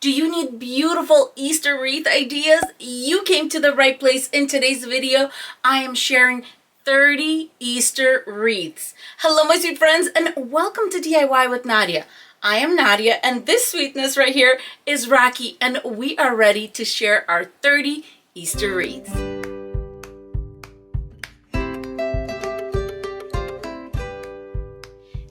Do you need beautiful Easter wreath ideas? You came to the right place. In today's video, I am sharing 30 Easter wreaths. Hello my sweet friends and welcome to DIY with Nadia. I am Nadia and this sweetness right here is Rocky and we are ready to share our 30 Easter wreaths.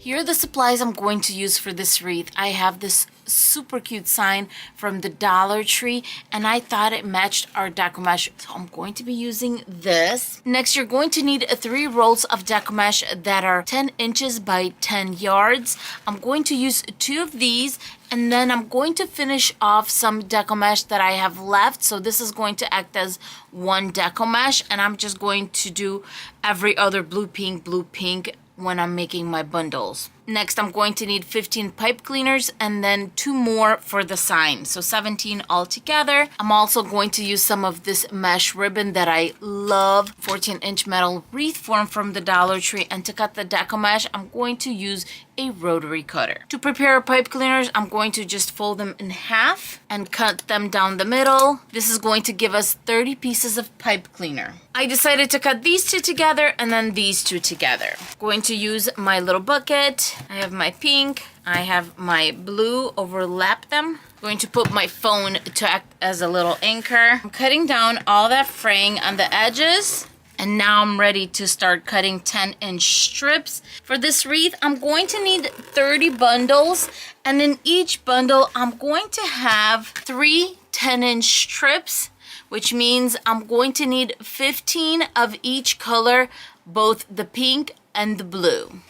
Here are the supplies I'm going to use for this wreath. I have this super cute sign from the Dollar Tree and I thought it matched our deco mesh, so I'm going to be using this. Next, you're going to need 3 rolls of deco mesh that are 10 inches by 10 yards. I'm going to use 2 of these and then I'm going to finish off some deco mesh that I have left. So this is going to act as 1 deco mesh and I'm just going to do every other blue pink when I'm making my bundles. Next, I'm going to need 15 pipe cleaners and then 2 more for the sign, so 17 altogether. I'm also going to use some of this mesh ribbon that I love, 14-inch metal wreath form from the Dollar Tree, and to cut the deco mesh, I'm going to use a rotary cutter. To prepare our pipe cleaners, I'm going to just fold them in half and cut them down the middle. This is going to give us 30 pieces of pipe cleaner. I decided to cut these 2 together and then these 2 together. I'm going to use my little bucket. I have my pink, I have my blue, overlap them. I'm going to put my phone to act as a little anchor. I'm cutting down all that fraying on the edges. And now I'm ready to start cutting 10-inch strips. For this wreath, I'm going to need 30 bundles. And in each bundle, I'm going to have 3 10-inch strips, which means I'm going to need 15 of each color, both the pink and the blue.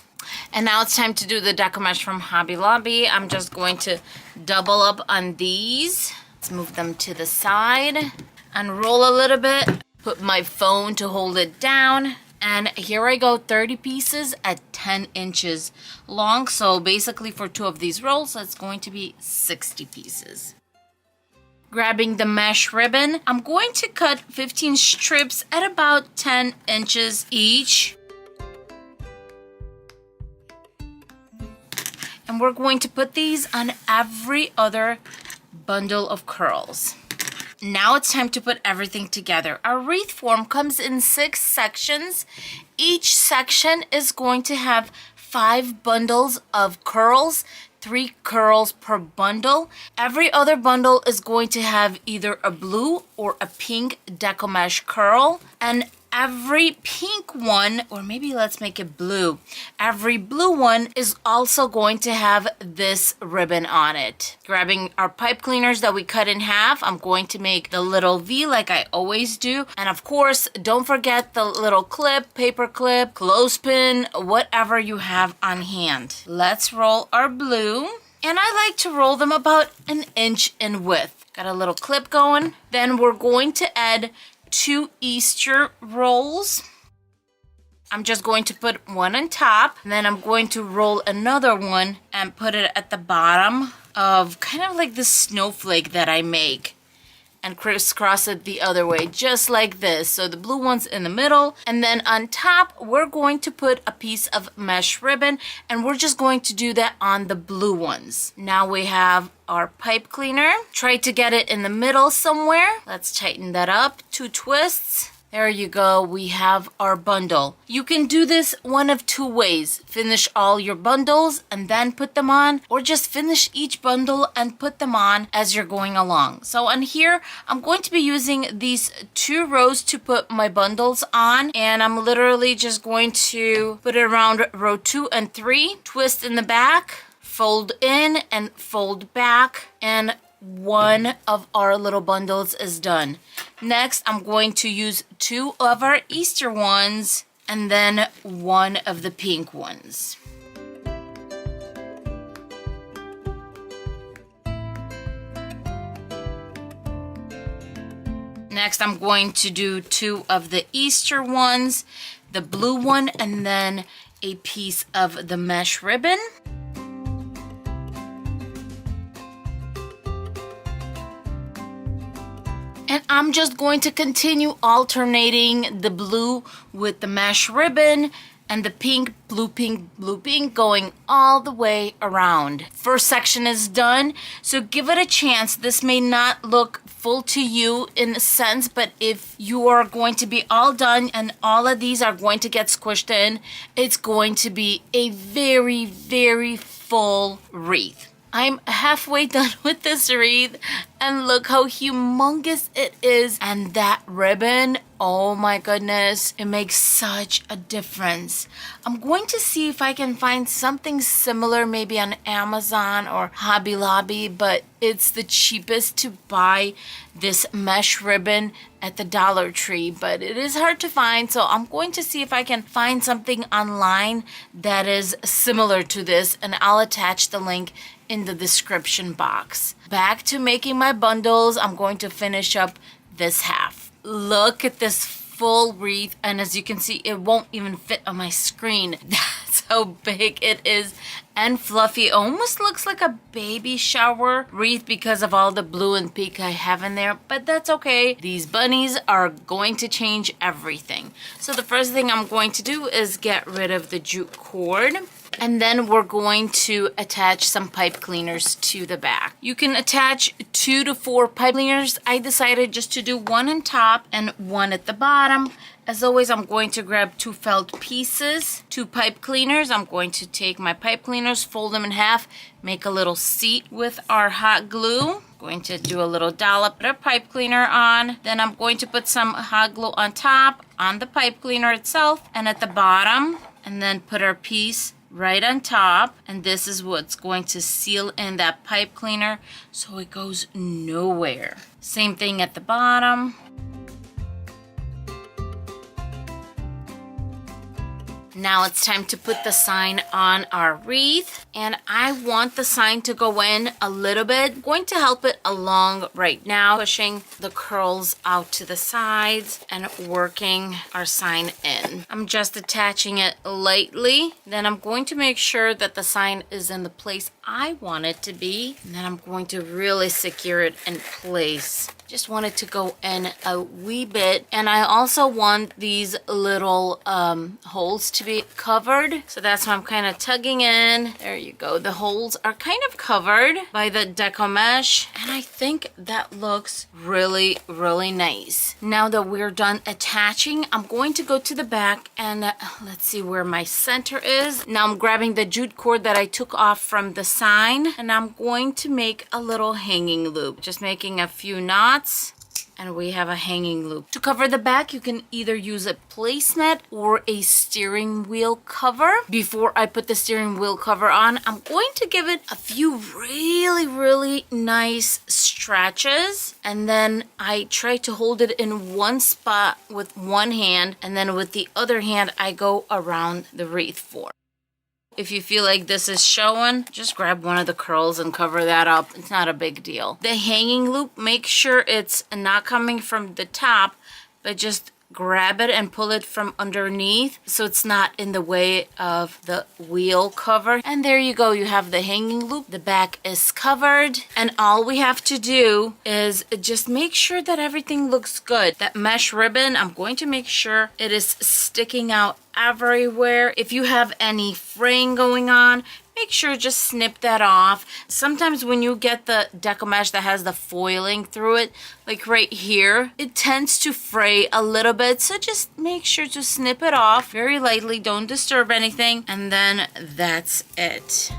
And now it's time to do the deco mesh from Hobby Lobby. I'm just going to double up on these. Let's move them to the side and roll a little bit. Put my phone to hold it down. And here I go, 30 pieces at 10 inches long. So basically for 2 of these rolls, that's going to be 60 pieces. Grabbing the mesh ribbon, I'm going to cut 15 strips at about 10 inches each. And we're going to put these on every other bundle of curls. Now it's time to put everything together. Our wreath form comes in 6 sections. Each section is going to have 5 bundles of curls, 3 curls per bundle. Every other bundle is going to have either a blue or a pink deco mesh curl. And every pink one, or maybe let's make it blue. Every blue one is also going to have this ribbon on it. Grabbing our pipe cleaners that we cut in half, I'm going to make the little V like I always do. And of course, don't forget the little clip, paper clip, clothespin, whatever you have on hand. Let's roll our blue. And I like to roll them about 1 inch in width. Got a little clip going. Then we're going to add 2 Easter rolls. I'm just going to put one on top, and then I'm going to roll another one and put it at the bottom of kind of like the snowflake that I make, and crisscross it the other way, just like this. So the blue one's in the middle, and then on top, we're going to put a piece of mesh ribbon, and we're just going to do that on the blue ones. Now we have our pipe cleaner. Try to get it in the middle somewhere. Let's tighten that up. 2 twists. There you go. We have our bundle. You can do this one of 2 ways. Finish all your bundles and then put them on, or just finish each bundle and put them on as you're going along. So on here, I'm going to be using these 2 rows to put my bundles on, and I'm literally just going to put it around row 2 and 3, twist in the back, fold in and fold back, and 1 of our little bundles is done. Next, I'm going to use 2 of our Easter ones and then 1 of the pink ones. Next, I'm going to do 2 of the Easter ones, the blue one, and then a piece of the mesh ribbon. And I'm just going to continue alternating the blue with the mesh ribbon and the pink, blue, pink going all the way around. First section is done, so give it a chance. This may not look full to you in a sense, but if you are going to be all done and all of these are going to get squished in, it's going to be a very, very full wreath. I'm halfway done with this wreath, and look how humongous it is. And that ribbon, oh my goodness, it makes such a difference. I'm going to see if I can find something similar maybe on Amazon or Hobby Lobby, but it's the cheapest to buy this mesh ribbon at the Dollar Tree, but it is hard to find, so I'm going to see if I can find something online that is similar to this, and I'll attach the link in the description box. Back to making my bundles. I'm going to finish up this half. Look at this full wreath, and as you can see, it won't even fit on my screen. That's how big it is and fluffy. It almost looks like a baby shower wreath because of all the blue and pink I have in there, but that's okay. These bunnies are going to change everything. So the first thing I'm going to do is get rid of the jute cord. And then we're going to attach some pipe cleaners to the back. You can attach 2 to 4 pipe cleaners. I decided just to do 1 on top and 1 at the bottom. As always, I'm going to grab 2 felt pieces, 2 pipe cleaners. I'm going to take my pipe cleaners, fold them in half, make a little seat with our hot glue. Going to do a little dollop of pipe cleaner on. Then I'm going to put some hot glue on top, on the pipe cleaner itself, and at the bottom. And then put our piece right on top, and this is what's going to seal in that pipe cleaner so it goes nowhere. Same thing at the bottom. Now it's time to put the sign on our wreath, and I want the sign to go in a little bit. I'm going to help it along right now, pushing the curls out to the sides and working our sign in. I'm just attaching it lightly. Then I'm going to make sure that the sign is in the place I want it to be, and then I'm going to really secure it in place. Just want it to go in a wee bit, and I also want these little holes to be covered, so that's why I'm kind of tugging in. There you go. The holes are kind of covered by the Deco mesh, and I think that looks really, really nice. Now that we're done attaching, I'm going to go to the back and let's see where my center is. Now I'm grabbing the jute cord that I took off from the sign, and I'm going to make a little hanging loop, just making a few knots. And we have a hanging loop. To cover the back, you can either use a placemat or a steering wheel cover. Before I put the steering wheel cover on, I'm going to give it a few really, really nice stretches. And then I try to hold it in one spot with one hand, and then with the other hand, I go around the wreath form. If you feel like this is showing, just grab one of the curls and cover that up. It's not a big deal. The hanging loop, make sure it's not coming from the top, but just grab it and pull it from underneath so it's not in the way of the wheel cover. And there you go, you have the hanging loop. The back is covered, and all we have to do is just make sure that everything looks good. That mesh ribbon, I'm going to make sure it is sticking out everywhere. If you have any fraying going on, make sure just snip that off. Sometimes when you get the Deco mesh that has the foiling through it, like right here, it tends to fray a little bit, so just make sure to snip it off very lightly. Don't disturb anything, and then that's it.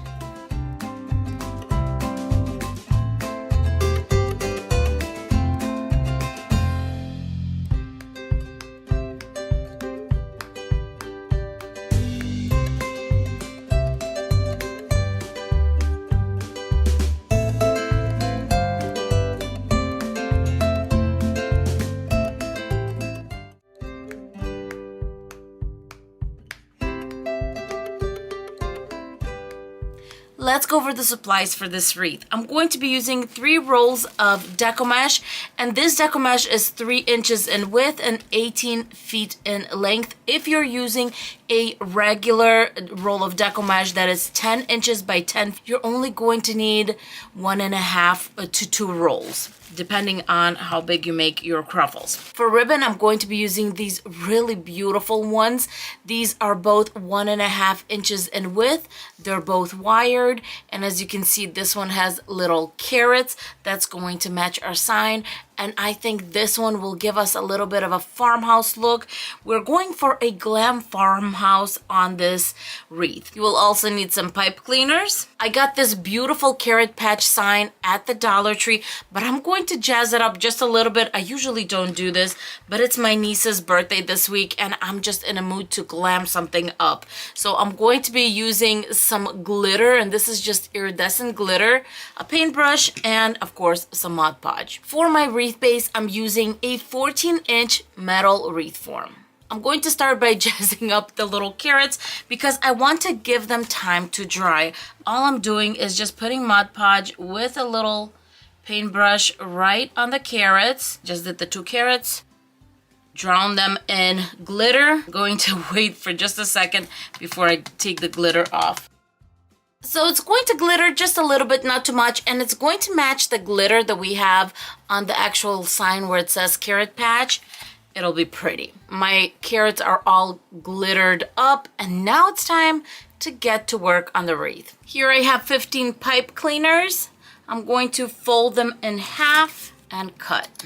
let's go over the supplies for this wreath. I'm going to be using 3 rolls of Deco mesh, and this Deco mesh is 3 inches in width and 18 feet in length. If you're using a regular roll of Deco mesh that is 10 inches by 10, you're only going to need 1.5 to 2 rolls, depending on how big you make your Cruffles. For ribbon, I'm going to be using these really beautiful ones. These are both 1.5 inches in width. They're both wired, and as you can see, this one has little carrots that's going to match our sign, and I think this one will give us a little bit of a farmhouse look. We're going for a glam farmhouse on this wreath. You will also need some pipe cleaners. I got this beautiful carrot patch sign at the Dollar Tree, but I'm going to jazz it up just a little bit. I usually don't do this, but it's my niece's birthday this week, and I'm just in a mood to glam something up. So I'm going to be using some glitter, and this is just iridescent glitter, a paintbrush, and of course some Mod Podge. For my wreath base, I'm using a 14-inch metal wreath form. I'm going to start by jazzing up the little carrots because I want to give them time to dry. All I'm doing is just putting Mod Podge with a little paintbrush right on the carrots. Just did the 2 carrots. Drown them in glitter. I'm going to wait for just a second before I take the glitter off. So it's going to glitter just a little bit, not too much, and it's going to match the glitter that we have on the actual sign where it says carrot patch. It'll be pretty. My carrots are all glittered up, and now it's time to get to work on the wreath. Here I have 15 pipe cleaners. I'm going to fold them in half and cut.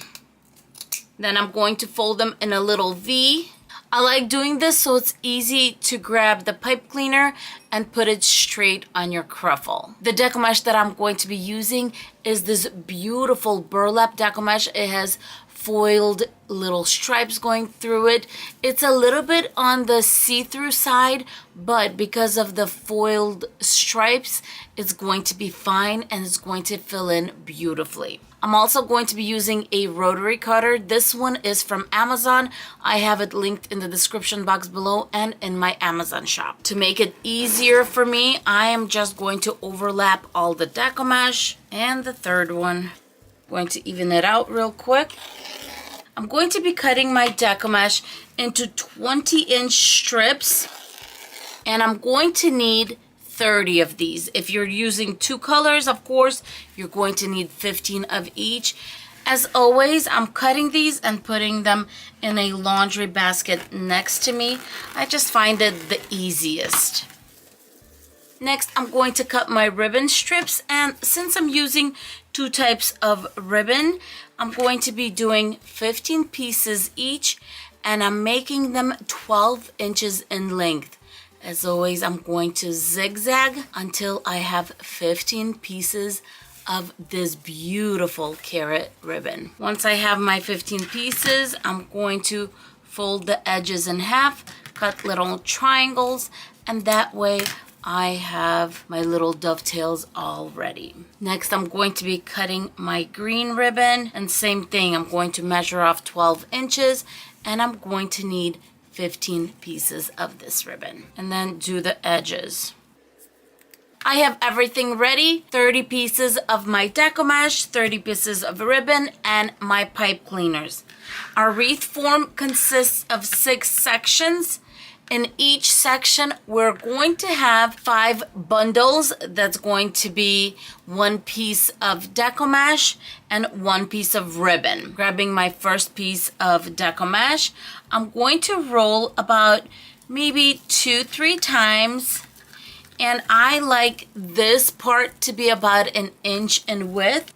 Then I'm going to fold them in a little V. I like doing this so it's easy to grab the pipe cleaner and put it straight on your Cruffle. The Deco mesh that I'm going to be using is this beautiful burlap Deco mesh. It has foiled little stripes going through it. It's a little bit on the see-through side, but because of the foiled stripes, it's going to be fine and it's going to fill in beautifully. I'm also going to be using a rotary cutter. This one is from Amazon. I have it linked in the description box below and in my Amazon shop. To make it easier for me, I am just going to overlap all the Deco mesh and the third one. Going to even it out real quick. I'm going to be cutting my Deco mesh into 20-inch strips, and I'm going to need 30 of these. If you're using 2 colors, of course, you're going to need 15 of each. As always, I'm cutting these and putting them in a laundry basket next to me. I just find it the easiest. Next, I'm going to cut my ribbon strips, and since I'm using 2 types of ribbon, I'm going to be doing 15 pieces each, and I'm making them 12 inches in length. As always, I'm going to zigzag until I have 15 pieces of this beautiful carrot ribbon. Once I have my 15 pieces, I'm going to fold the edges in half, cut little triangles, and that way I have my little dovetails all ready. Next, I'm going to be cutting my green ribbon, and same thing, I'm going to measure off 12 inches, and I'm going to need 15 pieces of this ribbon, and then do the edges. I have everything ready. 30 pieces of my Deco mesh, 30 pieces of ribbon, and my pipe cleaners. Our wreath form consists of 6 sections. In each section, we're going to have 5 bundles. That's going to be 1 piece of Deco mesh and 1 piece of ribbon. Grabbing my first piece of Deco mesh, I'm going to roll about maybe 2-3 times. And I like this part to be about 1 inch in width.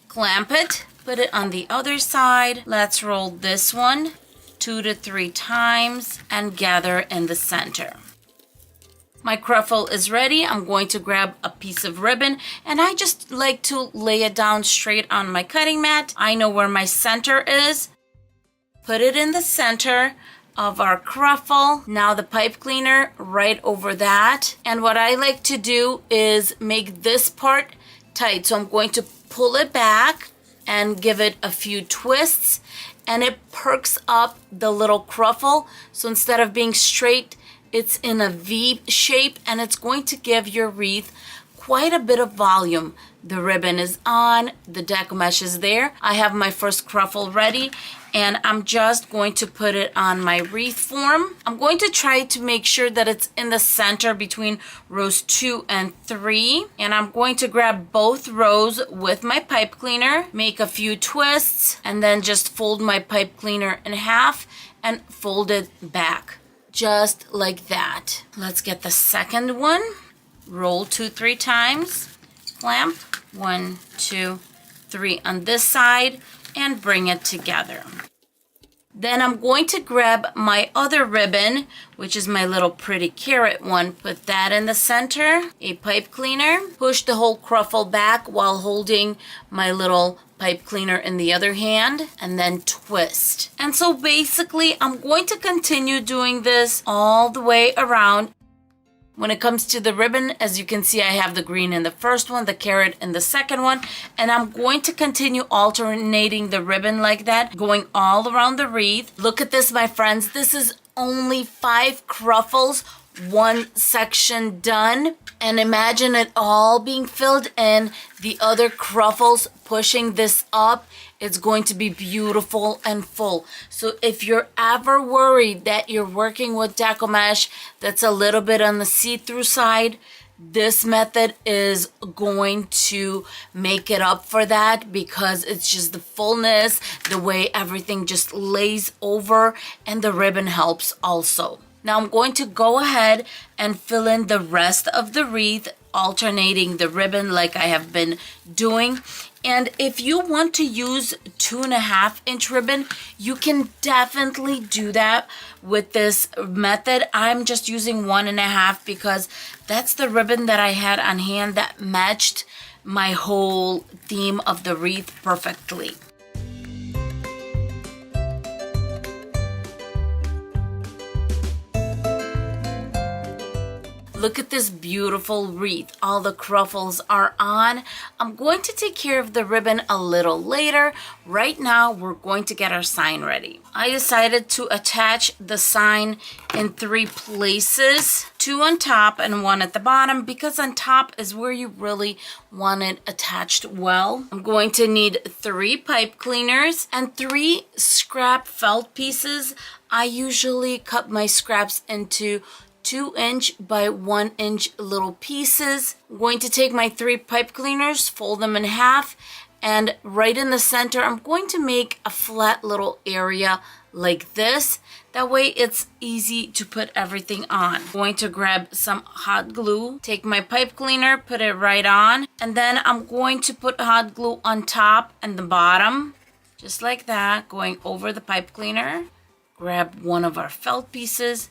Clamp it, put it on the other side. Let's roll this one 2 to 3 times and gather in the center. My Cruffle is ready. I'm going to grab a piece of ribbon, and I just like to lay it down straight on my cutting mat. I know where my center is. Put it in the center of our Cruffle. Now the pipe cleaner right over that. And what I like to do is make this part tight. So I'm going to pull it back and give it a few twists, and it perks up the little Cruffle. So instead of being straight, it's in a V shape, and it's going to give your wreath quite a bit of volume. The ribbon is on, the deco mesh is there. I have my first Cruffle ready, and I'm just going to put it on my wreath form. I'm going to try to make sure that it's in the center between rows 2 and 3. And I'm going to grab both rows with my pipe cleaner, make a few twists, and then just fold my pipe cleaner in half and fold it back. Just like that. Let's get the second one. Roll 2-3 times. Clamp 1, 2, 3 on this side and bring it together. Then I'm going to grab my other ribbon, which is my little pretty carrot one, put that in the center, a pipe cleaner, push the whole Cruffle back while holding my little pipe cleaner in the other hand, and then twist. And so basically I'm going to continue doing this all the way around. When it comes to the ribbon, as you can see, I have the green in the first one, the carrot in the second one, and I'm going to continue alternating the ribbon like that, going all around the wreath. Look at this, my friends. This is only 5 Cruffles, 1 section done. And imagine it all being filled in, the other Cruffles pushing this up. It's going to be beautiful and full. So if you're ever worried that you're working with deco mesh that's a little bit on the see-through side, this method is going to make it up for that, because it's just the fullness, the way everything just lays over, and the ribbon helps also. Now I'm going to go ahead and fill in the rest of the wreath, alternating the ribbon like I have been doing. And if you want to use 2.5-inch ribbon, you can definitely do that with this method. I'm just using 1.5 because that's the ribbon that I had on hand that matched my whole theme of the wreath perfectly. Look at this beautiful wreath. All the Cruffles are on. I'm going to take care of the ribbon a little later. Right now, we're going to get our sign ready. I decided to attach the sign in 3 places. 2 on top and 1 at the bottom, because on top is where you really want it attached well. I'm going to need 3 pipe cleaners and 3 scrap felt pieces. I usually cut my scraps into 2-inch by 1-inch little pieces. I'm going to take my 3 pipe cleaners, fold them in half, and right in the center, I'm going to make a flat little area like this. That way it's easy to put everything on. I'm going to grab some hot glue, take my pipe cleaner, put it right on, and then I'm going to put hot glue on top and the bottom, just like that, going over the pipe cleaner. Grab one of our felt pieces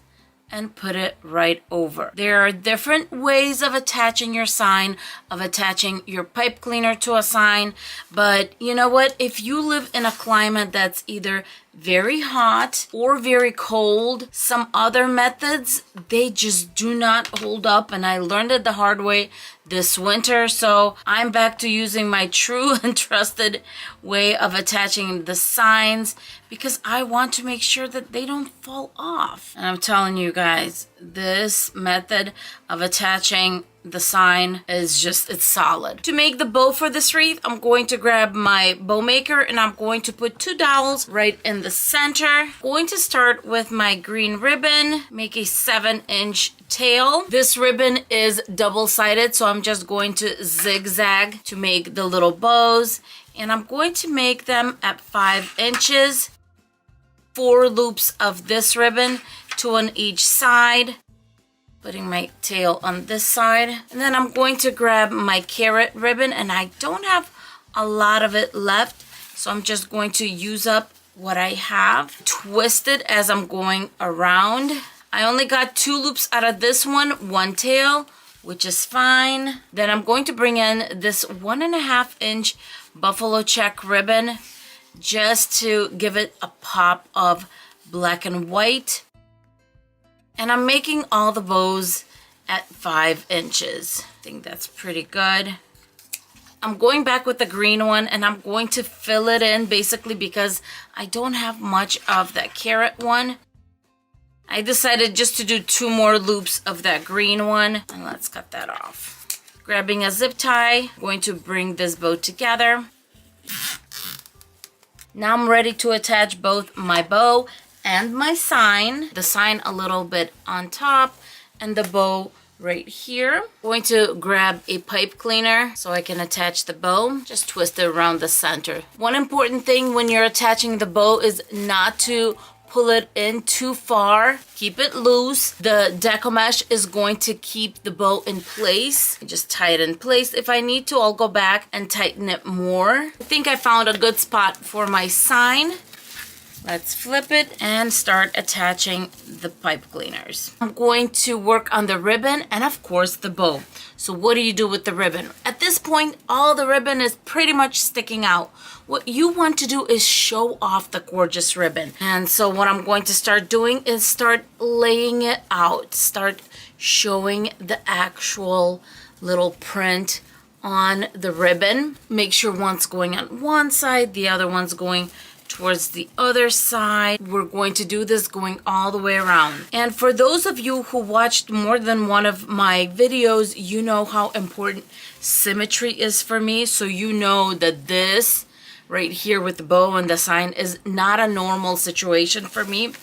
and put it right over. There are different ways of attaching your sign, of attaching your pipe cleaner to a sign, but you know what? If you live in a climate that's either very hot or very cold, some other methods, they just do not hold up, and I learned it the hard way this winter. So I'm back to using my true and trusted way of attaching the signs, because I want to make sure that they don't fall off. And I'm telling you guys, this method of attaching the sign is just, it's solid. To make the bow for this wreath, I'm going to grab my bow maker and I'm going to put 2 dowels right in the center. I'm going to start with my green ribbon, make a 7-inch tail. This ribbon is double-sided, so I'm just going to zigzag to make the little bows, and I'm going to make them at 5 inches. 4 loops of this ribbon, 2 on each side. Putting my tail on this side, and then I'm going to grab my carrot ribbon, and I don't have a lot of it left, so I'm just going to use up what I have. Twist it as I'm going around. I only got 2 loops out of this one, 1 tail, which is fine. Then I'm going to bring in this 1.5-inch buffalo check ribbon just to give it a pop of black and white. And I'm making all the bows at 5 inches. I think that's pretty good. I'm going back with the green one, and I'm going to fill it in basically because I don't have much of that carrot one. I decided just to do 2 more loops of that green one, and let's cut that off. Grabbing a zip tie, going to bring this bow together. Now I'm ready to attach both my bow and my sign. The sign a little bit on top and the bow right here. Going to grab a pipe cleaner so I can attach the bow. Just twist it around the center. One important thing when you're attaching the bow is not to pull it in too far. Keep it loose. The Deco mesh is going to keep the bow in place. Just tie it in place. If I need to, I'll go back and tighten it more. I think I found a good spot for my sign. Let's flip it and start attaching the pipe cleaners. I'm going to work on the ribbon and of course the bow. So what do you do with the ribbon? At this point, all the ribbon is pretty much sticking out. What you want to do is show off the gorgeous ribbon. And so what I'm going to start doing is start laying it out. Start showing the actual little print on the ribbon. Make sure one's going on one side, the other one's going towards the other side. We're going to do this going all the way around. And for those of you who watched more than one of my videos, you know how important symmetry is for me. So you know that this right here with the bow and the sign is not a normal situation for me.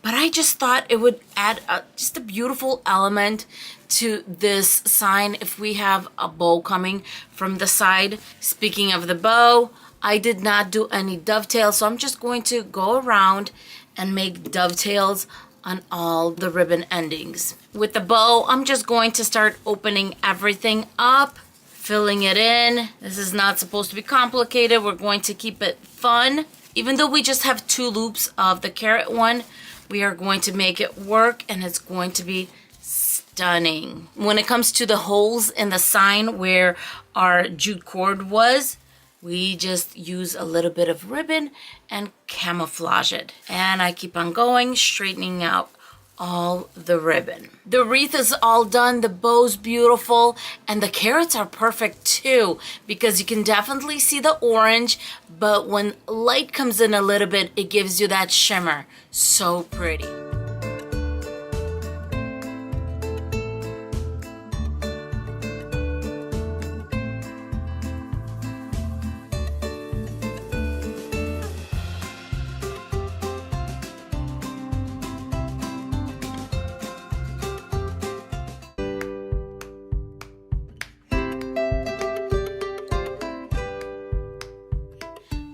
But I just thought it would add just a beautiful element to this sign if we have a bow coming from the side. Speaking of the bow, I did not do any dovetails, so I'm just going to go around and make dovetails on all the ribbon endings. With the bow, I'm just going to start opening everything up, filling it in. This is not supposed to be complicated. We're going to keep it fun. Even though we just have 2 loops of the carrot one, we are going to make it work and it's going to be stunning. When it comes to the holes in the sign where our jute cord was, we just use a little bit of ribbon and camouflage it. And I keep on going, straightening out all the ribbon. The wreath is all done, the bow's beautiful, and the carrots are perfect too, because you can definitely see the orange, but when light comes in a little bit, it gives you that shimmer. So pretty.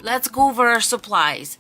Let's go over our supplies.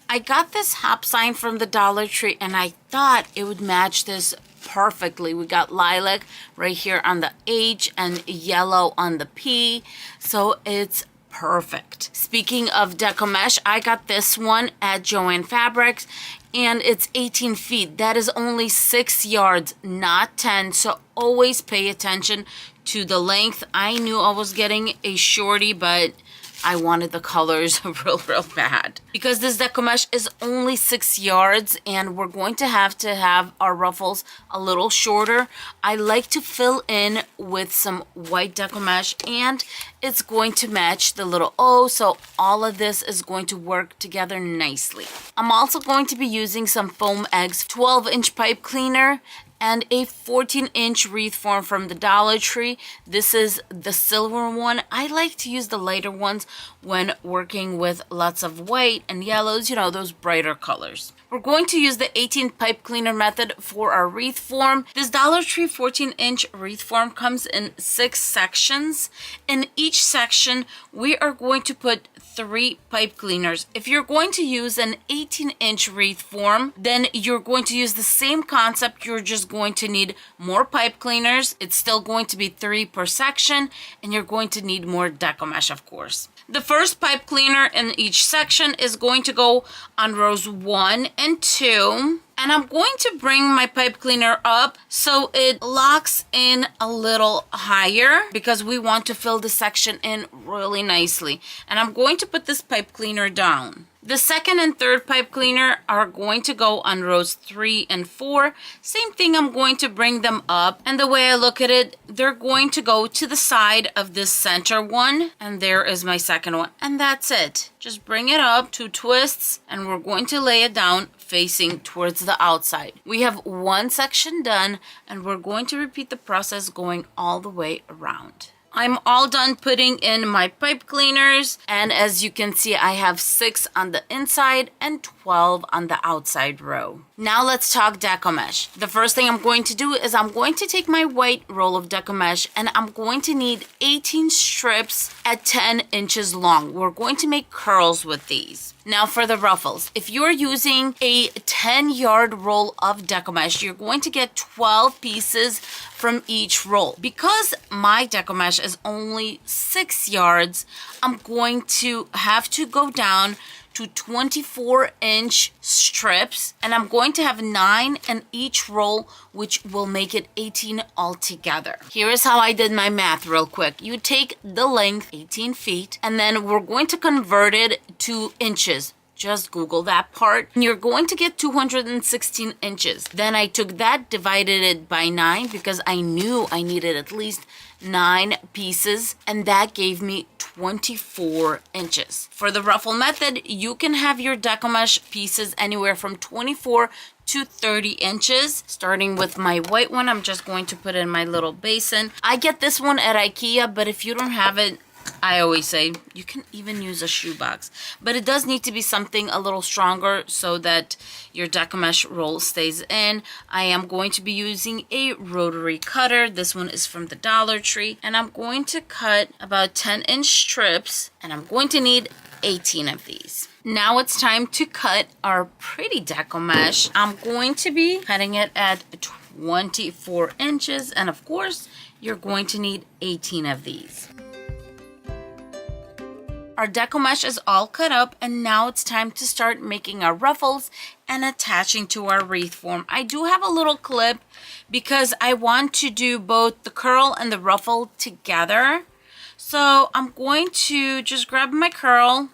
I got this hop sign from the Dollar Tree and I thought it would match this perfectly. We got lilac right here on the H and yellow on the P, so it's perfect. Speaking of Deco mesh, I got this one at Joann Fabrics and it's 18 feet. That is only 6 yards, not 10, so always pay attention to the length. I knew I was getting a shorty, but I wanted the colors real bad. Because this Deco mesh is only 6 yards and we're going to have our ruffles a little shorter, I like to fill in with some white Deco mesh and it's going to match the little O, so all of this is going to work together nicely. I'm also going to be using some foam eggs, 12-inch pipe cleaner, and a 14-inch wreath form from the Dollar Tree. This is the silver one. I like to use the lighter ones when working with lots of white and yellows, you know, those brighter colors. We're going to use the 18 pipe cleaner method for our wreath form. This Dollar Tree 14-inch wreath form comes in 6 sections. In each section, we are going to put 3 pipe cleaners. If you're going to use an 18-inch wreath form, then you're going to use the same concept. You're just going to need more pipe cleaners. It's still going to be 3 per section, and you're going to need more Deco mesh, of course. The first pipe cleaner in each section is going to go on rows 1 and 2. And I'm going to bring my pipe cleaner up so it locks in a little higher because we want to fill the section in really nicely. And I'm going to put this pipe cleaner down. The second and third pipe cleaner are going to go on rows 3 and 4. Same thing, I'm going to bring them up. And the way I look at it, they're going to go to the side of this center one. And there is my second one. And that's it. Just bring it up, 2 twists, and we're going to lay it down facing towards the outside. We have one section done, and we're going to repeat the process going all the way around. I'm all done putting in my pipe cleaners, and as you can see, I have 6 on the inside and 12 on the outside row. Now let's talk Deco Mesh. The first thing I'm going to do is I'm going to take my white roll of Deco Mesh and I'm going to need 18 strips at 10 inches long. We're going to make curls with these. Now for the ruffles, if you're using a 10-yard roll of Deco Mesh, you're going to get 12 pieces from each roll. Because my Deco Mesh is only 6 yards, I'm going to have to go down to 24-inch strips, and I'm going to have 9 in each roll, which will make it 18 altogether. Here is how I did my math real quick. You take the length, 18 feet, and then we're going to convert it to inches. Just Google that part. And you're going to get 216 inches. Then I took that, divided it by 9 because I knew I needed at least 9 pieces, and that gave me 24 inches. For the ruffle method, you can have your Deco Mesh pieces anywhere from 24 to 30 inches. Starting with my white one, I'm just going to put it in my little basin. I get this one at IKEA, but if you don't have it, I always say you can even use a shoebox, but it does need to be something a little stronger so that your Deco Mesh roll stays in. I am going to be using a rotary cutter. This one is from the Dollar Tree, and I'm going to cut about 10-inch strips, and I'm going to need 18 of these. Now it's time to cut our pretty Deco Mesh. I'm going to be cutting it at 24 inches, and of course, you're going to need 18 of these. Our Deco Mesh is all cut up, and now it's time to start making our ruffles and attaching to our wreath form. I do have a little clip because I want to do both the curl and the ruffle together. So I'm going to just grab my curl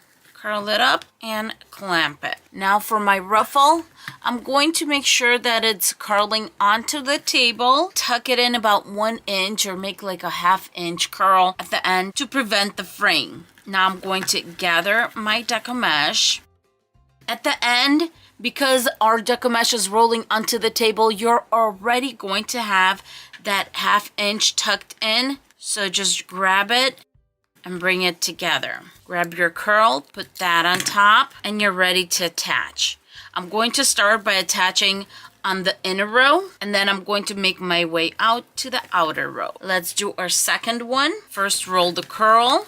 it up, and clamp it. Now for my ruffle, I'm going to make sure that it's curling onto the table. Tuck it in about 1 inch or make like a 1/2 inch curl at the end to prevent the fraying. Now I'm going to gather my Deco Mesh. At the end, because our Deco Mesh is rolling onto the table, you're already going to have that 1/2 inch tucked in. So just grab it and bring it together. Grab your curl, put that on top, and you're ready to attach. I'm going to start by attaching on the inner row, and then I'm going to make my way out to the outer row. Let's do our second one. First, roll the curl.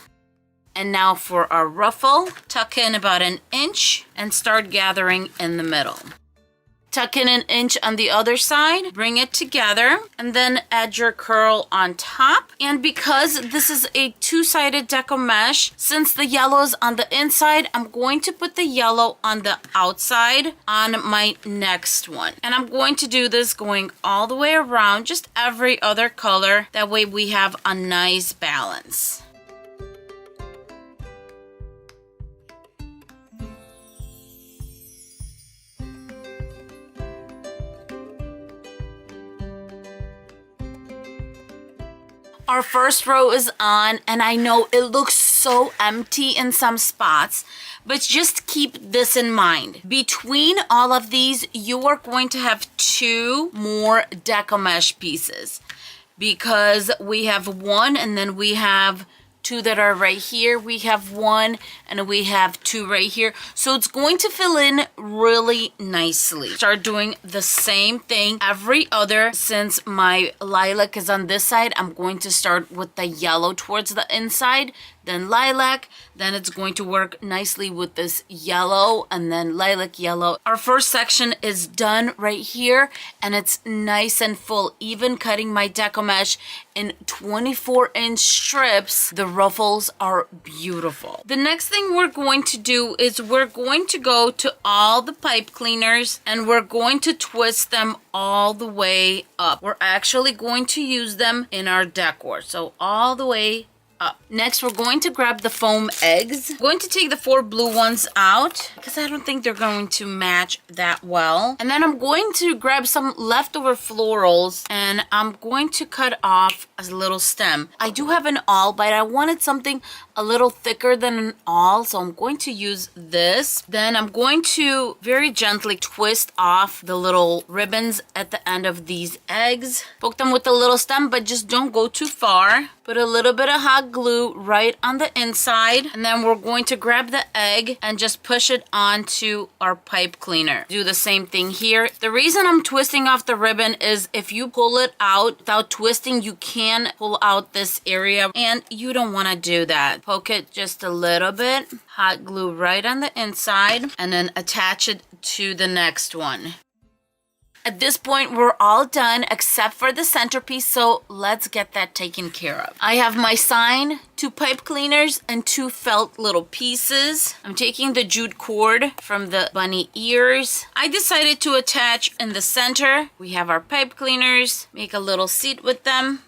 And now for our ruffle, tuck in about 1 inch and start gathering in the middle. Tuck in 1 inch on the other side, bring it together, and then add your curl on top. And because this is a 2-sided Deco Mesh, since the yellow is on the inside, I'm going to put the yellow on the outside on my next one. And I'm going to do this going all the way around, just every other color. That way we have a nice balance. Our first row is on, and I know it looks so empty in some spots, but just keep this in mind. Between all of these, you are going to have 2 more Deco Mesh pieces because we have 1 and then we have 2 that are right here. We have 1 and we have 2 right here. So it's going to fill in really nicely. Start doing the same thing every other. Since my lilac is on this side, I'm going to start with the yellow towards the inside, then lilac, then it's going to work nicely with this yellow and then lilac yellow. Our first section is done right here, and it's nice and full. Even cutting my Deco Mesh in 24-inch strips, the ruffles are beautiful. The next thing we're going to do is we're going to go to all the pipe cleaners and we're going to twist them all the way up. We're actually going to use them in our decor. So all the way up. Next, we're going to grab the foam eggs. I'm going to take the 4 blue ones out because I don't think they're going to match that well. And then I'm going to grab some leftover florals and I'm going to cut off a little stem. I do have an awl, but I wanted something a little thicker than an awl, so I'm going to use this. Then I'm going to very gently twist off the little ribbons at the end of these eggs. Poke them with a little stem, but just don't go too far. Put a little bit of hot glue right on the inside, and then we're going to grab the egg and just push it onto our pipe cleaner. Do the same thing here. The reason I'm twisting off the ribbon is if you pull it out without twisting, you can pull out this area, and you don't want to do that. Poke it just a little bit, hot glue right on the inside, and then attach it to the next one. At this point, we're all done except for the centerpiece, so let's get that taken care of. I have my sign, 2 pipe cleaners, and 2 felt little pieces. I'm taking the jute cord from the bunny ears. I decided to attach in the center. We have our pipe cleaners, make a little seat with them.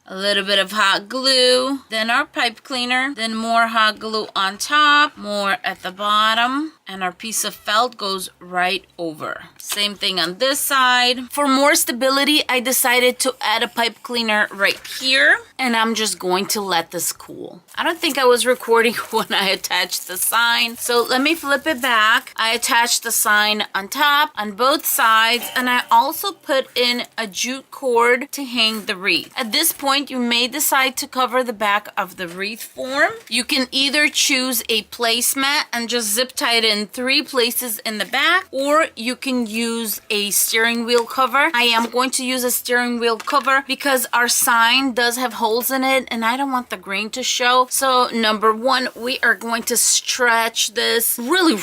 A little bit of hot glue, then our pipe cleaner, then more hot glue on top, more at the bottom, and our piece of felt goes right over. Same thing on this side. For more stability, I decided to add a pipe cleaner right here, and I'm just going to let this cool. I don't think I was recording when I attached the sign, so let me flip it back. I attached the sign on top, on both sides, and I also put in a jute cord to hang the wreath. At this point, you may decide to cover the back of the wreath form. You can either choose a placemat and just zip tie it in 3 places in the back, or you can use a steering wheel cover. I am going to use a steering wheel cover because our sign does have holes in it and I don't want the grain to show. So number 1, we are going to stretch this really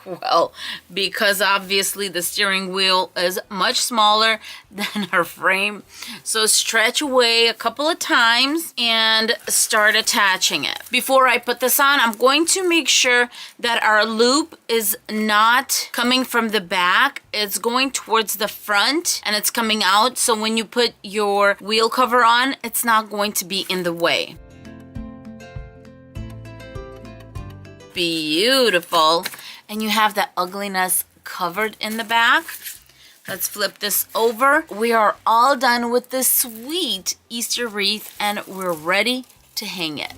well because obviously the steering wheel is much smaller than our frame. So stretch away a couple of times and start attaching it. Before I put this on, I'm going to make sure that our loop is not coming from the back. It's going towards the front and it's coming out. So when you put your wheel cover on, it's not going to be in the way. Beautiful. And you have that ugliness covered in the back. Let's flip this over. We are all done with this sweet Easter wreath and we're ready to hang it.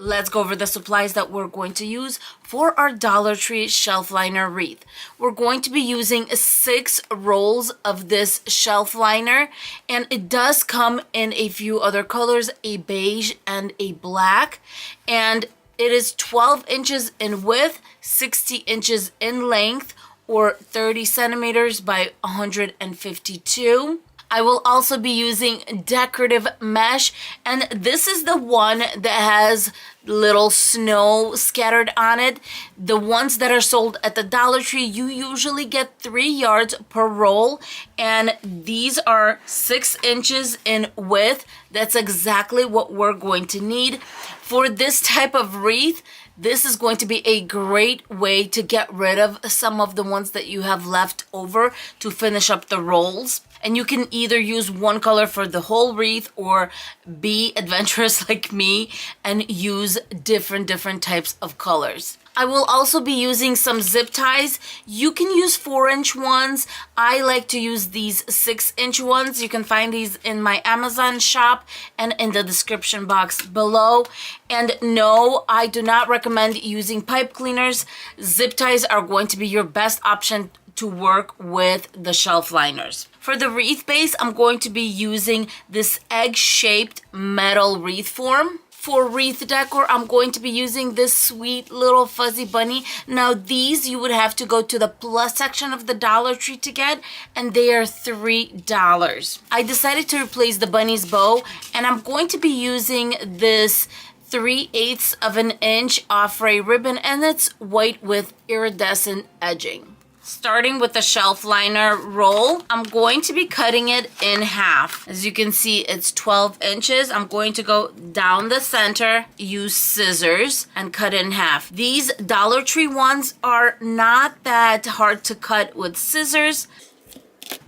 Let's go over the supplies that we're going to use for our Dollar Tree shelf liner wreath. We're going to be using 6 rolls of this shelf liner, and it does come in a few other colors, a beige and a black, and it is 12 inches in width, 60 inches in length, or 30 centimeters by 152. I will also be using decorative mesh, and this is the one that has little snow scattered on it. The ones that are sold at the Dollar Tree, you usually get 3 yards per roll, and these are 6 inches in width. That's exactly what we're going to need. For this type of wreath, this is going to be a great way to get rid of some of the ones that you have left over to finish up the rolls. And you can either use one color for the whole wreath or be adventurous like me and use different types of colors. I will also be using some zip ties. You can use 4-inch ones. I like to use these 6-inch ones. You can find these in my Amazon shop and in the description box below. And no, I do not recommend using pipe cleaners. Zip ties are going to be your best option to work with the shelf liners. For the wreath base, I'm going to be using this egg-shaped metal wreath form. For wreath decor, I'm going to be using this sweet little fuzzy bunny. Now these you would have to go to the plus section of the Dollar Tree to get, and they are $3. I decided to replace the bunny's bow, and I'm going to be using this 3/8 of an inch Fray ribbon, and it's white with iridescent edging. Starting with the shelf liner roll, I'm going to be cutting it in half. As you can see, it's 12 inches. I'm going to go down the center, use scissors, and cut it in half. These Dollar Tree ones are not that hard to cut with scissors.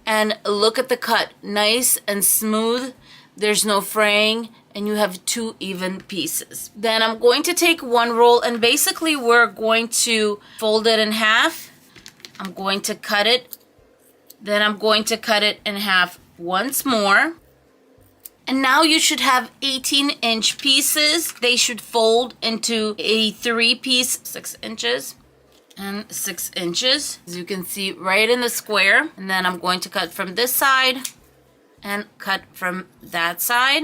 And look at the cut, nice and smooth. There's no fraying, and you have 2 even pieces. Then I'm going to take one roll, and basically we're going to fold it in half. I'm going to cut it, then I'm going to cut it in half once more. And now you should have 18-inch pieces. They should fold into a 3-piece, 6 inches and 6 inches. As you can see, right in the square. And then I'm going to cut from this side and cut from that side.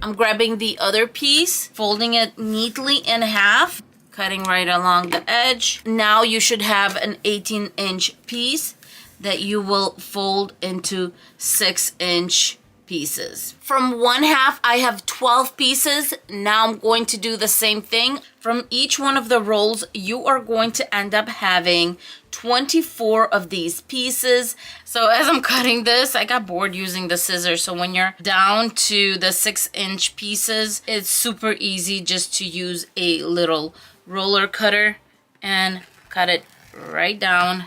I'm grabbing the other piece, folding it neatly in half, cutting right along the edge. Now you should have an 18-inch piece that you will fold into 6-inch pieces. From one half, I have 12 pieces. Now I'm going to do the same thing. From each one of the rolls, you are going to end up having 24 of these pieces. So as I'm cutting this, I got bored using the scissors. So when you're down to the 6-inch pieces, it's super easy just to use a little roller cutter and cut it right down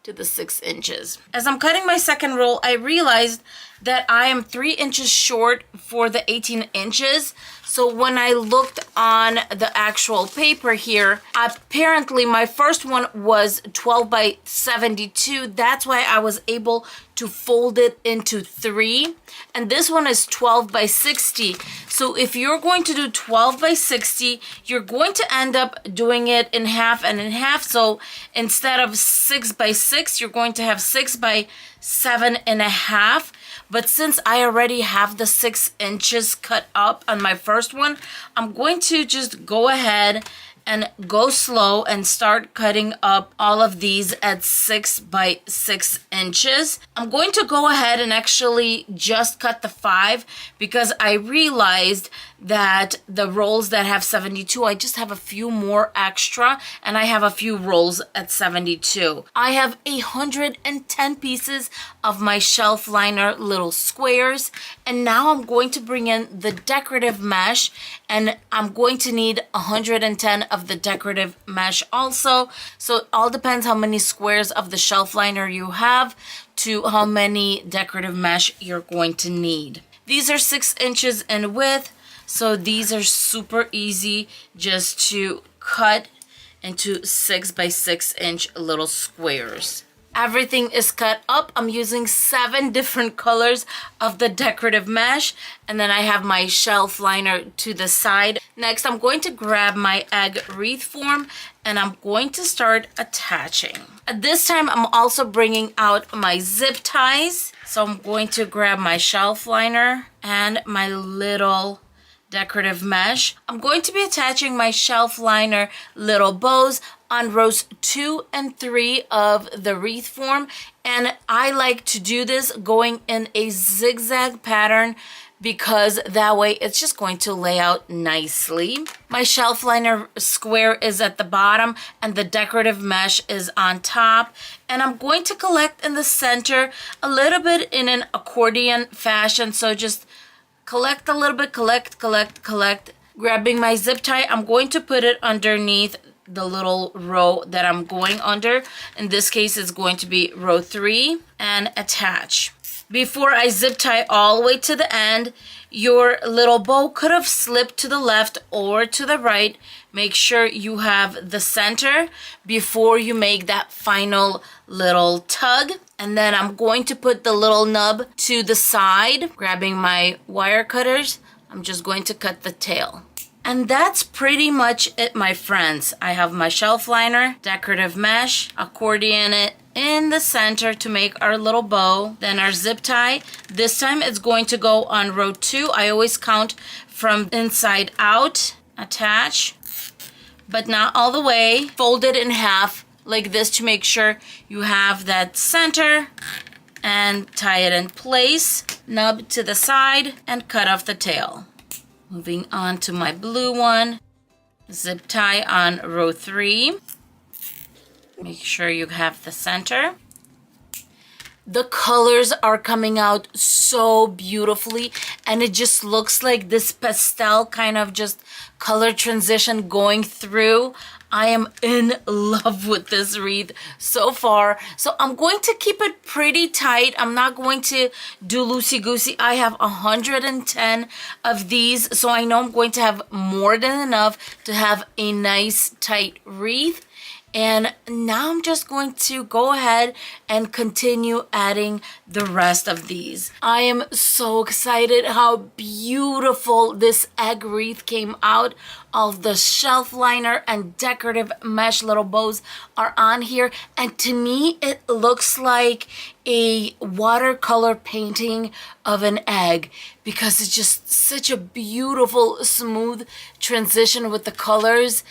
to the 6 inches. As I'm cutting my second roll, I realized that I am 3 inches short for the 18 inches. So when I looked on the actual paper here, apparently my first one was 12 by 72. That's why I was able to fold it into 3. And this one is 12 by 60. So if you're going to do 12 by 60, you're going to end up doing it in half and in half. So instead of 6 by 6, you're going to have 6 by 7.5. But since I already have the 6 inches cut up on my first one, I'm going to just go ahead and go slow and start cutting up all of these at 6 by 6 inches. I'm going to go ahead and actually just cut the 5 because I realized that the rolls that have 72, I just have a few more extra, and I have a few rolls at 72. I have 110 pieces of my shelf liner little squares, and now I'm going to bring in the decorative mesh, and I'm going to need 110 of the decorative mesh also. So it all depends how many squares of the shelf liner you have to how many decorative mesh you're going to need. These are 6 inches in width. So these are super easy just to cut into 6 by 6 inch little squares. Everything is cut up. I'm using 7 different colors of the decorative mesh, and then I have my shelf liner to the side. Next, I'm going to grab my egg wreath form, and I'm going to start attaching. At this time, I'm also bringing out my zip ties. So I'm going to grab my shelf liner and my little decorative mesh. I'm going to be attaching my shelf liner little bows on rows 2 and 3 of the wreath form, and I like to do this going in a zigzag pattern because that way it's just going to lay out nicely. My shelf liner square is at the bottom and the decorative mesh is on top, and I'm going to collect in the center a little bit in an accordion fashion. So just collect a little bit, collect. Grabbing my zip tie, I'm going to put it underneath the little row that I'm going under. In this case, it's going to be row 3, and attach. Before I zip tie all the way to the end, your little bow could have slipped to the left or to the right. Make sure you have the center before you make that final little tug. And then I'm going to put the little nub to the side. Grabbing my wire cutters, I'm just going to cut the tail. And that's pretty much it, my friends. I have my shelf liner, decorative mesh, accordion it, in the center to make our little bow. Then our zip tie. This time it's going to go on row 2. I always count from inside out. Attach, but not all the way. Fold it in half like this to make sure you have that center, and tie it in place. Nub to the side and cut off the tail. Moving on to my blue one. Zip tie on row 3. Make sure you have the center. The colors are coming out so beautifully, and it just looks like this pastel kind of just color transition going through. I am in love with this wreath so far. So I'm going to keep it pretty tight. I'm not going to do loosey-goosey. I have 110 of these, so I know I'm going to have more than enough to have a nice tight wreath. And now I'm just going to go ahead and continue adding the rest of these. I am so excited how beautiful this egg wreath came out. All the shelf liner and decorative mesh little bows are on here. And to me, it looks like a watercolor painting of an egg, because it's just such a beautiful, smooth transition with the colors.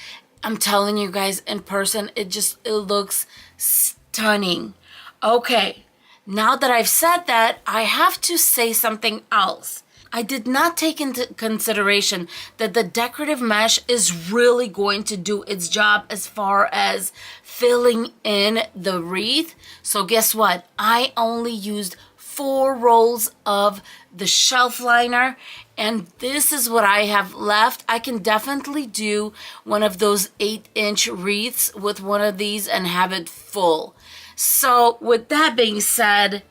I'm telling you guys, in person, it looks stunning. Okay, now that I've said that, I have to say something else. I did not take into consideration that the decorative mesh is really going to do its job as far as filling in the wreath. So guess what? I only used 4 rolls of the shelf liner, and this is what I have left. I can definitely do one of those 8-inch wreaths with one of these and have it full. So with that being said,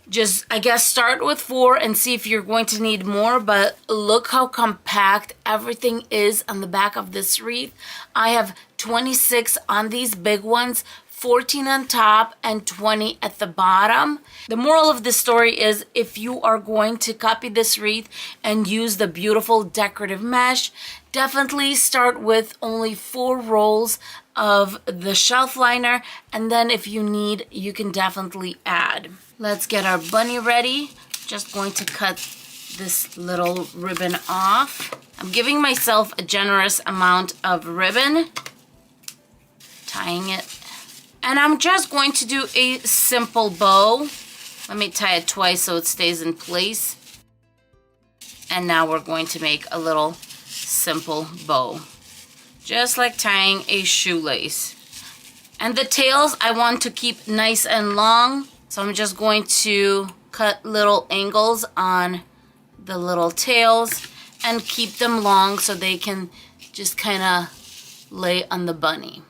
just, I guess, start with 4 and see if you're going to need more. But look how compact everything is on the back of this wreath. I have 26 on these big ones, 14 on top, and 20 at the bottom. The moral of this story is, if you are going to copy this wreath and use the beautiful decorative mesh, definitely start with only 4 rolls of the shelf liner, and then if you need, you can definitely add. Let's get our bunny ready. Just going to cut this little ribbon off. I'm giving myself a generous amount of ribbon, tying it. And I'm just going to do a simple bow. Let me tie it twice so it stays in place. And now we're going to make a little simple bow, just like tying a shoelace. And the tails I want to keep nice and long, so I'm just going to cut little angles on the little tails and keep them long so they can just kind of lay on the bunny.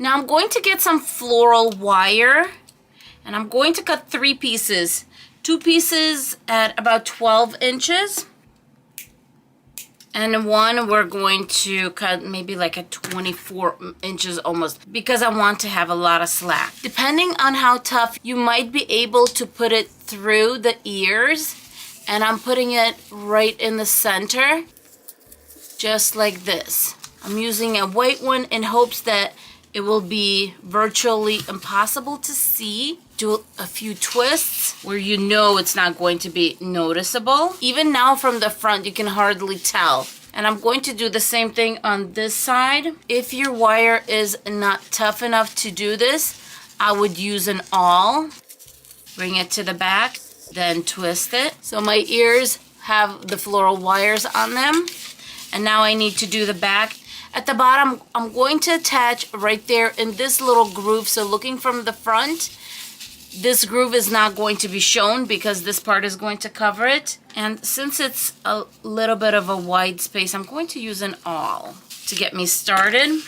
Now I'm going to get some floral wire, and I'm going to cut 3 pieces. 2 pieces at about 12 inches. And one we're going to cut maybe like at 24 inches almost, because I want to have a lot of slack. Depending on how tough, you might be able to put it through the ears. And I'm putting it right in the center, just like this. I'm using a white one in hopes that it will be virtually impossible to see. Do a few twists where you know it's not going to be noticeable. Even now from the front, you can hardly tell. And I'm going to do the same thing on this side. If your wire is not tough enough to do this, I would use an awl. Bring it to the back, then twist it. So my ears have the floral wires on them. And now I need to do the back. At the bottom, I'm going to attach right there in this little groove. So looking from the front, this groove is not going to be shown because this part is going to cover it. And since it's a little bit of a wide space, I'm going to use an awl to get me started.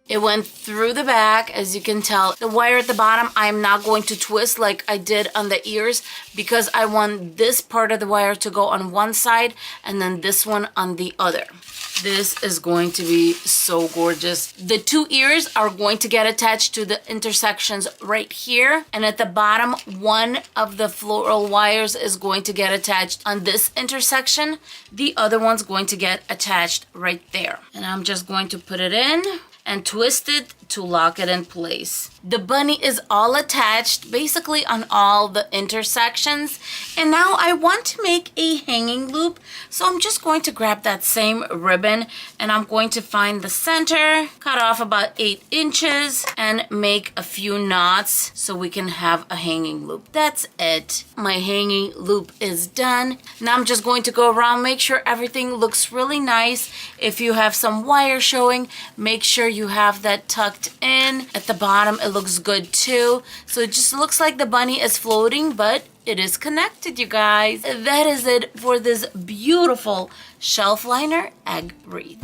It went through the back, as you can tell. The wire at the bottom, I'm not going to twist like I did on the ears, because I want this part of the wire to go on one side and then this one on the other. This is going to be so gorgeous. The 2 ears are going to get attached to the intersections right here. And at the bottom, one of the floral wires is going to get attached on this intersection. The other one's going to get attached right there. And I'm just going to put it in. and twist it to lock it in place. The bunny is all attached basically on all the intersections, and now I want to make a hanging loop, so I'm just going to grab that same ribbon and I'm going to find the center, cut off about 8 inches and make a few knots so we can have a hanging loop. That's it. My hanging loop is done. Now I'm just going to go around, make sure everything looks really nice. If you have some wire showing, make sure you have that tucked in. At the bottom it looks good too, so it just looks like the bunny is floating, but it is connected, you guys. That is it for this beautiful shelf liner egg wreath.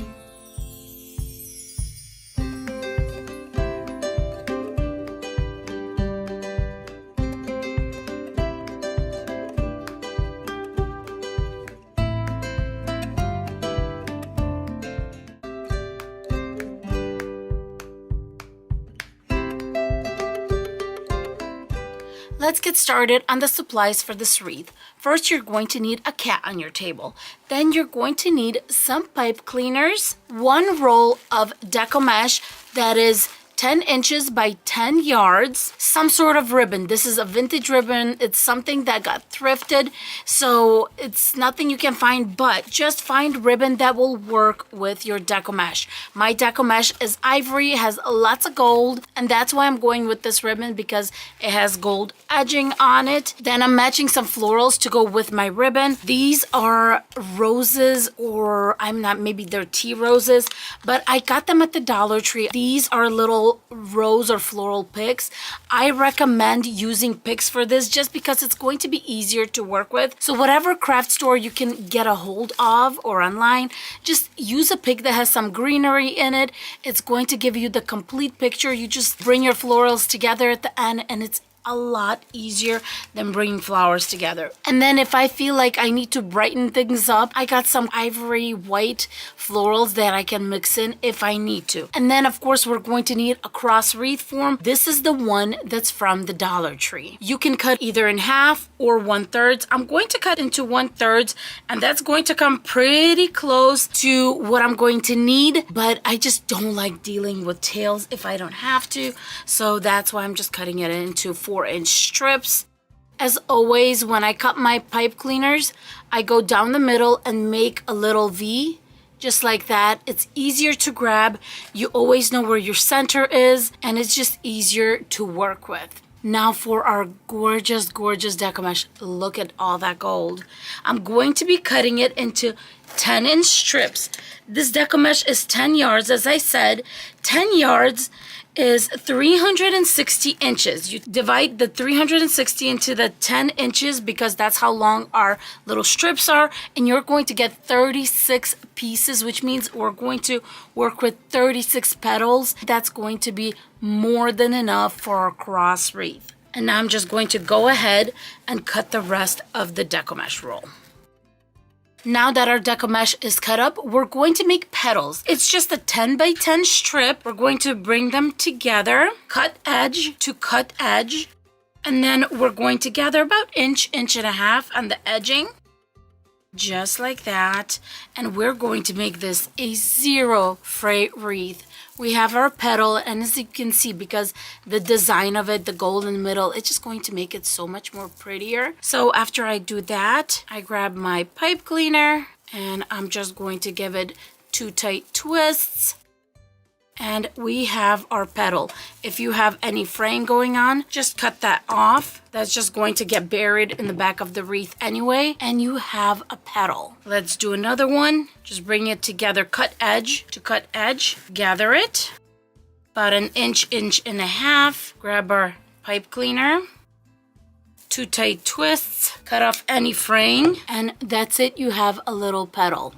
Let's get started on the supplies for this wreath. First, you're going to need a cat on your table. Then you're going to need some pipe cleaners, 1 roll of Deco mesh that is 10 inches by 10 yards, some sort of ribbon. This is a vintage ribbon. It's something that got thrifted, so it's nothing you can find, but just find ribbon that will work with your Deco mesh. My Deco mesh is ivory, it has lots of gold, and that's why I'm going with this ribbon, because it has gold edging on it. Then I'm matching some florals to go with my ribbon. These are roses, or maybe they're tea roses, but I got them at the Dollar Tree. These are little rose or floral picks. I recommend using picks for this just because it's going to be easier to work with. So whatever craft store you can get a hold of or online, just use a pick that has some greenery in it. It's going to give you the complete picture. You just bring your florals together at the end and it's a lot easier than bringing flowers together. And then if I feel like I need to brighten things up, I got some ivory white florals that I can mix in if I need to. And then of course we're going to need a cross wreath form. This is the one that's from the Dollar Tree. You can cut either in half or 1/3. I'm going to cut into 1/3, and that's going to come pretty close to what I'm going to need, but I just don't like dealing with tails if I don't have to, so that's why I'm just cutting it into 4-inch strips. As always, when I cut my pipe cleaners, I go down the middle and make a little V, just like that. It's easier to grab. You always know where your center is, and it's just easier to work with. Now for our gorgeous, gorgeous Deco mesh. Look at all that gold. I'm going to be cutting it into 10-inch strips. This Deco mesh is 10 yards, as I said. 10 yards is 360 inches. You divide the 360 into the 10 inches because that's how long our little strips are, and you're going to get 36 pieces, which means we're going to work with 36 petals. That's going to be more than enough for our cross wreath. And now I'm just going to go ahead and cut the rest of the Deco mesh roll. Now that our Deco mesh is cut up, we're going to make petals. It's just a 10 by 10 strip. We're going to bring them together, cut edge to cut edge, and then we're going to gather about inch and a half on the edging, just like that. And we're going to make this a 0 fray wreath. We have our petal, and as you can see, because the design of it, the gold in the middle, it's just going to make it so much more prettier. So after I do that, I grab my pipe cleaner and I'm just going to give it 2 tight twists. And we have our petal. If you have any fraying going on, just cut that off. That's just going to get buried in the back of the wreath anyway, and you have a petal. Let's do another one. Just bring it together, cut edge to cut edge, gather it about an inch and a half. Grab our pipe cleaner, 2 tight twists, cut off any fraying, and that's it. You have a little petal.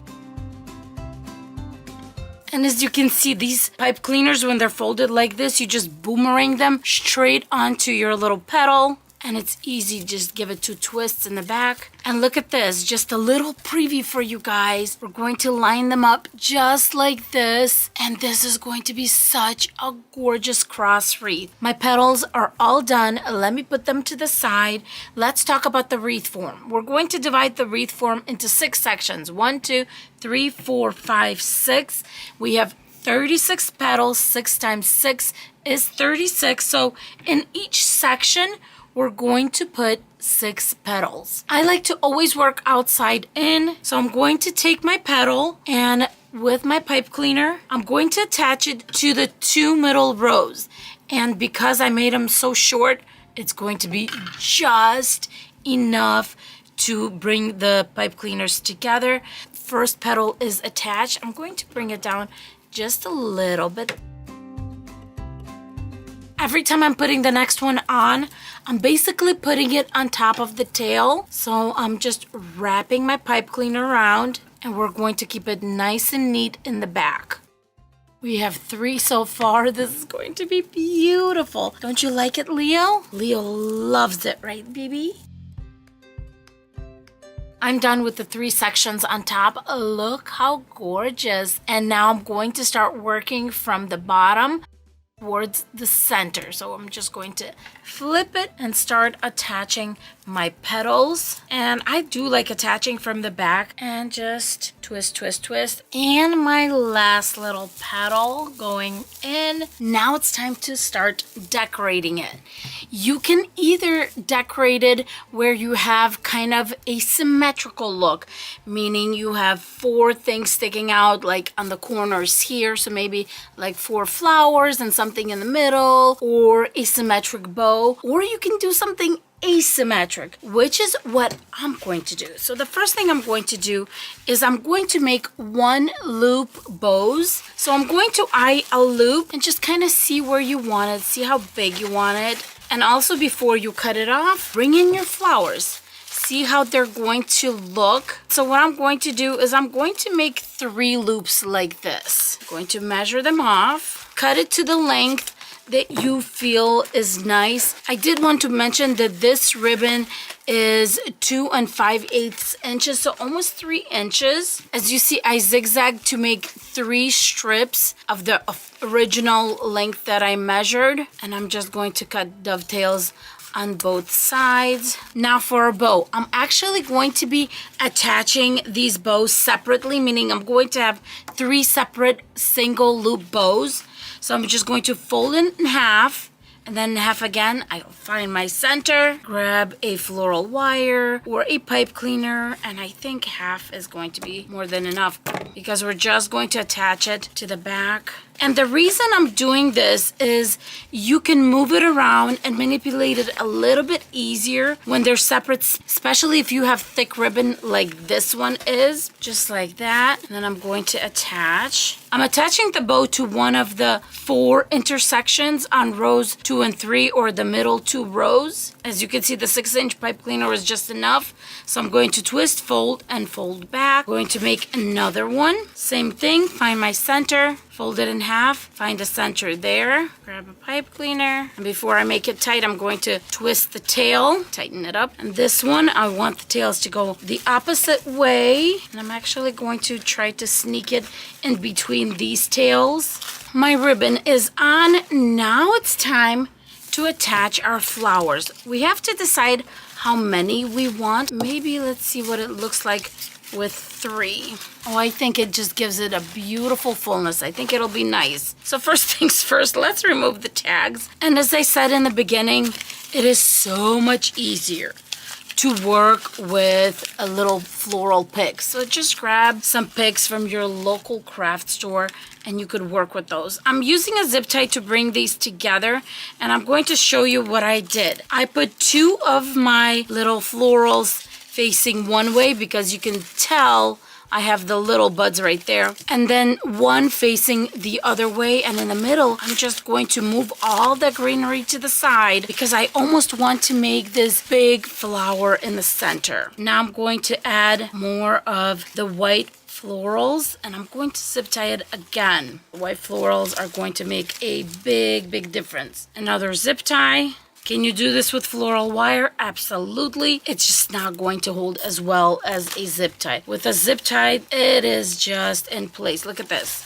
And as you can see, these pipe cleaners, when they're folded like this, you just boomerang them straight onto your little petal. And it's easy, just give it 2 twists in the back. And look at this, just a little preview for you guys. We're going to line them up just like this. And this is going to be such a gorgeous cross wreath. My petals are all done. Let me put them to the side. Let's talk about the wreath form. We're going to divide the wreath form into 6 sections. 1, 2, 3, 4, 5, 6. We have 36 petals. 6 times 6 is 36. So in each section, we're going to put 6 petals. I like to always work outside in. So I'm going to take my petal and with my pipe cleaner, I'm going to attach it to the 2 middle rows. And because I made them so short, it's going to be just enough to bring the pipe cleaners together. First petal is attached. I'm going to bring it down just a little bit. Every time I'm putting the next one on, I'm basically putting it on top of the tail. So I'm just wrapping my pipe cleaner around, and we're going to keep it nice and neat in the back. We have 3 so far. This is going to be beautiful. Don't you like it, Leo? Leo loves it, right, baby? I'm done with the 3 sections on top. Look how gorgeous. And now I'm going to start working from the bottom towards the center. So I'm just going to flip it and start attaching my petals. And I do like attaching from the back and just twist, twist, twist. And my last little petal going in. Now it's time to start decorating it. You can either decorate it where you have kind of a symmetrical look, meaning you have 4 things sticking out like on the corners here. So maybe like 4 flowers and something in the middle, or a symmetric bow, or you can do something asymmetric, which is what I'm going to do. So the first thing I'm going to do is I'm going to make 1 loop bows. So I'm going to eye a loop and just kind of see where you want it, see how big you want it. And also before you cut it off, bring in your flowers. See how they're going to look. So what I'm going to do is I'm going to make 3 loops like this. I'm going to measure them off, cut it to the length that you feel is nice. I did want to mention that this ribbon is 2 5/8 inches, so almost 3 inches. As you see, I zigzagged to make 3 strips of the original length that I measured, and I'm just going to cut dovetails on both sides. Now for a bow, I'm actually going to be attaching these bows separately, meaning I'm going to have 3 separate single loop bows. So I'm just going to fold it in half, and then in half again. I'll find my center, grab a floral wire or a pipe cleaner, and I think half is going to be more than enough because we're just going to attach it to the back. And the reason I'm doing this is you can move it around and manipulate it a little bit easier when they're separate, especially if you have thick ribbon like this one is, just like that. And then I'm going to attach. I'm attaching the bow to one of the 4 intersections on rows 2 and 3, or the middle 2 rows. As you can see, the 6-inch pipe cleaner is just enough. So I'm going to twist, fold, and fold back. I'm going to make another one. Same thing, find my center, fold it in half, find the center there, grab a pipe cleaner, and before I make it tight, I'm going to twist the tail, tighten it up. And this one, I want the tails to go the opposite way, and I'm actually going to try to sneak it in between these tails. My ribbon is on. Now it's time to attach our flowers. We have to decide how many we want. Maybe let's see what it looks like with 3. Oh, I think it just gives it a beautiful fullness. I think it'll be nice. So first things first, let's remove the tags. And as I said in the beginning, it is so much easier to work with a little floral pick. So just grab some picks from your local craft store and you could work with those. I'm using a zip tie to bring these together, and I'm going to show you what I did. I put 2 of my little florals facing one way because you can tell I have the little buds right there, and then 1 facing the other way, and in the middle I'm just going to move all the greenery to the side because I almost want to make this big flower in the center. Now I'm going to add more of the white florals, and I'm going to zip tie it again. The white florals are going to make a big difference. Another zip tie. Can you do this with floral wire? Absolutely. It's just not going to hold as well as a zip tie. With a zip tie, it is just in place. Look at this.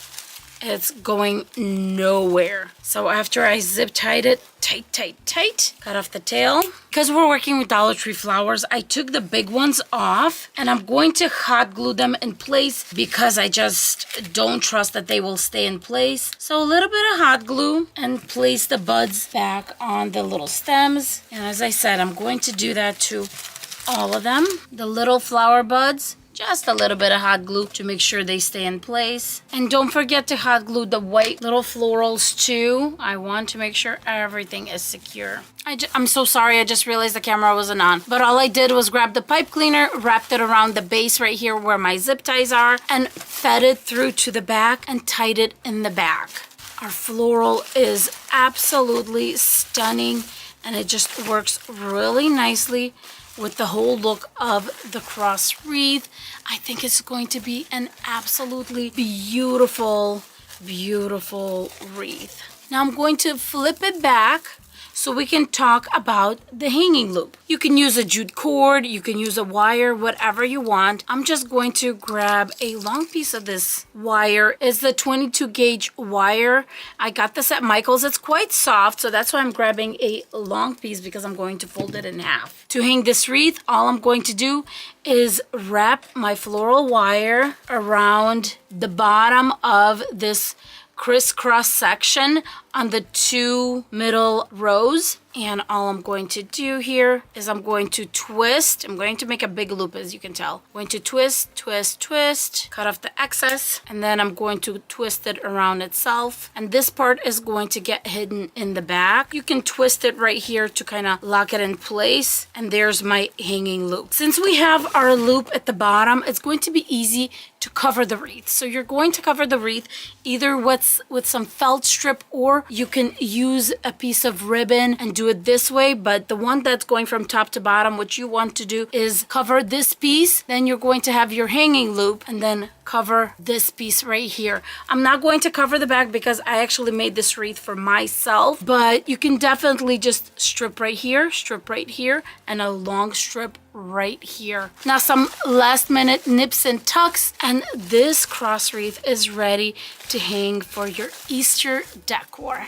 it's going nowhere. So after I zip tied it tight, cut off the tail. Because we're working with Dollar Tree flowers, I took the big ones off and I'm going to hot glue them in place because I just don't trust that they will stay in place. So a little bit of hot glue and place the buds back on the little stems. And as I said, I'm going to do that to all of them. The little flower buds, just a little bit of hot glue to make sure they stay in place. And don't forget to hot glue the white little florals too. I want to make sure everything is secure. I'm so sorry, I just realized the camera wasn't on. But all I did was grab the pipe cleaner, wrapped it around the base right here where my zip ties are, and fed it through to the back and tied it in the back. Our floral is absolutely stunning and it just works really nicely with the whole look of the cross wreath. I think it's going to be an absolutely beautiful, beautiful wreath. Now I'm going to flip it back so we can talk about the hanging loop. You can use a jute cord, you can use a wire, whatever you want. I'm just going to grab a long piece of this wire. It's the 22 gauge wire. I got this at Michael's. It's quite soft, so that's why I'm grabbing a long piece because I'm going to fold it in half. To hang this wreath, all I'm going to do is wrap my floral wire around the bottom of this crisscross section on the 2 middle rows. And all I'm going to do here is I'm going to twist. I'm going to make a big loop, as you can tell. I'm going to twist, twist, twist, cut off the excess, and then I'm going to twist it around itself. And this part is going to get hidden in the back. You can twist it right here to kind of lock it in place. And there's my hanging loop. Since we have our loop at the bottom, it's going to be easy to cover the wreath. So you're going to cover the wreath either with some felt strip, or you can use a piece of ribbon and do it this way. But the one that's going from top to bottom, what you want to do is cover this piece, then you're going to have your hanging loop, and then cover this piece right here. I'm not going to cover the back because I actually made this wreath for myself, but you can definitely just strip right here, and a long strip right here. Now some last minute nips and tucks, and this cross wreath is ready to hang for your Easter decor.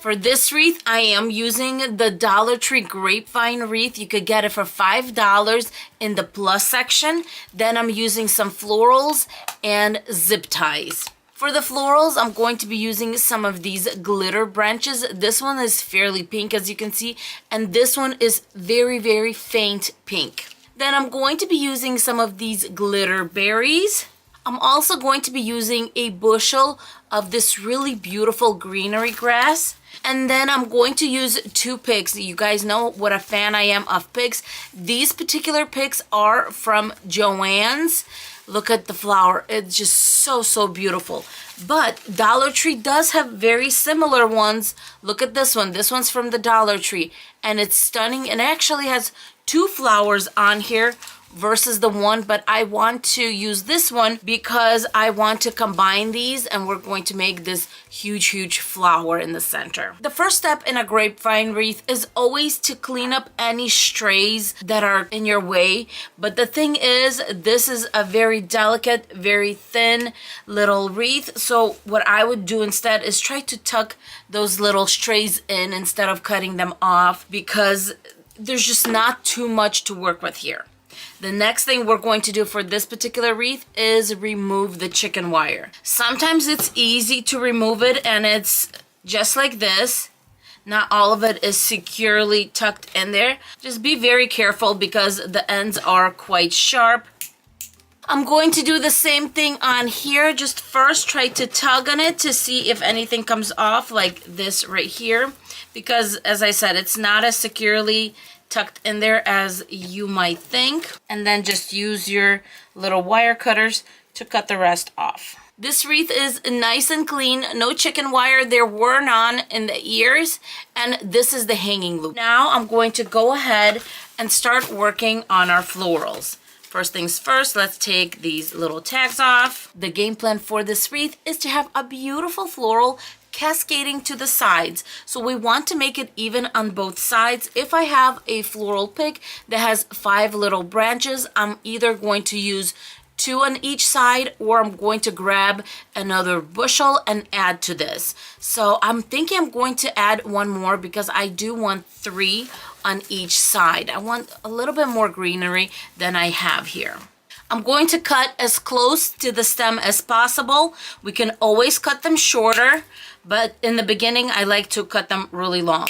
For this wreath, I am using the Dollar Tree grapevine wreath. You could get it for $5 in the plus section. Then I'm using some florals and zip ties. For the florals, I'm going to be using some of these glitter branches. This one is fairly pink, as you can see, and this one is very, very faint pink. Then I'm going to be using some of these glitter berries. I'm also going to be using a bushel of this really beautiful greenery grass. And then I'm going to use 2 picks. You guys know what a fan I am of picks. These particular picks are from Joann's. Look at the flower. It's just so, so beautiful. But Dollar Tree does have very similar ones. Look at this one. This one's from the Dollar Tree. And it's stunning. And it actually has 2 flowers on here versus the one, but I want to use this one because I want to combine these, and we're going to make this huge, huge flower in the center. The first step in a grapevine wreath is always to clean up any strays that are in your way. But the thing is, this is a very delicate, very thin little wreath. So what I would do instead is try to tuck those little strays in instead of cutting them off, because there's just not too much to work with here. The next thing we're going to do for this particular wreath is remove the chicken wire. Sometimes it's easy to remove it and it's just like this. Not all of it is securely tucked in there. Just be very careful because the ends are quite sharp. I'm going to do the same thing on here. Just first try to tug on it to see if anything comes off, like this right here. Because as I said, it's not as securely tucked in there as you might think. And then just use your little wire cutters to cut the rest off. This wreath is nice and clean, no chicken wire. There were none in the ears, and this is the hanging loop. Now I'm going to go ahead and start working on our florals. First things first, let's take these little tags off. The game plan for this wreath is to have a beautiful floral cascading to the sides. So we want to make it even on both sides. If I have a floral pick that has 5 little branches, I'm either going to use 2 on each side, or I'm going to grab another bushel and add to this. So I'm thinking I'm going to add 1 more because I do want 3 on each side. I want a little bit more greenery than I have here. I'm going to cut as close to the stem as possible. We can always cut them shorter, but in the beginning I like to cut them really long.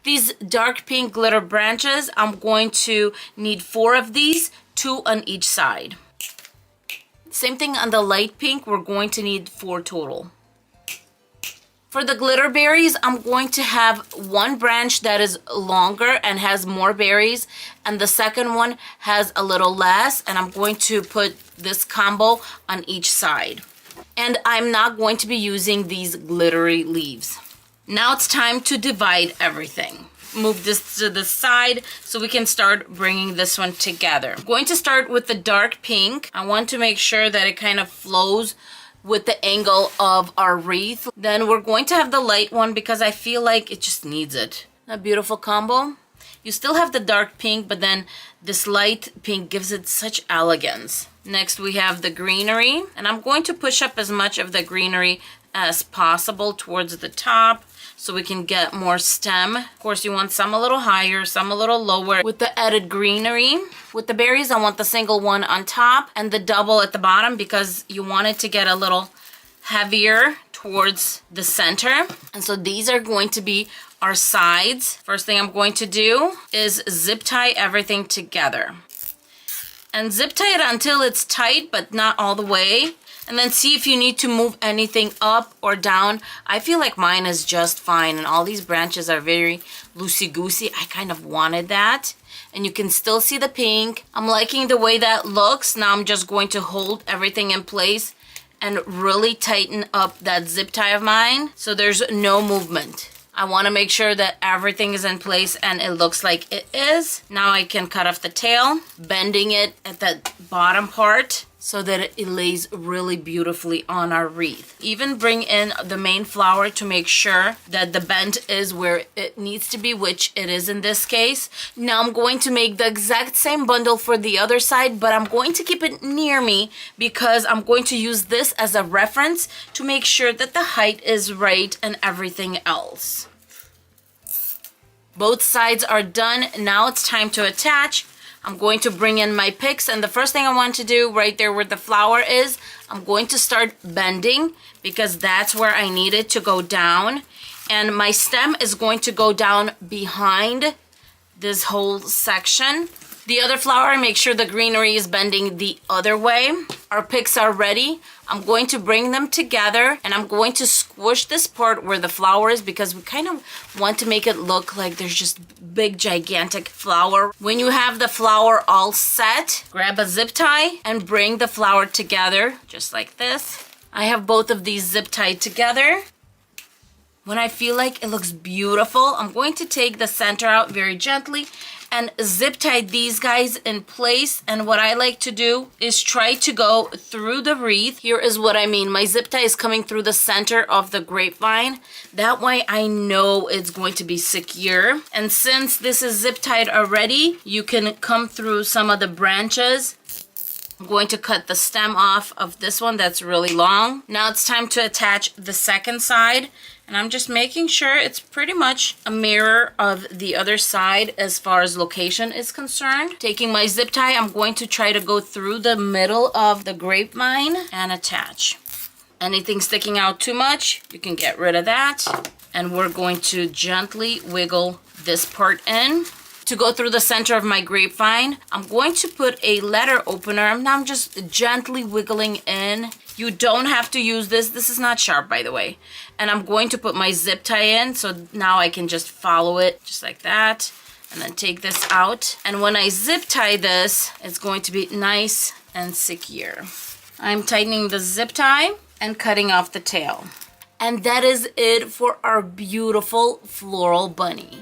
These dark pink glitter branches, I'm going to need 4 of these, 2 on each side. Same thing on the light pink, we're going to need 4 total. For the glitter berries, I'm going to have 1 branch that is longer and has more berries, and the second one has a little less, and I'm going to put this combo on each side. And I'm not going to be using these glittery leaves. Now it's time to divide everything. Move this to the side so we can start bringing this one together. I'm going to start with the dark pink. I want to make sure that it kind of flows with the angle of our wreath. Then we're going to have the light one because I feel like it just needs it. A beautiful combo. You still have the dark pink, but then this light pink gives it such elegance. Next we have the greenery, and I'm going to push up as much of the greenery as possible towards the top, so we can get more stem. Of course, you want some a little higher, some a little lower with the added greenery. With the berries, I want the single one on top and the double at the bottom because you want it to get a little heavier towards the center. And so these are going to be our sides. First thing I'm going to do is zip tie everything together. And zip tie it until it's tight, but not all the way. And then see if you need to move anything up or down. I feel like mine is just fine, and all these branches are very loosey-goosey. I kind of wanted that. And you can still see the pink. I'm liking the way that looks. Now I'm just going to hold everything in place and really tighten up that zip tie of mine so there's no movement. I want to make sure that everything is in place and it looks like it is. Now I can cut off the tail, bending it at that bottom part so that it lays really beautifully on our wreath. Even bring in the main flower to make sure that the bend is where it needs to be, which it is in this case. Now I'm going to make the exact same bundle for the other side, but I'm going to keep it near me because I'm going to use this as a reference to make sure that the height is right and everything else. Both sides are done. Now it's time to attach. I'm going to bring in my picks, and the first thing I want to do right there where the flower is, I'm going to start bending because that's where I need it to go down. And my stem is going to go down behind this whole section. The other flower, make sure the greenery is bending the other way. Our picks are ready. I'm going to bring them together and I'm going to squish this part where the flower is because we kind of want to make it look like there's just big gigantic flower. When you have the flower all set, grab a zip tie and bring the flower together just like this. I have both of these zip tied together. When I feel like it looks beautiful, I'm going to take the center out very gently and zip tie these guys in place. And what I like to do is try to go through the wreath. Here is what I mean. My zip tie is coming through the center of the grapevine. That way I know it's going to be secure. And since this is zip tied already, you can come through some of the branches. I'm going to cut the stem off of this one that's really long. Now it's time to attach the second side. And I'm just making sure it's pretty much a mirror of the other side as far as location is concerned. Taking my zip tie, I'm going to try to go through the middle of the grapevine and attach. Anything sticking out too much, you can get rid of that. And we're going to gently wiggle this part in. To go through the center of my grapevine, I'm going to put a letter opener. I'm just gently wiggling in. You don't have to use this. This is not sharp, by the way. And I'm going to put my zip tie in, so now I can just follow it just like that. And then take this out. And when I zip tie this, it's going to be nice and secure. I'm tightening the zip tie and cutting off the tail. And that is it for our beautiful floral bunny.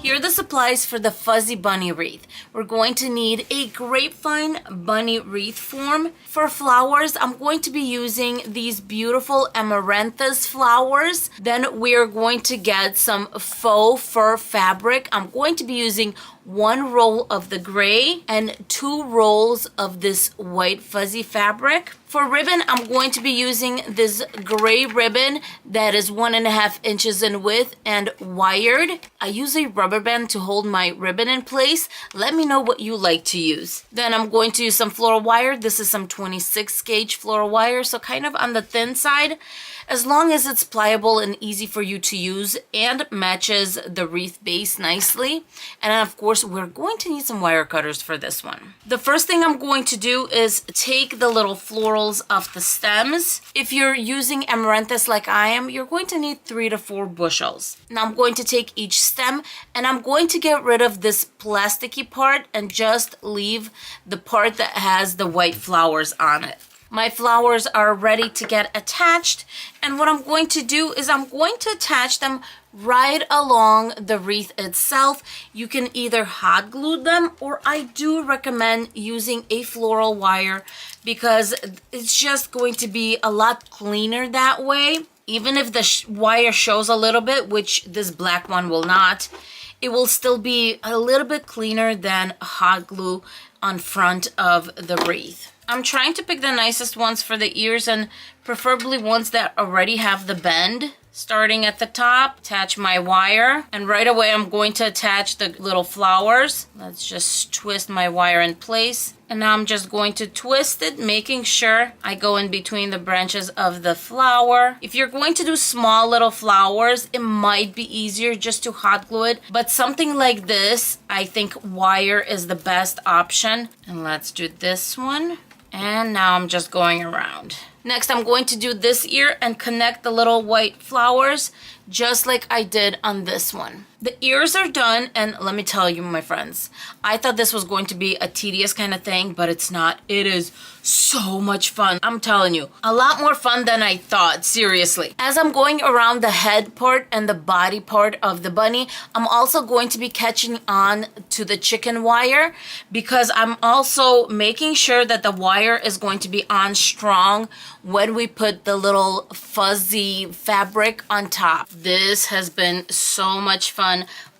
Here are the supplies for the fuzzy bunny wreath. We're going to need a grapevine bunny wreath form. For flowers, I'm going to be using these beautiful amaranthus flowers. Then we're going to get some faux fur fabric. I'm going to be using 1 roll of the gray and 2 rolls of this white fuzzy fabric. For ribbon, I'm going to be using this gray ribbon that is 1.5 inches in width and wired. I use a rubber band to hold my ribbon in place. Let me know what you like to use. Then I'm going to use some floral wire. This is some 26 gauge floral wire, so kind of on the thin side. As long as it's pliable and easy for you to use and matches the wreath base nicely. And of course, we're going to need some wire cutters for this one. The first thing I'm going to do is take the little florals off the stems. If you're using amaranthus like I am, you're going to need 3 to 4 bushels. Now I'm going to take each stem and I'm going to get rid of this plasticky part and just leave the part that has the white flowers on it. My flowers are ready to get attached, and what I'm going to do is I'm going to attach them right along the wreath itself. You can either hot glue them, or I do recommend using a floral wire because it's just going to be a lot cleaner that way. Even if the wire shows a little bit, which this black one will not, it will still be a little bit cleaner than hot glue on front of the wreath. I'm trying to pick the nicest ones for the ears and preferably ones that already have the bend. Starting at the top, attach my wire, and right away I'm going to attach the little flowers. Let's just twist my wire in place. And now I'm just going to twist it, making sure I go in between the branches of the flower. If you're going to do small little flowers, it might be easier just to hot glue it. But something like this, I think wire is the best option. And let's do this one. And now I'm just going around. Next, I'm going to do this ear and connect the little white flowers just like I did on this one. The ears are done, and let me tell you, my friends, I thought this was going to be a tedious kind of thing, but it's not. It is so much fun. I'm telling you, a lot more fun than I thought, seriously. As I'm going around the head part and the body part of the bunny, I'm also going to be catching on to the chicken wire because I'm also making sure that the wire is going to be on strong when we put the little fuzzy fabric on top. This has been so much fun.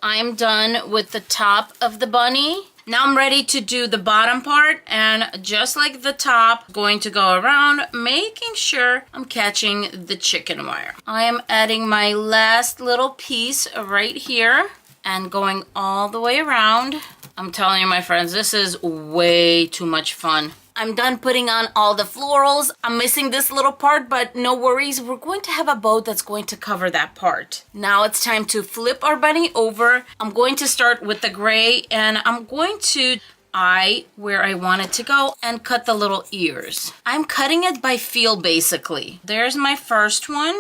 I'm done with the top of the bunny. Now I'm ready to do the bottom part, and just like the top, going to go around making sure I'm catching the chicken wire. I am adding my last little piece right here and going all the way around. I'm telling you, my friends, this is way too much fun. I'm done putting on all the florals. I'm missing this little part, but no worries. We're going to have a bow that's going to cover that part. Now it's time to flip our bunny over. I'm going to start with the gray, and I'm going to eye where I want it to go and cut the little ears. I'm cutting it by feel, basically. There's my first one.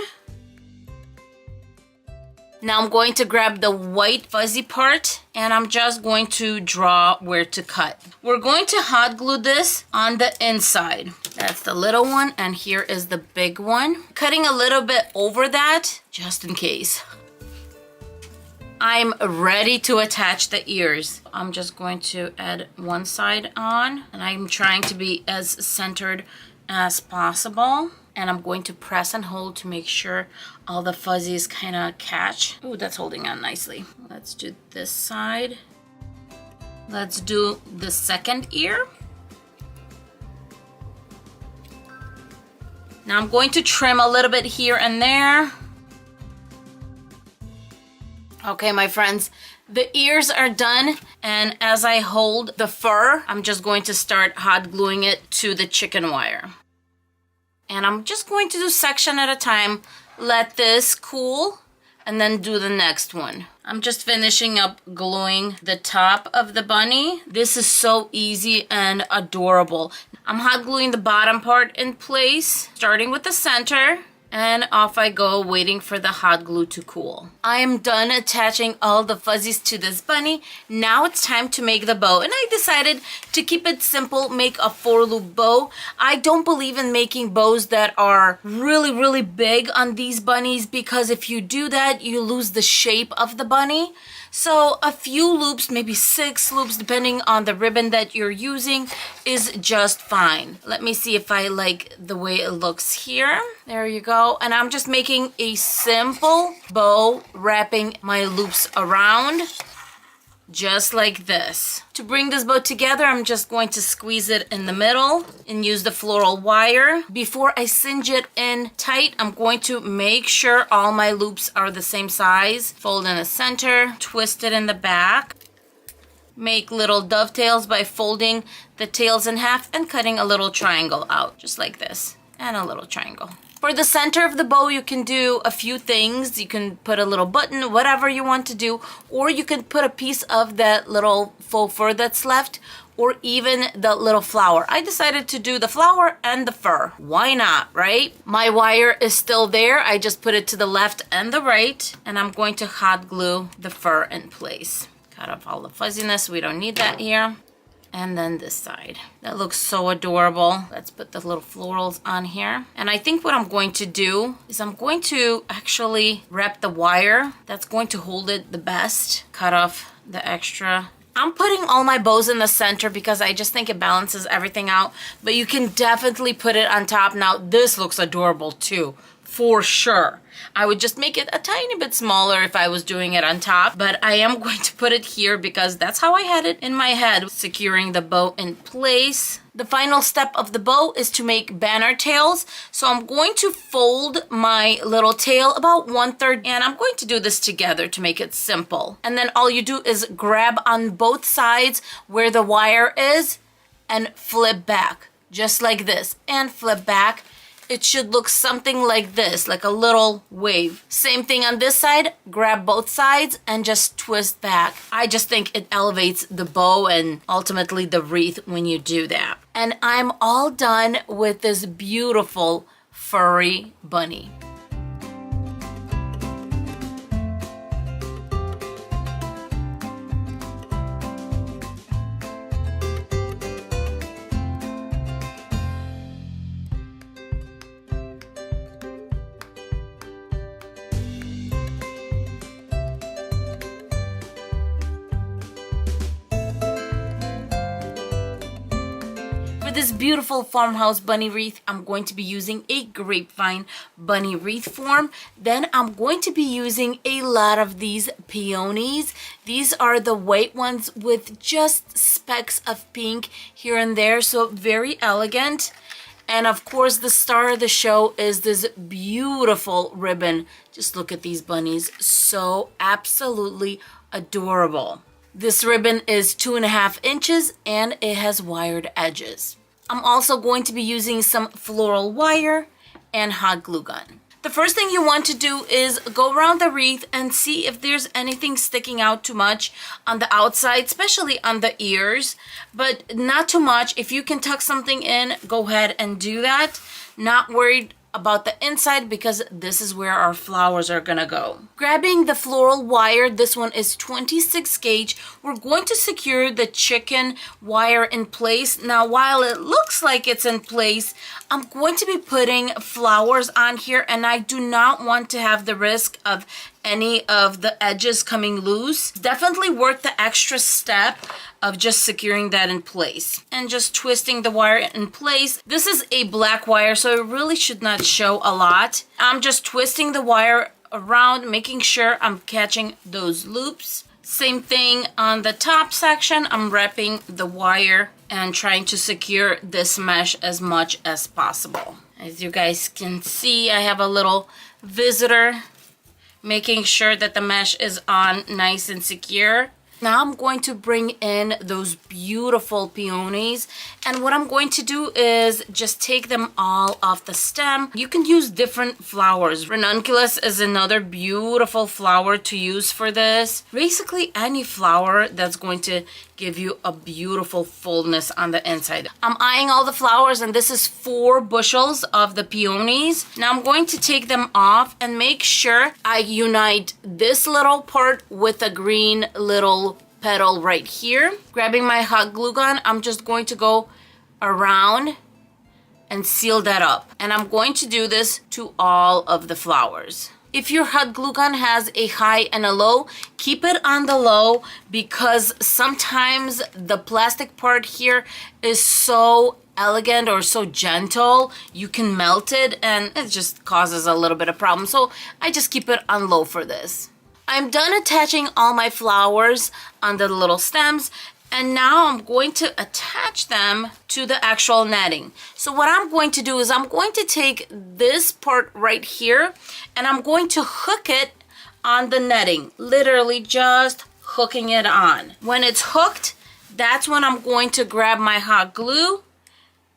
Now I'm going to grab the white fuzzy part and I'm just going to draw where to cut. We're going to hot glue this on the inside. That's the little one, and here is the big one. Cutting a little bit over that, just in case. I'm ready to attach the ears. I'm just going to add one side on, and I'm trying to be as centered as possible. And I'm going to press and hold to make sure all the fuzzies kind of catch. Ooh, that's holding on nicely. Let's do this side. Let's do the second ear. Now I'm going to trim a little bit here and there. Okay, my friends, the ears are done, and as I hold the fur, I'm just going to start hot gluing it to the chicken wire. And I'm just going to do section at a time. Let this cool and then do the next one. I'm just finishing up gluing the top of the bunny. This is so easy and adorable. I'm hot gluing the bottom part in place, starting with the center. And off I go, waiting for the hot glue to cool. I am done attaching all the fuzzies to this bunny. Now it's time to make the bow. And I decided to keep it simple, make a 4-loop bow. I don't believe in making bows that are really, really big on these bunnies, because if you do that, you lose the shape of the bunny. So a few loops, maybe 6 loops, depending on the ribbon that you're using, is just fine. Let me see if I like the way it looks here. There you go. And I'm just making a simple bow, wrapping my loops around, just like this. To bring this bow together, I'm just going to squeeze it in the middle and use the floral wire. Before I cinch it in tight, I'm going to make sure all my loops are the same size. Fold in the center, twist it in the back. Make little dovetails by folding the tails in half and cutting a little triangle out, just like this, and a little triangle. For the center of the bow, you can do a few things. You can put a little button, whatever you want to do, or you can put a piece of that little faux fur that's left, or even the little flower. I decided to do the flower and the fur. Why not, right? My wire is still there. I just put it to the left and the right, and I'm going to hot glue the fur in place. Cut off all the fuzziness. We don't need that here. And then this side. That looks so adorable. Let's put the little florals on here. And I think what I'm going to do is I'm going to actually wrap the wire that's going to hold it the best. Cut off the extra. I'm putting all my bows in the center because I just think it balances everything out. But you can definitely put it on top. Now this looks adorable too, for sure. I would just make it a tiny bit smaller if I was doing it on top, but I am going to put it here because that's how I had it in my head, securing the bow in place. The final step of the bow is to make banner tails. So I'm going to fold my little tail about 1/3, and I'm going to do this together to make it simple. And then all you do is grab on both sides where the wire is and flip back, just like this, and flip back. It should look something like this, like a little wave. Same thing on this side, grab both sides and just twist back. I just think it elevates the bow and ultimately the wreath when you do that. And I'm all done with this beautiful furry bunny. For this beautiful farmhouse bunny wreath, I'm going to be using a grapevine bunny wreath form. Then I'm going to be using a lot of these peonies. These are the white ones with just specks of pink here and there, so very elegant. And of course, the star of the show is this beautiful ribbon. Just look at these bunnies, so absolutely adorable. This ribbon is 2.5 inches and it has wired edges. I'm also going to be using some floral wire and hot glue gun. The first thing you want to do is go around the wreath and see if there's anything sticking out too much on the outside, especially on the ears, but not too much. If you can tuck something in, go ahead and do that. Not worried about the inside because this is where our flowers are gonna go. Grabbing the floral wire, this one is 26 gauge. We're going to secure the chicken wire in place. Now, while it looks like it's in place, I'm going to be putting flowers on here, and I do not want to have the risk of any of the edges coming loose. Definitely worth the extra step of just securing that in place and just twisting the wire in place. This is a black wire, so it really should not show a lot. I'm just twisting the wire around, making sure I'm catching those loops. Same thing on the top section. I'm wrapping the wire and trying to secure this mesh as much as possible. As you guys can see, I have a little visitor, making sure that the mesh is on nice and secure. Now I'm going to bring in those beautiful peonies, and what I'm going to do is just take them all off the stem. You can use different flowers. Ranunculus is another beautiful flower to use for this. Basically any flower that's going to give you a beautiful fullness on the inside. I'm eyeing all the flowers, and this is 4 bushels of the peonies. Now I'm going to take them off and make sure I unite this little part with a green little petal right here. Grabbing my hot glue gun, I'm just going to go around and seal that up. And I'm going to do this to all of the flowers. If your hot glue gun has a high and a low, keep it on the low, because sometimes the plastic part here is so elegant or so gentle, you can melt it and it just causes a little bit of problem. So I just keep it on low for this. I'm done attaching all my flowers on the little stems, and now I'm going to attach them to the actual netting. So what I'm going to do is I'm going to take this part right here and I'm going to hook it on the netting. Literally just hooking it on. When it's hooked, that's when I'm going to grab my hot glue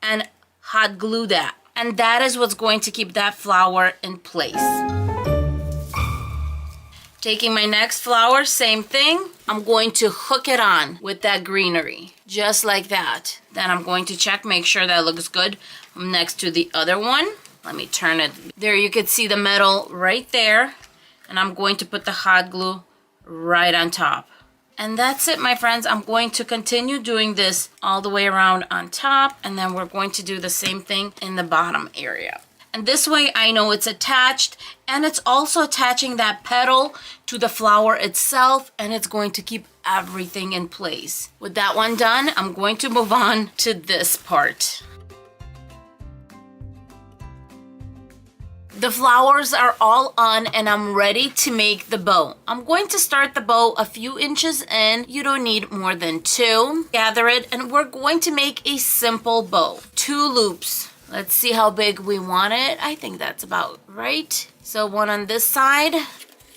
and hot glue that. And that is what's going to keep that flower in place. Taking my next flower, same thing. I'm going to hook it on with that greenery, just like that. Then I'm going to check, make sure that looks good next to the other one. Let me turn it. There you can see the metal right there. And I'm going to put the hot glue right on top. And that's it, my friends. I'm going to continue doing this all the way around on top. And then we're going to do the same thing in the bottom area. And this way I know it's attached, and it's also attaching that petal to the flower itself, and it's going to keep everything in place. With that one done, I'm going to move on to this part. The flowers are all on, and I'm ready to make the bow. I'm going to start the bow a few inches in. You don't need more than 2. Gather it, and we're going to make a simple bow. 2 loops. Let's see how big we want it. I think that's about right. So one on this side.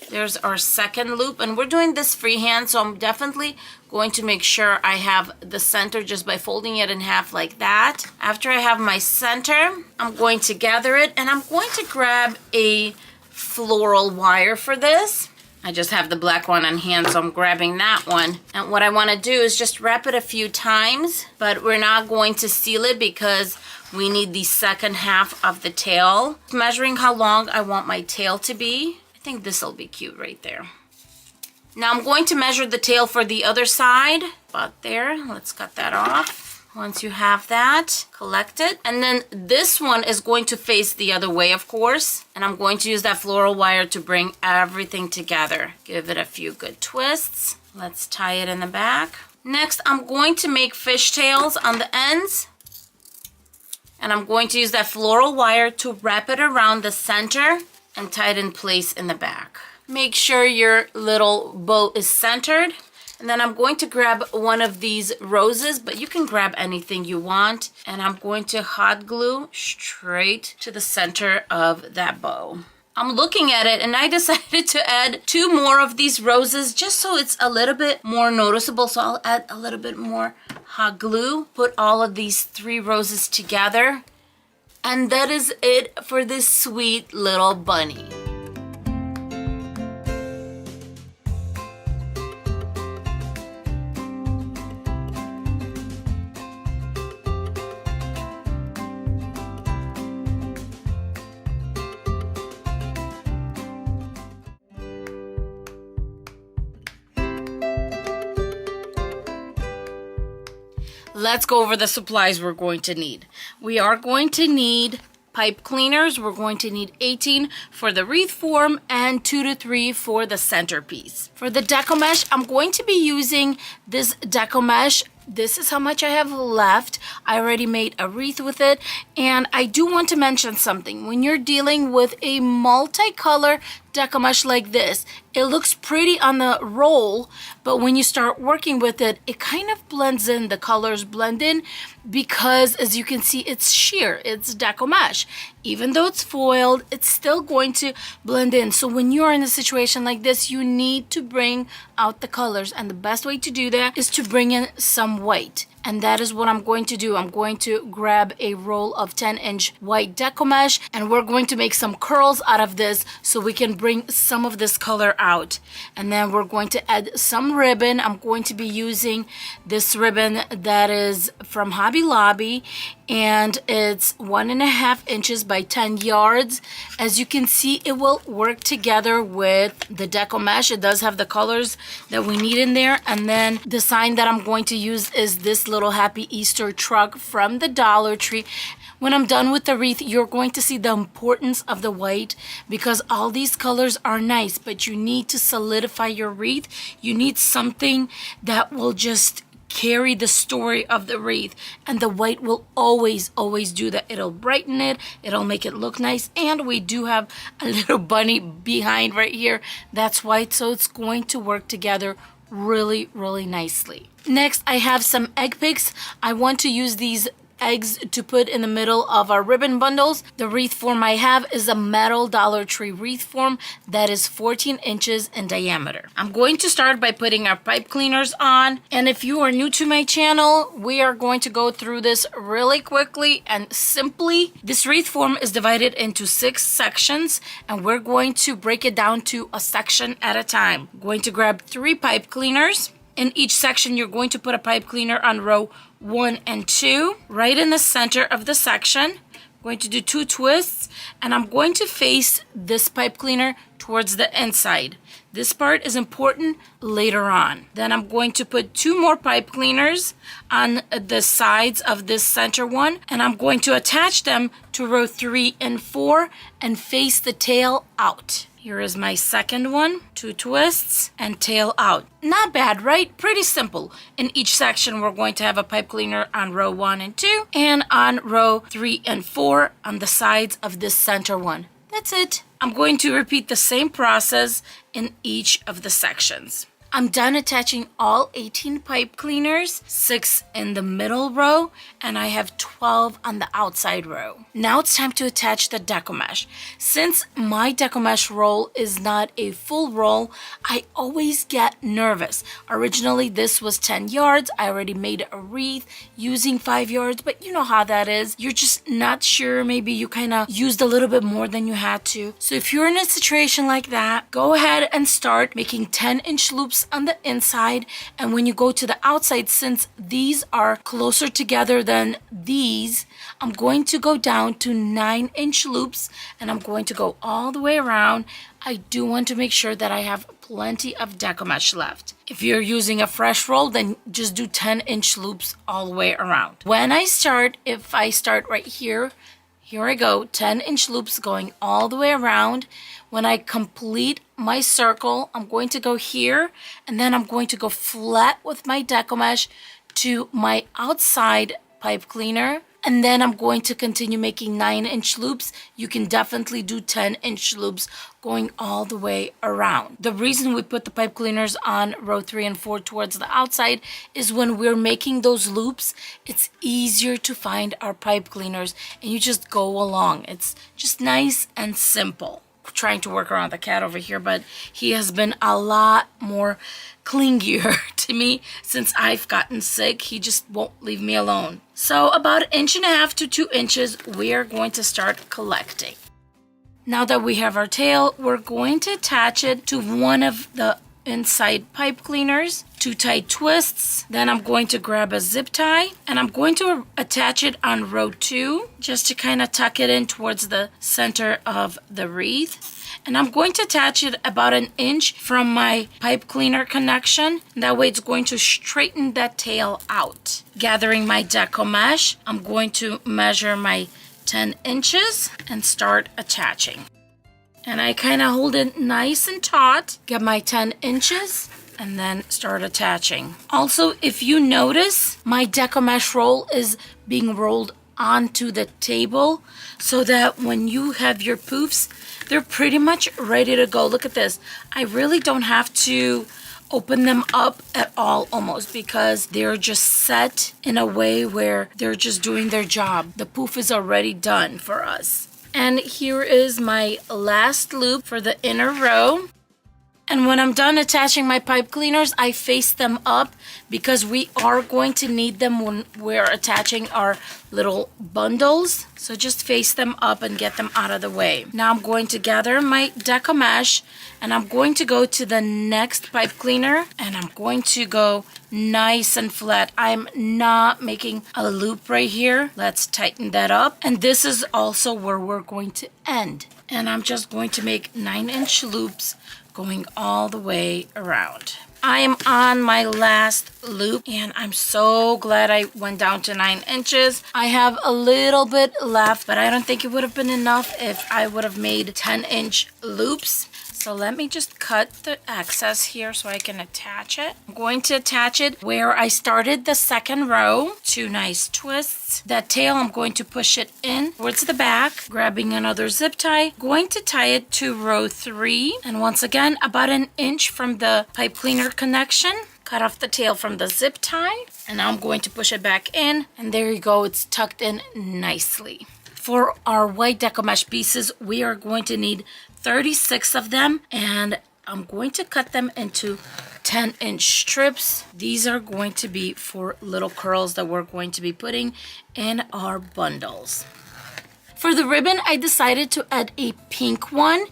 There's our second loop, and we're doing this freehand, so I'm definitely going to make sure I have the center just by folding it in half like that. After I have my center, I'm going to gather it, and I'm going to grab a floral wire for this. I just have the black one on hand, so I'm grabbing that one. And what I want to do is just wrap it a few times, but we're not going to seal it because we need the second half of the tail. Measuring how long I want my tail to be. I think this will be cute right there. Now I'm going to measure the tail for the other side. About there. Let's cut that off. Once you have that, collect it. And then this one is going to face the other way, of course. And I'm going to use that floral wire to bring everything together. Give it a few good twists. Let's tie it in the back. Next, I'm going to make fishtails on the ends. And I'm going to use that floral wire to wrap it around the center and tie it in place in the back. Make sure your little bow is centered. And then I'm going to grab one of these roses, but you can grab anything you want. And I'm going to hot glue straight to the center of that bow. I'm looking at it and I decided to add 2 more of these roses just so it's a little bit more noticeable. So I'll add a little bit more hot glue, put all of these 3 roses together. And that is it for this sweet little bunny. Let's go over the supplies we're going to need. We are going to need pipe cleaners. We're going to need 18 for the wreath form and 2 to 3 for the centerpiece. For the deco mesh, I'm going to be using this deco mesh. This is how much I have left. I already made a wreath with it. And I do want to mention something. When you're dealing with a multicolor deco mesh like this. It looks pretty on the roll, but when you start working with it, it kind of blends in, the colors blend in, because as you can see, it's sheer, it's deco mesh. Even though it's foiled, it's still going to blend in. So when you're in a situation like this, you need to bring out the colors, and the best way to do that is to bring in some white. And that is what I'm going to do. I'm going to grab a roll of 10-inch white deco mesh, and we're going to make some curls out of this so we can bring some of this color out. And then we're going to add some ribbon. I'm going to be using this ribbon that is from Hobby Lobby, and it's 1.5 inches by 10 yards. As you can see, it will work together with the deco mesh. It does have the colors that we need in there. And then the sign that I'm going to use is this little Happy Easter truck from the Dollar Tree. When I'm done with the wreath, you're going to see the importance of the white, because all these colors are nice, but you need to solidify your wreath. You need something that will just carry the story of the wreath, and the white will always do that. It'll brighten it, it'll make it look nice. And we do have a little bunny behind right here that's white, so it's going to work together really nicely. Next, I have some egg picks. I want to use these eggs to put in the middle of our ribbon bundles. The wreath form I have is a metal Dollar Tree wreath form that is 14 inches in diameter. I'm going to start by putting our pipe cleaners on, and if you are new to my channel, we are going to go through this really quickly and simply. This wreath form is divided into 6 sections, and we're going to break it down to a section at a time. I'm going to grab 3 pipe cleaners. In each section, you're going to put a pipe cleaner on row 1 and 2, right in the center of the section. I'm going to do 2 twists, and I'm going to face this pipe cleaner towards the inside. This part is important later on. Then I'm going to put 2 more pipe cleaners on the sides of this center one, and I'm going to attach them to row 3 and 4 and face the tail out. Here is my second one, 2 twists and tail out. Not bad, right? Pretty simple. In each section, we're going to have a pipe cleaner on row 1 and 2 and on row 3 and 4 on the sides of this center one. That's it. I'm going to repeat the same process in each of the sections. I'm done attaching all 18 pipe cleaners, 6 in the middle row, and I have 12 on the outside row. Now it's time to attach the deco mesh. Since my deco mesh roll is not a full roll, I always get nervous. Originally, this was 10 yards. I already made a wreath using 5 yards, but you know how that is. You're just not sure. Maybe you kind of used a little bit more than you had to. So if you're in a situation like that, go ahead and start making 10-inch loops on the inside, and when you go to the outside, since these are closer together than these, I'm going to go down to 9-inch loops, and I'm going to go all the way around. I do want to make sure that I have plenty of deco mesh left. If you're using a fresh roll, then just do 10-inch loops all the way around. When I start, if I start right here, here I go, 10-inch loops going all the way around. When I complete my circle, I'm going to go here, and then I'm going to go flat with my deco mesh to my outside pipe cleaner, and then I'm going to continue making 9-inch loops. You can definitely do 10-inch loops going all the way around. The reason we put the pipe cleaners on row 3 and 4 towards the outside is when we're making those loops, it's easier to find our pipe cleaners, and you just go along. It's just nice and simple. Trying to work around the cat over here, but he has been a lot more clingier to me since I've gotten sick. He just won't leave me alone. So about 1.5 inches to 2 inches, we are going to start collecting. Now that we have our tail, we're going to attach it to one of the inside pipe cleaners, 2 tight twists. Then I'm going to grab a zip tie, and I'm going to attach it on row 2 just to kind of tuck it in towards the center of the wreath. And I'm going to attach it about 1 inch from my pipe cleaner connection. That way it's going to straighten that tail out. Gathering my deco mesh, I'm going to measure my 10 inches and start attaching. And I kind of hold it nice and taut, get my 10 inches, and then start attaching. Also, if you notice, my deco mesh roll is being rolled onto the table so that when you have your poofs, they're pretty much ready to go. Look at this. I really don't have to open them up at all almost because they're just set in a way where they're just doing their job. The poof is already done for us. And here is my last loop for the inner row. And when I'm done attaching my pipe cleaners, I face them up because we are going to need them when we're attaching our little bundles. So just face them up and get them out of the way. Now I'm going to gather my Deco mesh and I'm going to go to the next pipe cleaner and I'm going to go nice and flat. I'm not making a loop right here. Let's tighten that up. And this is also where we're going to end. And I'm just going to make 9-inch loops going all the way around. I am on my last loop and I'm so glad I went down to 9 inches. I have a little bit left, but I don't think it would have been enough if I would have made 10-inch loops. So let me just cut the excess here so I can attach it. I'm going to attach it where I started the second row. 2 nice twists. That tail, I'm going to push it in towards the back, grabbing another zip tie. Going to tie it to row 3. And once again, about 1 inch from the pipe cleaner connection. Cut off the tail from the zip tie. And now I'm going to push it back in. And there you go, it's tucked in nicely. For our white Deco mesh pieces, we are going to need 36 of them, and I'm going to cut them into 10-inch strips. These are going to be for little curls that we're going to be putting in our bundles. For the ribbon, I decided to add a pink one,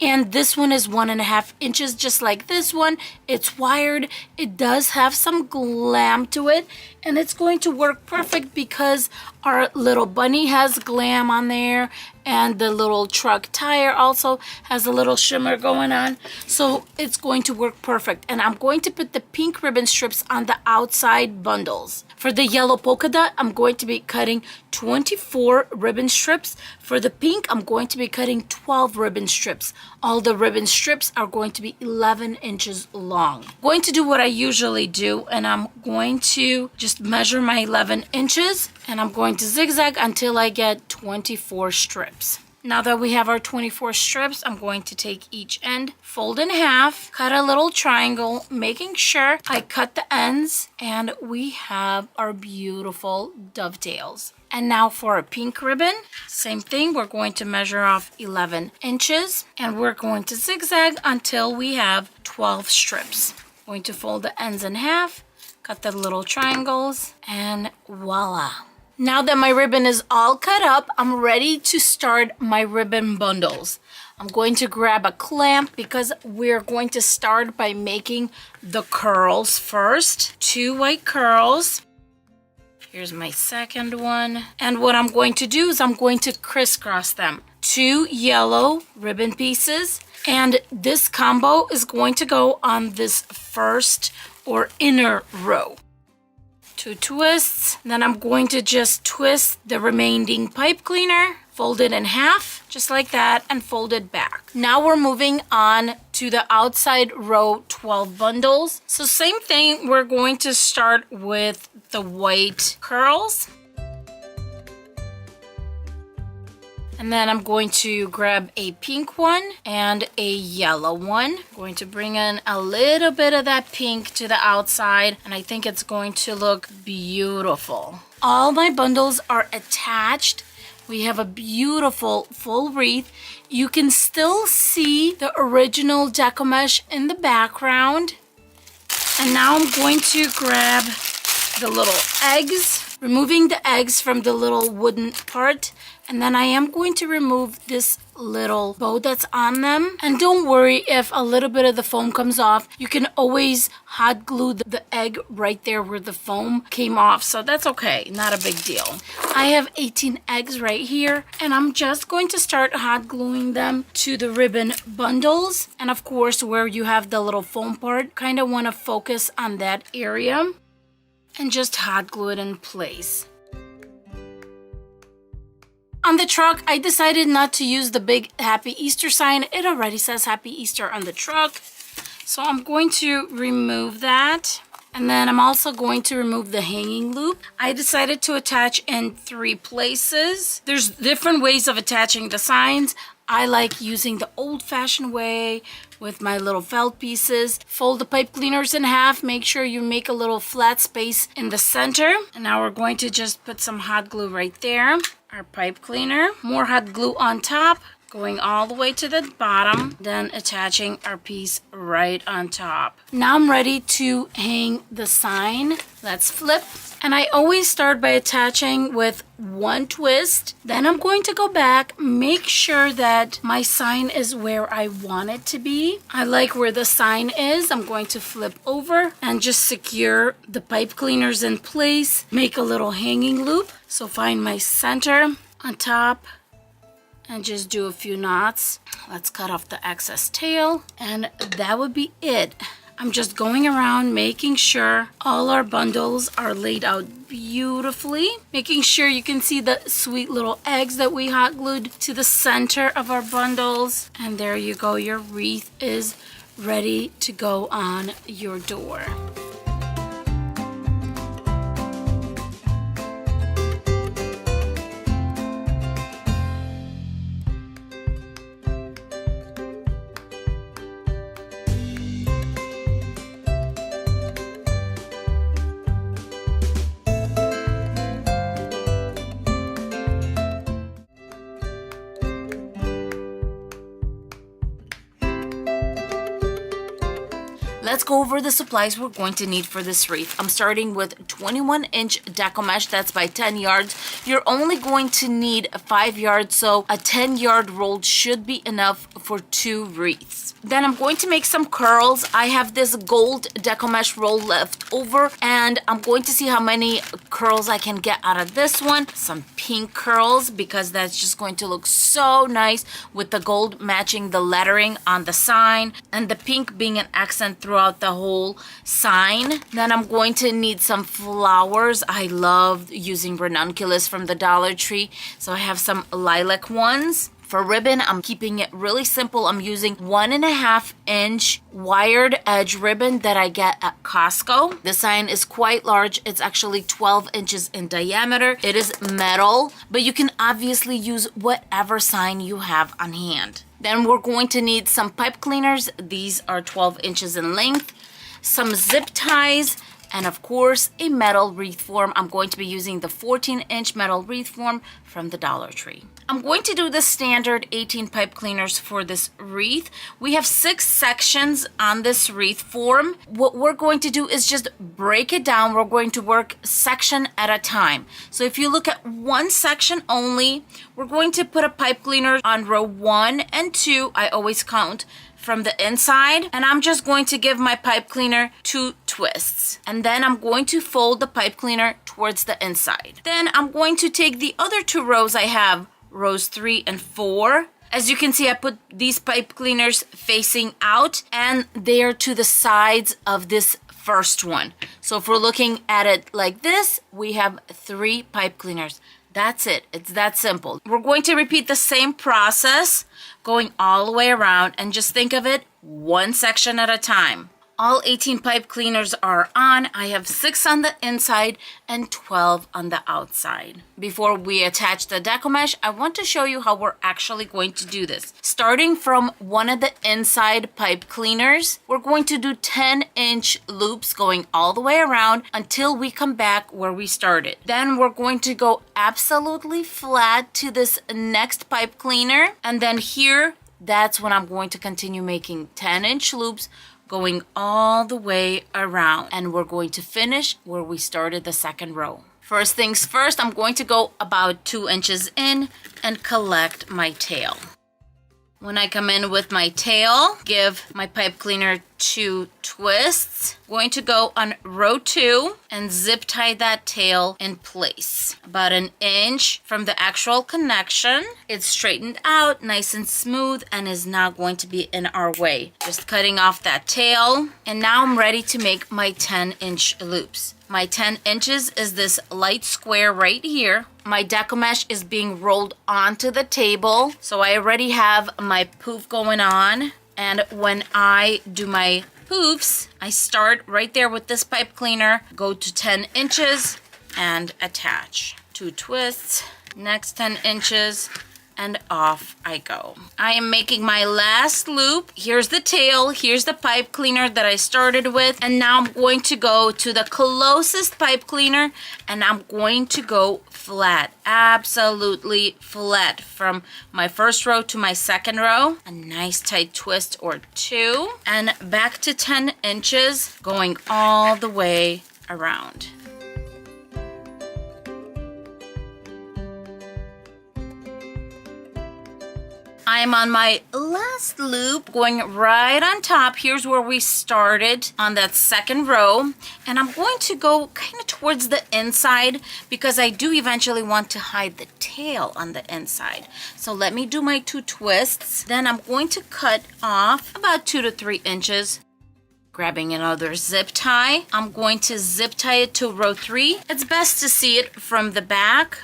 and this one is 1.5 inches, just like this one. It's wired. It does have some glam to it, and it's going to work perfect because our little bunny has glam on there, and the little truck tire also has a little shimmer going on. So it's going to work perfect. And I'm going to put the pink ribbon strips on the outside bundles. For the yellow polka dot, I'm going to be cutting 24 ribbon strips. For the pink, I'm going to be cutting 12 ribbon strips. All the ribbon strips are going to be 11 inches long. I'm going to do what I usually do, and I'm going to just measure my 11 inches, and I'm going to zigzag until I get 24 strips. Now that we have our 24 strips, I'm going to take each end, fold in half, cut a little triangle, making sure I cut the ends, and we have our beautiful dovetails. And now for a pink ribbon, same thing, we're going to measure off 11 inches, and we're going to zigzag until we have 12 strips. Going to fold the ends in half, cut the little triangles, and voila. Now that my ribbon is all cut up, I'm ready to start my ribbon bundles. I'm going to grab a clamp because we're going to start by making the curls first. 2 white curls. Here's my second one. And what I'm going to do is I'm going to crisscross them. 2 yellow ribbon pieces. And this combo is going to go on this first or inner row. 2 twists. Then I'm going to just twist the remaining pipe cleaner, fold it in half, just like that, and fold it back. Now we're moving on to the outside row 12 bundles. So same thing, we're going to start with the white curls. And then I'm going to grab a pink one and a yellow one. I'm going to bring in a little bit of that pink to the outside, and I think it's going to look beautiful. All my bundles are attached. We have a beautiful full wreath. You can still see the original Deco mesh in the background. And now I'm going to grab the little eggs, removing the eggs from the little wooden part. And then I am going to remove this little bow that's on them. And don't worry if a little bit of the foam comes off. You can always hot glue the egg right there where the foam came off. So that's okay, not a big deal. I have 18 eggs right here. And I'm just going to start hot gluing them to the ribbon bundles. And of course, where you have the little foam part, kind of want to focus on that area. And just hot glue it in place. On the truck, I decided not to use the big Happy Easter sign. It already says Happy Easter on the truck. So I'm going to remove that. And then I'm also going to remove the hanging loop. I decided to attach in 3 places. There's different ways of attaching the signs. I like using the old-fashioned way with my little felt pieces. Fold the pipe cleaners in half. Make sure you make a little flat space in the center. And now we're going to just put some hot glue right there. Our pipe cleaner. More hot glue on top, going all the way to the bottom, then attaching our piece right on top. Now I'm ready to hang the sign. Let's flip. And I always start by attaching with 1 twist. Then I'm going to go back, make sure that my sign is where I want it to be. I like where the sign is. I'm going to flip over and just secure the pipe cleaners in place. Make a little hanging loop. So find my center on top and just do a few knots. Let's cut off the excess tail, and that would be it. I'm just going around making sure all our bundles are laid out beautifully, making sure you can see the sweet little eggs that we hot glued to the center of our bundles. And there you go, your wreath is ready to go on your door. Let's go over the supplies we're going to need for this wreath. I'm starting with 21-inch Deco mesh. That's by 10 yards. You're only going to need 5 yards, so a 10-yard roll should be enough for 2 wreaths. Then I'm going to make some curls. I have this gold Deco mesh roll left over, and I'm going to see how many curls I can get out of this one. Some pink curls, because that's just going to look so nice with the gold matching the lettering on the sign, and the pink being an accent throughout the whole sign. Then I'm going to need some flowers. I love using ranunculus from the Dollar Tree, so I have some lilac ones. For ribbon, I'm keeping it really simple. I'm using 1.5 inch wired edge ribbon that I get at Costco. The sign is quite large. It's actually 12 inches in diameter. It is metal, but you can obviously use whatever sign you have on hand. Then we're going to need some pipe cleaners. These are 12 inches in length, some zip ties, and of course a metal wreath form. I'm going to be using the 14-inch metal wreath form from the Dollar Tree. I'm going to do the standard 18 pipe cleaners for this wreath. We have 6 sections on this wreath form. What we're going to do is just break it down. We're going to work section at a time. So if you look at one section only, we're going to put a pipe cleaner on row 1 and 2. I always count from the inside, and I'm just going to give my pipe cleaner 2 twists, and then I'm going to fold the pipe cleaner towards the inside. Then I'm going to take the other 2 rows I have, rows 3 and 4. As you can see, I put these pipe cleaners facing out, and they are to the sides of this first one. So if we're looking at it like this, we have 3 pipe cleaners. That's it. It's that simple. We're going to repeat the same process going all the way around, and just think of it one section at a time. All 18 pipe cleaners are on. I have 6 on the inside and 12 on the outside. Before we attach the Deco mesh, I want to show you how we're actually going to do this. Starting from one of the inside pipe cleaners, we're going to do 10-inch loops going all the way around until we come back where we started. Then we're going to go absolutely flat to this next pipe cleaner, and then here, that's when I'm going to continue making 10-inch loops going all the way around, and we're going to finish where we started the second row. First things first, I'm going to go about 2 inches in and collect my tail. When I come in with my tail, give my pipe cleaner 2 twists. Going to go on row 2 and zip tie that tail in place. About 1 inch from the actual connection. It's straightened out, nice and smooth, and is not going to be in our way. Just cutting off that tail. And now I'm ready to make my 10-inch loops. My 10 inches is this light square right here. My Deco mesh is being rolled onto the table. So I already have my poof going on. And when I do my poofs, I start right there with this pipe cleaner, go to 10 inches and attach. 2 twists, next 10 inches, and off I go. I am making my last loop. Here's the tail, here's the pipe cleaner that I started with, and now I'm going to go to the closest pipe cleaner and I'm going to go flat, absolutely flat from my first row to my second row. A nice tight twist or 2 and back to 10 inches, going all the way around. I'm on my last loop, going right on top. Here's where we started on that second row. And I'm going to go kind of towards the inside because I do eventually want to hide the tail on the inside. So let me do my 2 twists. Then I'm going to cut off about 2 to 3 inches. Grabbing another zip tie. I'm going to zip tie it to row 3. It's best to see it from the back.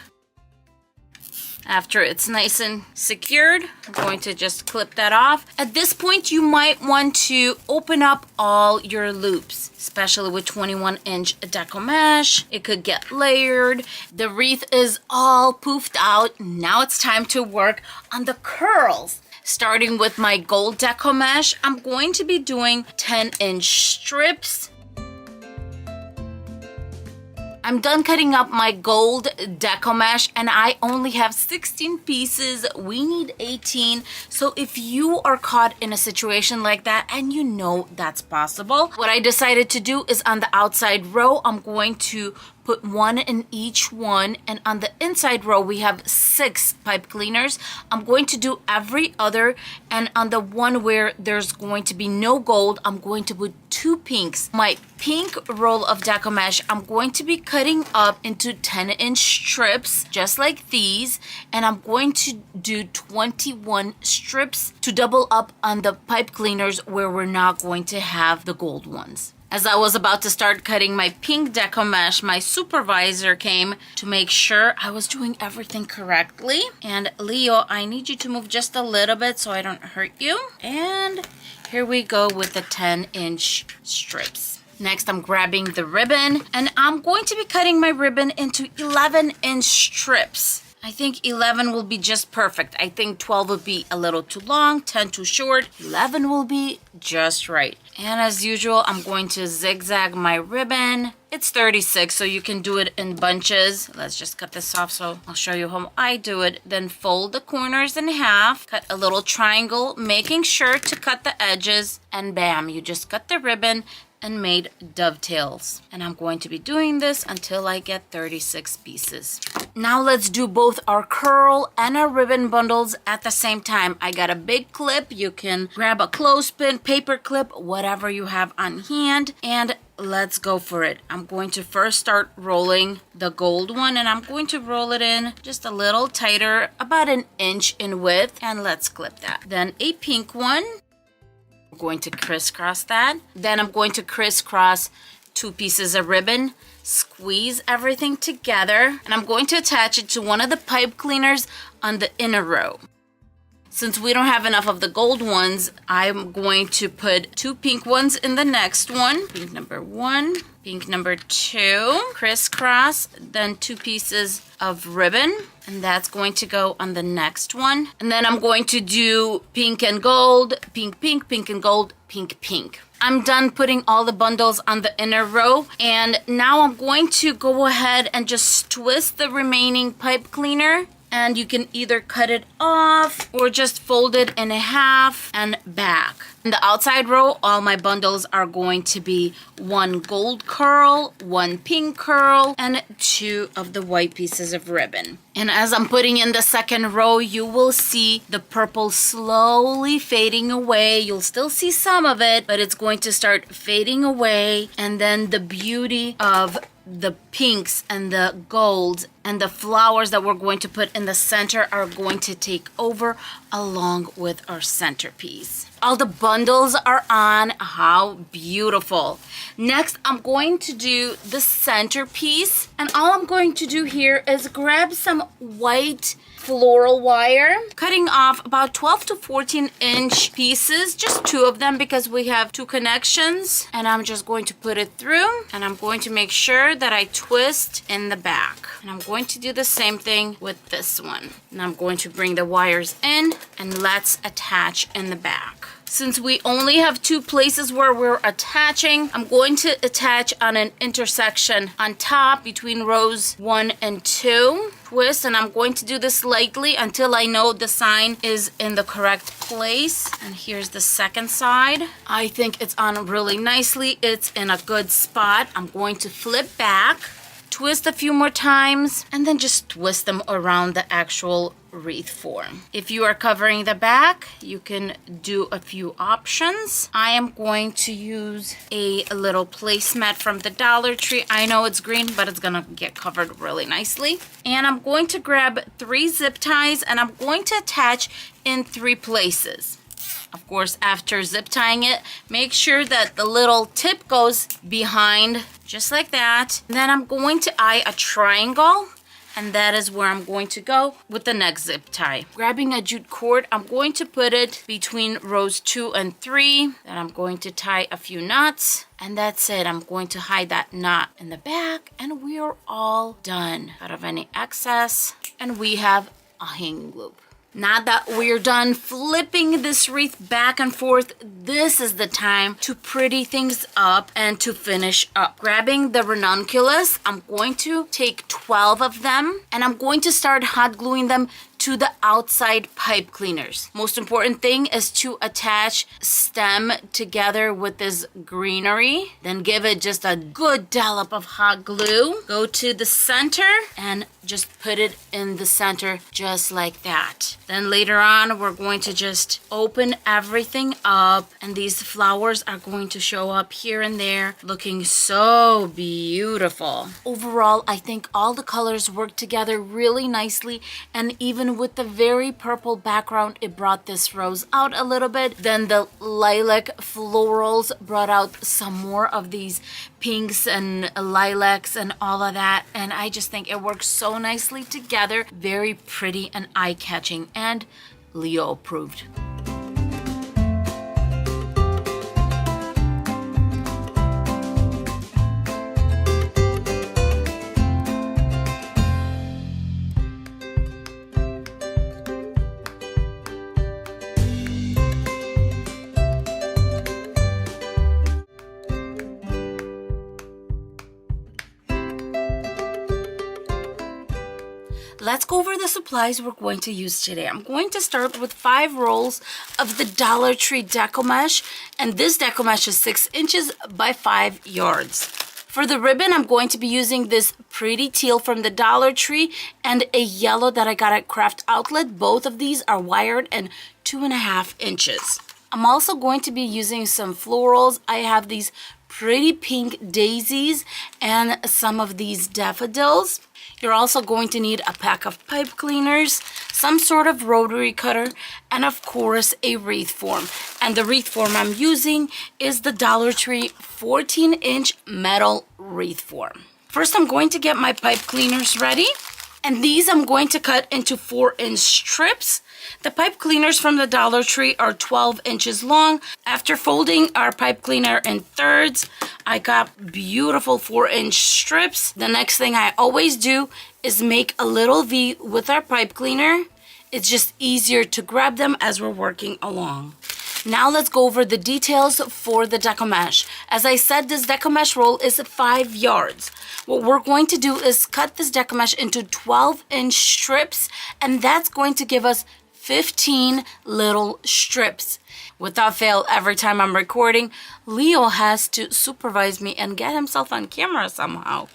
After it's nice and secured, I'm going to just clip that off. At this point, you might want to open up all your loops, especially with 21-inch Deco mesh. It could get layered. The wreath is all poofed out. Now it's time to work on the curls. Starting with my gold Deco mesh, I'm going to be doing 10-inch strips. I'm done cutting up my gold Deco mesh and I only have 16 pieces. We need 18. So if you are caught in a situation like that and you know that's possible, what I decided to do is on the outside row, I'm going to put 1 in each one, and on the inside row we have 6 pipe cleaners. I'm going to do every other, and on the one where there's going to be no gold, I'm going to put 2 pinks. My pink roll of Deco mesh, I'm going to be cutting up into 10-inch strips just like these, and I'm going to do 21 strips to double up on the pipe cleaners where we're not going to have the gold ones. As I was about to start cutting my pink Deco mesh, my supervisor came to make sure I was doing everything correctly. And Leo, I need you to move just a little bit so I don't hurt you. And here we go with the 10-inch strips. Next, I'm grabbing the ribbon and I'm going to be cutting my ribbon into 11-inch strips. I think 11 will be just perfect. I think 12 will be a little too long, 10 too short, 11 will be just right. And as usual, I'm going to zigzag my ribbon. It's 36, so you can do it in bunches. Let's just cut this off so I'll show you how I do it. Then fold the corners in half, cut a little triangle, making sure to cut the edges, and bam, you just cut the ribbon and made dovetails. And I'm going to be doing this until I get 36 pieces. Now let's do both our curl and our ribbon bundles at the same time. I got a big clip. You can grab a clothespin, paper clip, whatever you have on hand, and let's go for it. I'm going to first start rolling the gold one, and I'm going to roll it in just a little tighter, about 1 inch in width, and let's clip that. Then a pink one. I'm going to crisscross that. Then I'm going to crisscross 2 pieces of ribbon, squeeze everything together, and I'm going to attach it to one of the pipe cleaners on the inner row. Since we don't have enough of the gold ones, I'm going to put 2 pink ones in the next one. Pink number 1, pink number 2, crisscross, then 2 pieces of ribbon, and that's going to go on the next one. And then I'm going to do pink and gold, pink, pink, pink and gold, pink, pink. I'm done putting all the bundles on the inner row, and now I'm going to go ahead and just twist the remaining pipe cleaner, and you can either cut it off or just fold it in half and back. In the outside row, all my bundles are going to be 1 gold curl, 1 pink curl, and 2 of the white pieces of ribbon. And as I'm putting in the second row, you will see the purple slowly fading away. You'll still see some of it, but it's going to start fading away. And then the beauty of the pinks and the golds And the flowers that we're going to put in the center are going to take over along with our centerpiece. All the bundles are on. How beautiful. Next, I'm going to do the centerpiece. And all I'm going to do here is grab some white floral wire, cutting off about 12 to 14 inch pieces, just 2 of them because we have 2 connections. And I'm just going to put it through, and I'm going to make sure that I twist in the back. And I'm going to do the same thing with this one. And I'm going to bring the wires in, and let's attach in the back. Since we only have 2 places where we're attaching, I'm going to attach on an intersection on top between rows 1 and 2. Twist, and I'm going to do this lightly until I know the sign is in the correct place. And here's the second side. I think it's on really nicely. It's in a good spot. I'm going to flip back, twist a few more times, and then just twist them around the actual wreath form. If you are covering the back, you can do a few options. I am going to use a little placemat from the Dollar Tree. I know it's green, but it's gonna get covered really nicely. And I'm going to grab 3 zip ties, and I'm going to attach in 3 places. Of course, after zip tying it, make sure that the little tip goes behind, just like that. Then I'm going to eye a triangle, and that is where I'm going to go with the next zip tie. Grabbing a jute cord, I'm going to put it between rows 2 and 3. Then I'm going to tie a few knots, and that's it. I'm going to hide that knot in the back, and we are all done. Out of any excess, and we have a hanging loop. Now that we're done flipping this wreath back and forth, this is the time to pretty things up and to finish up. Grabbing the ranunculus, I'm going to take 12 of them, and I'm going to start hot gluing them to the outside pipe cleaners. Most important thing is to attach stem together with this greenery. Then give it just a good dollop of hot glue. Go to the center and just put it in the center just like that. Then later on, we're going to just open everything up, and these flowers are going to show up here and there, looking so beautiful. Overall, I think all the colors work together really nicely, and even with the very purple background, it brought this rose out a little bit. Then the lilac florals brought out some more of these pinks and lilacs and all of that, and I just think it works so nicely together. Very pretty and eye-catching, and Leo approved. Let's go over the supplies we're going to use today. I'm going to start with 5 rolls of the Dollar Tree Deco Mesh, and this Deco Mesh is 6 inches by 5 yards. For the ribbon, I'm going to be using this pretty teal from the Dollar Tree and a yellow that I got at Craft Outlet. Both of these are wired and 2.5 inches. I'm also going to be using some florals. I have these pretty pink daisies and some of these daffodils. You're also going to need a pack of pipe cleaners, some sort of rotary cutter, and of course a wreath form. And the wreath form I'm using is the Dollar Tree 14-inch metal wreath form. First, I'm going to get my pipe cleaners ready, and these I'm going to cut into 4-inch strips. The pipe cleaners from the Dollar Tree are 12 inches long. After folding our pipe cleaner in thirds, I got beautiful 4-inch strips. The next thing I always do is make a little V with our pipe cleaner. It's just easier to grab them as we're working along. Now let's go over the details for the Deco Mesh. As I said, this Deco Mesh roll is 5 yards. What we're going to do is cut this Deco Mesh into 12-inch strips, and that's going to give us 15 little strips. Without fail, every time I'm recording, Leo has to supervise me and get himself on camera somehow.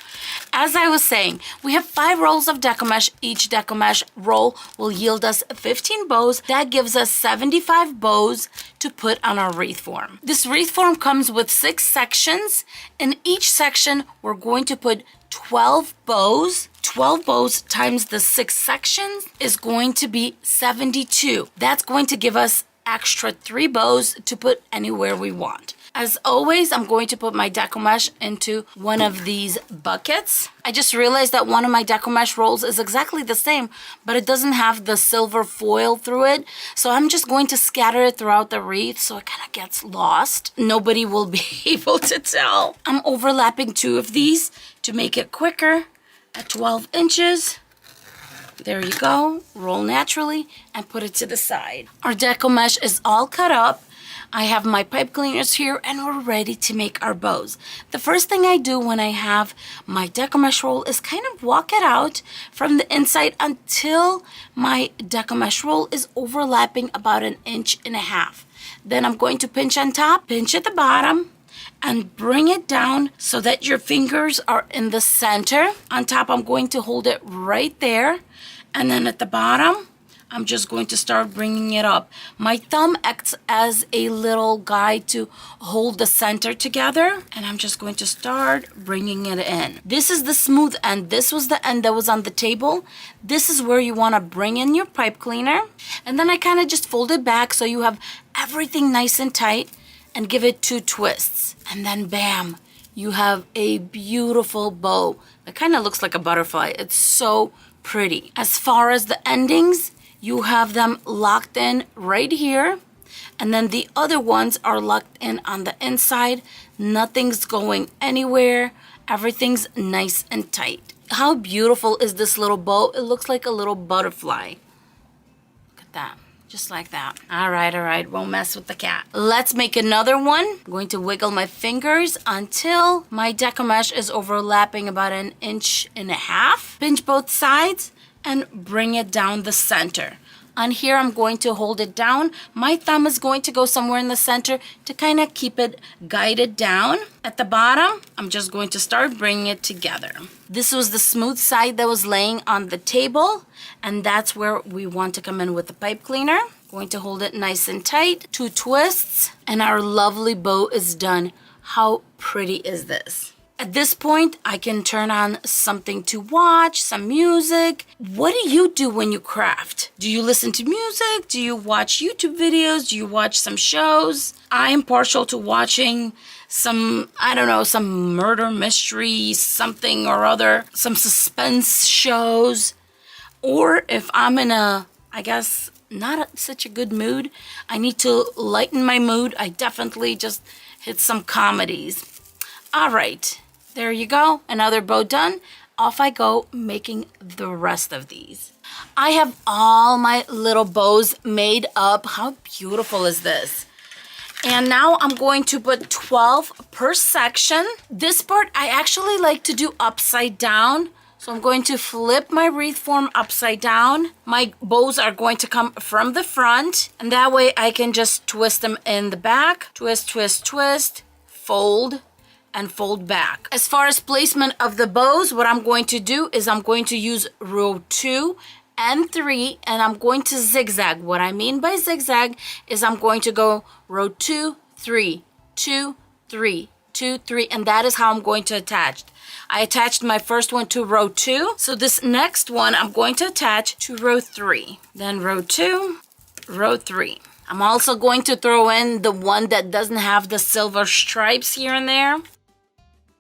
As I was saying, we have 5 rolls of Deco Mesh. Each Deco Mesh roll will yield us 15 bows. That gives us 75 bows to put on our wreath form. This wreath form comes with 6 sections. In each section, we're going to put 12 bows. 12 bows times the 6 sections is going to be 72. That's going to give us extra 3 bows to put anywhere we want. As always, I'm going to put my Deco Mesh into one of these buckets. I just realized that one of my Deco Mesh rolls is exactly the same, but it doesn't have the silver foil through it. So I'm just going to scatter it throughout the wreath so it kind of gets lost. Nobody will be able to tell. I'm overlapping 2 of these to make it quicker at 12 inches. There you go. Roll naturally and put it to the side. Our Deco Mesh is all cut up. I have my pipe cleaners here and we're ready to make our bows. The first thing I do when I have my Deco Mesh roll is kind of walk it out from the inside until my Deco Mesh roll is overlapping about 1.5 inches. Then I'm going to pinch on top, pinch at the bottom, and bring it down so that your fingers are in the center. On top, I'm going to hold it right there. And then at the bottom, I'm just going to start bringing it up. My thumb acts as a little guide to hold the center together. And I'm just going to start bringing it in. This is the smooth end. This was the end that was on the table. This is where you want to bring in your pipe cleaner. And then I kind of just fold it back so you have everything nice and tight and give it 2 twists. And then bam, you have a beautiful bow that kind of looks like a butterfly. It's so pretty. As far as the endings, you have them locked in right here. And then the other ones are locked in on the inside. Nothing's going anywhere. Everything's nice and tight. How beautiful is this little bow? It looks like a little butterfly. Look at that. Just like that. All right. Won't mess with the cat. Let's make another one. I'm going to wiggle my fingers until my Deco Mesh is overlapping about 1.5 inches. Pinch both sides and bring it down the center. On here, I'm going to hold it down. My thumb is going to go somewhere in the center to kind of keep it guided down. At the bottom, I'm just going to start bringing it together. This was the smooth side that was laying on the table, and that's where we want to come in with the pipe cleaner. Going to hold it nice and tight. 2 twists, and our lovely bow is done. How pretty is this? At this point, I can turn on something to watch, some music. What do you do when you craft? Do you listen to music? Do you watch YouTube videos? Do you watch some shows? I am partial to watching some, I don't know, some murder mystery, something or other, some suspense shows. Or if I'm in a, I guess, not such a good mood, I need to lighten my mood, I definitely just hit some comedies. All right. There you go, another bow done. Off I go making the rest of these. I have all my little bows made up. How beautiful is this? And now I'm going to put 12 per section. This part I actually like to do upside down. So I'm going to flip my wreath form upside down. My bows are going to come from the front. And that way I can just twist them in the back. Twist, twist, twist, fold, and fold back. As far as placement of the bows, what I'm going to do is I'm going to use row 2 and 3, and I'm going to zigzag. What I mean by zigzag is I'm going to go row 2, 3, 2, 3, 2, 3, and that is how I'm going to attach. I attached my first one to row 2, so this next one I'm going to attach to row 3. Then row 2, row 3. I'm also going to throw in the one that doesn't have the silver stripes here and there.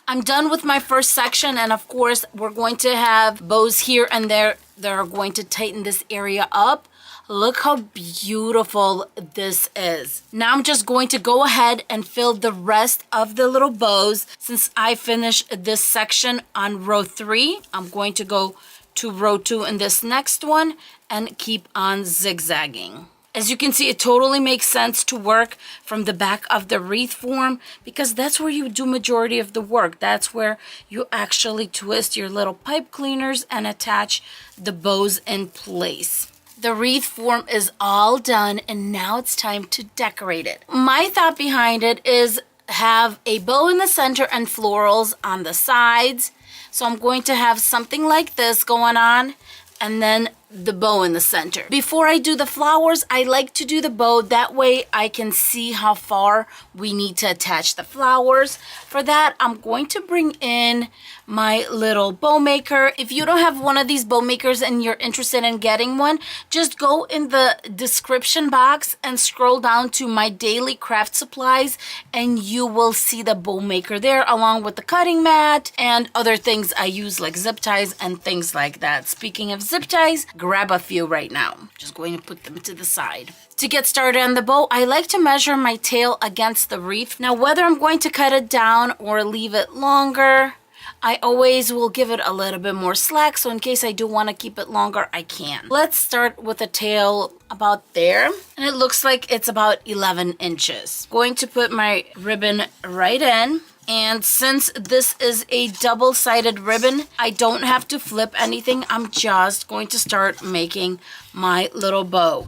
I'm done with my first section, and of course we're going to have bows here and there that are going to tighten this area up. Look how beautiful this is. Now I'm just going to go ahead and fill the rest of the little bows. Since I finished this section on row 3, I'm going to go to row 2 in this next one and keep on zigzagging. As you can see, it totally makes sense to work from the back of the wreath form because that's where you do majority of the work. That's where you actually twist your little pipe cleaners and attach the bows in place. The wreath form is all done, and now it's time to decorate it. My thought behind it is have a bow in the center and florals on the sides. So I'm going to have something like this going on, and then the bow in the center. Before I do the flowers, I like to do the bow. That way I can see how far we need to attach the flowers. For that, I'm going to bring in my little bow maker. If you don't have one of these bow makers and you're interested in getting one, just go in the description box and scroll down to my daily craft supplies, and you will see the bow maker there, along with the cutting mat and other things I use like zip ties and things like that. Speaking of zip ties, grab a few right now. Just going to put them to the side. To get started on the bow, I like to measure my tail against the wreath. Now, whether I'm going to cut it down or leave it longer, I always will give it a little bit more slack, so in case I do want to keep it longer, I can. Let's start with a tail about there, and it looks like it's about 11 inches. Going to put my ribbon right in. And since this is a double-sided ribbon, I don't have to flip anything. I'm just going to start making my little bow.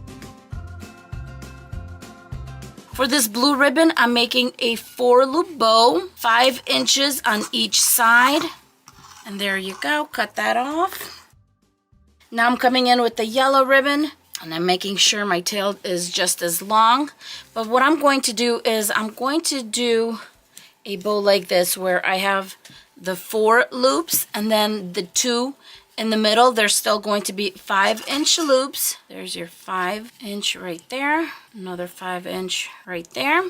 For this blue ribbon, I'm making a 4-loop bow, 5 inches on each side. And there you go, cut that off. Now I'm coming in with the yellow ribbon, and I'm making sure my tail is just as long. But what I'm going to do is I'm going to do a bow like this, where I have the 4 loops and then the 2 in the middle. There's still going to be 5-inch loops. There's your 5-inch right there, another 5-inch right there.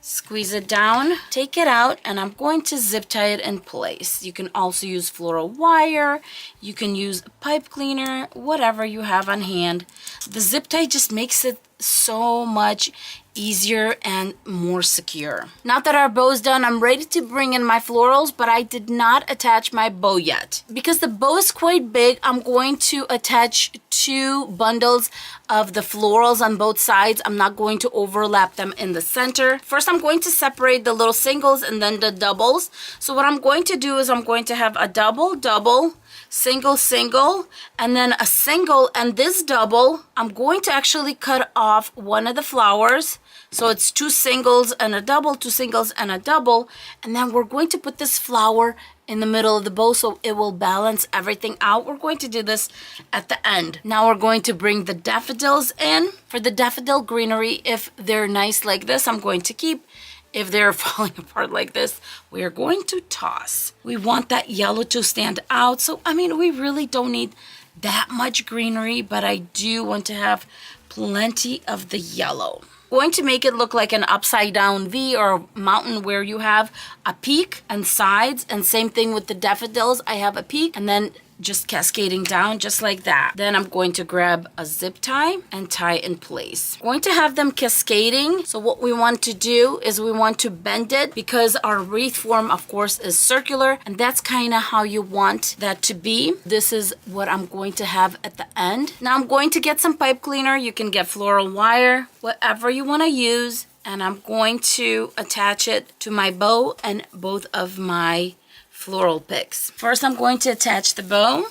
Squeeze it down, take it out, and I'm going to zip tie it in place. You can also use floral wire, you can use pipe cleaner, whatever you have on hand. The zip tie just makes it so much easier and more secure. Now that our bow's done, I'm ready to bring in my florals, but I did not attach my bow yet. Because the bow is quite big, I'm going to attach 2 bundles of the florals on both sides. I'm not going to overlap them in the center. First, I'm going to separate the little singles and then the doubles. So what I'm going to do is I'm going to have a double, double, single, single, and then a single, and this double, I'm going to actually cut off one of the flowers. So it's 2 singles and a double, 2 singles and a double, and then we're going to put this flower in the middle of the bow so it will balance everything out. We're going to do this at the end. Now we're going to bring the daffodils in. For the daffodil greenery, if they're nice like this, I'm going to keep. If they're falling apart like this, we are going to toss. We want that yellow to stand out. So, I mean, we really don't need that much greenery, but I do want to have plenty of the yellow. Going to make it look like an upside down V or mountain where you have a peak and sides, and same thing with the daffodils. I have a peak and then just cascading down just like that. Then I'm going to grab a zip tie and tie in place. Going to have them cascading. So what we want to do is we want to bend it, because our wreath form of course is circular, and that's kind of how you want that to be. This is what I'm going to have at the end. Now I'm going to get some pipe cleaner. You can get floral wire, whatever you want to use, and I'm going to attach it to my bow and both of my floral picks. First, I'm going to attach the bow.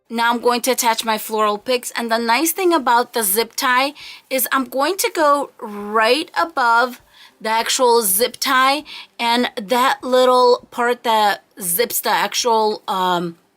Now I'm going to attach my floral picks, and the nice thing about the zip tie is I'm going to go right above the actual zip tie, and that little part that zips the actual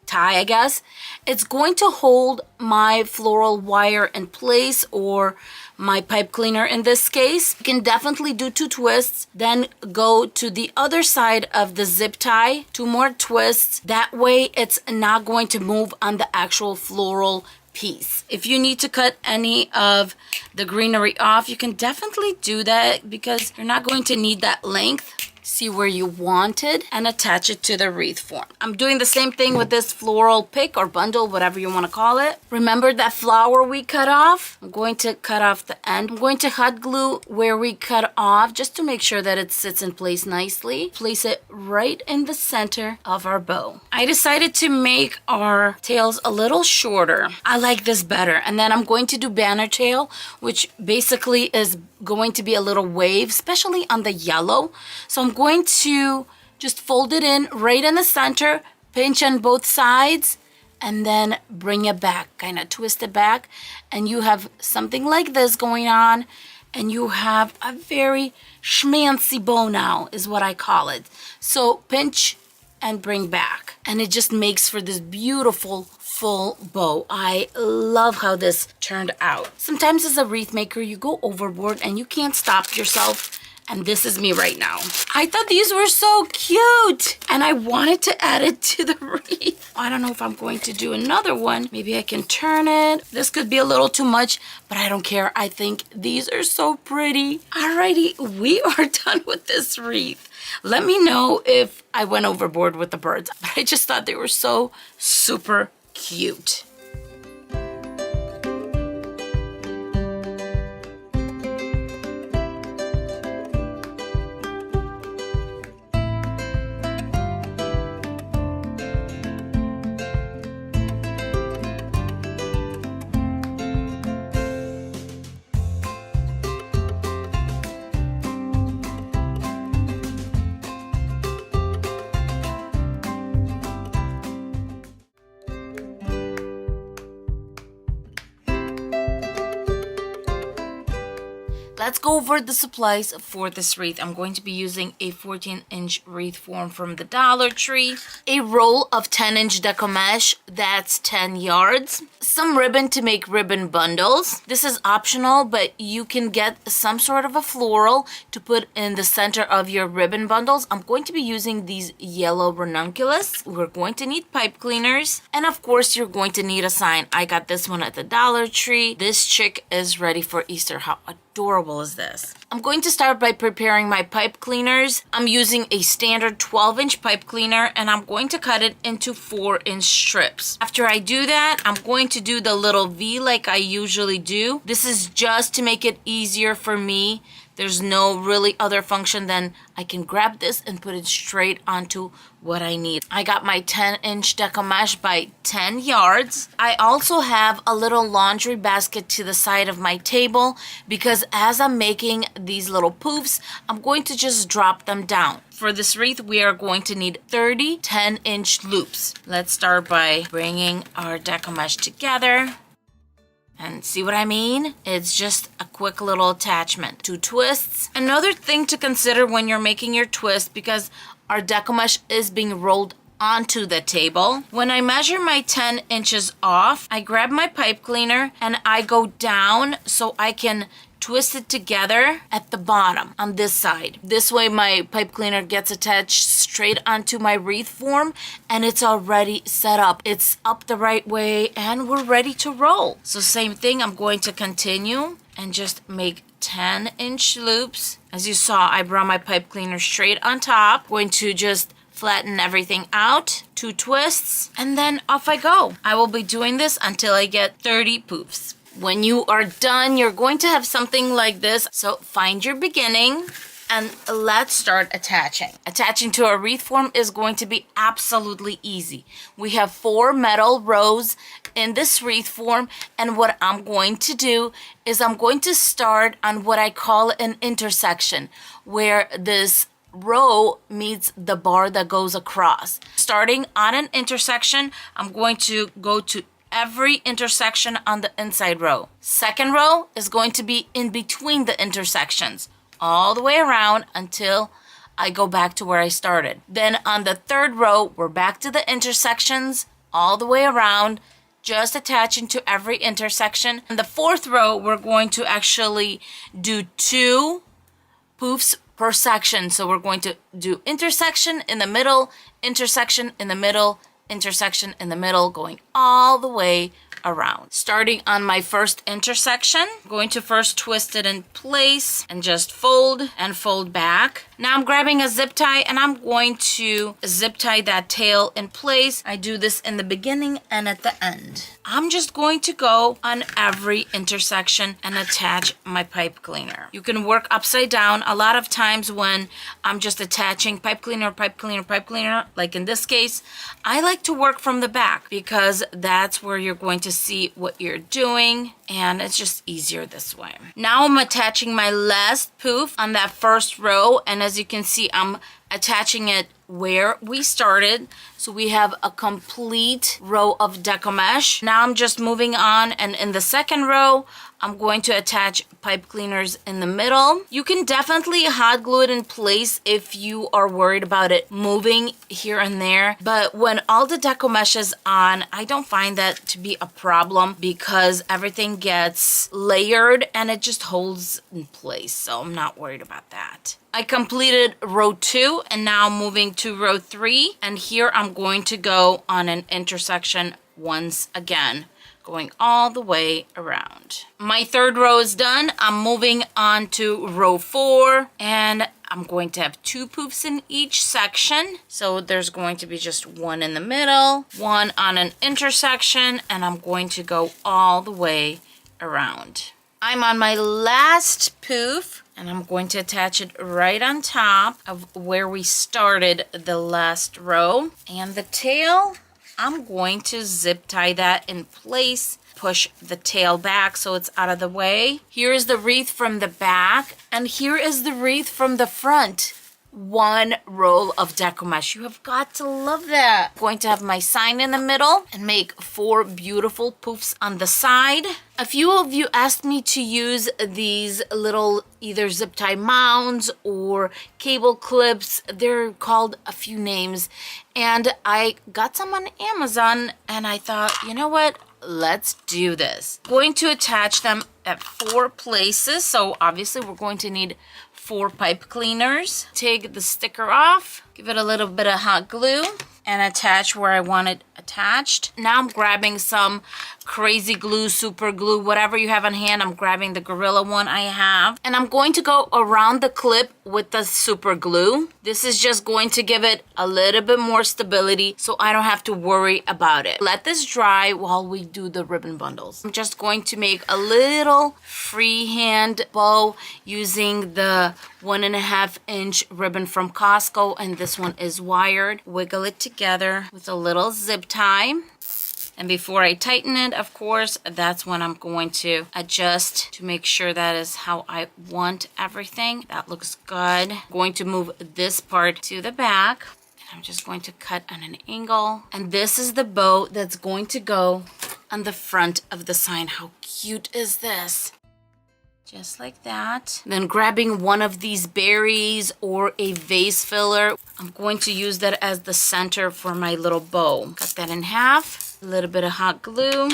tie, I guess, it's going to hold my floral wire in place, or my pipe cleaner in this case. You can definitely do 2 twists, then go to the other side of the zip tie, 2 more twists. That way it's not going to move on the actual floral piece. If you need to cut any of the greenery off, you can definitely do that, because you're not going to need that length. See where you want it and attach it to the wreath form. I'm doing the same thing with this floral pick or bundle, whatever you want to call it. Remember that flower we cut off? I'm going to cut off the end. I'm going to hot glue where we cut off just to make sure that it sits in place nicely. Place it right in the center of our bow. I decided to make our tails a little shorter. I like this better. And then I'm going to do banner tail, which basically is going to be a little wave, especially on the yellow. So I'm going to just fold it in right in the center, pinch on both sides, and then bring it back, kind of twist it back, and you have something like this going on, and you have a very schmancy bow now, is what I call it. So pinch and bring back, and it just makes for this beautiful full bow. I love how this turned out. Sometimes as a wreath maker, you go overboard and you can't stop yourself. And this is me right now. I thought these were so cute and I wanted to add it to the wreath. I don't know if I'm going to do another one. Maybe I can turn it. This could be a little too much, but I don't care. I think these are so pretty. Alrighty, we are done with this wreath. Let me know if I went overboard with the birds, but I just thought they were so super cute. Let's go over the supplies for this wreath. I'm going to be using a 14-inch wreath form from the Dollar Tree, a roll of 10-inch Deco mesh, that's 10 yards, some ribbon to make ribbon bundles. This is optional, but you can get some sort of a floral to put in the center of your ribbon bundles. I'm going to be using these yellow ranunculus. We're going to need pipe cleaners, and of course you're going to need a sign. I got this one at the Dollar Tree. This chick is ready for Easter. How adorable is this? I'm going to start by preparing my pipe cleaners. I'm using a standard 12-inch pipe cleaner, and I'm going to cut it into 4-inch strips. After I do that, I'm going to do the little V like I usually do. This is just to make it easier for me. There's no really other function than I can grab this and put it straight onto what I need. I got my 10-inch Deco mesh by 10 yards. I also have a little laundry basket to the side of my table because as I'm making these little poofs, I'm going to just drop them down. For this wreath, we are going to need 30 10-inch loops. Let's start by bringing our Deco mesh together. And see what I mean? It's just a quick little attachment. 2 twists. Another thing to consider when you're making your twist, because our Deco mesh is being rolled onto the table. When I measure my 10 inches off, I grab my pipe cleaner and I go down so I can twist it together at the bottom on this side. This way my pipe cleaner gets attached straight onto my wreath form and it's already set up. It's up the right way and we're ready to roll. So same thing, I'm going to continue and just make 10-inch loops. As you saw, I brought my pipe cleaner straight on top. Going to just flatten everything out, 2 twists, and then off I go. I will be doing this until I get 30 poofs. When you are done, you're going to have something like this. So find your beginning and let's start attaching. Attaching to a wreath form is going to be absolutely easy. We have 4 metal rows in this wreath form, and what I'm going to do is I'm going to start on what I call an intersection, where this row meets the bar that goes across. Starting on an intersection, I'm going to go to every intersection on the inside row. Second row is going to be in between the intersections, all the way around until I go back to where I started. Then on the third row, we're back to the intersections, all the way around, just attaching to every intersection. In the fourth row, we're going to actually do 2 poofs per section. So we're going to do intersection in the middle, intersection in the middle, intersection in the middle, going all the way around. Starting on my first intersection, I'm going to first twist it in place and just fold and fold back. Now I'm grabbing a zip tie and I'm going to zip tie that tail in place. I do this in the beginning and at the end. I'm just going to go on every intersection and attach my pipe cleaner. You can work upside down. A lot of times when I'm just attaching pipe cleaner, pipe cleaner, pipe cleaner, like in this case, I like to work from the back because that's where you're going to see what you're doing, and it's just easier this way. Now I'm attaching my last poof on that first row, and as you can see, I'm attaching it where we started. So we have a complete row of deco mesh. Now I'm just moving on, and in the second row, I'm going to attach pipe cleaners in the middle. You can definitely hot glue it in place if you are worried about it moving here and there. But when all the deco mesh is on, I don't find that to be a problem because everything gets layered and it just holds in place. So I'm not worried about that. I completed row 2 and now moving to row 3. And here I'm going to go on an intersection once again, going all the way around. My third row is done. I'm moving on to row 4 and I'm going to have 2 poofs in each section. So there's going to be just one in the middle, one on an intersection, and I'm going to go all the way around. I'm on my last poof and I'm going to attach it right on top of where we started the last row. And the tail, I'm going to zip tie that in place, push the tail back so it's out of the way. Here is the wreath from the back, and here is the wreath from the front. One roll of deco mesh. You have got to love that. I'm going to have my sign in the middle and make 4 beautiful poofs on the side. A few of you asked me to use these little either zip tie mounds or cable clips. They're called a few names. And I got some on Amazon and I thought, you know what? Let's do this. I'm going to attach them at 4 places. So obviously we're going to need 4 pipe cleaners. Take the sticker off, give it a little bit of hot glue, and attach where I want it attached. Now I'm grabbing some crazy glue, super glue, whatever you have on hand. I'm grabbing the Gorilla one I have. And I'm going to go around the clip with the super glue. This is just going to give it a little bit more stability so I don't have to worry about it. Let this dry while we do the ribbon bundles. I'm just going to make a little freehand bow using the 1.5 inch ribbon from Costco, and this one is wired. Wiggle it together with a little zip tie. And before I tighten it, of course, that's when I'm going to adjust to make sure that is how I want everything. That looks good. I'm going to move this part to the back. And I'm just going to cut on an angle. And this is the bow that's going to go on the front of the sign. How cute is this? Just like that. Then grabbing one of these berries or a vase filler. I'm going to use that as the center for my little bow. Cut that in half. A little bit of hot glue.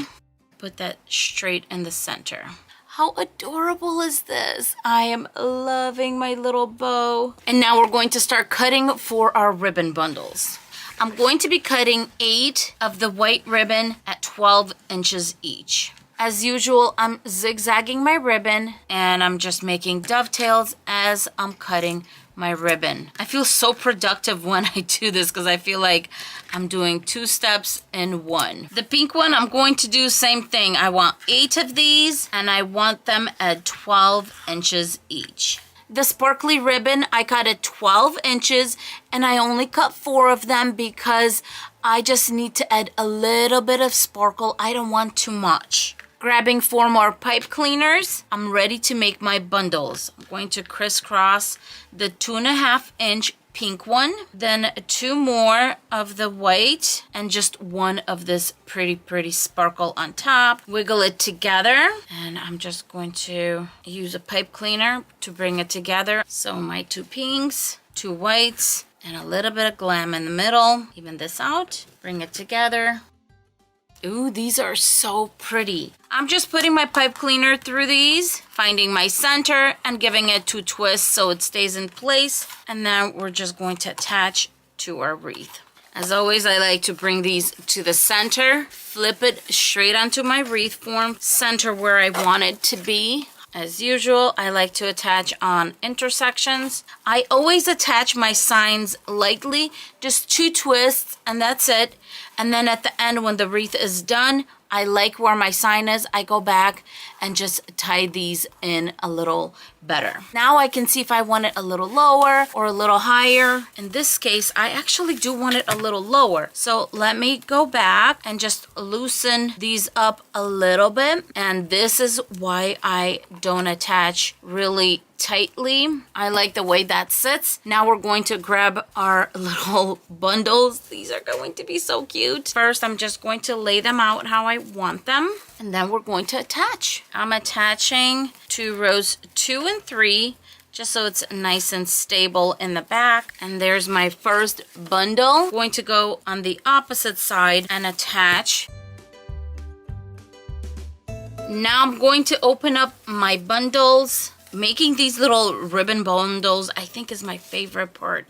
Put that straight in the center. How adorable is this? I am loving my little bow. And now we're going to start cutting for our ribbon bundles. I'm going to be cutting 8 of the white ribbon at 12 inches each. As usual, I'm zigzagging my ribbon and I'm just making dovetails as I'm cutting my ribbon. I feel so productive when I do this because I feel like I'm doing 2 steps in one. The pink one, I'm going to do same thing. I want 8 of these and I want them at 12 inches each. The sparkly ribbon, I cut at 12 inches and I only cut 4 of them because I just need to add a little bit of sparkle. I don't want too much. Grabbing 4 more pipe cleaners, I'm ready to make my bundles. I'm going to crisscross the 2.5 inch pink one, then 2 more of the white, and just 1 of this pretty sparkle on top. Wiggle it together, and I'm just going to use a pipe cleaner to bring it together. So my 2 pinks, 2 whites, and a little bit of glam in the middle. Even this out, bring it together. Ooh, these are so pretty. I'm just putting my pipe cleaner through these, finding my center and giving it 2 twists so it stays in place. And then we're just going to attach to our wreath. As always, I like to bring these to the center, flip it straight onto my wreath form, center where I want it to be. As usual, I like to attach on intersections. I always attach my signs lightly, just 2 twists, and that's it. And then at the end, when the wreath is done, I like where my sign is. I go back and just tie these in a little better. Now I can see if I want it a little lower or a little higher. In this case, I actually do want it a little lower. So let me go back and just loosen these up a little bit. And this is why I don't attach really tightly. I like the way that sits. Now we're going to grab our little bundles. These are going to be so cute. First, I'm just going to lay them out how I want them. And then we're going to attach. I'm attaching to rows 2 and 3 just so it's nice and stable in the back. And there's my first bundle. I'm going to go on the opposite side and attach. Now I'm going to open up my bundles. Making these little ribbon bundles, I think, is my favorite part.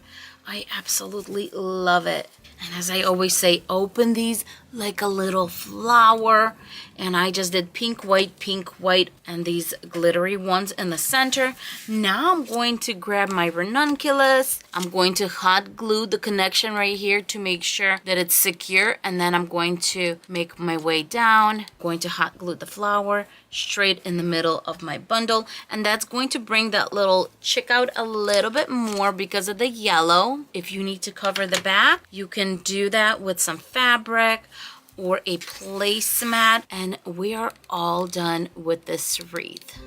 I absolutely love it. And as I always say, open these like a little flower. And I just did pink, white, and these glittery ones in the center. Now I'm going to grab my ranunculus. I'm going to hot glue the connection right here to make sure that it's secure. And then I'm going to make my way down. I'm going to hot glue the flower straight in the middle of my bundle. And that's going to bring that little chick out a little bit more because of the yellow. If you need to cover the back, you can do that with some fabric or a placemat, and we are all done with this wreath.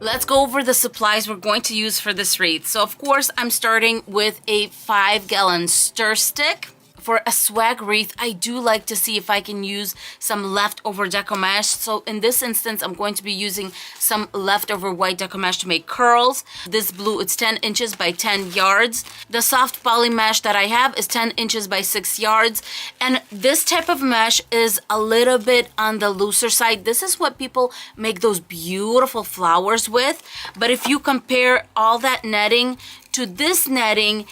Let's go over the supplies we're going to use for this wreath. So of course, I'm starting with a 5-gallon stir stick. For a swag wreath, I do like to see if I can use some leftover Deco mesh. So in this instance, I'm going to be using some leftover white Deco mesh to make curls. This blue, it's 10 inches by 10 yards. The soft poly mesh that I have is 10 inches by 6 yards. And this type of mesh is a little bit on the looser side. This is what people make those beautiful flowers with. But if you compare all that netting to this netting,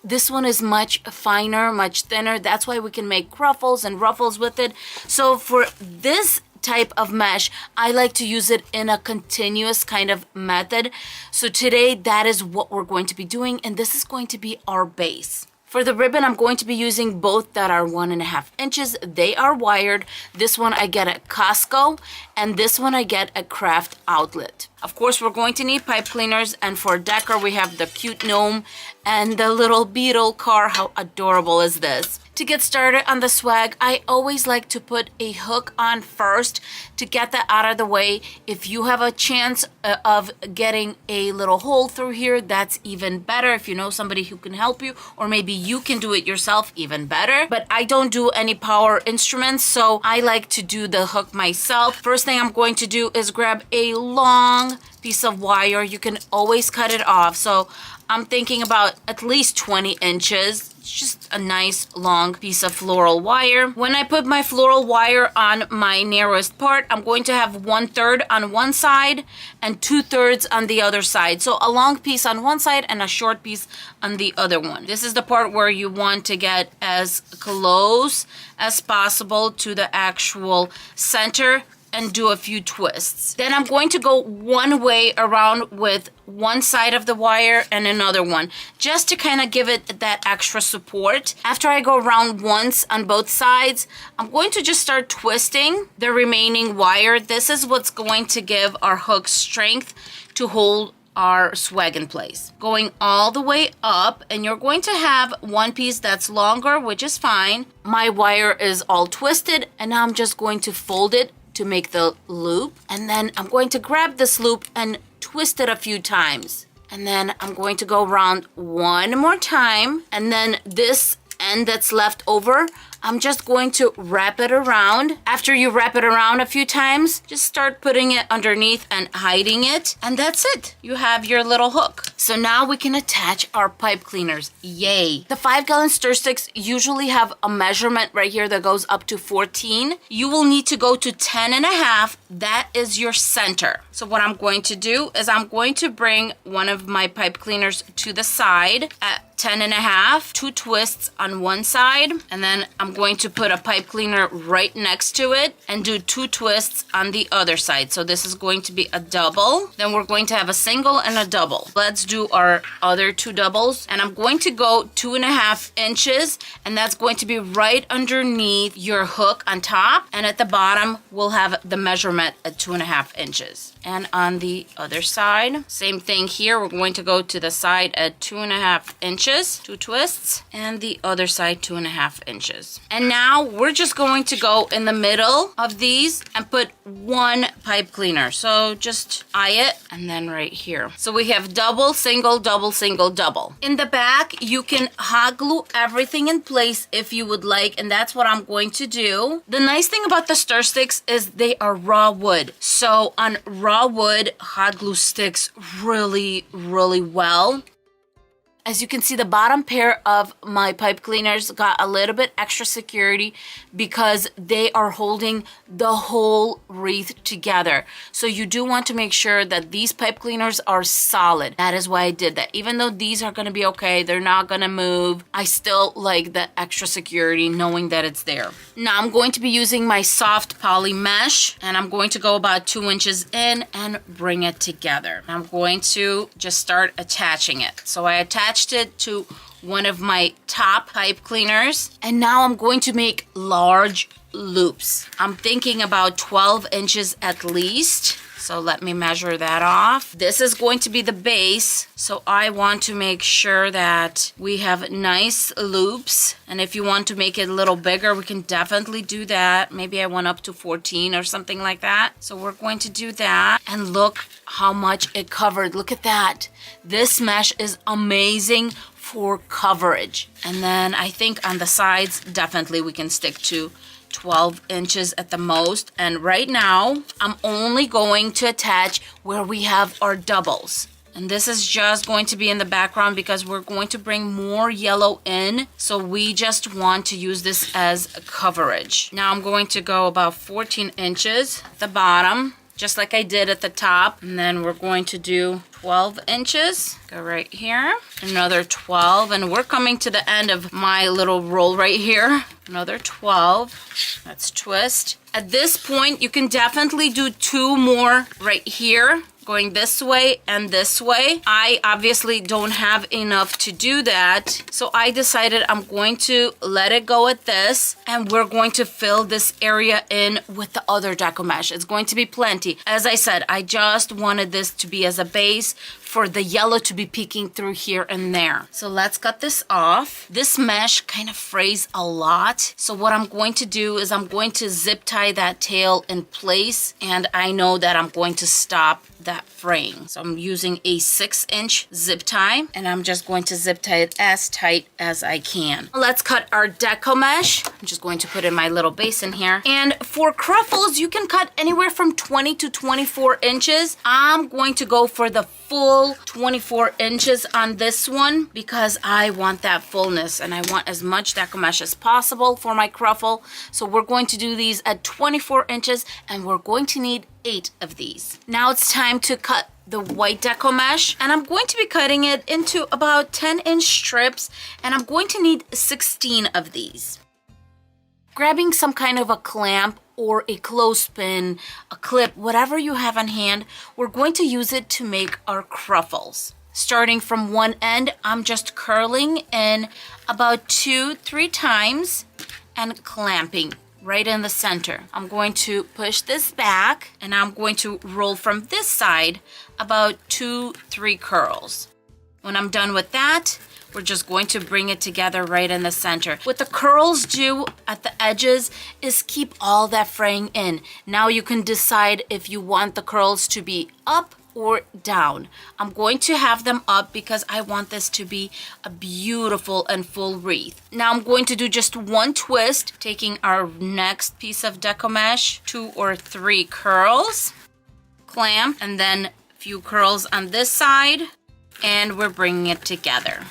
this one is much finer, much thinner. That's why we can make cruffles and ruffles with it. So for this type of mesh, I like to use it in a continuous kind of method. So today, that is what we're going to be doing, and this is going to be our base. For the ribbon, I'm going to be using both that are 1.5 inches. They are wired. This one I get at Costco, and this one I get at Craft Outlet. Of course, we're going to need pipe cleaners, and for decor, we have the cute gnome and the little beetle car. How adorable is this? To get started on the swag, I always like to put a hook on first to get that out of the way. If you have a chance of getting a little hole through here, that's even better. If you know somebody who can help you, or maybe you can do it yourself, even better. But I don't do any power instruments, so I like to do the hook myself. First thing I'm going to do is grab a long piece of wire. You can always cut it off. So I'm thinking about at least 20 inches. It's just a nice long piece of floral wire. When I put my floral wire on my narrowest part, I'm going to have 1/3 on one side and 2/3 on the other side. So a long piece on one side and a short piece on the other one. This is the part where you want to get as close as possible to the actual center and do a few twists. Then I'm going to go one way around with one side of the wire and another one, just to kind of give it that extra support. After I go around once on both sides, I'm going to just start twisting the remaining wire. This is what's going to give our hook strength to hold our swag in place. Going all the way up, and you're going to have one piece that's longer, which is fine. My wire is all twisted, and now I'm just going to fold it to make the loop, and then I'm going to grab this loop and twist it a few times, and then I'm going to go around one more time, and then this end that's left over, I'm just going to wrap it around. After you wrap it around a few times, just start putting it underneath and hiding it, and that's it. You have your little hook. So now we can attach our pipe cleaners. Yay. The 5-gallon stir sticks usually have a measurement right here that goes up to 14. You will need to go to 10.5. That is your center. So what I'm going to do is I'm going to bring one of my pipe cleaners to the side at 10.5, 2 twists on one side, and then I'm going to put a pipe cleaner right next to it and do 2 twists on the other side. So this is going to be a double. Then we're going to have a single and a double. Let's do our other 2 doubles, and I'm going to go 2.5 inches, and that's going to be right underneath your hook on top, and at the bottom we'll have the measurement at 2.5 inches. And on the other side, same thing here. We're going to go to the side at 2.5 inches, 2 twists, and the other side 2.5 inches. And now we're just going to go in the middle of these and put 1 pipe cleaner. So just eye it, and then right here. So we have double, single, double, single, double. In the back, you can hot glue everything in place if you would like, and that's what I'm going to do. The nice thing about the stir sticks is they are raw wood. So on raw wood, hot glue sticks really well. As you can see, the bottom pair of my pipe cleaners got a little bit extra security because they are holding the whole wreath together. So you do want to make sure that these pipe cleaners are solid. That is why I did that. Even though these are going to be okay, they're not going to move, I still like the extra security knowing that it's there. Now I'm going to be using my soft poly mesh, and I'm going to go about 2 inches in and bring it together. I'm going to just start attaching it. So I attached it to one of my top pipe cleaners, and now I'm going to make large loops. I'm thinking about 12 inches at least. So let me measure that off. This is going to be the base, so I want to make sure that we have nice loops. And if you want to make it a little bigger, we can definitely do that. Maybe I went up to 14 or something like that. So we're going to do that. And look how much it covered. Look at that. This mesh is amazing for coverage. And then I think on the sides, definitely we can stick to 12 inches at the most. And right now, I'm only going to attach where we have our doubles. And this is just going to be in the background because we're going to bring more yellow in. So we just want to use this as coverage. Now I'm going to go about 14 inches at the bottom, just like I did at the top. And then we're going to do 12 inches. Go right here. Another 12. And we're coming to the end of my little roll right here. Another 12. Let's twist. At this point, you can definitely do 2 more right here, going this way and this way. I obviously don't have enough to do that, so I decided I'm going to let it go at this, and we're going to fill this area in with the other Deco mesh. It's going to be plenty. As I said, I just wanted this to be as a base for the yellow to be peeking through here and there. So let's cut this off. This mesh kind of frays a lot. So what I'm going to do is I'm going to zip tie that tail in place, and I know that I'm going to stop that fraying. So I'm using a 6-inch zip tie, and I'm just going to zip tie it as tight as I can. Let's cut our Deco mesh. I'm just going to put in my little basin here. And for Cruffles, you can cut anywhere from 20 to 24 inches. I'm going to go for the full 24 inches on this one because I want that fullness and I want as much Deco mesh as possible for my Cruffle. So we're going to do these at 24 inches, and we're going to need 8 of these. Now it's time to cut the white Deco mesh, and I'm going to be cutting it into about 10-inch strips, and I'm going to need 16 of these. Grabbing some kind of a clamp or a clothespin, a clip, whatever you have on hand, we're going to use it to make our Cruffles. Starting from one end, I'm just curling in about 2-3 times and clamping right in the center. I'm going to push this back, and I'm going to roll from this side about 2-3 curls. When I'm done with that, we're just going to bring it together right in the center. What the curls do at the edges is keep all that fraying in. Now you can decide if you want the curls to be up or down. I'm going to have them up because I want this to be a beautiful and full wreath. Now I'm going to do just 1 twist, taking our next piece of Deco mesh, 2 or 3 curls, clamp, and then a few curls on this side, and we're bringing it together.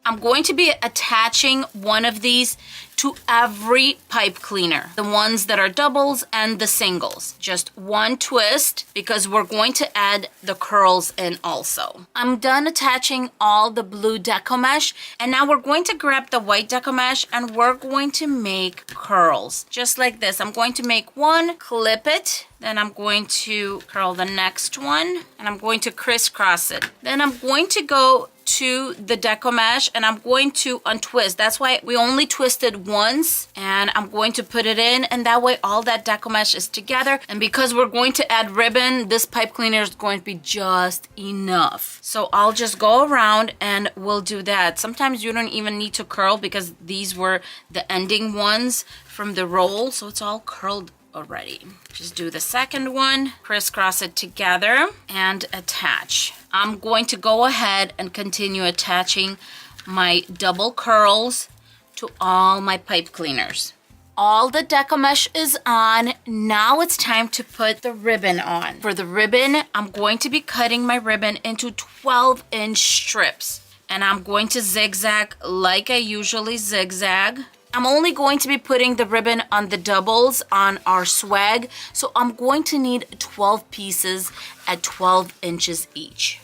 I'm going to be attaching one of these to every pipe cleaner, the ones that are doubles and the singles. Just one twist because we're going to add the curls in also. I'm done attaching all the blue deco mesh, and now we're going to grab the white deco mesh and we're going to make curls just like this. I'm going to make one, clip it, then I'm going to curl the next one, and I'm going to crisscross it. Then I'm going to go to the deco mesh and I'm going to untwist. That's why we only twisted once, and I'm going to put it in, and that way all that deco mesh is together. And because we're going to add ribbon, this pipe cleaner is going to be just enough. So I'll just go around and we'll do that. Sometimes you don't even need to curl because these were the ending ones from the roll, so it's all curled already. Just do the second one, crisscross it together, and attach. I'm going to go ahead and continue attaching my double curls to all my pipe cleaners. All the deco mesh is on. Now it's time to put the ribbon on. For the ribbon, I'm going to be cutting my ribbon into 12-inch strips, and I'm going to zigzag like I usually zigzag. I'm only going to be putting the ribbon on the doubles on our swag, so I'm going to need 12 pieces at 12 inches each.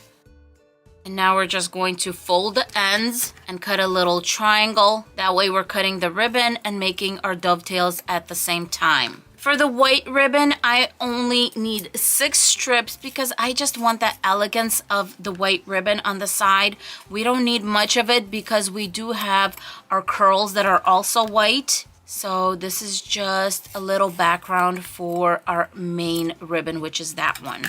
And now we're just going to fold the ends and cut a little triangle. That way we're cutting the ribbon and making our dovetails at the same time. For the white ribbon, I only need 6 strips because I just want that elegance of the white ribbon on the side. We don't need much of it because we do have our curls that are also white. So this is just a little background for our main ribbon, which is that one.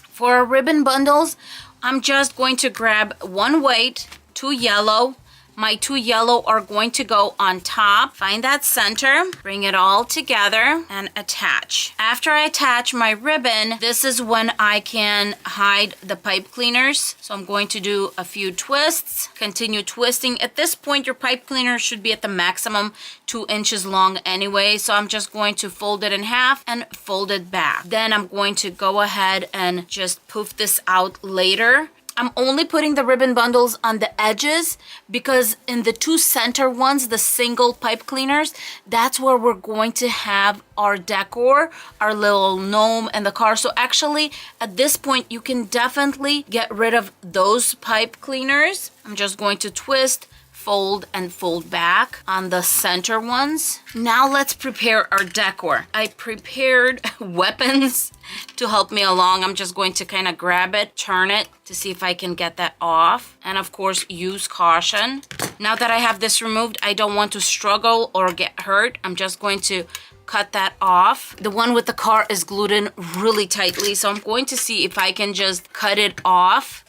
For our ribbon bundles, I'm just going to grab 1 white, 2 yellow. My 2 yellow are going to go on top. Find that center, bring it all together, and attach. After I attach my ribbon, this is when I can hide the pipe cleaners. So I'm going to do a few twists, continue twisting. At this point, your pipe cleaner should be at the maximum 2 inches long anyway. So I'm just going to fold it in half and fold it back. Then I'm going to go ahead and just poof this out later. I'm only putting the ribbon bundles on the edges because in the 2 center ones, the single pipe cleaners, that's where we're going to have our decor, our little gnome and the car. So actually at this point, you can definitely get rid of those pipe cleaners. I'm just going to twist, fold, and fold back on the center ones. Now let's prepare our decor. I prepared weapons to help me along. I'm just going to kind of grab it, turn it to see if I can get that off. And of course, use caution. Now that I have this removed, I don't want to struggle or get hurt. I'm just going to cut that off. The one with the car is glued in really tightly, so I'm going to see if I can just cut it off.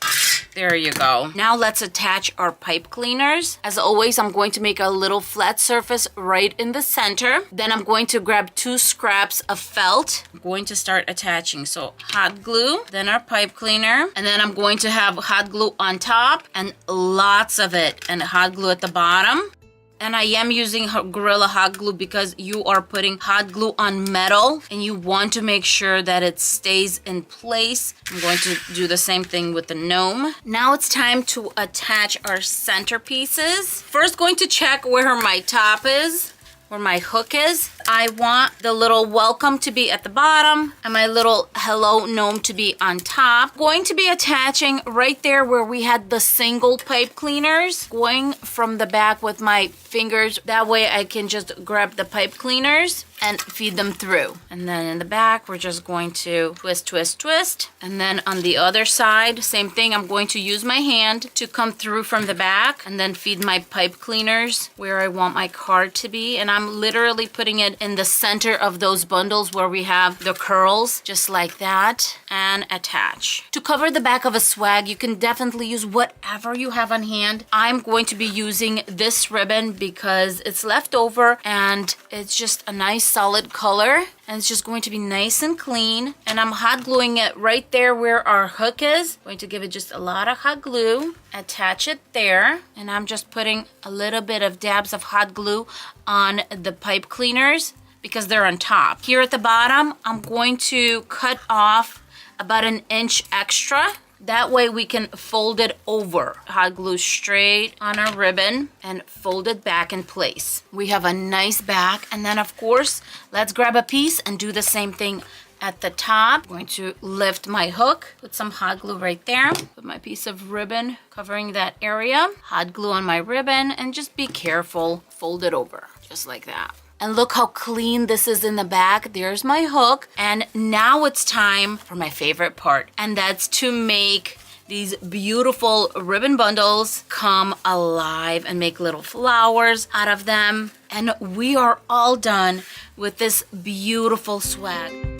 There you go. Now let's attach our pipe cleaners. As always, I'm going to make a little flat surface right in the center. Then I'm going to grab 2 scraps of felt. I'm going to start attaching. So hot glue, then our pipe cleaner, and then I'm going to have hot glue on top and lots of it, and hot glue at the bottom. And I am using Gorilla Hot Glue because you are putting hot glue on metal and you want to make sure that it stays in place. I'm going to do the same thing with the gnome. Now it's time to attach our centerpieces. First, going to check where my top is, where my hook is. I want the little welcome to be at the bottom and my little hello gnome to be on top. Going to be attaching right there where we had the single pipe cleaners, going from the back with my fingers. That way I can just grab the pipe cleaners and feed them through. And then in the back, we're just going to twist, twist, twist. And then on the other side, same thing. I'm going to use my hand to come through from the back and then feed my pipe cleaners where I want my card to be. And I'm literally putting it in the center of those bundles where we have the curls, just like that, and attach. To cover the back of a swag, you can definitely use whatever you have on hand. I'm going to be using this ribbon because it's left over and it's just a nice solid color and it's just going to be nice and clean. And I'm hot gluing it right there where our hook is. Going to give it just a lot of hot glue, attach it there, and I'm just putting a little bit of dabs of hot glue on the pipe cleaners because they're on top. Here at the bottom, I'm going to cut off about 1 inch extra That way we can fold it over. Hot glue straight on our ribbon and fold it back in place. We have a nice back, and then of course, let's grab a piece and do the same thing at the top. I'm going to lift my hook, put some hot glue right there, put my piece of ribbon covering that area, hot glue on my ribbon, and just be careful, fold it over, just like that. And look how clean this is in the back. There's my hook. And now it's time for my favorite part, and that's to make these beautiful ribbon bundles come alive and make little flowers out of them. And we are all done with this beautiful swag.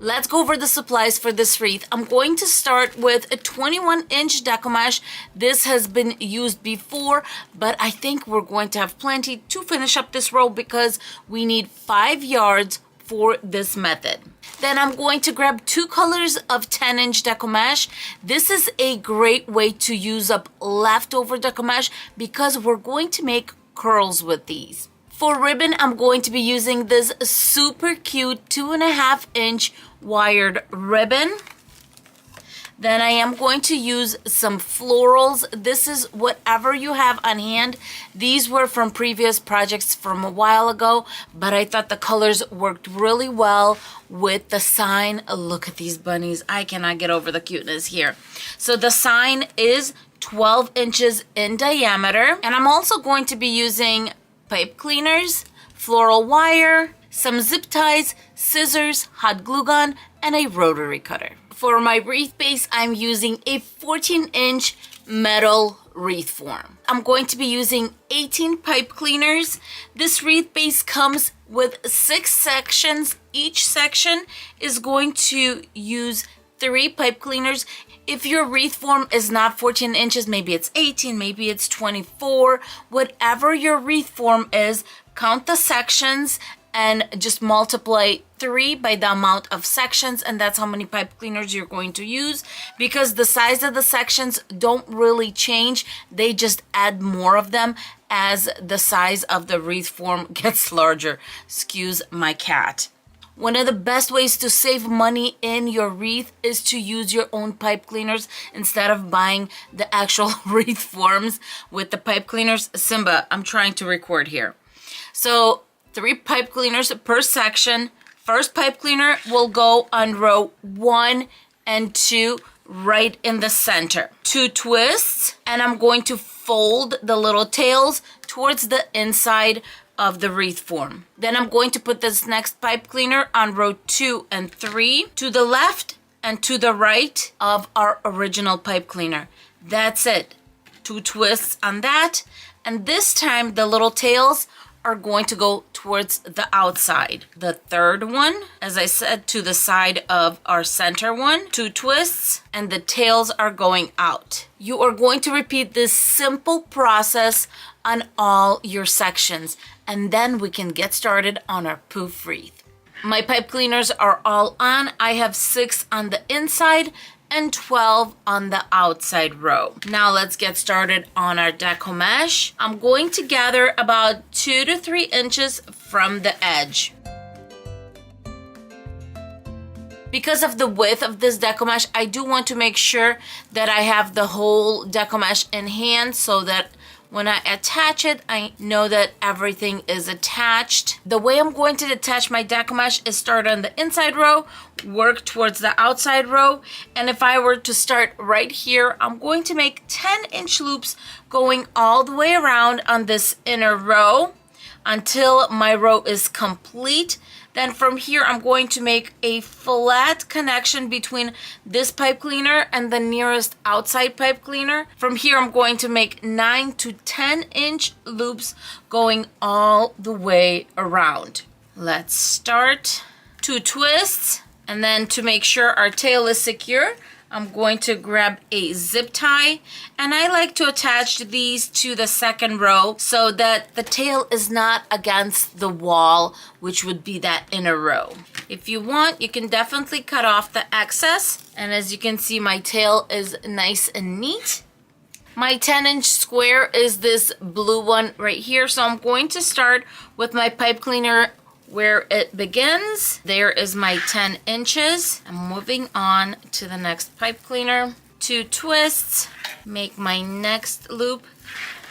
Let's go over the supplies for this wreath. I'm going to start with a 21-inch decommage. This has been used before, but I think we're going to have plenty to finish up this row because we need 5 yards for this method. Then I'm going to grab 2 colors of 10-inch decommage. This is a great way to use up leftover decommage because we're going to make curls with these. For ribbon, I'm going to be using this super cute 2.5-inch wired ribbon. Then I am going to use some florals. This is whatever you have on hand. These were from previous projects from a while ago, but I thought the colors worked really well with the sign. Look at these bunnies. I cannot get over the cuteness here. So the sign is 12 inches in diameter, and I'm also going to be using pipe cleaners, floral wire, some zip ties, scissors, hot glue gun, and a rotary cutter. For my wreath base, I'm using a 14-inch metal wreath form. I'm going to be using 18 pipe cleaners. This wreath base comes with 6 sections. Each section is going to use 3 pipe cleaners. If your wreath form is not 14 inches, maybe it's 18, maybe it's 24, whatever your wreath form is, count the sections and just multiply 3 by the amount of sections, and that's how many pipe cleaners you're going to use. Because the size of the sections don't really change, they just add more of them as the size of the wreath form gets larger. Excuse my cat. One of the best ways to save money in your wreath is to use your own pipe cleaners instead of buying the actual wreath forms with the pipe cleaners. Simba, I'm trying to record here. So 3 pipe cleaners per section. First pipe cleaner will go on row 1 and 2 right in the center. 2 twists, and I'm going to fold the little tails towards the inside of the wreath form. Then I'm going to put this next pipe cleaner on row 2 and 3 to the left and to the right of our original pipe cleaner. That's it. 2 twists on that, and this time the little tails are going to go towards the outside. The third one, as I said, to the side of our center one. 2 twists, and the tails are going out. You are going to repeat this simple process on all your sections, and then we can get started on our poof wreath. My pipe cleaners are all on. I have 6 on the inside and 12 on the outside row. Now let's get started on our decommage. I'm going to gather about 2 to 3 inches from the edge. Because of the width of this decommage, I do want to make sure that I have the whole decommage in hand so that when I attach it, I know that everything is attached. The way I'm going to attach my decommage is start on the inside row, work towards the outside row. And if I were to start right here, I'm going to make 10-inch loops going all the way around on this inner row until my row is complete. Then from here, I'm going to make a flat connection between this pipe cleaner and the nearest outside pipe cleaner. From here, I'm going to make 9 to 10-inch loops going all the way around. Let's start. 2 twists, And then to make sure our tail is secure, I'm going to grab a zip tie, and I like to attach these to the second row so that the tail is not against the wall, which would be that inner row. If you want, you can definitely cut off the excess. And as you can see, my tail is nice and neat. My 10-inch square is this blue one right here. So I'm going to start with my pipe cleaner where it begins. There is my 10 inches. I'm moving on to the next pipe cleaner. 2 twists, make my next loop,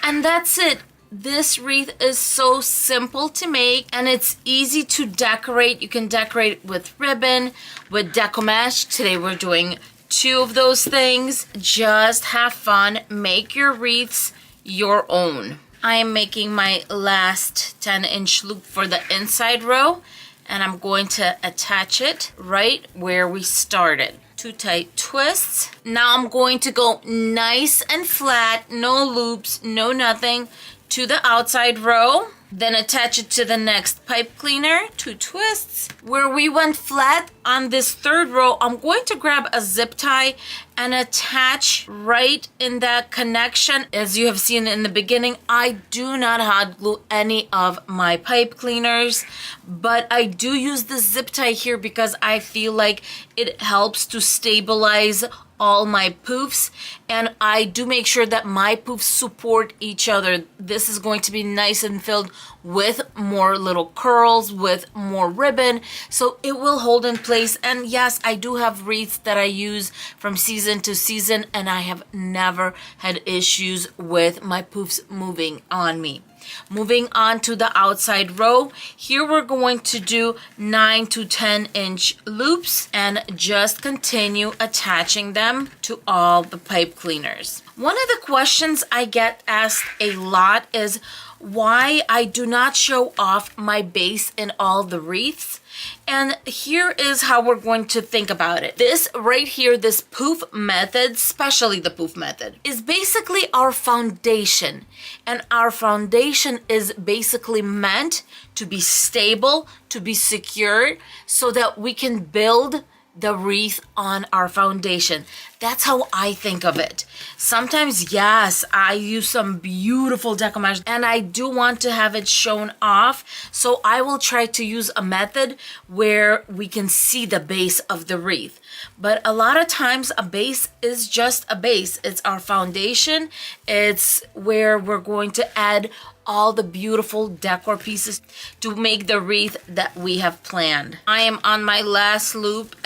and that's it. This wreath is so simple to make, and it's easy to decorate. You can decorate with ribbon, with deco mesh. Today we're doing 2 of those things. Just have fun, make your wreaths your own. I am making my last 10-inch loop for the inside row, and I'm going to attach it right where we started. 2 tight twists. Now I'm going to go nice and flat, no loops, no nothing, to the outside row. Then attach it to the next pipe cleaner, 2 twists. Where we went flat on this third row, I'm going to grab a zip tie and attach right in that connection. As you have seen in the beginning, I do not hot glue any of my pipe cleaners, but I do use the zip tie here because I feel like it helps to stabilize all my poofs, and I do make sure that my poofs support each other. This is going to be nice and filled with more little curls, with more ribbon, so it will hold in place. And yes, I do have wreaths that I use from season to season, and I have never had issues with my poofs moving on me. Moving on to the outside row, here we're going to do 9 to 10-inch loops and just continue attaching them to all the pipe cleaners. One of the questions I get asked a lot is why I do not show off my base in all the wreaths. And here is how we're going to think about it. This right here, this poof method, especially the poof method, is basically our foundation. And our foundation is basically meant to be stable, to be secure, so that we can build the wreath on our foundation. That's how I think of it. Sometimes, yes, I use some beautiful deco mesh and I do want to have it shown off. So I will try to use a method where we can see the base of the wreath. But a lot of times a base is just a base. It's our foundation. It's where we're going to add all the beautiful decor pieces to make the wreath that we have planned. I am on my last loop.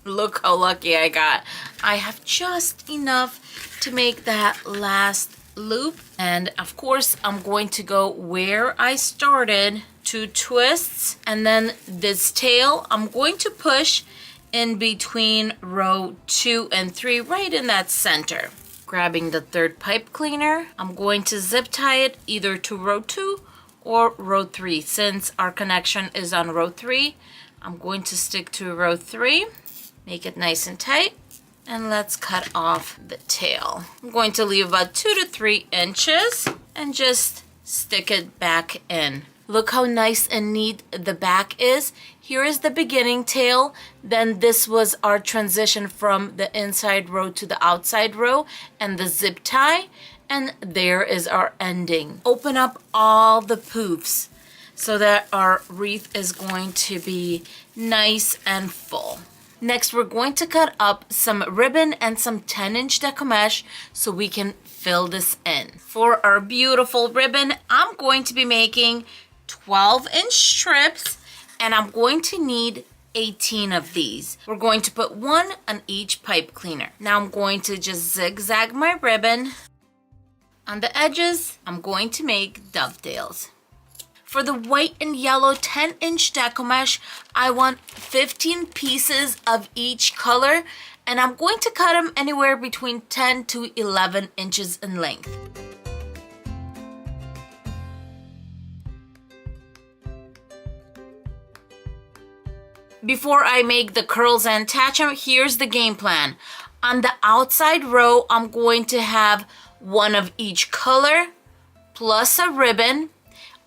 Look how lucky I got. I have just enough to make that last loop. And of course, I'm going to go where I started, 2 twists, and then this tail, I'm going to push in between row 2 and 3, right in that center. Grabbing the third pipe cleaner, I'm going to zip tie it either to row 2 or row 3. Since our connection is on row 3, I'm going to stick to row 3. Make it nice and tight, and let's cut off the tail. I'm going to leave about 2 to 3 inches and just stick it back in. Look how nice and neat the back is. Here is the beginning tail. Then this was our transition from the inside row to the outside row and the zip tie. And there is our ending. Open up all the poofs so that our wreath is going to be nice and full. Next, we're going to cut up some ribbon and some 10-inch deco mesh so we can fill this in. For our beautiful ribbon, I'm going to be making 12-inch strips, and I'm going to need 18 of these. We're going to put 1 on each pipe cleaner. Now I'm going to just zigzag my ribbon. On the edges, I'm going to make dovetails. For the white and yellow 10-inch deco mesh, I want 15 pieces of each color, and I'm going to cut them anywhere between 10 to 11 inches in length. Before I make the curls and attach them, here's the game plan. On the outside row, I'm going to have 1 of each color plus a ribbon.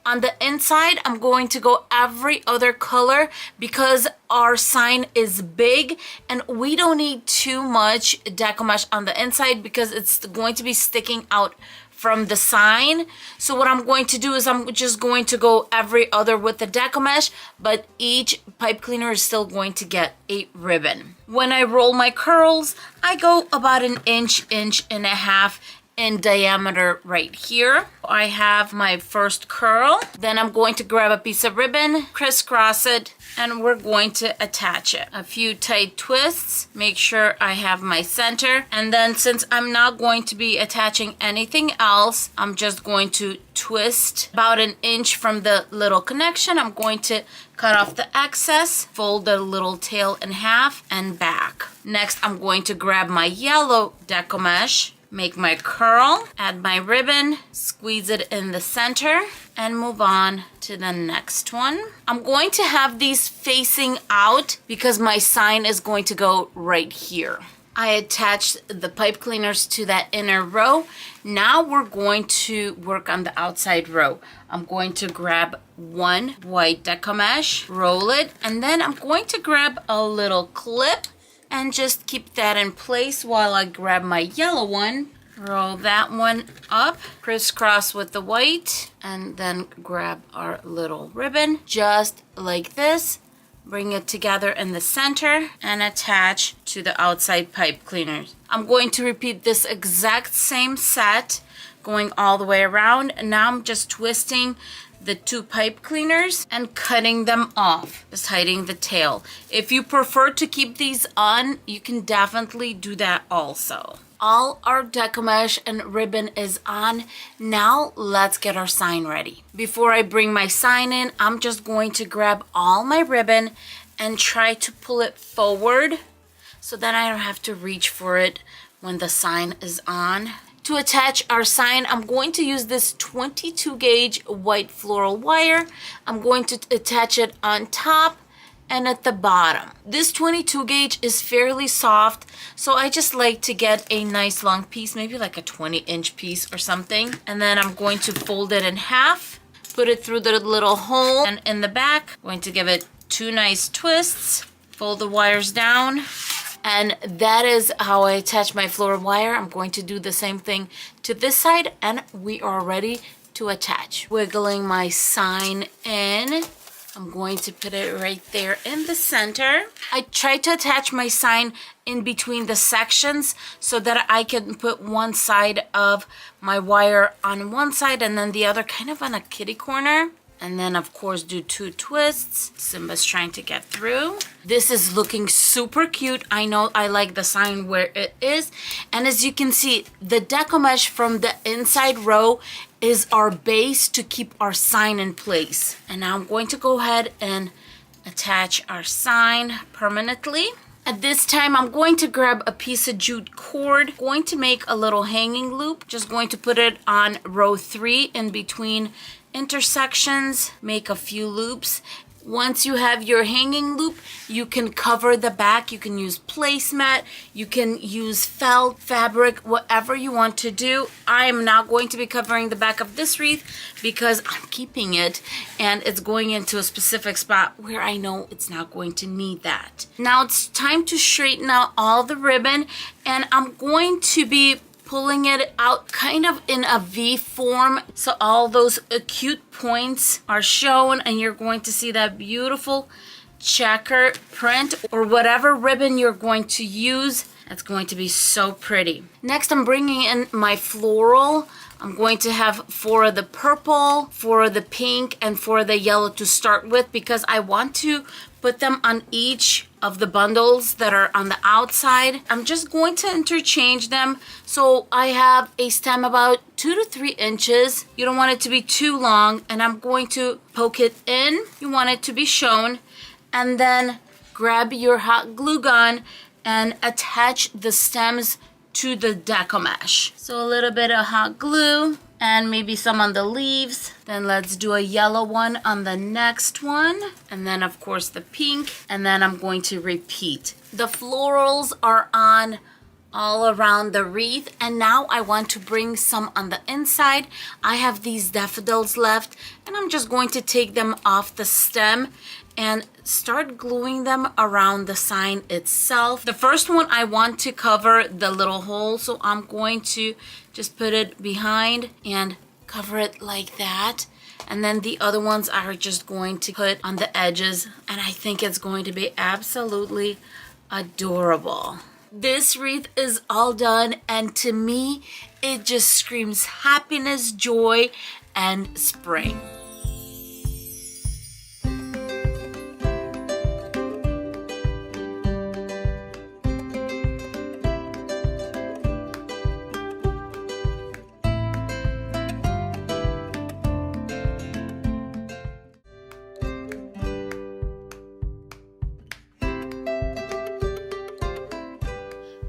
On the inside, I'm going to go every other color because our sign is big and we don't need too much deco mesh on the inside because it's going to be sticking out from the sign. So what I'm going to do is I'm just going to go every other with the deco mesh, but each pipe cleaner is still going to get a ribbon. When I roll my curls, I go about an inch and a half in diameter right here. I have my first curl. Then I'm going to grab a piece of ribbon, crisscross it, and we're going to attach it. A few tight twists, make sure I have my center. And then since I'm not going to be attaching anything else, I'm just going to twist about an inch from the little connection. I'm going to cut off the excess, fold the little tail in half and back. Next, I'm going to grab my yellow deco mesh, make my curl, add my ribbon, squeeze it in the center, and move on to the next one. I'm going to have these facing out because my sign is going to go right here. I attached the pipe cleaners to that inner row. Now we're going to work on the outside row. I'm going to grab one white deco mesh, roll it, and then I'm going to grab a little clip and just keep that in place while I grab my yellow one, roll that one up, crisscross with the white, and then grab our little ribbon, just like this. Bring it together in the center and attach to the outside pipe cleaners. I'm going to repeat this exact same set, going all the way around, and now I'm just twisting the two pipe cleaners and cutting them off, just hiding the tail. If you prefer to keep these on, you can definitely do that also. All our deco mesh and ribbon is on. Now let's get our sign ready. Before I bring my sign in, I'm just going to grab all my ribbon and try to pull it forward so that I don't have to reach for it when the sign is on. To attach our sign, I'm going to use this 22 gauge white floral wire. I'm going to attach it on top and at the bottom. This 22 gauge is fairly soft, so I just like to get a nice long piece, maybe like a 20-inch piece or something. And then I'm going to fold it in half, put it through the little hole, and in the back, I'm going to give it two nice twists, fold the wires down. And that is how I attach my floral wire. I'm going to do the same thing to this side and we are ready to attach. Wiggling my sign in. I'm going to put it right there in the center. I try to attach my sign in between the sections so that I can put one side of my wire on one side and then the other kind of on a kitty corner. And then of course do two twists. Simba's trying to get through. This is looking super cute. I know I like the sign where it is. And as you can see, the deco mesh from the inside row is our base to keep our sign in place. And now I'm going to go ahead and attach our sign permanently. At this time, I'm going to grab a piece of jute cord, going to make a little hanging loop, just going to put it on row 3 in between intersections, make a few loops. Once you have your hanging loop, you can cover the back. You can use placemat, you can use felt, fabric, whatever you want to do. I am now going to be covering the back of this wreath because I'm keeping it and it's going into a specific spot where I know it's not going to need that. Now it's time to straighten out all the ribbon and I'm going to be pulling it out kind of in a V form so all those acute points are shown and you're going to see that beautiful checker print or whatever ribbon you're going to use. That's going to be so pretty. Next, I'm bringing in my floral. I'm going to have 4 of the purple, 4 of the pink, and 4 of the yellow to start with because I want to put them on each of the bundles that are on the outside. I'm just going to interchange them. So I have a stem about 2 to 3 inches. You don't want it to be too long, and I'm going to poke it in. You want it to be shown, and then grab your hot glue gun and attach the stems to the deco mesh. So a little bit of hot glue and maybe some on the leaves. Then let's do a yellow one on the next one. And then of course the pink. And then I'm going to repeat. The florals are on all around the wreath. And now I want to bring some on the inside. I have these daffodils left, and I'm just going to take them off the stem and start gluing them around the sign itself. The first one, I want to cover the little hole, so I'm going to just put it behind and cover it like that. And then the other ones are just going to put on the edges, and I think it's going to be absolutely adorable. This wreath is all done, and to me, it just screams happiness, joy, and spring.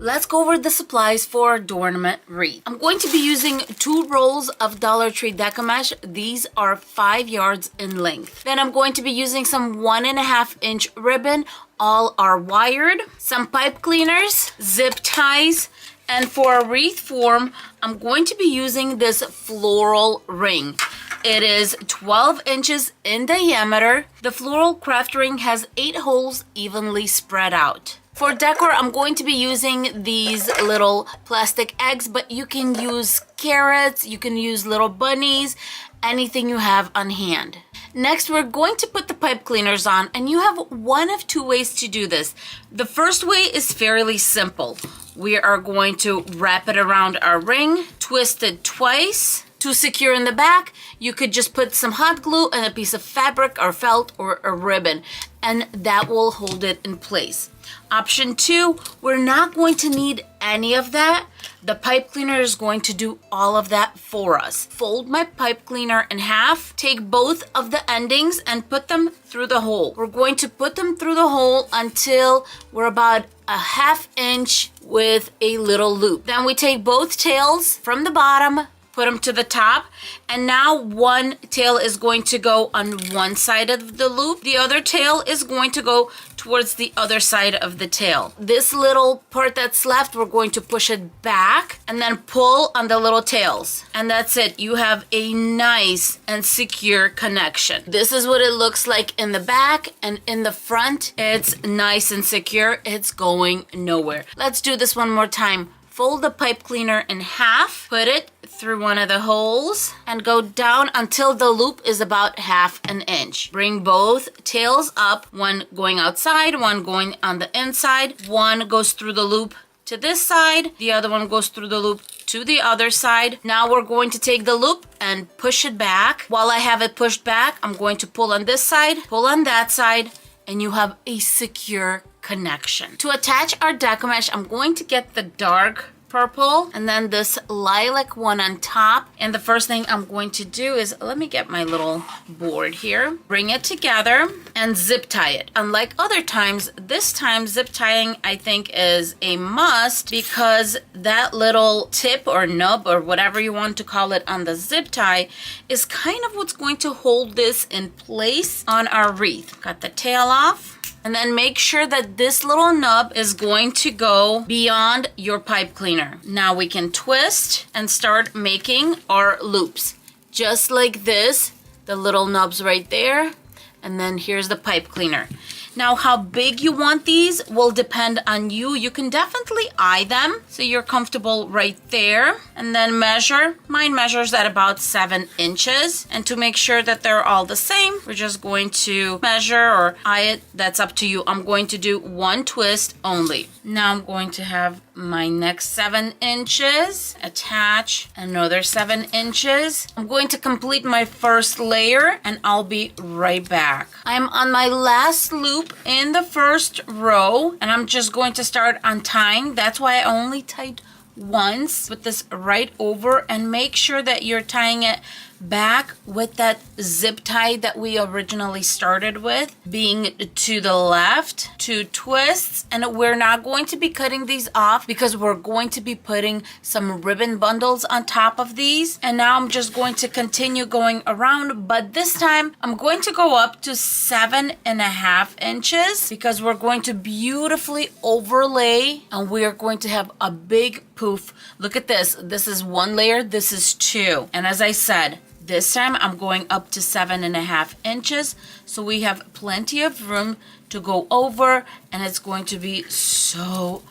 Let's go over the supplies for our Doornament wreath. I'm going to be using 2 rolls of Dollar Tree Deco Mesh. These are 5 yards in length. Then I'm going to be using some 1.5 inch ribbon. All are wired. Some pipe cleaners, zip ties, and for a wreath form, I'm going to be using this floral ring. It is 12 inches in diameter. The floral craft ring has 8 holes evenly spread out. For decor, I'm going to be using these little plastic eggs, but you can use carrots, you can use little bunnies, anything you have on hand. Next, we're going to put the pipe cleaners on, and you have one of 2 ways to do this. The first way is fairly simple. We are going to wrap it around our ring, twist it twice. To secure in the back, you could just put some hot glue and a piece of fabric or felt or a ribbon, and that will hold it in place. Option 2, we're not going to need any of that. The pipe cleaner is going to do all of that for us. Fold my pipe cleaner in half, take both of the endings and put them through the hole. We're going to put them through the hole until we're about a 1/2 inch with a little loop. Then we take both tails from the bottom, put them to the top, and now one tail is going to go on one side of the loop. The other tail is going to go towards the other side of the tail. This little part that's left, we're going to push it back and then pull on the little tails. And that's it. You have a nice and secure connection. This is what it looks like in the back, and in the front, it's nice and secure. It's going nowhere. Let's do this one more time. Fold the pipe cleaner in half, put it through one of the holes, and go down until the loop is about 1/2 inch. Bring both tails up, one going outside, one going on the inside. One goes through the loop to this side, the other one goes through the loop to the other side. Now we're going to take the loop and push it back. While I have it pushed back, I'm going to pull on this side, pull on that side, and you have a secure connection. To attach our deco mesh, I'm going to get the dark purple and then this lilac one on top. And the first thing I'm going to do is, let me get my little board here, bring it together and zip tie it. Unlike other times, this time zip tying I think is a must, because that little tip or nub or whatever you want to call it on the zip tie is kind of what's going to hold this in place on our wreath. Cut the tail off. And then make sure that this little nub is going to go beyond your pipe cleaner. Now we can twist and start making our loops. Just like this, the little nubs right there. And then here's the pipe cleaner. Now, how big you want these will depend on you. You can definitely eye them so you're comfortable right there. And then measure. Mine measures at about 7 inches. And to make sure that they're all the same, we're just going to measure or eye it. That's up to you. I'm going to do one twist only. Now I'm going to have my next 7 inches, attach another 7 inches. I'm going to complete my first layer and I'll be right back. I'm on my last loop in the first row and I'm just going to start untying. That's why I only tied once. Put this right over and make sure that you're tying it back with that zip tie that we originally started with, being to the left, 2 twists, and we're not going to be cutting these off because we're going to be putting some ribbon bundles on top of these. And now I'm just going to continue going around, but this time I'm going to go up to 7.5 inches because we're going to beautifully overlay, and we are going to have a big poof. Look at this. This is 1 layer, this is 2. And as I said, this time I'm going up to 7.5 inches. So we have plenty of room to go over, and it's going to be so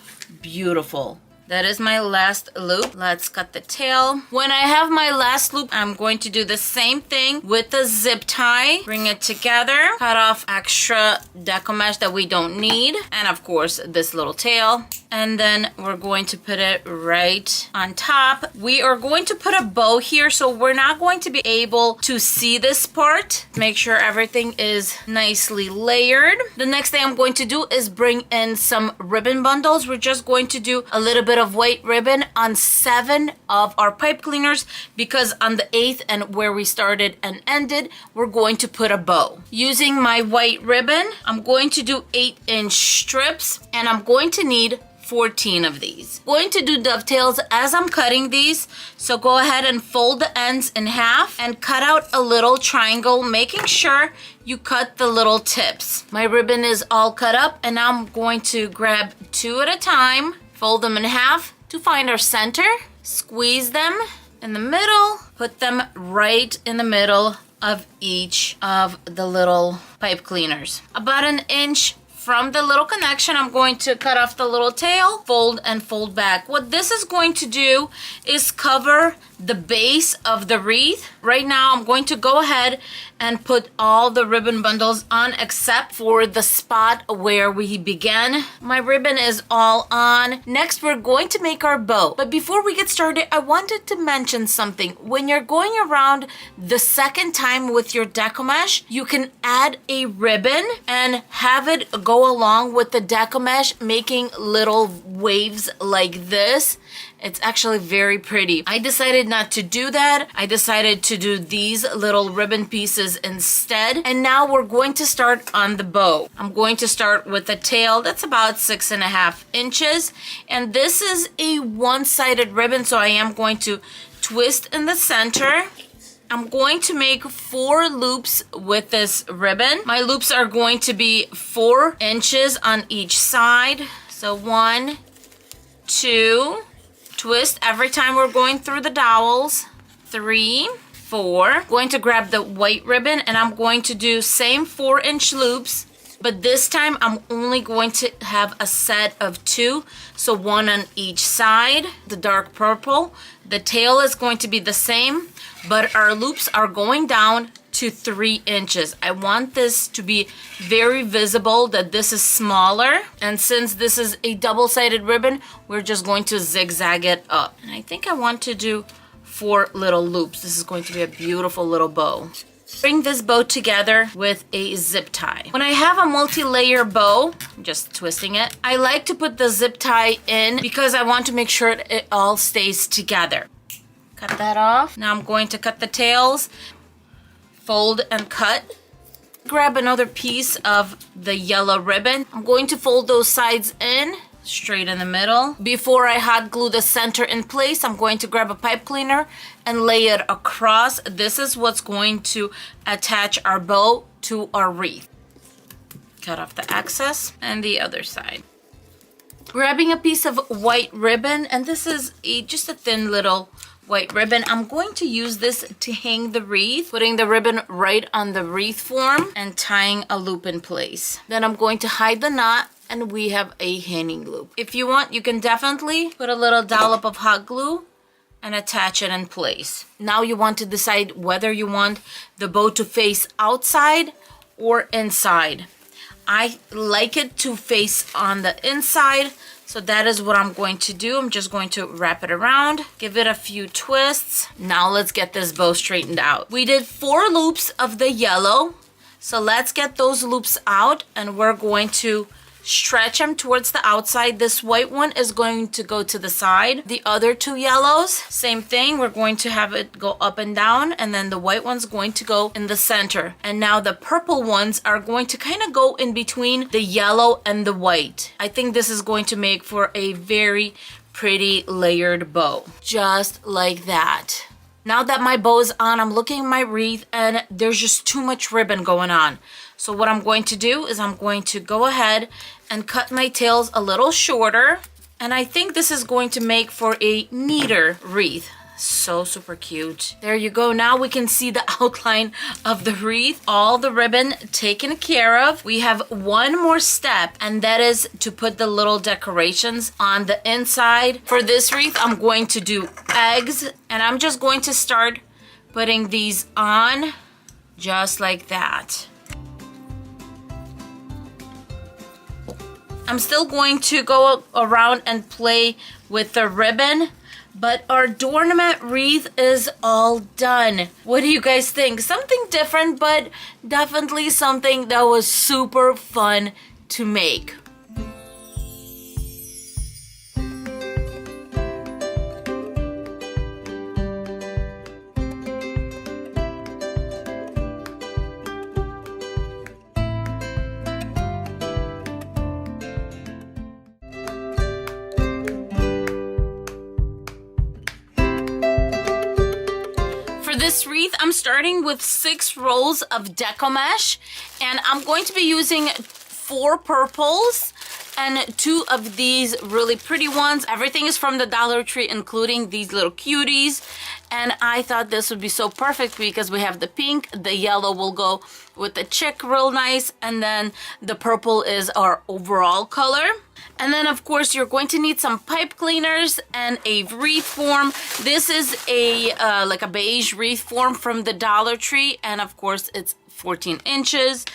beautiful. That is my last loop. Let's cut the tail. When I have my last loop, I'm going to do the same thing with the zip tie. Bring it together, cut off extra deco mesh that we don't need, and of course this little tail. And then we're going to put it right on top. We are going to put a bow here, so we're not going to be able to see this part. Make sure everything is nicely layered. The next thing I'm going to do is bring in some ribbon bundles. We're just going to do a little bit of white ribbon on 7 of our pipe cleaners, because on the 8th and where we started and ended, we're going to put a bow. Using my white ribbon, I'm going to do 8-inch strips, and I'm going to need 14 of these. Going to do dovetails as I'm cutting these, so go ahead and fold the ends in half and cut out a little triangle, making sure you cut the little tips. My ribbon is all cut up, and now I'm going to grab 2 at a time, fold them in half to find our center, squeeze them in the middle, put them right in the middle of each of the little pipe cleaners. About 1 inch from the little connection, I'm going to cut off the little tail, fold and fold back. What this is going to do is cover the base of the wreath. Right now, I'm going to go ahead and put all the ribbon bundles on except for the spot where we began. My ribbon is all on. Next, we're going to make our bow. But before we get started, I wanted to mention something. When you're going around the second time with your deco mesh, you can add a ribbon and have it go along with the deco mesh, making little waves like this. It's actually very pretty. I decided not to do that. I decided to do these little ribbon pieces instead. And now we're going to start on the bow. I'm going to start with the tail. That's about 6.5 inches. And this is a one-sided ribbon, so I am going to twist in the center. I'm going to make 4 loops with this ribbon. My loops are going to be 4 inches on each side. So 1, 2, twist every time we're going through the dowels. 3, 4. Going to grab the white ribbon, and I'm going to do same 4-inch loops, but this time I'm only going to have a set of 2, so 1 on each side. The dark purple. The tail is going to be the same, but our loops are going down to 3 inches. I want this to be very visible that this is smaller, and since this is a double-sided ribbon, we're just going to zigzag it up. And I think I want to do 4 little loops. This is going to be a beautiful little bow. Bring this bow together with a zip tie. When I have a multi-layer bow, I'm just twisting it, I like to put the zip tie in because I want to make sure it all stays together. Cut that off. Now I'm going to cut the tails, fold and cut. Grab another piece of the yellow ribbon. I'm going to fold those sides in, straight in the middle. Before I hot glue the center in place, I'm going to grab a pipe cleaner and lay it across. This is what's going to attach our bow to our wreath. Cut off the excess and the other side. Grabbing a piece of white ribbon, and this is just a thin little white ribbon. I'm going to use this to hang the wreath, putting the ribbon right on the wreath form and tying a loop in place. Then I'm going to hide the knot, and we have a hanging loop. If you want, you can definitely put a little dollop of hot glue and attach it in place. Now you want to decide whether you want the bow to face outside or inside. I like it to face on the inside, so that is what I'm going to do. I'm just going to wrap it around, give it a few twists. Now let's get this bow straightened out. We did 4 loops of the yellow, so let's get those loops out, and we're going to stretch them towards the outside. This white one is going to go to the side. The other two yellows, same thing. We're going to have it go up and down, and then the white one's going to go in the center. And now the purple ones are going to kind of go in between the yellow and the white. I think this is going to make for a very pretty layered bow, just like that. Now that my bow is on, I'm looking at my wreath and there's just too much ribbon going on. So what I'm going to do is I'm going to go ahead and cut my tails a little shorter. And I think this is going to make for a neater wreath. So super cute. There you go. Now we can see the outline of the wreath. All the ribbon taken care of. We have one more step, and that is to put the little decorations on the inside. For this wreath, I'm going to do eggs, and I'm just going to start putting these on just like that. I'm still going to go around and play with the ribbon, but our Doornament wreath is all done. What do you guys think? Something different, but definitely something that was super fun to make. This wreath, I'm starting with 6 rolls of Deco mesh, and I'm going to be using 4 purples and 2 of these really pretty ones. Everything is from the Dollar Tree, including these little cuties. And I thought this would be so perfect because we have the pink, the yellow will go with the chick real nice, and then the purple is our overall color. And then of course you're going to need some pipe cleaners and a wreath form. This is a like a beige wreath form from the Dollar Tree, and of course it's 14 inches.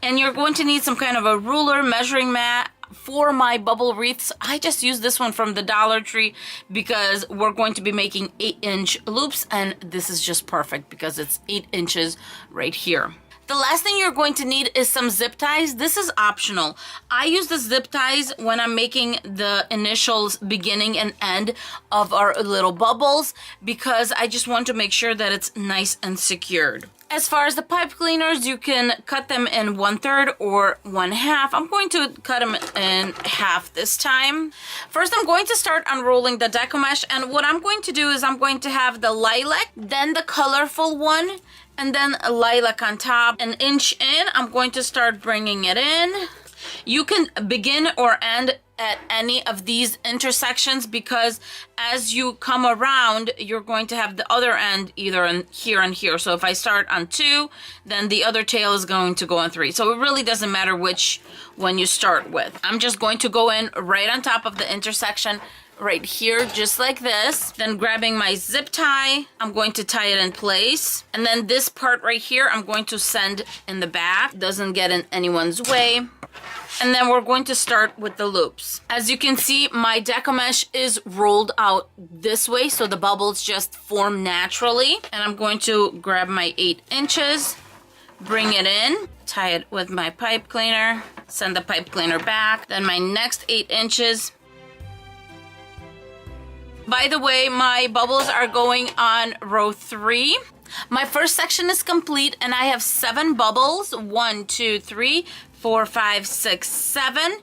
And you're going to need some kind of a ruler, measuring mat. For my bubble wreaths, I just use this one from the Dollar Tree because we're going to be making 8-inch loops, and this is just perfect because it's 8 inches right here. The last thing you're going to need is some zip ties. This is optional. I use the zip ties when I'm making the initials, beginning and end of our little bubbles, because I just want to make sure that it's nice and secured. As far as the pipe cleaners, you can cut them in 1/3 or 1/2. I'm going to cut them in half this time. First, I'm going to start unrolling the Deco mesh, and what I'm going to do is I'm going to have the lilac, then the colorful one, and then a lilac on top. 1 inch in, I'm going to start bringing it in. You can begin or end at any of these intersections, because as you come around, you're going to have the other end either in here and here. So if I start on 2, then the other tail is going to go on 3. So it really doesn't matter which one you start with. I'm just going to go in right on top of the intersection right here, just like this. Then grabbing my zip tie, I'm going to tie it in place. And then this part right here, I'm going to send in the back. Doesn't get in anyone's way. And then we're going to start with the loops. As you can see, my Deco mesh is rolled out this way, so the bubbles just form naturally. And I'm going to grab my 8 inches, bring it in, tie it with my pipe cleaner, send the pipe cleaner back. Then my next 8 inches. By the way, my bubbles are going on row 3. My first section is complete, and I have 7 bubbles. 1, 2, 3, 4, 5, 6, 7.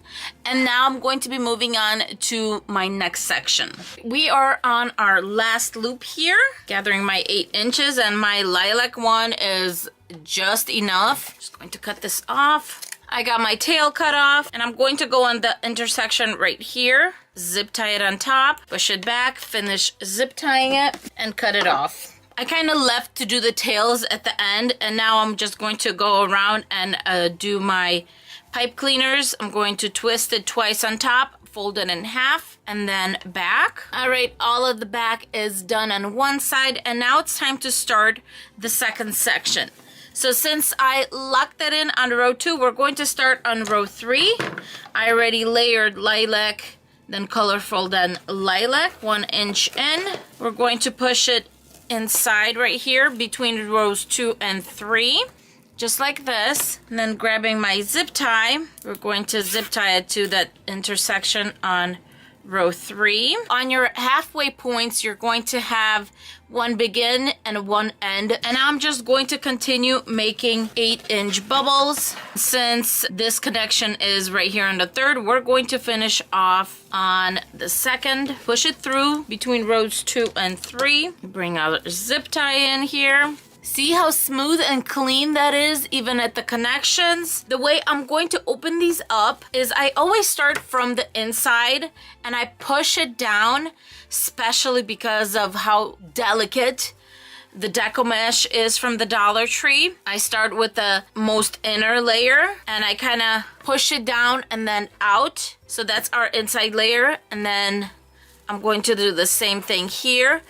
And now I'm going to be moving on to my next section. We are on our last loop here, gathering my 8 inches, and my lilac one is just enough. Just going to cut this off. I got my tail cut off, and I'm going to go on the intersection right here, zip tie it on top, push it back, finish zip tying it, and cut it off. I kind of left to do the tails at the end, and now I'm just going to go around and do my pipe cleaners. I'm going to twist it twice on top, fold it in half, and then back. All right, all of the back is done on one side, and now it's time to start the second section. So since I locked that in on row 2, we're going to start on row 3. I already layered lilac, then colorful, then lilac, 1 inch in. We're going to push it inside right here between rows 2 and 3. just like this. And then grabbing my zip tie, we're going to zip tie it to that intersection on row 3. On your halfway points, you're going to have one begin and one end. And I'm just going to continue making 8-inch bubbles. Since this connection is right here on the 3rd, we're going to finish off on the 2nd. Push it through between rows 2 and 3. Bring our zip tie in here. See how smooth and clean that is, even at the connections? The way I'm going to open these up is I always start from the inside and I push it down, especially because of how delicate the Deco mesh is from the Dollar Tree. I start with the most inner layer and I kind of push it down and then out. So that's our inside layer. And then I'm going to do the same thing here.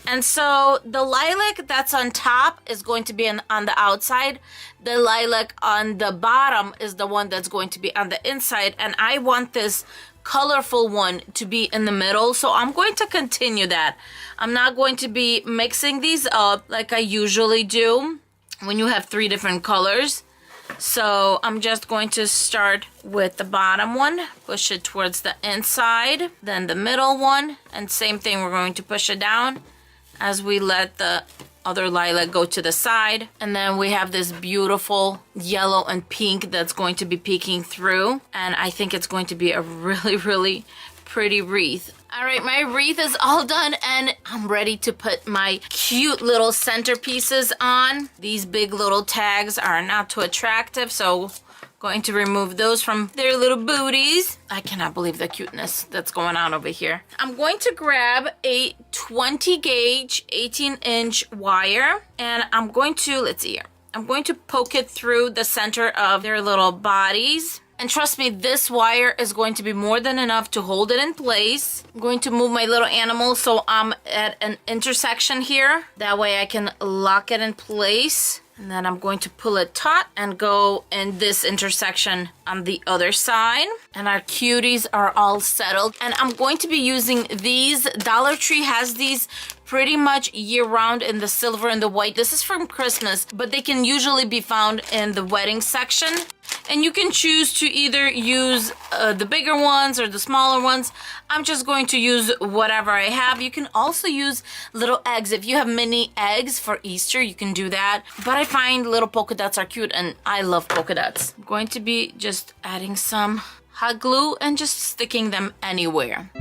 And so the lilac that's on top is going to be on the outside. The lilac on the bottom is the one that's going to be on the inside. And I want this colorful one to be in the middle. So I'm going to continue that. I'm not going to be mixing these up like I usually do when you have 3 different colors. So I'm just going to start with the bottom one, push it towards the inside, then the middle one, and same thing, we're going to push it down as we let the other lilac go to the side. And then we have this beautiful yellow and pink that's going to be peeking through. And I think it's going to be a really, really pretty wreath. All right, my wreath is all done and I'm ready to put my cute little centerpieces on. These big little tags are not too attractive, so going to remove those from their little booties. I cannot believe the cuteness that's going on over here. I'm going to grab a 20 gauge 18-inch wire and I'm going to, let's see here, I'm going to poke it through the center of their little bodies. And trust me, this wire is going to be more than enough to hold it in place. I'm going to move my little animal so I'm at an intersection here. That way I can lock it in place. And then I'm going to pull it taut and go in this intersection on the other side. And our cuties are all settled. And I'm going to be using these. Dollar Tree has these pretty much year-round in the silver and the white. This is from Christmas, but they can usually be found in the wedding section. And you can choose to either use the bigger ones or the smaller ones. I'm just going to use whatever I have. You can also use little eggs. If you have mini eggs for Easter, you can do that. But I find little polka dots are cute and I love polka dots. I'm going to be just adding some hot glue and just sticking them anywhere.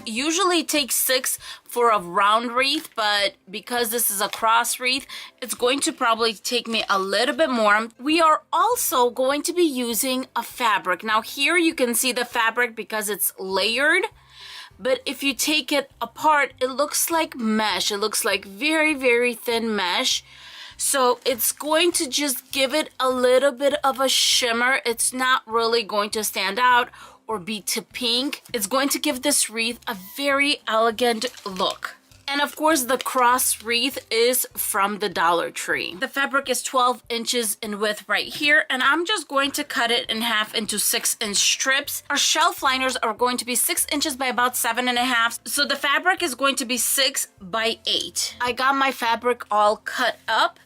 Usually it takes 6 for a round wreath, but because this is a cross wreath, it's going to probably take me a little bit more. We are also going to be using a fabric. Now here you can see the fabric because it's layered, but if you take it apart, it looks like mesh. It looks like very, very thin mesh. So it's going to just give it a little bit of a shimmer. It's not really going to stand out or be too pink. It's going to give this wreath a very elegant look. And of course, the cross wreath is from the Dollar Tree. The fabric is 12 inches in width right here, and I'm just going to cut it in half into 6-inch strips. Our shelf liners are going to be 6 inches by about 7.5. So the fabric is going to be 6 by 8. I got my fabric all cut up.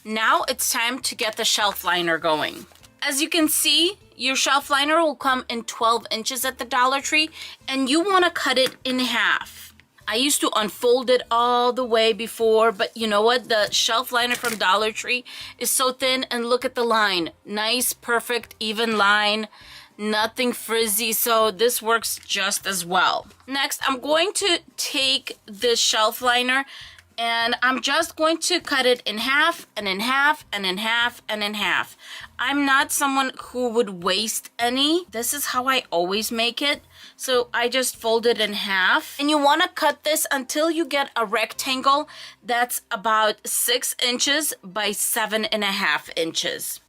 Now it's time to get the shelf liner going. As you can see, your shelf liner will come in 12 inches at the Dollar Tree, and you want to cut it in half. I used to unfold it all the way before, but you know what? The shelf liner from Dollar Tree is so thin, and look at the line. Nice, perfect, even line. Nothing frizzy, so this works just as well. Next, I'm going to take this shelf liner And I'm just going to cut it in half and in half and in half and in half. I'm not someone who would waste any. This is how I always make it. So I just fold it in half. And you want to cut this until you get a rectangle that's about 6 inches by 7.5 inches.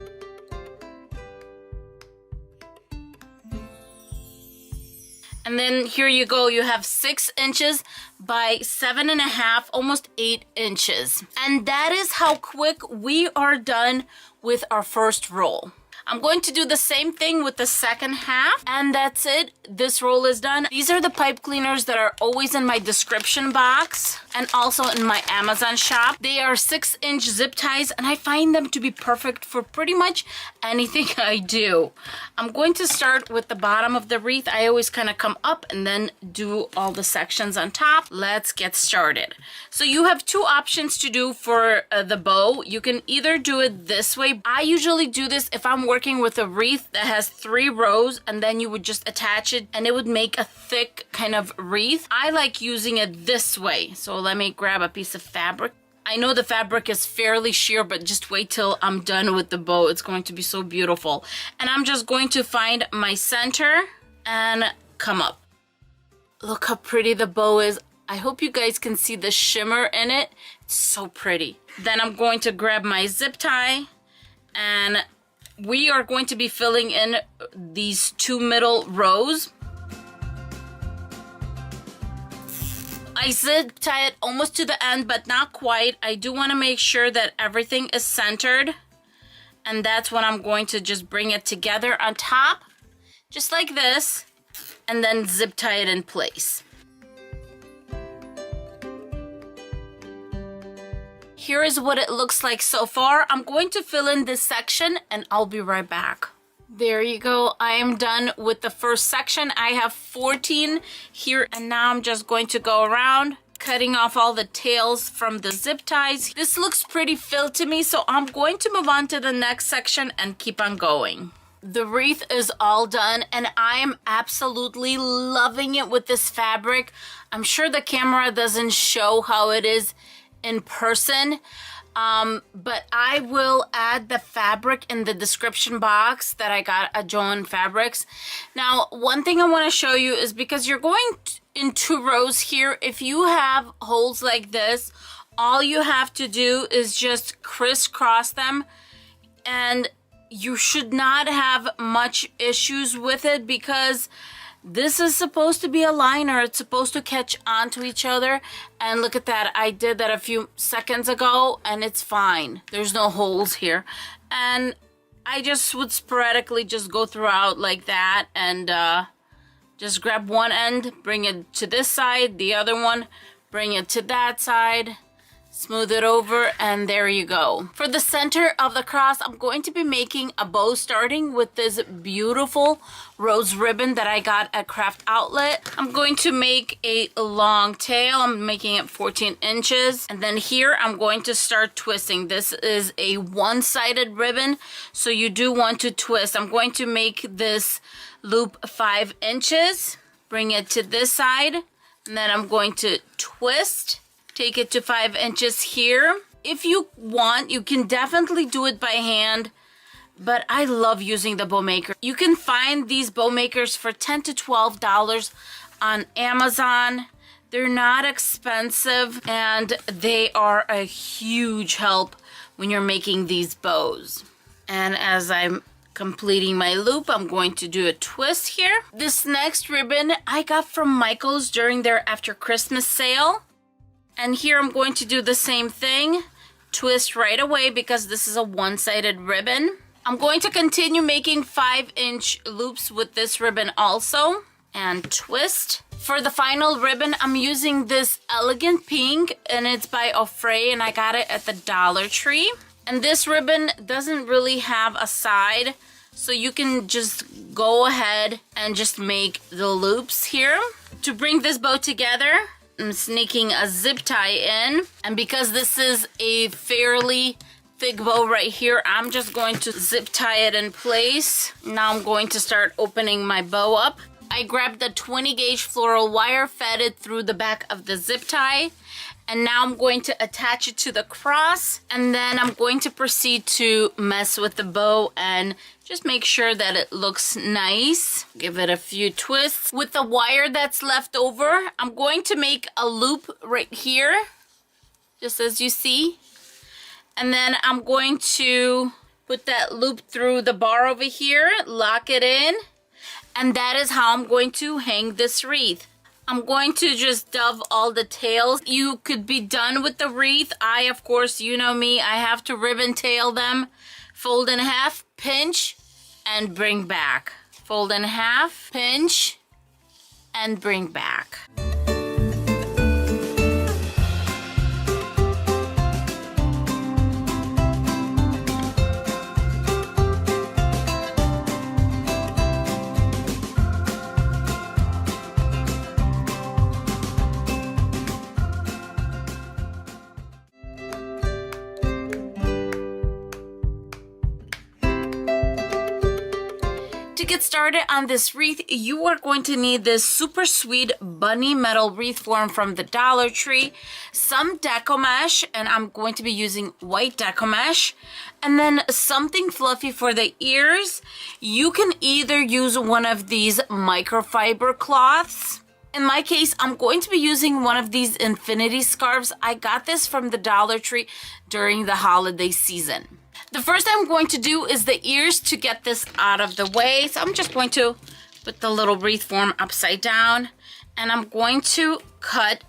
And then here you go, you have 6 inches by 7.5, almost 8 inches. And that is how quick we are done with our first roll. I'm going to do the same thing with the second half, and that's it. This roll is done. These are the pipe cleaners that are always in my description box and also in my Amazon shop. They are 6-inch zip ties, and I find them to be perfect for pretty much anything I do. I'm going to start with the bottom of the wreath. I always kind of come up and then do all the sections on top. Let's get started. So you have 2 options to do for the bow. You can either do it this way. I usually do this if I'm working with a wreath that has 3 rows, and then you would just attach it and it would make a thick kind of wreath. I like using it this way. So let me grab a piece of fabric. I know the fabric is fairly sheer, but just wait till I'm done with the bow. It's going to be so beautiful. And I'm just going to find my center and come up. Look how pretty the bow is. I hope you guys can see the shimmer in it. It's so pretty. Then I'm going to grab my zip tie, and we are going to be filling in these 2 middle rows. I zip tie it almost to the end, but not quite. I do want to make sure that everything is centered. And that's when I'm going to just bring it together on top, just like this, and then zip tie it in place. Here is what it looks like so far. I'm going to fill in this section and I'll be right back. There you go. I am done with the first section. I have 14 here, and now I'm just going to go around cutting off all the tails from the zip ties. This looks pretty filled to me, so I'm going to move on to the next section and keep on going. The wreath is all done, and I am absolutely loving it with this fabric. I'm sure the camera doesn't show how it is in person, but I will add the fabric in the description box that I got at Joann Fabrics. Now, one thing I want to show you is, because you're going in 2 rows here, if you have holes like this, all you have to do is just crisscross them, and you should not have much issues with it, because this is supposed to be a liner. It's supposed to catch onto each other. And look at that. I did that a few seconds ago and it's fine. There's no holes here. And I just would sporadically just go throughout like that, and just grab one end, bring it to this side, the other one, bring it to that side, smooth it over, and there you go. For the center of the cross, I'm going to be making a bow starting with this beautiful rose ribbon that I got at Craft Outlet. I'm going to make a long tail. I'm making it 14 inches. And then here I'm going to start twisting. This is a one-sided ribbon, so you do want to twist. I'm going to make this loop 5 inches, bring it to this side, and then I'm going to twist. Take it to 5 inches here. If you want, you can definitely do it by hand, but I love using the bow maker. You can find these bow makers for $10 to $12 on Amazon. They're not expensive, and they are a huge help when you're making these bows. And as I'm completing my loop, I'm going to do a twist here. This next ribbon I got from Michael's during their after Christmas sale. And here I'm going to do the same thing, twist right away, because this is a one-sided ribbon. I'm going to continue making 5-inch loops with this ribbon also, and twist. For the final ribbon, I'm using this elegant pink, and it's by Fray, and I got it at the Dollar Tree. And this ribbon doesn't really have a side, so you can just go ahead and just make the loops here. To bring this bow together, I'm sneaking a zip tie in, and because this is a fairly thick bow right here, I'm just going to zip tie it in place. Now I'm going to start opening my bow up. I grabbed the 20 gauge floral wire, fed it through the back of the zip tie, And now I'm going to attach it to the cross, and then I'm going to proceed to mess with the bow and just make sure that it looks nice. Give it a few twists. With the wire that's left over, I'm going to make a loop right here, just as you see. And then I'm going to put that loop through the bar over here, lock it in, and that is how I'm going to hang this wreath. I'm going to just dove all the tails. You could be done with the wreath. I, of course, you know me, I have to ribbon tail them. Fold in half, pinch, and bring back. Fold in half, pinch, and bring back. To get started on this wreath, you are going to need this super sweet bunny metal wreath form from the Dollar Tree, some Deco mesh, and I'm going to be using white Deco mesh, and then something fluffy for the ears. You can either use one of these microfiber cloths. In my case, I'm going to be using one of these infinity scarves. I got this from the Dollar Tree during the holiday season. The first thing I'm going to do is the ears to get this out of the way. So I'm just going to put the little wreath form upside down, and I'm going to cut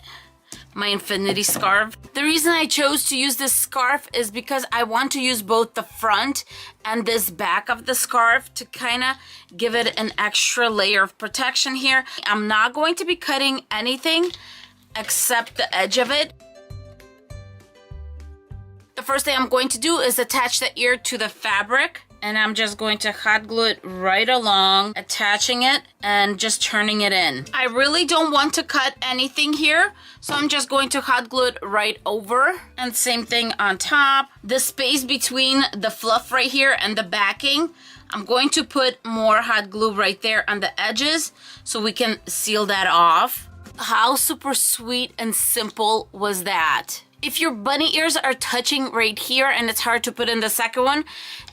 my infinity scarf. The reason I chose to use this scarf is because I want to use both the front and this back of the scarf to kind of give it an extra layer of protection here. I'm not going to be cutting anything except the edge of it. The first thing I'm going to do is attach the ear to the fabric, and I'm just going to hot glue it right along, attaching it and just turning it in. I really don't want to cut anything here, so I'm just going to hot glue it right over, and same thing on top. The space between the fluff right here and the backing, I'm going to put more hot glue right there on the edges so we can seal that off. How super sweet and simple was that? If your bunny ears are touching right here and it's hard to put in the second one,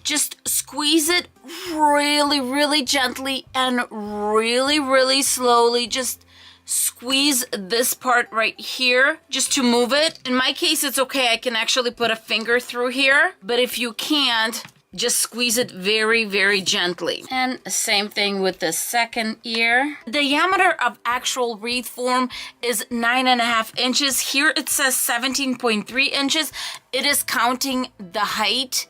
just squeeze it really, really gently and really, really slowly. Just squeeze this part right here just to move it. In my case, it's okay. I can actually put a finger through here, but if you can't, just squeeze it very, very gently. And same thing with the second ear. The diameter of actual wreath form is 9.5 inches. Here it says 17.3 inches. It is counting the height,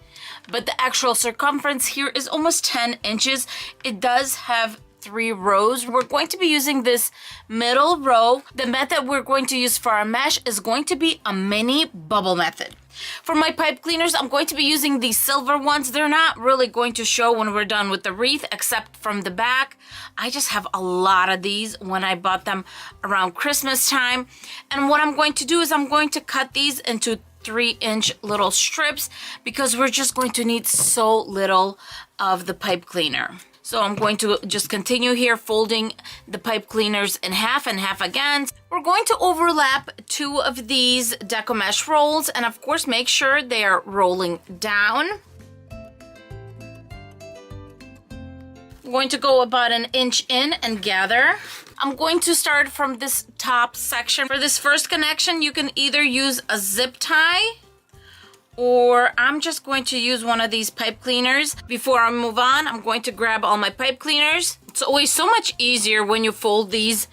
but the actual circumference here is almost 10 inches. It does have 3 rows. We're going to be using this middle row. The method we're going to use for our mesh is going to be a mini bubble method. For my pipe cleaners, I'm going to be using these silver ones. They're not really going to show when we're done with the wreath, except from the back. I just have a lot of these when I bought them around Christmas time. And what I'm going to do is I'm going to cut these into 3-inch little strips because we're just going to need so little of the pipe cleaner. So I'm going to just continue here folding the pipe cleaners in half and half again. We're going to overlap 2 of these Deco mesh rolls, and of course make sure they are rolling down. I'm going to go about 1 inch in and gather. I'm going to start from this top section. For this first connection, you can either use a zip tie, or I'm just going to use one of these pipe cleaners. Before I move on, I'm going to grab all my pipe cleaners. It's always so much easier when you fold these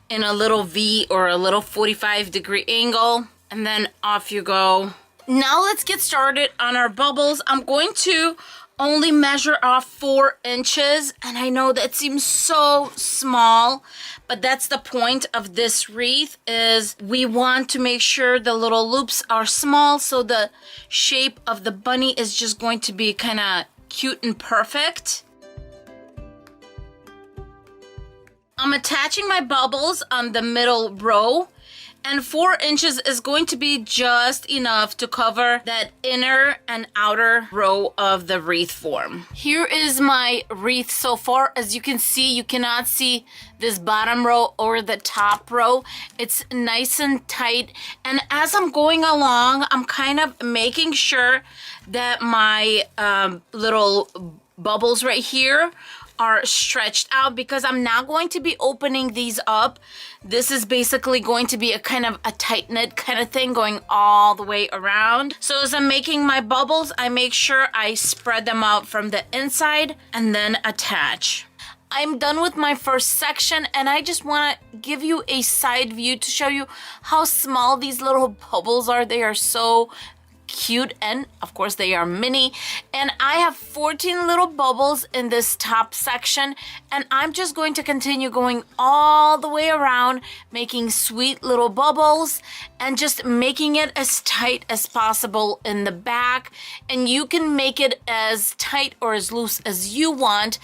in a little V or a little 45-degree angle, and then off you go. Now let's get started on our bubbles. I'm going to only measure off 4 inches, and I know that seems so small, but that's the point of this wreath, is we want to make sure the little loops are small so the shape of the bunny is just going to be kind of cute and perfect. I'm attaching my bubbles on the middle row, And 4 inches is going to be just enough to cover that inner and outer row of the wreath form. Here is my wreath so far. As you can see, you cannot see this bottom row or the top row. It's nice and tight. And as I'm going along, I'm kind of making sure that my little bubbles right here are stretched out, because I'm now going to be opening these up. This is basically going to be a kind of a tight knit kind of thing going all the way around. So as I'm making my bubbles, I make sure I spread them out from the inside and then attach. I'm done with my first section, and I just want to give you a side view to show you how small these little bubbles are. They are so cute, and of course they are mini, and I have 14 little bubbles in this top section, and I'm just going to continue going all the way around, making sweet little bubbles and just making it as tight as possible in the back. And you can make it as tight or as loose as you want,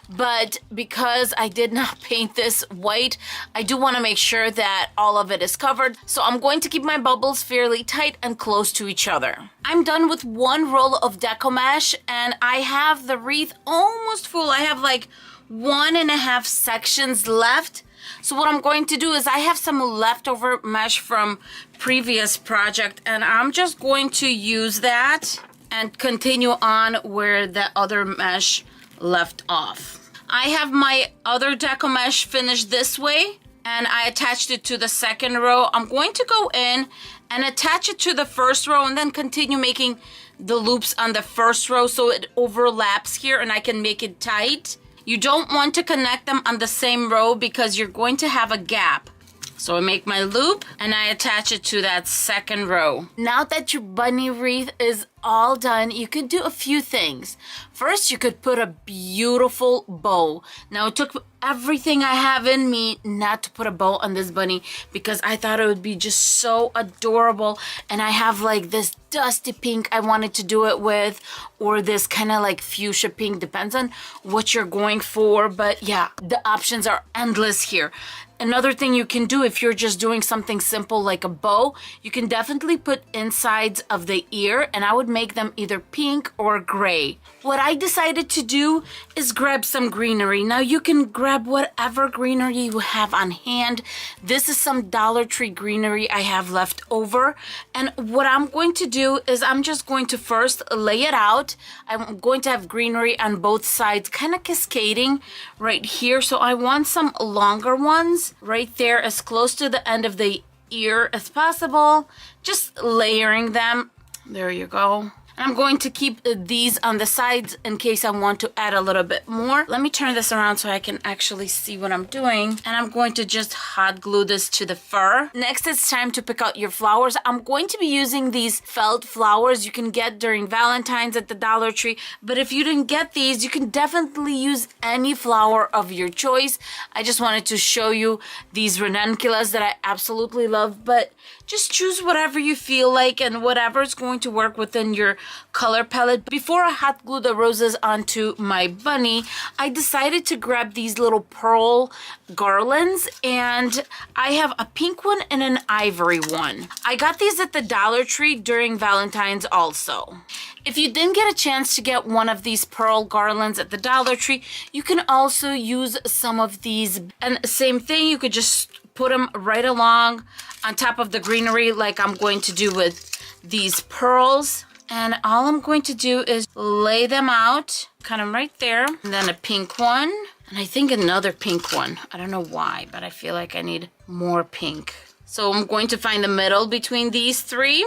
but because I did not paint this white, I do want to make sure that all of it is covered. So I'm going to keep my bubbles fairly tight and close to each other. I'm done with one roll of Deco mesh, and I have the wreath almost full. I have like 1.5 sections left. So what I'm going to do is I have some leftover mesh from previous project, and I'm just going to use that and continue on where the other mesh left off. I have my other Deco mesh finished this way, and I attached it to the second row. I'm going to go in and attach it to the first row and then continue making the loops on the first row so it overlaps here and I can make it tight. You don't want to connect them on the same row because you're going to have a gap. So I make my loop and I attach it to that second row. Now that your bunny wreath is all done, you could do a few things. First, you could put a beautiful bow. Now, it took everything I have in me not to put a bow on this bunny because I thought it would be just so adorable. And I have like this dusty pink I wanted to do it with, or this kind of like fuchsia pink, depends on what you're going for. But yeah, the options are endless here. Another thing you can do if you're just doing something simple like a bow, you can definitely put insides of the ear, and I would make them either pink or gray. What I decided to do is grab some greenery. Now you can grab whatever greenery you have on hand. This is some Dollar Tree greenery I have left over. And what I'm going to do is I'm just going to first lay it out. I'm going to have greenery on both sides, kind of cascading right here. So I want some longer ones right there as close to the end of the ear as possible. Just layering them. There you go. I'm going to keep these on the sides in case I want to add a little bit more. Let me turn this around so I can actually see what I'm doing. And I'm going to just hot glue this to the fur. Next, it's time to pick out your flowers. I'm going to be using these felt flowers you can get during Valentine's at the Dollar Tree. But if you didn't get these, you can definitely use any flower of your choice. I just wanted to show you these ranunculus that I absolutely love. But just choose whatever you feel like and whatever is going to work within your color palette. Before I hot glue the roses onto my bunny, I decided to grab these little pearl garlands, and I have a pink one and an ivory one. I got these at the Dollar Tree during Valentine's also. If you didn't get a chance to get one of these pearl garlands at the Dollar Tree, you can also use some of these. And same thing, you could just put them right along on top of the greenery like I'm going to do with these pearls. And all I'm going to do is lay them out, kind of right there. And then a pink one, and I think another pink one. I don't know why, but I feel like I need more pink. So I'm going to find the middle between these three.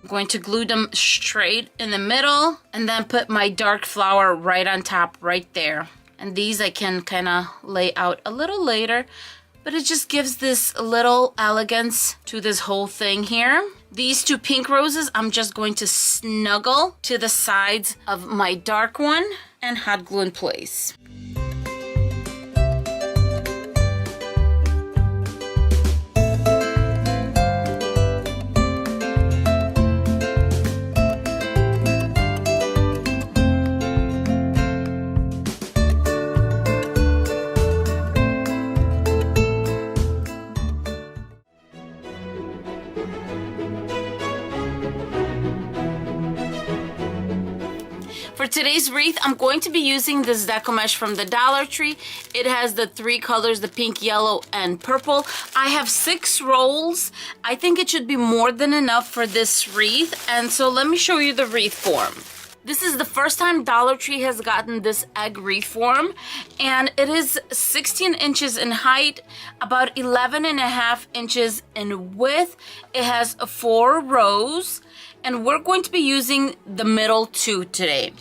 I'm going to glue them straight in the middle and then put my dark flower right on top, right there. And these I can kind of lay out a little later, but it just gives this little elegance to this whole thing here. These two pink roses, I'm just going to snuggle to the sides of my dark one and hot glue in place. For today's wreath, I'm going to be using this Deco mesh from the Dollar Tree. It has the 3 colors, the pink, yellow, and purple. I have 6 rolls. I think it should be more than enough for this wreath. And so let me show you the wreath form. This is the first time Dollar Tree has gotten this egg wreath form, and it is 16 inches in height, about 11.5 inches in width. It has 4 rows, and we're going to be using the middle 2 today.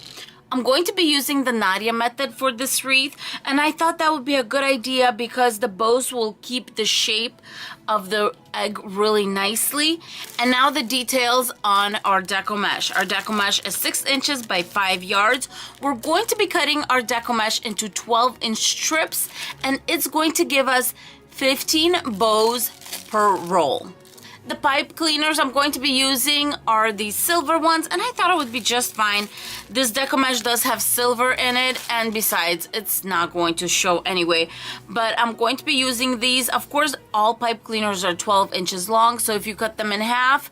I'm going to be using the Nadia method for this wreath, and I thought that would be a good idea because the bows will keep the shape of the egg really nicely. And now the details on our Deco mesh. Our Deco mesh is 6 inches by 5 yards. We're going to be cutting our Deco mesh into 12-inch strips, and it's going to give us 15 bows per roll. The pipe cleaners I'm going to be using are these silver ones, and I thought it would be just fine. This Deco mesh does have silver in it, and besides, it's not going to show anyway. But I'm going to be using these. Of course, all pipe cleaners are 12 inches long, so if you cut them in half,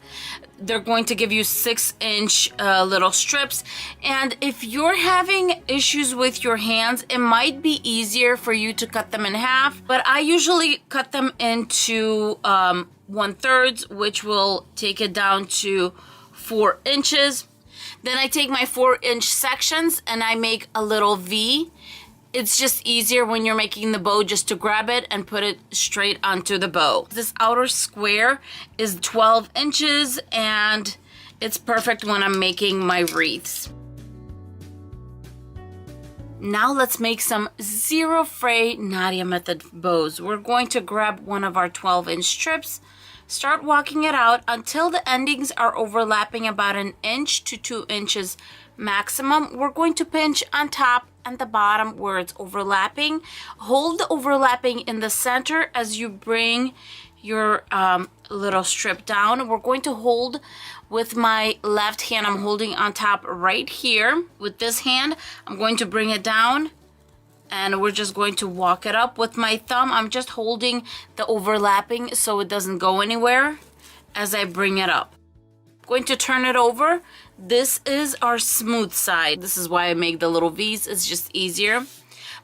they're going to give you 6-inch little strips. And if you're having issues with your hands, it might be easier for you to cut them in half. But I usually cut them into 1/3, which will take it down to 4 inches. Then I take my 4-inch sections and I make a little V. It's just easier when you're making the bow just to grab it and put it straight onto the bow. This outer square is 12 inches and it's perfect when I'm making my wreaths. Now let's make some zero fray Nadia method bows. We're going to grab one of our 12-inch strips, start walking it out until the endings are overlapping about 1 inch to 2 inches maximum. We're going to pinch on top and the bottom where it's overlapping. Hold the overlapping in the center as you bring your little strip down. We're going to hold with my left hand. I'm holding on top right here. With this hand, I'm going to bring it down and we're just going to walk it up. With my thumb, I'm just holding the overlapping so it doesn't go anywhere as I bring it up. I'm going to turn it over. This is our smooth side. This is why I make the little V's. It's just easier.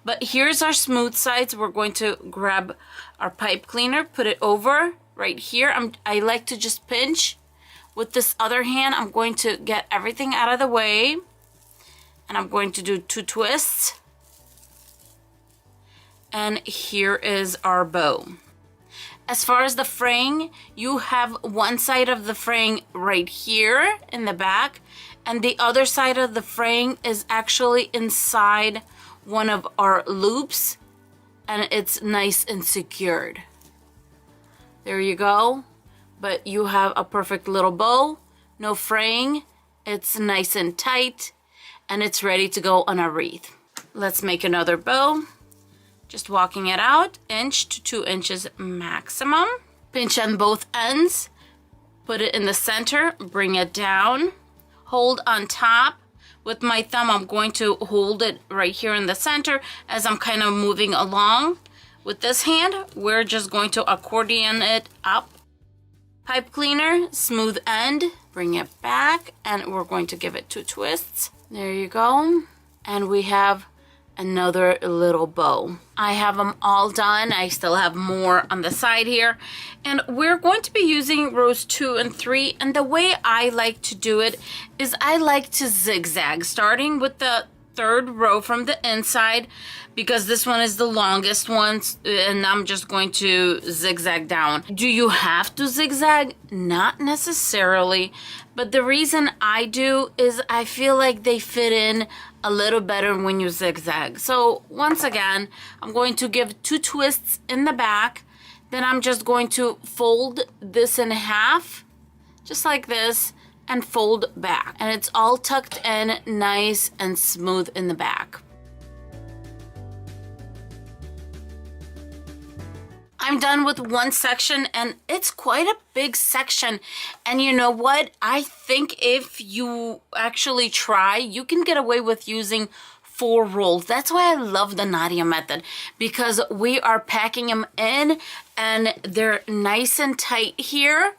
But here's our smooth sides. We're going to grab our pipe cleaner, put it over right here. I like to just pinch. With this other hand, I'm going to get everything out of the way. And I'm going to do 2 twists. And here is our bow. As far as the fraying, you have one side of the fraying right here in the back, and the other side of the fraying is actually inside one of our loops, and it's nice and secured. There you go. But you have a perfect little bow, no fraying, it's nice and tight, and it's ready to go on a wreath. Let's make another bow. Just walking it out, 1 inch to 2 inches maximum. Pinch on both ends, put it in the center, bring it down, hold on top. With my thumb, I'm going to hold it right here in the center as I'm kind of moving along. With this hand, we're just going to accordion it up. Pipe cleaner, smooth end, bring it back, and we're going to give it 2 twists. There you go. And we have another little bow. I have them all done. I still have more on the side here. And we're going to be using rows 2 and 3. And the way I like to do it is I like to zigzag, starting with the 3rd row from the inside, because this one is the longest one, and I'm just going to zigzag down. Do you have to zigzag? Not necessarily, but the reason I do is I feel like they fit in a little better when you zigzag. So once again, I'm going to give 2 twists in the back, then I'm just going to fold this in half, just like this, and fold back. And it's all tucked in nice and smooth in the back. I'm done with one section, and it's quite a big section. And you know what? I think if you actually try, you can get away with using 4 rolls. That's why I love the Nadia method, because we are packing them in and they're nice and tight here.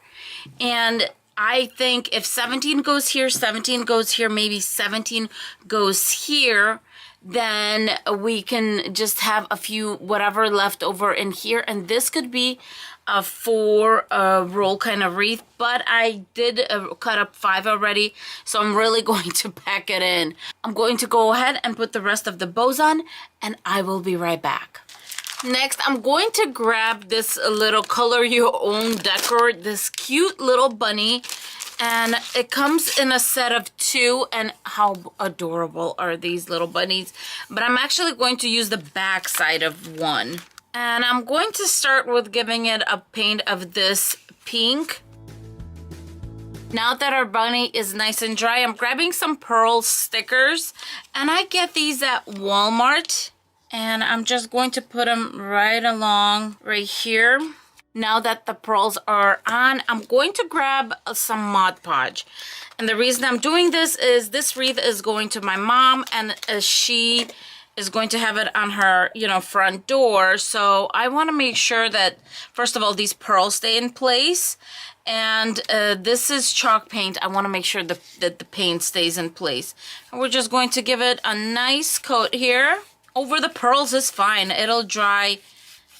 And I think if 17 goes here, 17 goes here, maybe 17 goes here, then we can just have a few whatever left over in here, and this could be a 4 roll kind of wreath, but I did cut up 5 already, so I'm really going to pack it in. I'm going to go ahead and put the rest of the bows on, and I will be right back. Next, I'm going to grab this little color your own decor, this cute little bunny. And it comes in a set of 2, and how adorable are these little bunnies. But I'm actually going to use the back side of one. And I'm going to start with giving it a paint of this pink. Now that our bunny is nice and dry, I'm grabbing some pearl stickers. And I get these at Walmart. And I'm just going to put them right along right here. Now that the pearls are on, I'm going to grab some Mod Podge. And the reason I'm doing this is this wreath is going to my mom, and she is going to have it on her, front door. So I want to make sure that, first of all, these pearls stay in place. And this is chalk paint. I want to make sure that the paint stays in place. And we're just going to give it a nice coat here. Over the pearls is fine. It'll dry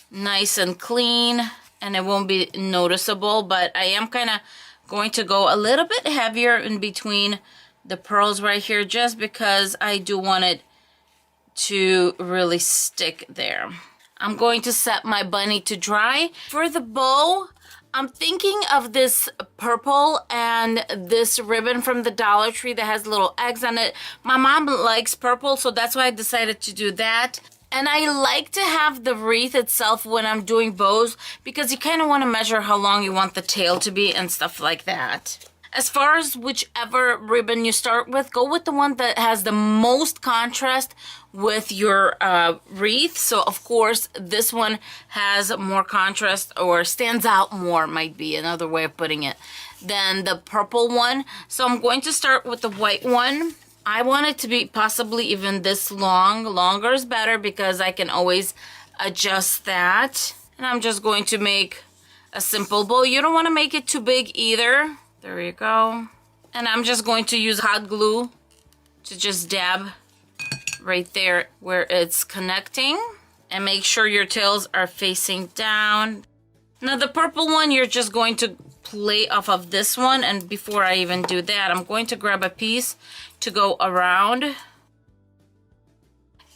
nice and clean, and it won't be noticeable, but I am kind of going to go a little bit heavier in between the pearls right here, just because I do want it to really stick there. I'm going to set my bunny to dry. For the bow, I'm thinking of this purple and this ribbon from the Dollar Tree that has little eggs on it. My mom likes purple, so that's why I decided to do that. And I like to have the wreath itself when I'm doing bows, because you kind of want to measure how long you want the tail to be and stuff like that. As far as whichever ribbon you start with, go with the one that has the most contrast with your wreath. So of course this one has more contrast, or stands out more, might be another way of putting it, than the purple one. So I'm going to start with the white one. I want it to be possibly even this long. Longer is better because I can always adjust that. And I'm just going to make a simple bow. You don't want to make it too big either. There you go. And I'm just going to use hot glue to just dab right there where it's connecting. And make sure your tails are facing down. Now the purple one, you're just going to play off of this one. And before I even do that, I'm going to grab a piece to go around.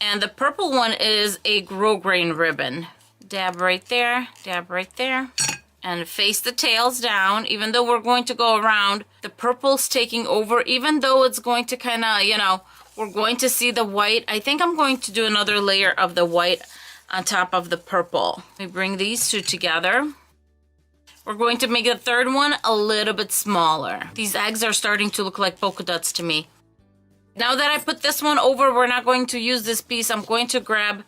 And the purple one is a grosgrain ribbon. Dab right there, and face the tails down. Even though we're going to go around, the purple's taking over, even though it's going to kind of, we're going to see the white. I think I'm going to do another layer of the white on top of the purple. We bring these two together. We're going to make the third one a little bit smaller. These eggs are starting to look like polka dots to me. Now that I put this one over, we're not going to use this piece. I'm going to grab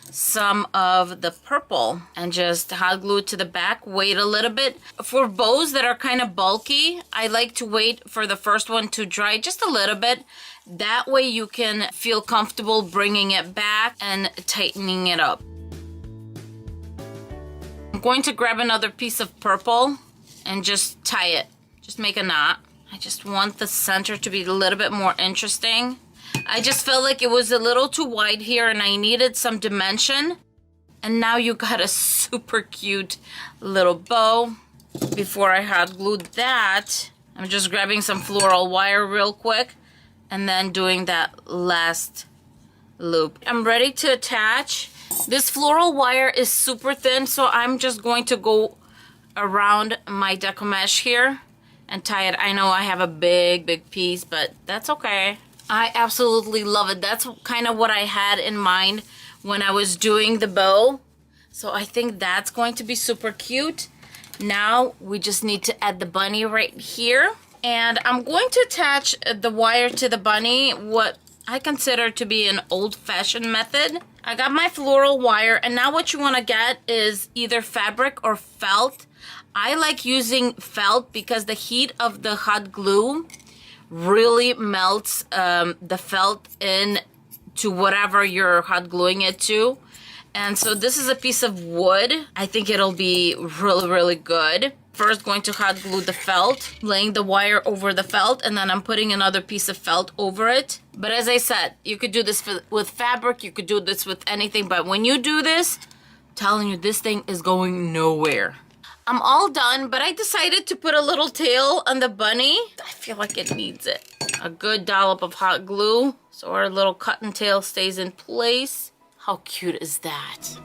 some of the purple and just hot glue it to the back. Wait a little bit. For bows that are kind of bulky, I like to wait for the first one to dry just a little bit. That way you can feel comfortable bringing it back and tightening it up. I'm going to grab another piece of purple and just tie it. Just make a knot. I just want the center to be a little bit more interesting. I just felt like it was a little too wide here and I needed some dimension. And now you got a super cute little bow. Before I hot glued that, I'm just grabbing some floral wire real quick and then doing that last loop. I'm ready to attach. This floral wire is super thin, so I'm just going to go around my deco mesh here and tie it. I know I have a big piece, but that's okay. I absolutely love it. That's kind of what I had in mind when I was doing the bow. So I think that's going to be super cute. Now we just need to add the bunny right here. And I'm going to attach the wire to the bunny, what I consider to be an old-fashioned method. I got my floral wire, and now what you want to get is either fabric or felt. I like using felt because the heat of the hot glue really melts the felt in to whatever you're hot gluing it to. And so this is a piece of wood. I think it'll be really good. First, going to hot glue the felt, laying the wire over the felt, and then I'm putting another piece of felt over it. But as I said, you could do this with fabric, you could do this with anything, but when you do this, I'm telling you, this thing is going nowhere. I'm all done, but I decided to put a little tail on the bunny. I feel like it needs it. A good dollop of hot glue so our little cottontail stays in place. How cute is that?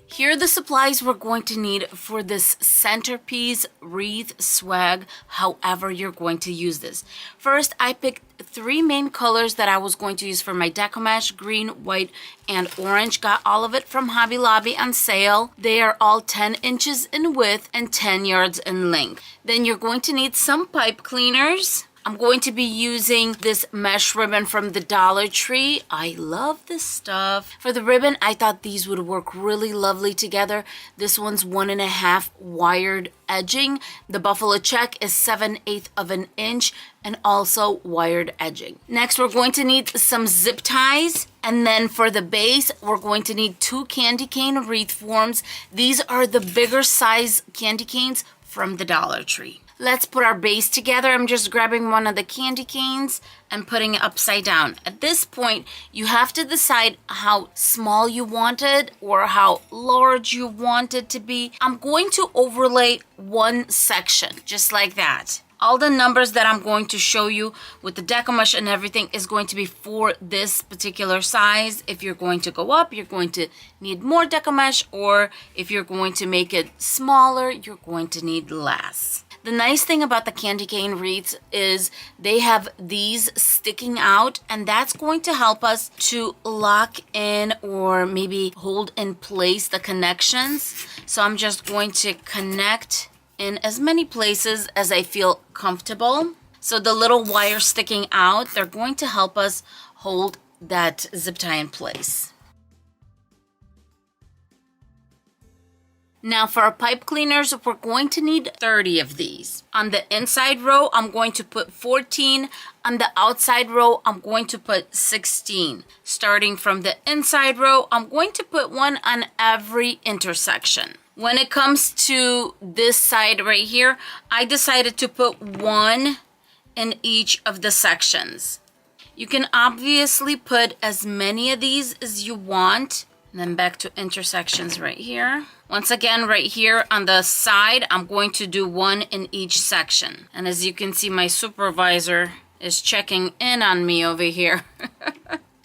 Here are the supplies we're going to need for this centerpiece wreath swag, however you're going to use this. First, I picked 3 main colors that I was going to use for my decommage: green, white, and orange. Got all of it from Hobby Lobby on sale. They are all 10 inches in width and 10 yards in length. Then you're going to need some pipe cleaners. I'm going to be using this mesh ribbon from the Dollar Tree. I love this stuff. For the ribbon, I thought these would work really lovely together. This one's 1.5 wired edging. The buffalo check is 7/8 of an inch and also wired edging. Next, we're going to need some zip ties. And then for the base, we're going to need 2 candy cane wreath forms. These are the bigger size candy canes from the Dollar Tree. Let's put our base together. I'm just grabbing one of the candy canes and putting it upside down. At this point, you have to decide how small you want it or how large you want it to be. I'm going to overlay one section, just like that. All the numbers that I'm going to show you with the decommage and everything is going to be for this particular size. If you're going to go up, you're going to need more decommage, or if you're going to make it smaller, you're going to need less. The nice thing about the candy cane wreaths is they have these sticking out, and that's going to help us to lock in or maybe hold in place the connections. So I'm just going to connect in as many places as I feel comfortable. So the little wires sticking out, they're going to help us hold that zip tie in place. Now for our pipe cleaners, we're going to need 30 of these. On the inside row, I'm going to put 14. On the outside row, I'm going to put 16. Starting from the inside row, I'm going to put one on every intersection. When it comes to this side right here, I decided to put one in each of the sections. You can obviously put as many of these as you want. And then back to intersections right here. Once again, right here on the side, I'm going to do one in each section. And as you can see, my supervisor is checking in on me over here.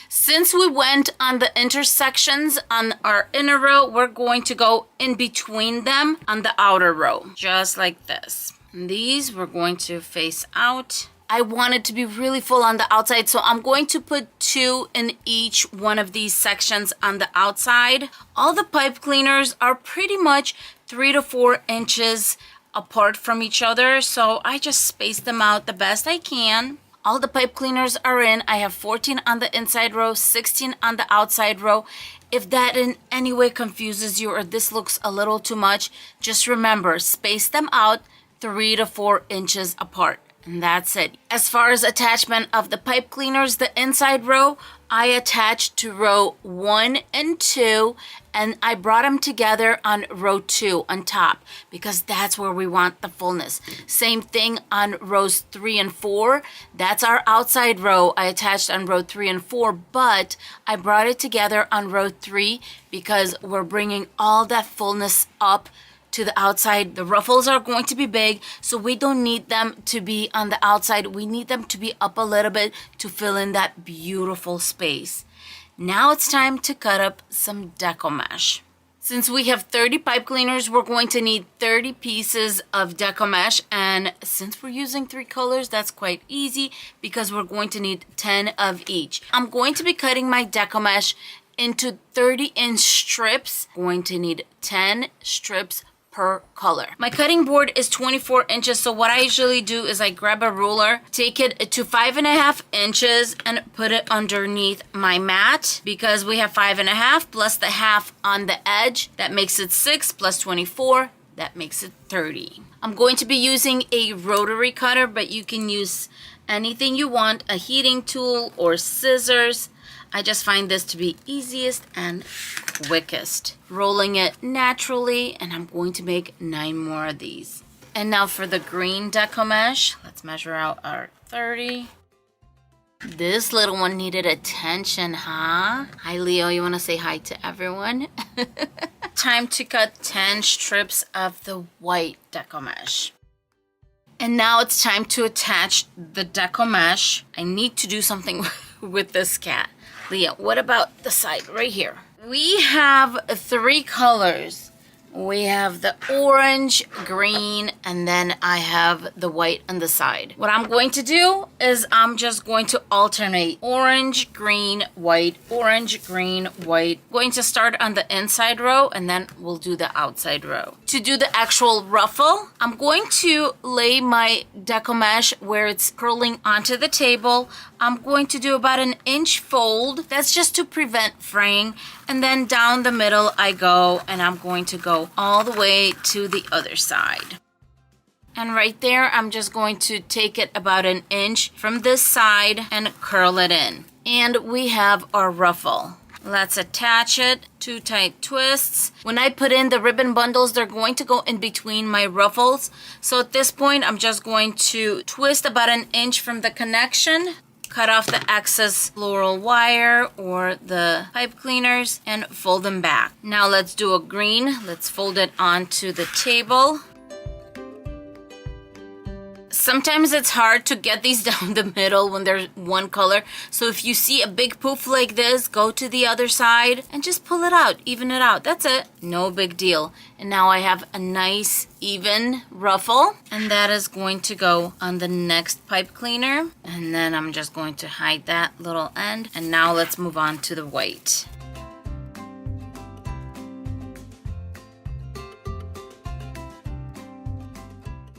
Since we went on the intersections on our inner row, we're going to go in between them on the outer row, just like this. And these we're going to face out. I want it to be really full on the outside, so I'm going to put 2 in each one of these sections on the outside. All the pipe cleaners are pretty much 3 to 4 inches apart from each other, so I just space them out the best I can. All the pipe cleaners are in. I have 14 on the inside row, 16 on the outside row. If that in any way confuses you or this looks a little too much, just remember, space them out 3 to 4 inches apart. And that's it. As far as attachment of the pipe cleaners, the inside row, I attached to row 1 and 2, and I brought them together on row 2 on top because that's where we want the fullness. Same thing on rows 3 and 4. That's our outside row. I attached on row 3 and 4, but I brought it together on row 3 because we're bringing all that fullness up to the outside. The ruffles are going to be big, so we don't need them to be on the outside. We need them to be up a little bit to fill in that beautiful space. Now it's time to cut up some deco mesh. Since we have 30 pipe cleaners, we're going to need 30 pieces of Deco mesh. And since we're using 3 colors, that's quite easy because we're going to need 10 of each. I'm going to be cutting my Deco mesh into 30-inch strips. Going to need 10 strips per color. My cutting board is 24 inches, so what I usually do is I grab a ruler, take it to 5.5 inches and put it underneath my mat, because we have 5.5 plus the half on the edge. That makes it 6 plus 24. That makes it 30. I'm going to be using a rotary cutter, but you can use anything you want, a heating tool or scissors. I just find this to be easiest and quickest. Rolling it naturally, and I'm going to make 9 more of these. And now for the green Deco mesh, let's measure out our 30. This little one needed attention, huh? Hi, Leo, you wanna say hi to everyone? Time to cut 10 strips of the white Deco mesh. And now it's time to attach the Deco mesh. I need to do something with this cat. Leah, what about the side right here? We have 3 colors. We have the orange, green, and then I have the white on the side. What I'm going to do is I'm just going to alternate orange, green, white, orange, green, white. Going to start on the inside row and then we'll do the outside row. To do the actual ruffle, I'm going to lay my Deco mesh where it's curling onto the table. I'm going to do about an inch fold. That's just to prevent fraying. And then down the middle I go, and I'm going to go all the way to the other side. And right there, I'm just going to take it about an inch from this side and curl it in. And we have our ruffle. Let's attach it. 2 tight twists. When I put in the ribbon bundles, they're going to go in between my ruffles. So at this point, I'm just going to twist about an inch from the connection. Cut off the excess floral wire or the pipe cleaners and fold them back. Now let's do a green. Let's fold it onto the table. Sometimes it's hard to get these down the middle when there's one color. So if you see a big poof like this, go to the other side and just pull it out, even it out. That's it. No big deal. And now I have a nice even ruffle, and that is going to go on the next pipe cleaner. And then I'm just going to hide that little end. And now let's move on to the white.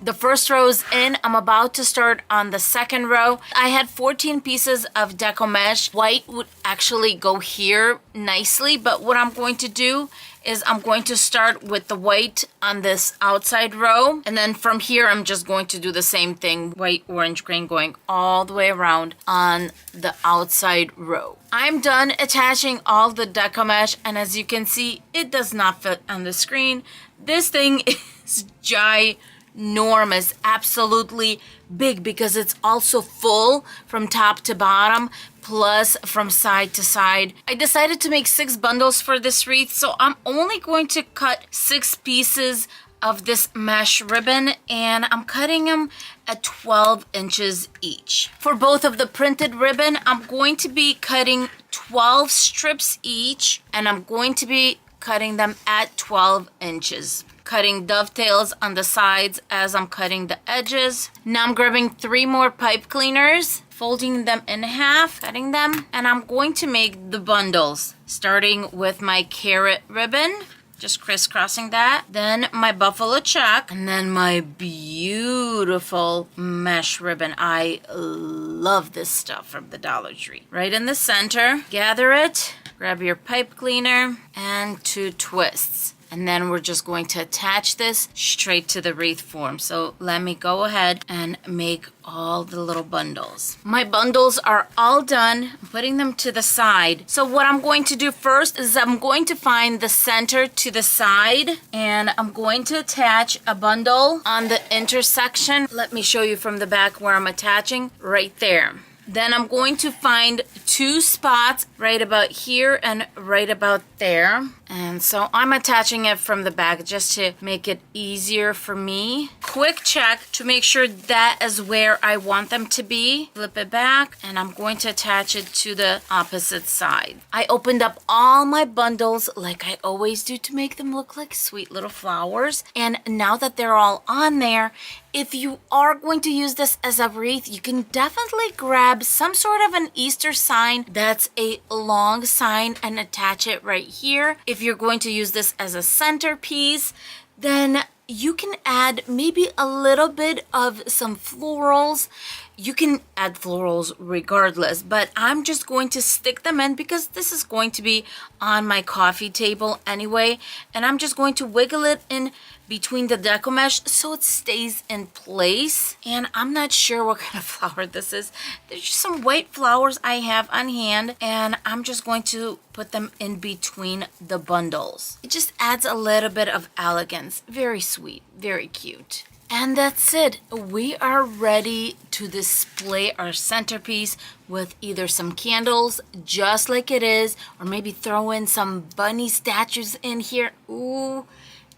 The first row is in. I'm about to start on the second row. I had 14 pieces of Deco mesh. White would actually go here nicely, but what I'm going to do is I'm going to start with the white on this outside row, and then from here I'm just going to do the same thing, white, orange, green, going all the way around on the outside row. I'm done attaching all the Deco mesh, and as you can see, it does not fit on the screen. This thing is ginormous, absolutely big, because it's also full from top to bottom plus from side to side. I decided to make 6 bundles for this wreath, so I'm only going to cut 6 pieces of this mesh ribbon, and I'm cutting them at 12 inches each. For both of the printed ribbon, I'm going to be cutting 12 strips each, and I'm going to be cutting them at 12 inches. Cutting dovetails on the sides as I'm cutting the edges. Now I'm grabbing 3 more pipe cleaners, folding them in half, cutting them, and I'm going to make the bundles, starting with my carrot ribbon, just crisscrossing that, then my buffalo check, and then my beautiful mesh ribbon. I love this stuff from the Dollar Tree. Right in the center, gather it, grab your pipe cleaner, and 2 twists. And then we're just going to attach this straight to the wreath form. So let me go ahead and make all the little bundles. My bundles are all done. I'm putting them to the side. So what I'm going to do first is I'm going to find the center to the side, and I'm going to attach a bundle on the intersection. Let me show you from the back where I'm attaching, right there. Then I'm going to find 2 spots right about here and right about there. And so I'm attaching it from the back just to make it easier for me. quick check to make sure that is where I want them to be. Flip it back, and I'm going to attach it to the opposite side. I opened up all my bundles like I always do to make them look like sweet little flowers. And now that they're all on there, if you are going to use this as a wreath, you can definitely grab some sort of an Easter sign that's a long sign and attach it right here. If you're going to use this as a centerpiece, then you can add maybe a little bit of some florals. You can add florals regardless, but I'm just going to stick them in because this is going to be on my coffee table anyway, and I'm just going to wiggle it in between the deco mesh so it stays in place. And I'm not sure what kind of flower this is. There's just some white flowers I have on hand, and I'm just going to put them in between the bundles. It just adds a little bit of elegance. Very sweet, very cute. And that's it. We are ready to display our centerpiece with either some candles, just like it is, or maybe throw in some bunny statues in here. Ooh,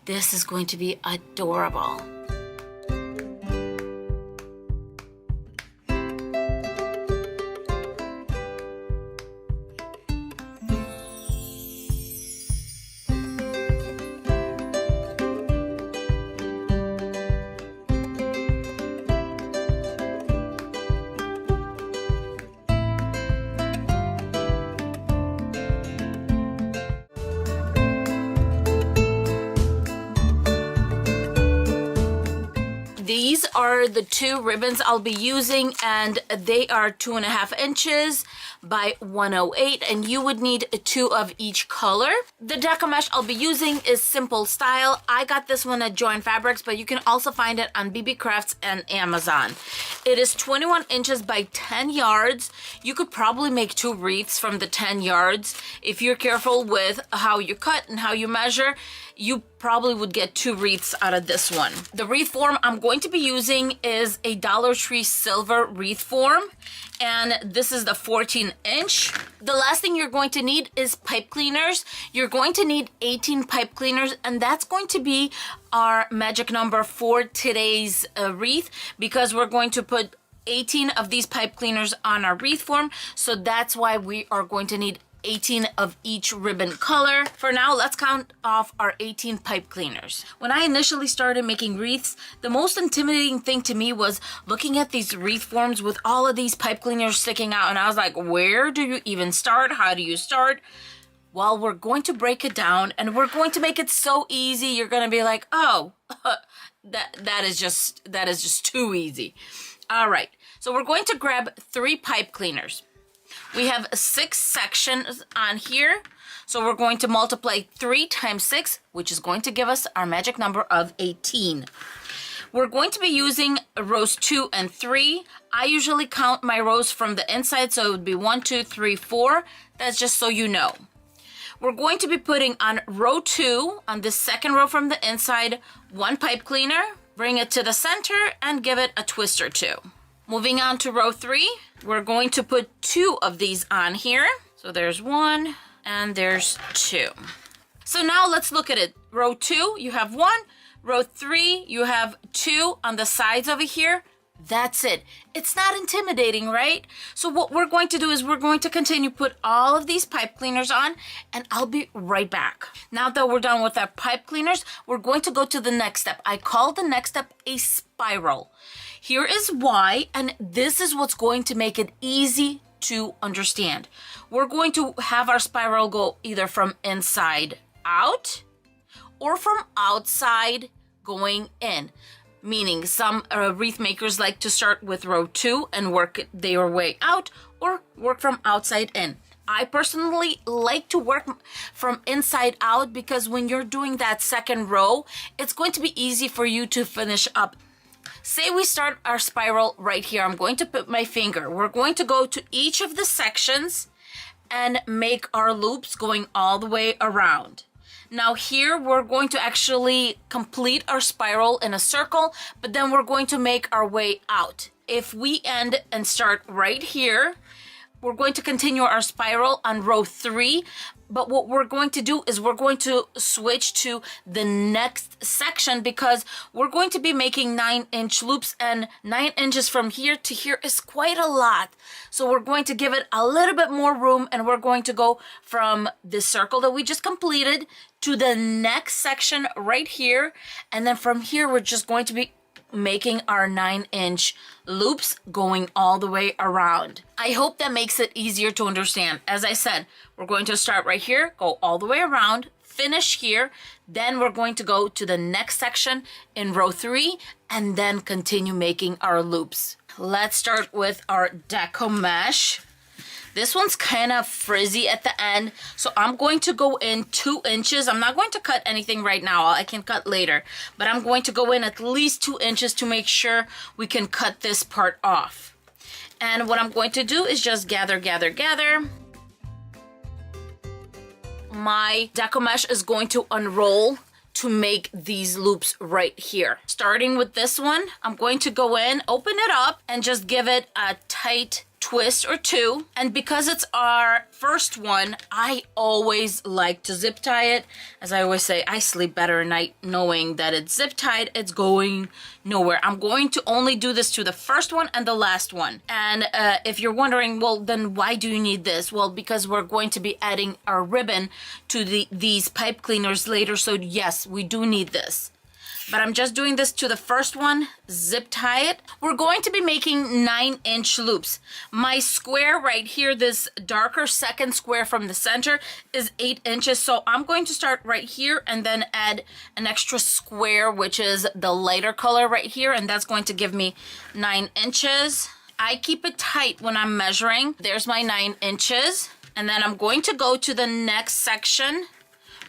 this is going to be adorable. These are the two ribbons I'll be using, and they are 2.5 inches by 108, and you would need 2 of each color. The deco mesh I'll be using is Simple Style. I got this one at Joann Fabrics, but you can also find it on BB Crafts and Amazon. It is 21 inches by 10 yards. You could probably make 2 wreaths from the 10 yards. If you're careful with how you cut and how you measure, you probably would get 2 wreaths out of this one. The wreath form I'm going to be using is a Dollar Tree silver wreath form, and this is the 14 inch. The last thing you're going to need is pipe cleaners. You're going to need 18 pipe cleaners, and that's going to be our magic number for today's wreath, because we're going to put 18 of these pipe cleaners on our wreath form. So that's why we are going to need 18 of each ribbon color. For now, let's count off our 18 pipe cleaners. When I initially started making wreaths, the most intimidating thing to me was looking at these wreath forms with all of these pipe cleaners sticking out, and I was like, where do you even start? How do you start? Well, we're going to break it down, and we're going to make it so easy. You're going to be like, oh, that is just too easy. All right, so we're going to grab 3 pipe cleaners. We have 6 sections on here, so we're going to multiply 3 times 6, which is going to give us our magic number of 18. We're going to be using rows 2 and 3. I usually count my rows from the inside, so it would be 1, 2, 3, 4. That's just so you know. We're going to be putting on row 2, on the second row from the inside, 1 pipe cleaner, bring it to the center, and give it a twist or 2. Moving on to row 3, we're going to put 2 of these on here. So there's 1 and there's 2. So now let's look at it. Row 2, you have 1. Row 3, you have 2 on the sides over here. That's it. It's not intimidating, right? So what we're going to do is we're going to continue to put all of these pipe cleaners on, and I'll be right back. Now that we're done with our pipe cleaners, we're going to go to the next step. I call the next step a spiral. Here is why, and this is what's going to make it easy to understand. We're going to have our spiral go either from inside out or from outside going in. Meaning some wreath makers like to start with row 2 and work their way out, or work from outside in. I personally like to work from inside out because when you're doing that second row, it's going to be easy for you to finish up. Say we start our spiral right here. I'm going to put my finger. We're going to go to each of the sections and make our loops going all the way around. Now here we're going to actually complete our spiral in a circle, but then we're going to make our way out. If we end and start right here, we're going to continue our spiral on row 3, But what we're going to do is we're going to switch to the next section because we're going to be making 9-inch loops, and 9 inches from here to here is quite a lot. So we're going to give it a little bit more room, and we're going to go from this circle that we just completed to the next section right here. And then from here, we're just going to be making our 9-inch loops going all the way around. I hope that makes it easier to understand. As I said, we're going to start right here, go all the way around, finish here, then we're going to go to the next section in row 3 and then continue making our loops. Let's start with our Deco mesh. This one's kind of frizzy at the end, so I'm going to go in 2 inches. I'm not going to cut anything right now. I can cut later, but I'm going to go in at least 2 inches to make sure we can cut this part off. And what I'm going to do is just gather. My Deco mesh is going to unroll to make these loops right here. Starting with this one, I'm going to go in, open it up, and just give it a tight twist or 2. And because it's our first one, I always like to zip tie it. As I always say, I sleep better at night knowing that it's zip tied, it's going nowhere. I'm going to only do this to the first one and the last one. And if you're wondering, well, then why do you need this? Well, because we're going to be adding our ribbon to these pipe cleaners later. So yes, we do need this. But I'm just doing this to the first one, zip tie it. We're going to be making 9-inch loops. My square right here, this darker second square from the center, is 8 inches. So I'm going to start right here and then add an extra square, which is the lighter color right here. And that's going to give me 9 inches. I keep it tight when I'm measuring. There's my 9 inches. And then I'm going to go to the next section,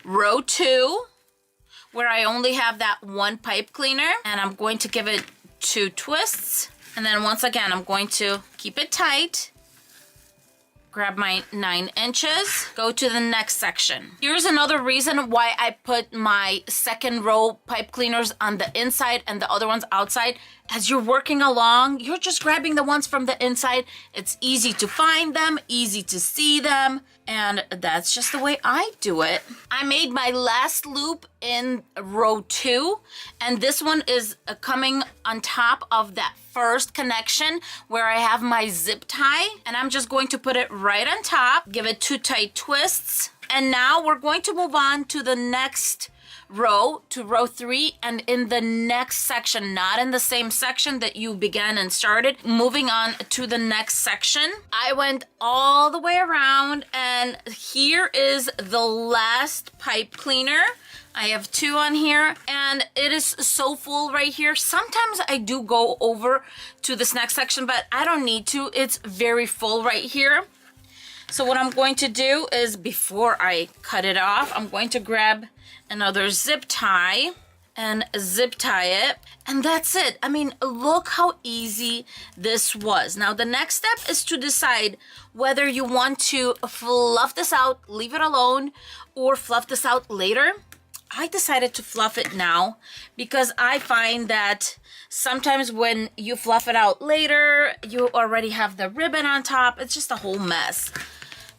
row 2. Where I only have that one pipe cleaner, and I'm going to give it 2 twists. And then once again, I'm going to keep it tight, grab my 9 inches, go to the next section. Here's another reason why I put my second row pipe cleaners on the inside and the other ones outside. As you're working along, you're just grabbing the ones from the inside. It's easy to find them, easy to see them, and that's just the way I do it. I made my last loop in row 2, and this one is coming on top of that first connection where I have my zip tie, and I'm just going to put it right on top, give it 2 tight twists, and now we're going to move on to the next row, to row 3, and in the next section, not in the same section that you began and started, moving on to the next section. I went all the way around, and here is the last pipe cleaner. I have 2 on here, and it is so full right here. Sometimes I do go over to this next section, but I don't need to. It's very full right here. So what I'm going to do is, before I cut it off, I'm going to grab another zip tie and zip tie it, and that's it. I mean, look how easy this was. Now the next step is to decide whether you want to fluff this out, leave it alone, or fluff this out later. I decided to fluff it now because I find that sometimes when you fluff it out later, you already have the ribbon on top. It's just a whole mess.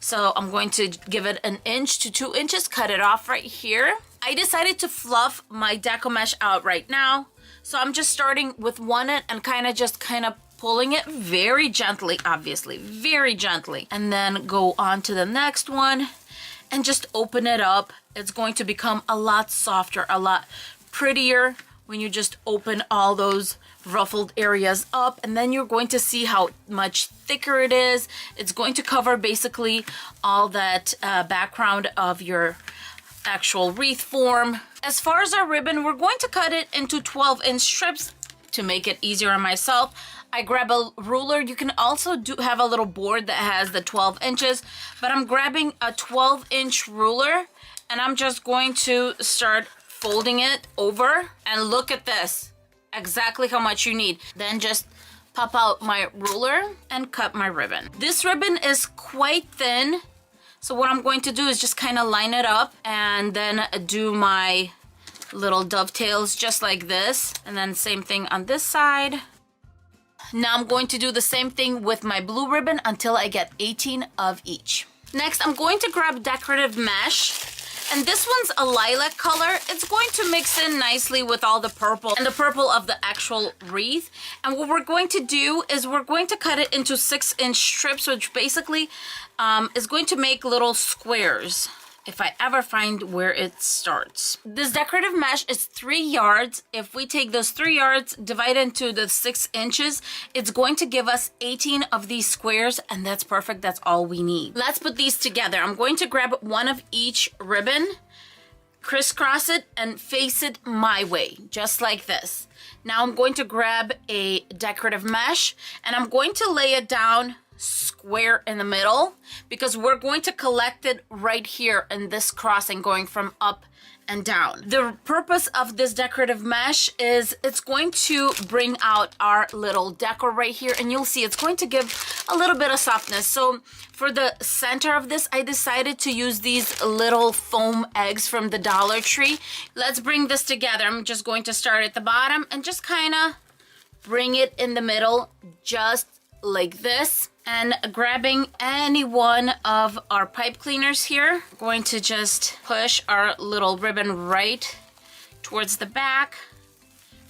So I'm going to give it 1 inch to 2 inches, cut it off right here. I decided to fluff my Deco mesh out right now. So I'm just starting with one end and kind of pulling it very gently, obviously, very gently. And then go on to the next one and just open it up. It's going to become a lot softer, a lot prettier when you just open all those ruffled areas up, and then you're going to see how much thicker it is. It's going to cover basically all that background of your actual wreath form. As far as our ribbon, we're going to cut it into 12-inch strips to make it easier on myself. I grab a ruler. You can also have a little board that has the 12 inches, but I'm grabbing a 12-inch ruler, and I'm just going to start folding it over, and look at this, exactly how much you need. Then just pop out my ruler and cut my ribbon. This ribbon is quite thin, so what I'm going to do is just kind of line it up and then do my little dovetails just like this, and then same thing on this side. Now I'm going to do the same thing with my blue ribbon until I get 18 of each. Next, I'm going to grab decorative mesh. And this one's a lilac color. It's going to mix in nicely with all the purple and the purple of the actual wreath. And what we're going to do is we're going to cut it into 6-inch strips, which basically is going to make little squares if I ever find where it starts. This decorative mesh is 3 yards. If we take those 3 yards, divide into the 6 inches, it's going to give us 18 of these squares, and that's perfect. That's all we need. Let's put these together. I'm going to grab one of each ribbon, crisscross it, and face it my way, just like this. Now I'm going to grab a decorative mesh, and I'm going to lay it down square in the middle because we're going to collect it right here in this crossing going from up and down. The purpose of this decorative mesh is it's going to bring out our little decor right here, and you'll see it's going to give a little bit of softness. So for the center of this, I decided to use these little foam eggs from the Dollar Tree. Let's bring this together. I'm just going to start at the bottom and just kind of bring it in the middle, just like this. And grabbing any one of our pipe cleaners here, going to just push our little ribbon right towards the back,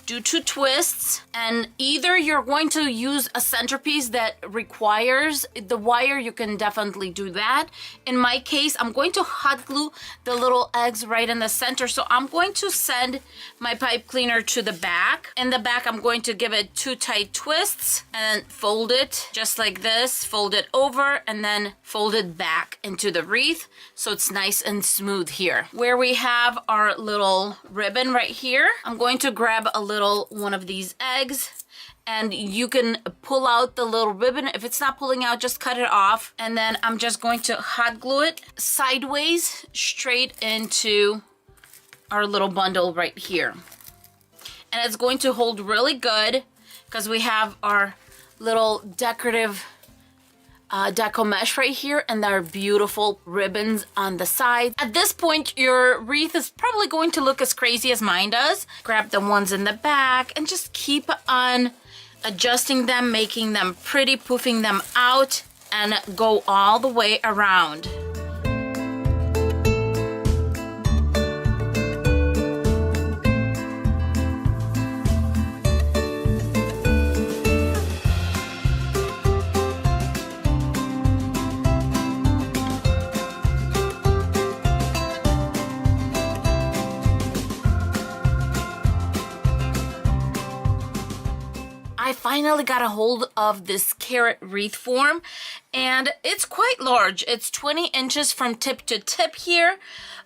do 2 twists, and either you're going to use a centerpiece that requires the wire, you can definitely do that. In my case, I'm going to hot glue the little eggs right in the center, so I'm going to send my pipe cleaner to the back. In the back, I'm going to give it 2 tight twists and fold it just like this, fold it over, and then fold it back into the wreath so it's nice and smooth here. Where we have our little ribbon right here, I'm going to grab a little one of these eggs, and you can pull out the little ribbon. If it's not pulling out, just cut it off. And then I'm just going to hot glue it sideways straight into our little bundle right here. And it's going to hold really good because we have our little decorative deco mesh right here, and there are beautiful ribbons on the side. At this point, your wreath is probably going to look as crazy as mine does. Grab the ones in the back and just keep on adjusting them, making them pretty, poofing them out, and go all the way around. I finally got a hold of this carrot wreath form, and it's quite large. It's 20 inches from tip to tip here,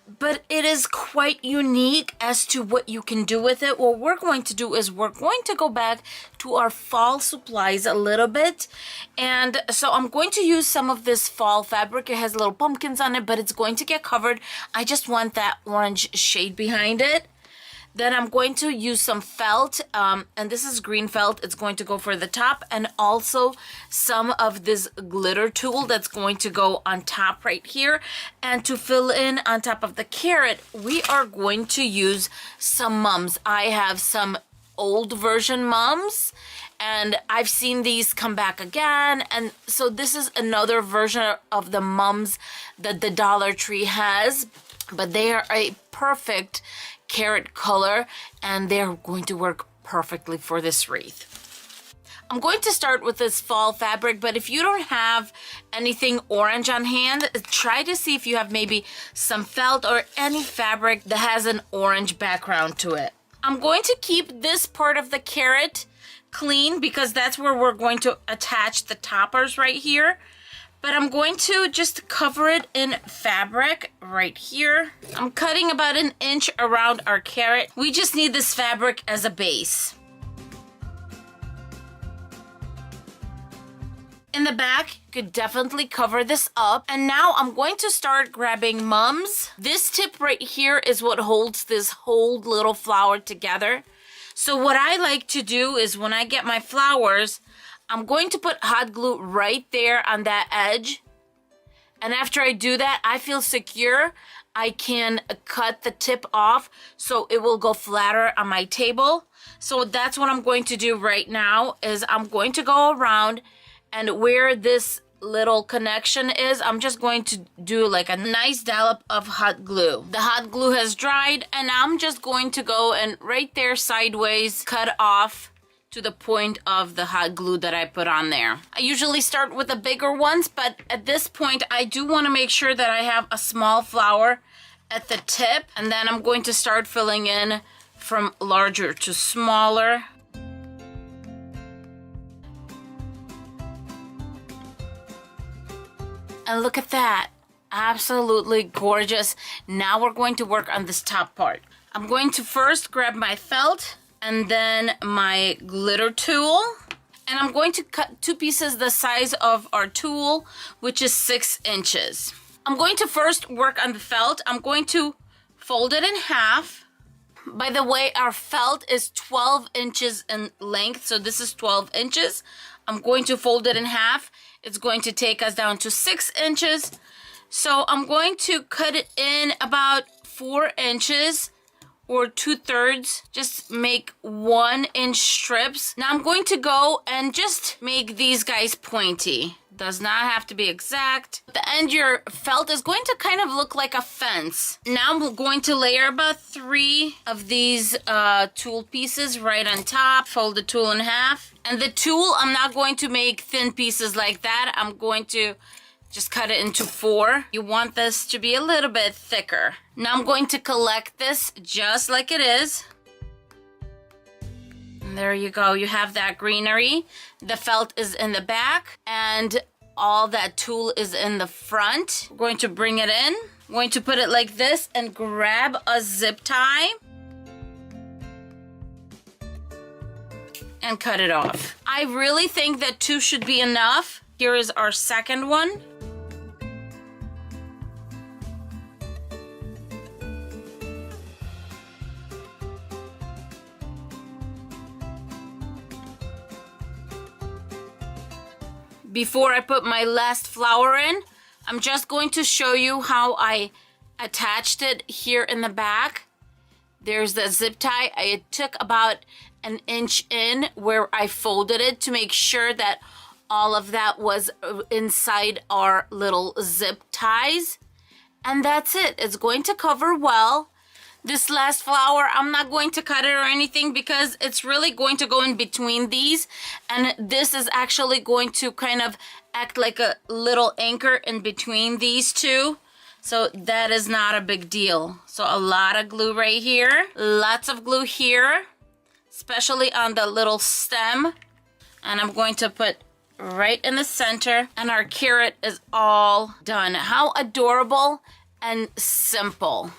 but it is quite unique as to what you can do with it. What we're going to do is we're going to go back to our fall supplies a little bit, and so I'm going to use some of this fall fabric. It has little pumpkins on it, but it's going to get covered. I just want that orange shade behind it. Then I'm going to use some felt, and this is green felt. It's going to go for the top, and also some of this glitter tool that's going to go on top right here. And to fill in on top of the carrot, we are going to use some mums. I have some old version mums, and I've seen these come back again. And so this is another version of the mums that the Dollar Tree has, but they are a perfect carrot color, and they're going to work perfectly for this wreath. I'm going to start with this fall fabric, but if you don't have anything orange on hand, try to see if you have maybe some felt or any fabric that has an orange background to it. I'm going to keep this part of the carrot clean because that's where we're going to attach the toppers right here. But I'm going to just cover it in fabric right here. I'm cutting about 1 inch around our carrot. We just need this fabric as a base. In the back, you could definitely cover this up. And now I'm going to start grabbing mums. This tip right here is what holds this whole little flower together. So what I like to do is when I get my flowers, I'm going to put hot glue right there on that edge. And after I do that, I feel secure. I can cut the tip off so it will go flatter on my table. So that's what I'm going to do right now is I'm going to go around, and where this little connection is, I'm just going to do like a nice dollop of hot glue. The hot glue has dried, and I'm just going to go and right there sideways cut off to the point of the hot glue that I put on there. I usually start with the bigger ones, but at this point I do want to make sure that I have a small flower at the tip, and then I'm going to start filling in from larger to smaller. And look at that, absolutely gorgeous. Now we're going to work on this top part. I'm going to first grab my felt and then my glitter tool, and I'm going to cut 2 pieces the size of our tool, which is 6 inches. I'm going to first work on the felt. I'm going to fold it in half. By the way, our felt is 12 inches in length, so this is 12 inches. I'm going to fold it in half. It's going to take us down to 6 inches. So I'm going to cut it in about 4 inches or 2/3. Just make 1-inch strips. Now I'm going to go and just make these guys pointy. Does not have to be exact. At the end, your felt is going to kind of look like a fence. Now we're going to layer about 3 of these tool pieces right on top. Fold the tool in half. And the tool, I'm not going to make thin pieces like that. I'm going to just cut it into 4. You want this to be a little bit thicker. Now I'm going to collect this just like it is. And there you go. You have that greenery. The felt is in the back and all that tool is in the front. We're going to bring it in. I'm going to put it like this and grab a zip tie and cut it off. I really think that 2 should be enough. Here is our second one. Before I put my last flower in, I'm just going to show you how I attached it here in the back. There's the zip tie. I took about 1 inch in where I folded it to make sure that all of that was inside our little zip ties. And that's it. It's going to cover well. This last flower, I'm not going to cut it or anything because it's really going to go in between these. And this is actually going to kind of act like a little anchor in between these two. So that is not a big deal. So a lot of glue right here. Lots of glue here, especially on the little stem. And I'm going to put right in the center. And our carrot is all done. How adorable and simple.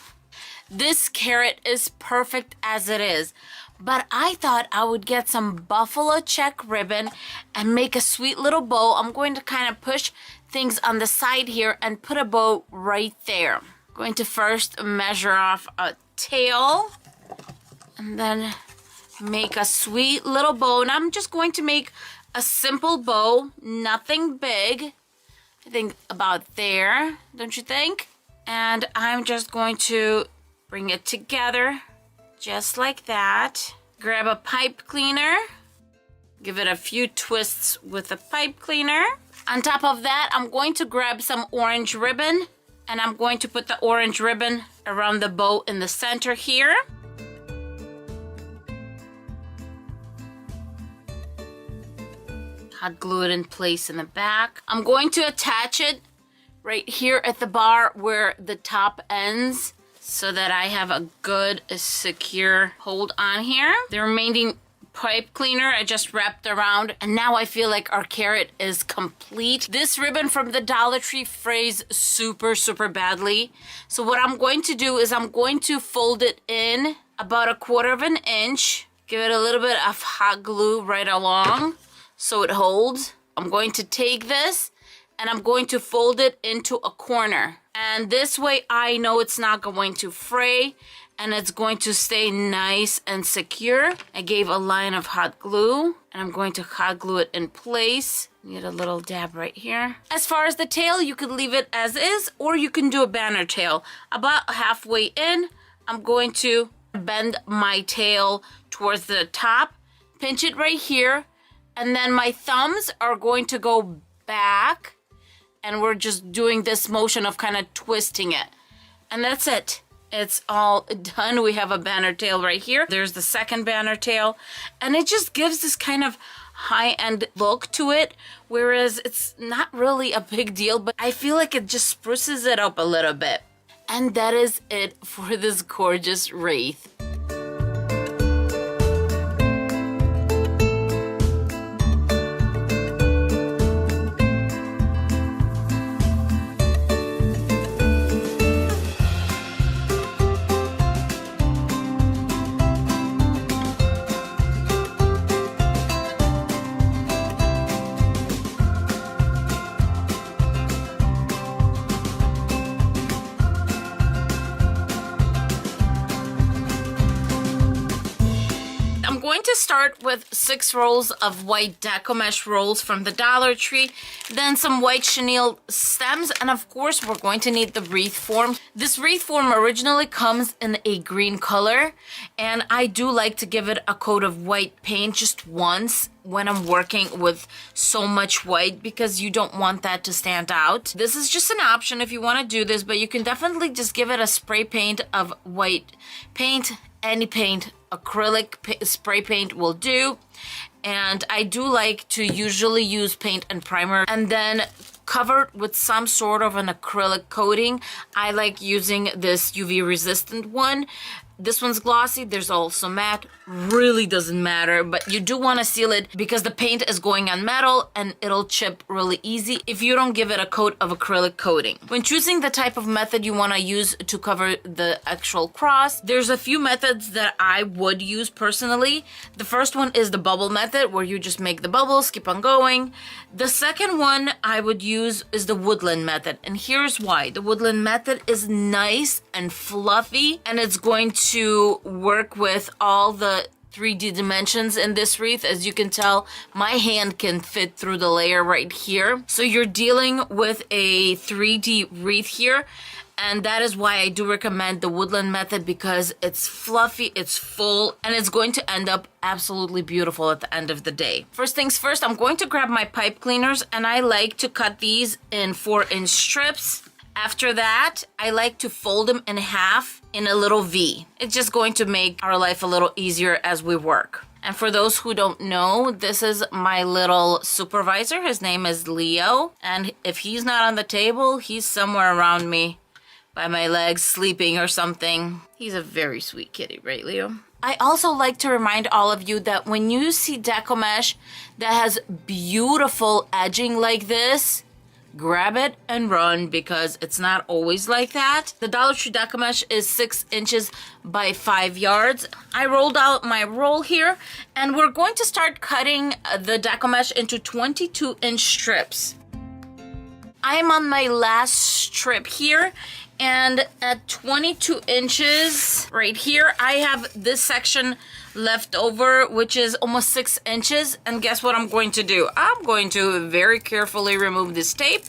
This carrot is perfect as it is, but I thought I would get some buffalo check ribbon and make a sweet little bow. I'm going to kind of push things on the side here and put a bow right there. I'm going to first measure off a tail and then make a sweet little bow. And I'm just going to make a simple bow, nothing big. I think about there, don't you think? And I'm just going to bring it together just like that. Grab a pipe cleaner. Give it a few twists with a pipe cleaner. On top of that, I'm going to grab some orange ribbon and I'm going to put the orange ribbon around the bow in the center here. Hot glue it in place in the back. I'm going to attach it right here at the bar where the top ends, so that I have a good, secure hold on here. The remaining pipe cleaner I just wrapped around, and now I feel like our carrot is complete. This ribbon from the Dollar Tree frays super, super badly. So what I'm going to do is I'm going to fold it in about 1/4 inch. Give it a little bit of hot glue right along so it holds. I'm going to take this and I'm going to fold it into a corner. And this way I know it's not going to fray and it's going to stay nice and secure. I gave a line of hot glue and I'm going to hot glue it in place. Need a little dab right here. As far as the tail, you could leave it as is or you can do a banner tail. About halfway in, I'm going to bend my tail towards the top, pinch it right here, and then my thumbs are going to go back and we're just doing this motion of kind of twisting it. And that's it. It's all done. We have a banner tail right here. There's the second banner tail, and it just gives this kind of high-end look to it, whereas it's not really a big deal, but I feel like it just spruces it up a little bit. And that is it for this gorgeous wreath. Going to start with 6 rolls of white Deco mesh rolls from the Dollar Tree, then some white chenille stems, and of course we're going to need the wreath form. This wreath form originally comes in a green color, and I do like to give it a coat of white paint just once when I'm working with so much white, because you don't want that to stand out. This is just an option if you want to do this, but you can definitely just give it a spray paint of white paint. Any paint, acrylic spray paint will do. And I do like to usually use paint and primer and then cover it with some sort of an acrylic coating. I like using this UV resistant one. This one's glossy. There's also matte. Really doesn't matter, but you do want to seal it because the paint is going on metal and it'll chip really easy if you don't give it a coat of acrylic coating. When choosing the type of method you want to use to cover the actual cross, there's a few methods that I would use personally. The first one is the bubble method, where you just make the bubbles, keep on going. The second one I would use is the woodland method, and here's why. The woodland method is nice and fluffy, and it's going to work with all the 3D dimensions in this wreath. As you can tell, my hand can fit through the layer right here. So you're dealing with a 3D wreath here, and that is why I do recommend the woodland method, because it's fluffy, it's full, and it's going to end up absolutely beautiful at the end of the day. First things first, I'm going to grab my pipe cleaners, and I like to cut these in 4-inch strips. After that, I like to fold them in half in a little V. It's just going to make our life a little easier as we work. And for those who don't know, this is my little supervisor. His name is Leo. And if he's not on the table, he's somewhere around me by my legs, sleeping or something. He's a very sweet kitty, right, Leo? I also like to remind all of you that when you see Deco mesh that has beautiful edging like this, grab it and run, because it's not always like that. The Dollar Tree Deco mesh is 6 inches by 5 yards. I rolled out my roll here, and we're going to start cutting the Deco mesh into 22-inch strips. I am on my last strip here, and at 22 inches right here, I have this section left over, which is almost 6 inches. And guess what I'm going to do? I'm going to very carefully remove this tape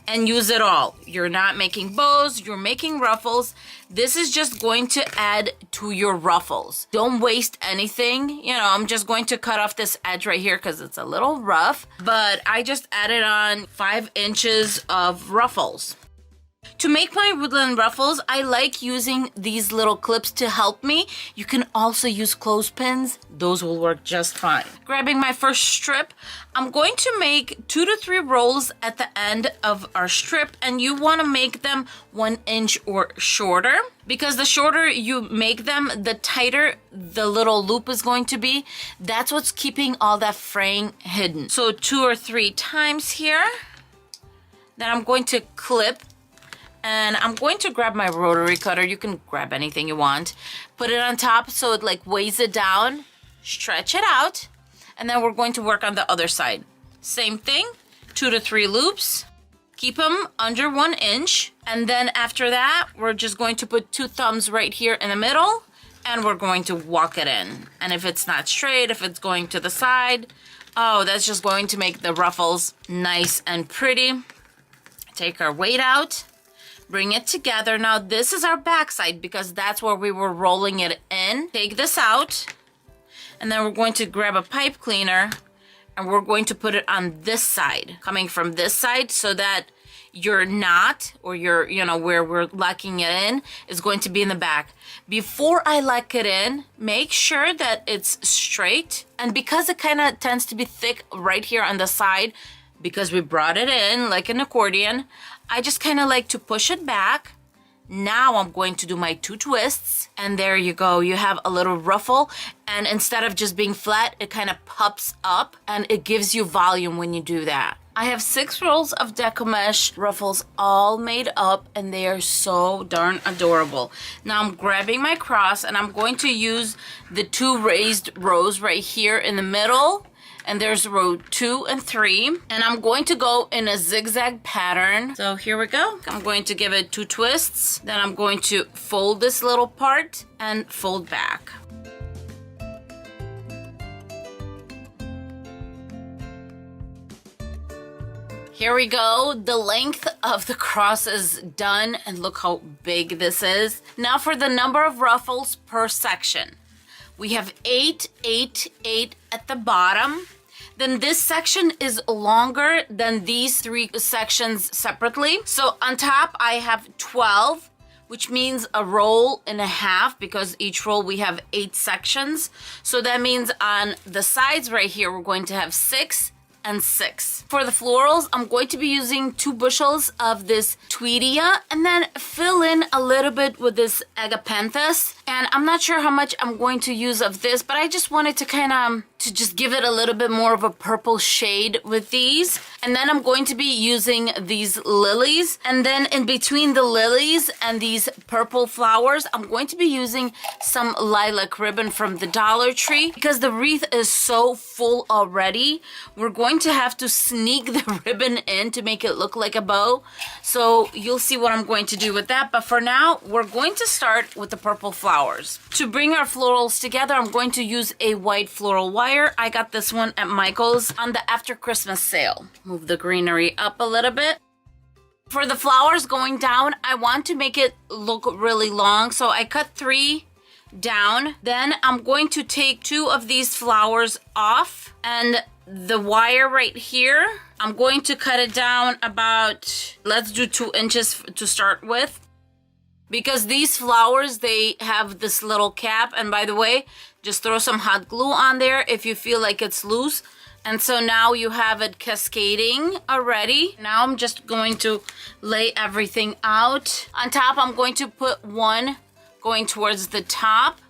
and use it all. You're not making bows, you're making ruffles. This is just going to add to your ruffles. Don't waste anything. You know, I'm just going to cut off this edge right here because it's a little rough, but I just added on 5 inches of ruffles. To make my woodland ruffles, I like using these little clips to help me. You can also use clothespins. Those will work just fine. Grabbing my first strip, I'm going to make 2 to 3 rolls at the end of our strip, and you want to make them 1 inch or shorter, because the shorter you make them, the tighter the little loop is going to be. That's what's keeping all that fraying hidden. So 2 or 3 times here. Then I'm going to clip, and I'm going to grab my rotary cutter. You can grab anything you want. Put it on top so it like weighs it down. Stretch it out. And then we're going to work on the other side. Same thing, 2 to 3 loops. Keep them under 1 inch. And then after that, we're just going to put 2 thumbs right here in the middle, and we're going to walk it in. And if it's not straight, if it's going to the side, oh, that's just going to make the ruffles nice and pretty. Take our weight out. Bring it together. Now this is our backside because that's where we were rolling it in. Take this out, and then we're going to grab a pipe cleaner, and we're going to put it on this side, coming from this side, so that your knot or your, you know, where we're locking it in is going to be in the back. Before I lock it in, make sure that it's straight. And because it kind of tends to be thick right here on the side, because we brought it in like an accordion, I just kind of like to push it back. Now I'm going to do my 2 twists, and there you go. You have a little ruffle, and instead of just being flat, it kind of pops up and it gives you volume when you do that. I have 6 rolls of Deco Mesh ruffles all made up, and they are so darn adorable. Now I'm grabbing my cross, and I'm going to use the 2 raised rows right here in the middle. And there's row 2 and 3. And I'm going to go in a zigzag pattern. So here we go. I'm going to give it 2 twists. Then I'm going to fold this little part and fold back. Here we go. The length of the cross is done, and look how big this is. Now for the number of ruffles per section. We have 8, 8, 8 at the bottom. Then this section is longer than these 3 sections separately. So on top I have 12, which means a roll and a half, because each roll we have 8 sections. So that means on the sides right here, we're going to have 6 and 6. For the florals, I'm going to be using 2 bushels of this Tweedia, and then fill in a little bit with this agapanthus. And I'm not sure how much I'm going to use of this, but I just wanted to kind of to just give it a little bit more of a purple shade with these. And then I'm going to be using these lilies, and then in between the lilies and these purple flowers, I'm going to be using some lilac ribbon from the Dollar Tree. Because the wreath is so full already, we're going to have to sneak the ribbon in to make it look like a bow. So you'll see what I'm going to do with that, but for now we're going to start with the purple flowers. To bring our florals together, I'm going to use a white floral wire. I got this one at Michael's on the after Christmas sale. Move the greenery up a little bit. For the flowers going down, I want to make it look really long, so I cut 3 down. Then I'm going to take 2 of these flowers off, and the wire right here, I'm going to cut it down about, let's do 2 inches to start with. Because these flowers, they have this little cap, and by the way, just throw some hot glue on there if you feel like it's loose. And so now you have it cascading already. Now I'm just going to lay everything out. On top, I'm going to put 1 going towards the top,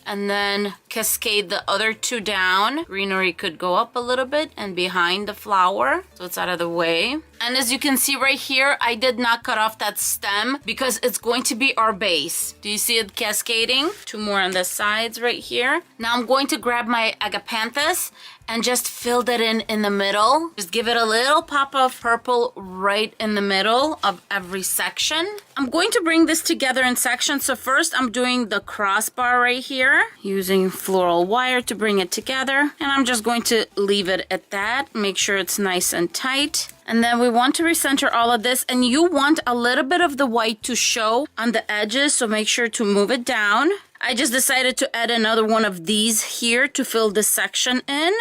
and then cascade the other 2 down. Greenery could go up a little bit and behind the flower, so it's out of the way. And as you can see right here, I did not cut off that stem because it's going to be our base. Do you see it cascading? 2 more on the sides right here. Now I'm going to grab my agapanthus and just fill that in the middle. Just give it a little pop of purple right in the middle of every section. I'm going to bring this together in sections. So first I'm doing the crossbar right here, using floral wire to bring it together. And I'm just going to leave it at that. Make sure it's nice and tight. And then we want to recenter all of this, and you want a little bit of the white to show on the edges, so make sure to move it down. I just decided to add another one of these here to fill this section in.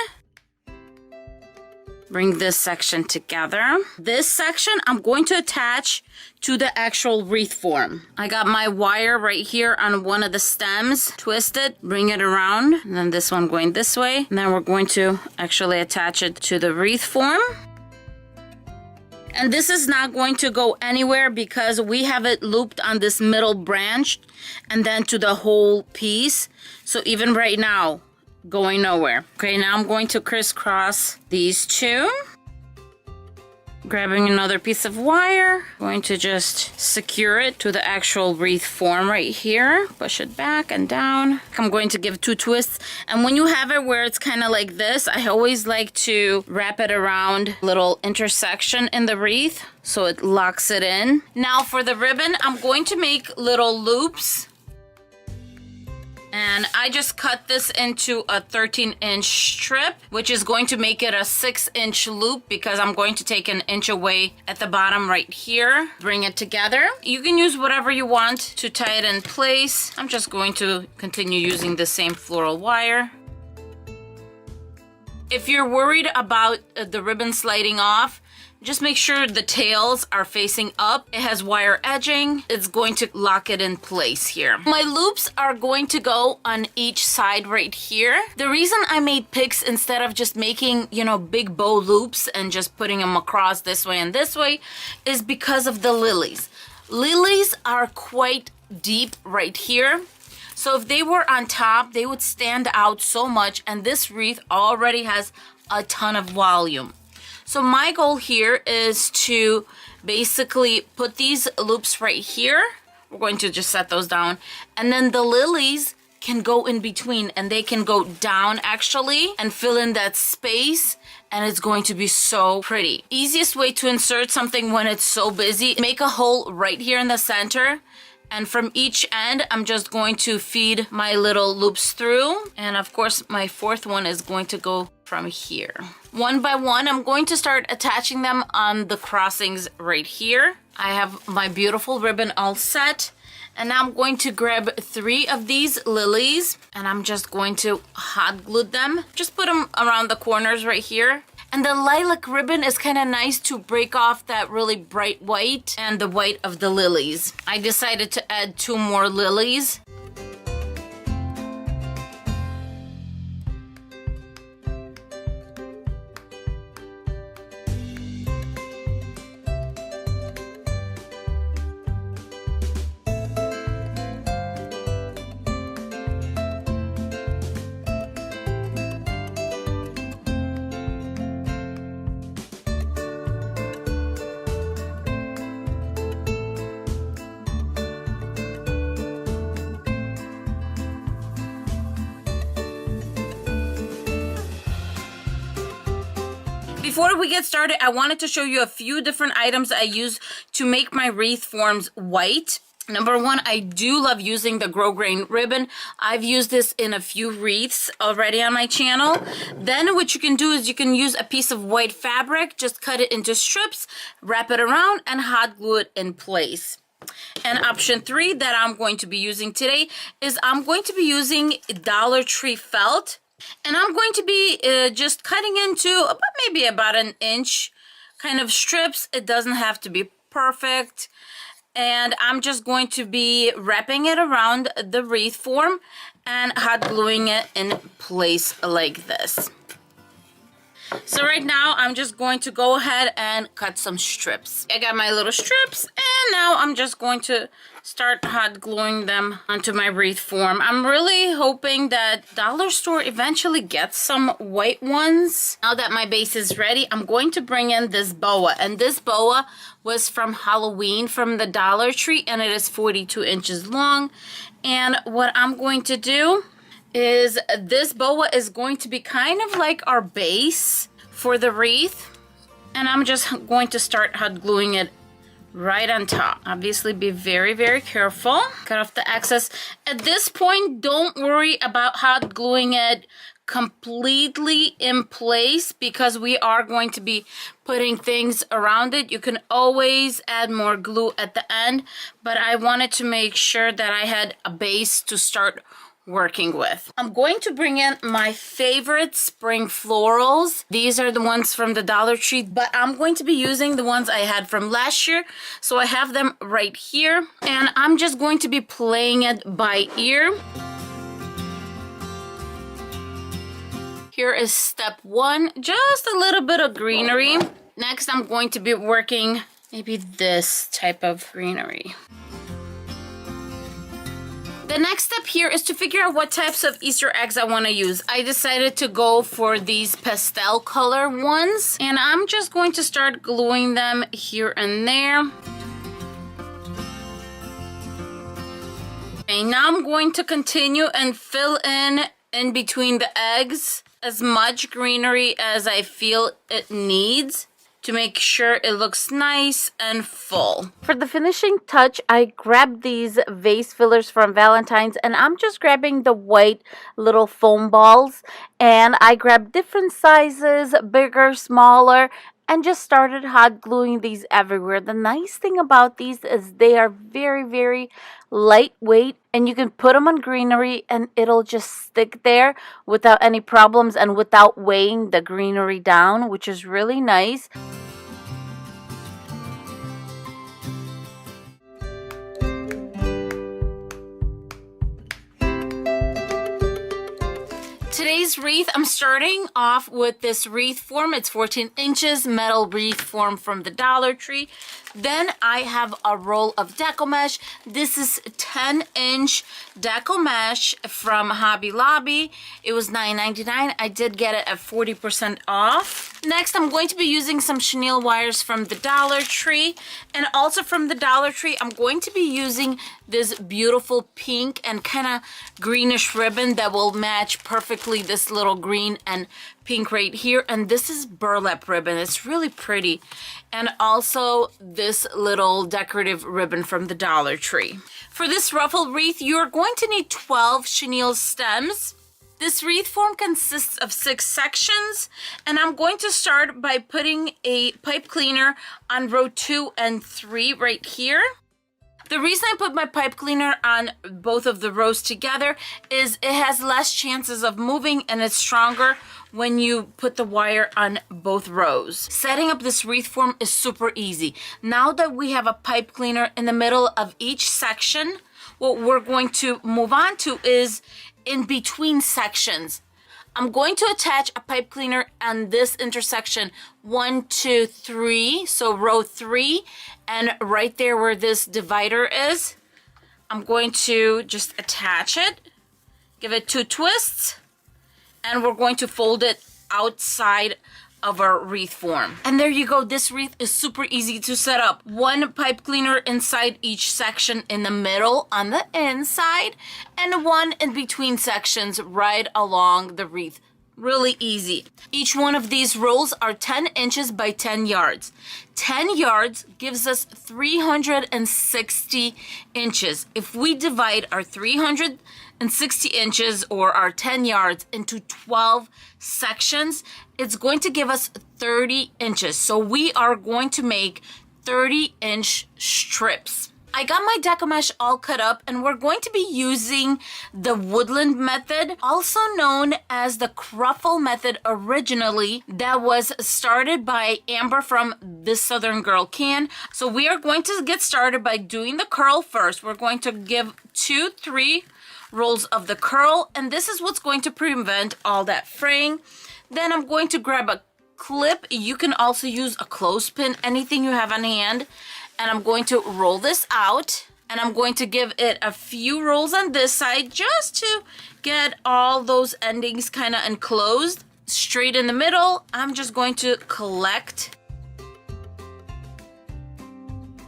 Bring this section together. This section I'm going to attach to the actual wreath form. I got my wire right here on one of the stems. Twist it, bring it around, and then this one going this way. And then we're going to actually attach it to the wreath form. And this is not going to go anywhere because we have it looped on this middle branch and then to the whole piece. So even right now, going nowhere. Okay, now I'm going to crisscross these 2. Grabbing another piece of wire, going to just secure it to the actual wreath form right here. Push it back and down. I'm going to give 2 twists. And when you have it where it's kind of like this, I always like to wrap it around a little intersection in the wreath so it locks it in. Now for the ribbon, I'm going to make little loops. And I just cut this into a 13-inch strip, which is going to make it a 6-inch loop because I'm going to take an inch away at the bottom right here. Bring it together. You can use whatever you want to tie it in place. I'm just going to continue using the same floral wire. If you're worried about the ribbon sliding off, Just make sure the tails are facing up. It has wire edging. It's going to lock it in place here. My loops are going to go on each side right here. The reason I made picks instead of just making, you know, big bow loops and just putting them across this way and this way is because of the lilies. Lilies are quite deep right here. So if they were on top, they would stand out so much, and this wreath already has a ton of volume. So my goal here is to basically put these loops right here. We're going to just set those down. And then the lilies can go in between, and they can go down actually and fill in that space, and it's going to be so pretty. Easiest way to insert something when it's so busy, make a hole right here in the center. And from each end, I'm just going to feed my little loops through. And of course, my fourth one is going to go from here. One by one, I'm going to start attaching them on the crossings right here. I have my beautiful ribbon all set. And now I'm going to grab 3 of these lilies, and I'm just going to hot glue them. Just put them around the corners right here. And the lilac ribbon is kind of nice to break off that really bright white and the white of the lilies. I decided to add 2 more lilies. Before we get started, I wanted to show you a few different items I use to make my wreath forms white. Number one, I do love using the grosgrain ribbon. I've used this in a few wreaths already on my channel. Then what you can do is you can use a piece of white fabric, just cut it into strips, wrap it around, and hot glue it in place. And option 3 that I'm going to be using today is I'm going to be using Dollar Tree felt. And I'm going to be just cutting into maybe about 1 inch kind of strips. It doesn't have to be perfect. And I'm just going to be wrapping it around the wreath form and hot gluing it in place like this. So right now I'm just going to go ahead and cut some strips. I got my little strips, and now I'm just going to start hot gluing them onto my wreath form. I'm really hoping that dollar store eventually gets some white ones. Now that my base is ready, I'm going to bring in this boa, and this boa was from Halloween from the Dollar Tree, and it is 42 inches long. And what I'm going to do is this boa is going to be kind of like our base for the wreath, and I'm just going to start hot gluing it right on top. Obviously be very, very careful. Cut off the excess. At this point, don't worry about hot gluing it completely in place because we are going to be putting things around it. You can always add more glue at the end, but I wanted to make sure that I had a base to start working with. I'm going to bring in my favorite spring florals. These are the ones from the Dollar Tree, but I'm going to be using the ones I had from last year. So I have them right here, and I'm just going to be playing it by ear. Here is step 1, just a little bit of greenery. Next, I'm going to be working maybe this type of greenery. The next step here is to figure out what types of Easter eggs I want to use. I decided to go for these pastel color ones, and I'm just going to start gluing them here and there. Okay, now I'm going to continue and fill in between the eggs as much greenery as I feel it needs to make sure it looks nice and full. For the finishing touch, I grabbed these vase fillers from Valentine's, and I'm just grabbing the white little foam balls, and I grabbed different sizes, bigger, smaller, and just started hot gluing these everywhere. The nice thing about these is they are very, very lightweight, and you can put them on greenery and it'll just stick there without any problems and without weighing the greenery down, which is really nice. today's wreath, I'm starting off with this wreath form. It's 14 inches, metal wreath form from the Dollar Tree. Then I have a roll of Deco mesh. This is 10-inch Deco mesh from Hobby Lobby. It was $9.99. I did get it at 40% off. Next, I'm going to be using some chenille wires from the Dollar Tree. And also from the Dollar Tree, I'm going to be using this beautiful pink and kind of greenish ribbon that will match perfectly this little green and pink right here. And this is burlap ribbon. It's really pretty. And also this little decorative ribbon from the Dollar Tree. For this ruffle wreath, you're going to need 12 chenille stems. This wreath form consists of 6 sections, and I'm going to start by putting a pipe cleaner on row 2 and 3 right here. The reason I put my pipe cleaner on both of the rows together is it has less chances of moving and it's stronger when you put the wire on both rows. Setting up this wreath form is super easy. Now that we have a pipe cleaner in the middle of each section, what we're going to move on to is in between sections. I'm going to attach a pipe cleaner on this intersection 1, 2, 3, so row 3, and right there where this divider is, I'm going to just attach it, give it 2 twists, and we're going to fold it outside of our wreath form. And there you go. This wreath is super easy to set up. 1 pipe cleaner inside each section in the middle on the inside, and 1 in between sections right along the wreath. Really easy. Each one of these rolls are 10 inches by 10 yards. 10 yards gives us 360 inches. If we divide our 360 inches or our 10 yards into 12 sections, it's going to give us 30 inches. So we are going to make 30-inch strips. I got my Deco mesh all cut up, and we're going to be using the woodland method, also known as the Cruffle method originally, that was started by Amber from This Southern Girl Can. So we are going to get started by doing the curl first. We're going to give 2, 3 rolls of the curl, and this is what's going to prevent all that fraying. Then I'm going to grab a clip. You can also use a clothespin, anything you have on hand. And I'm going to roll this out, and I'm going to give it a few rolls on this side just to get all those endings kind of enclosed. Straight in the middle, I'm just going to collect.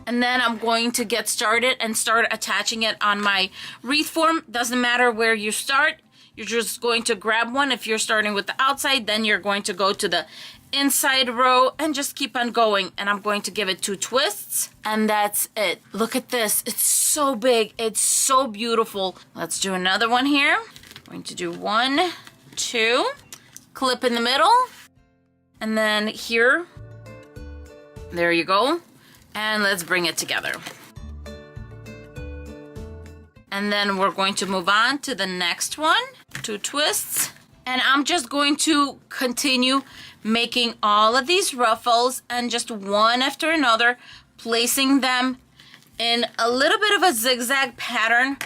And then I'm going to get started and start attaching it on my wreath form. Doesn't matter where you start. You're just going to grab one. If you're starting with the outside, then you're going to go to the inside row and just keep on going. And I'm going to give it 2 twists, and that's it. Look at this. It's so big. It's so beautiful. Let's do another one here. I'm going to do 1, 2, clip in the middle, and then here. There you go. And let's bring it together. And then we're going to move on to the next one. 2 twists. And I'm just going to continue making all of these ruffles, and just one after another, placing them in a little bit of a zigzag pattern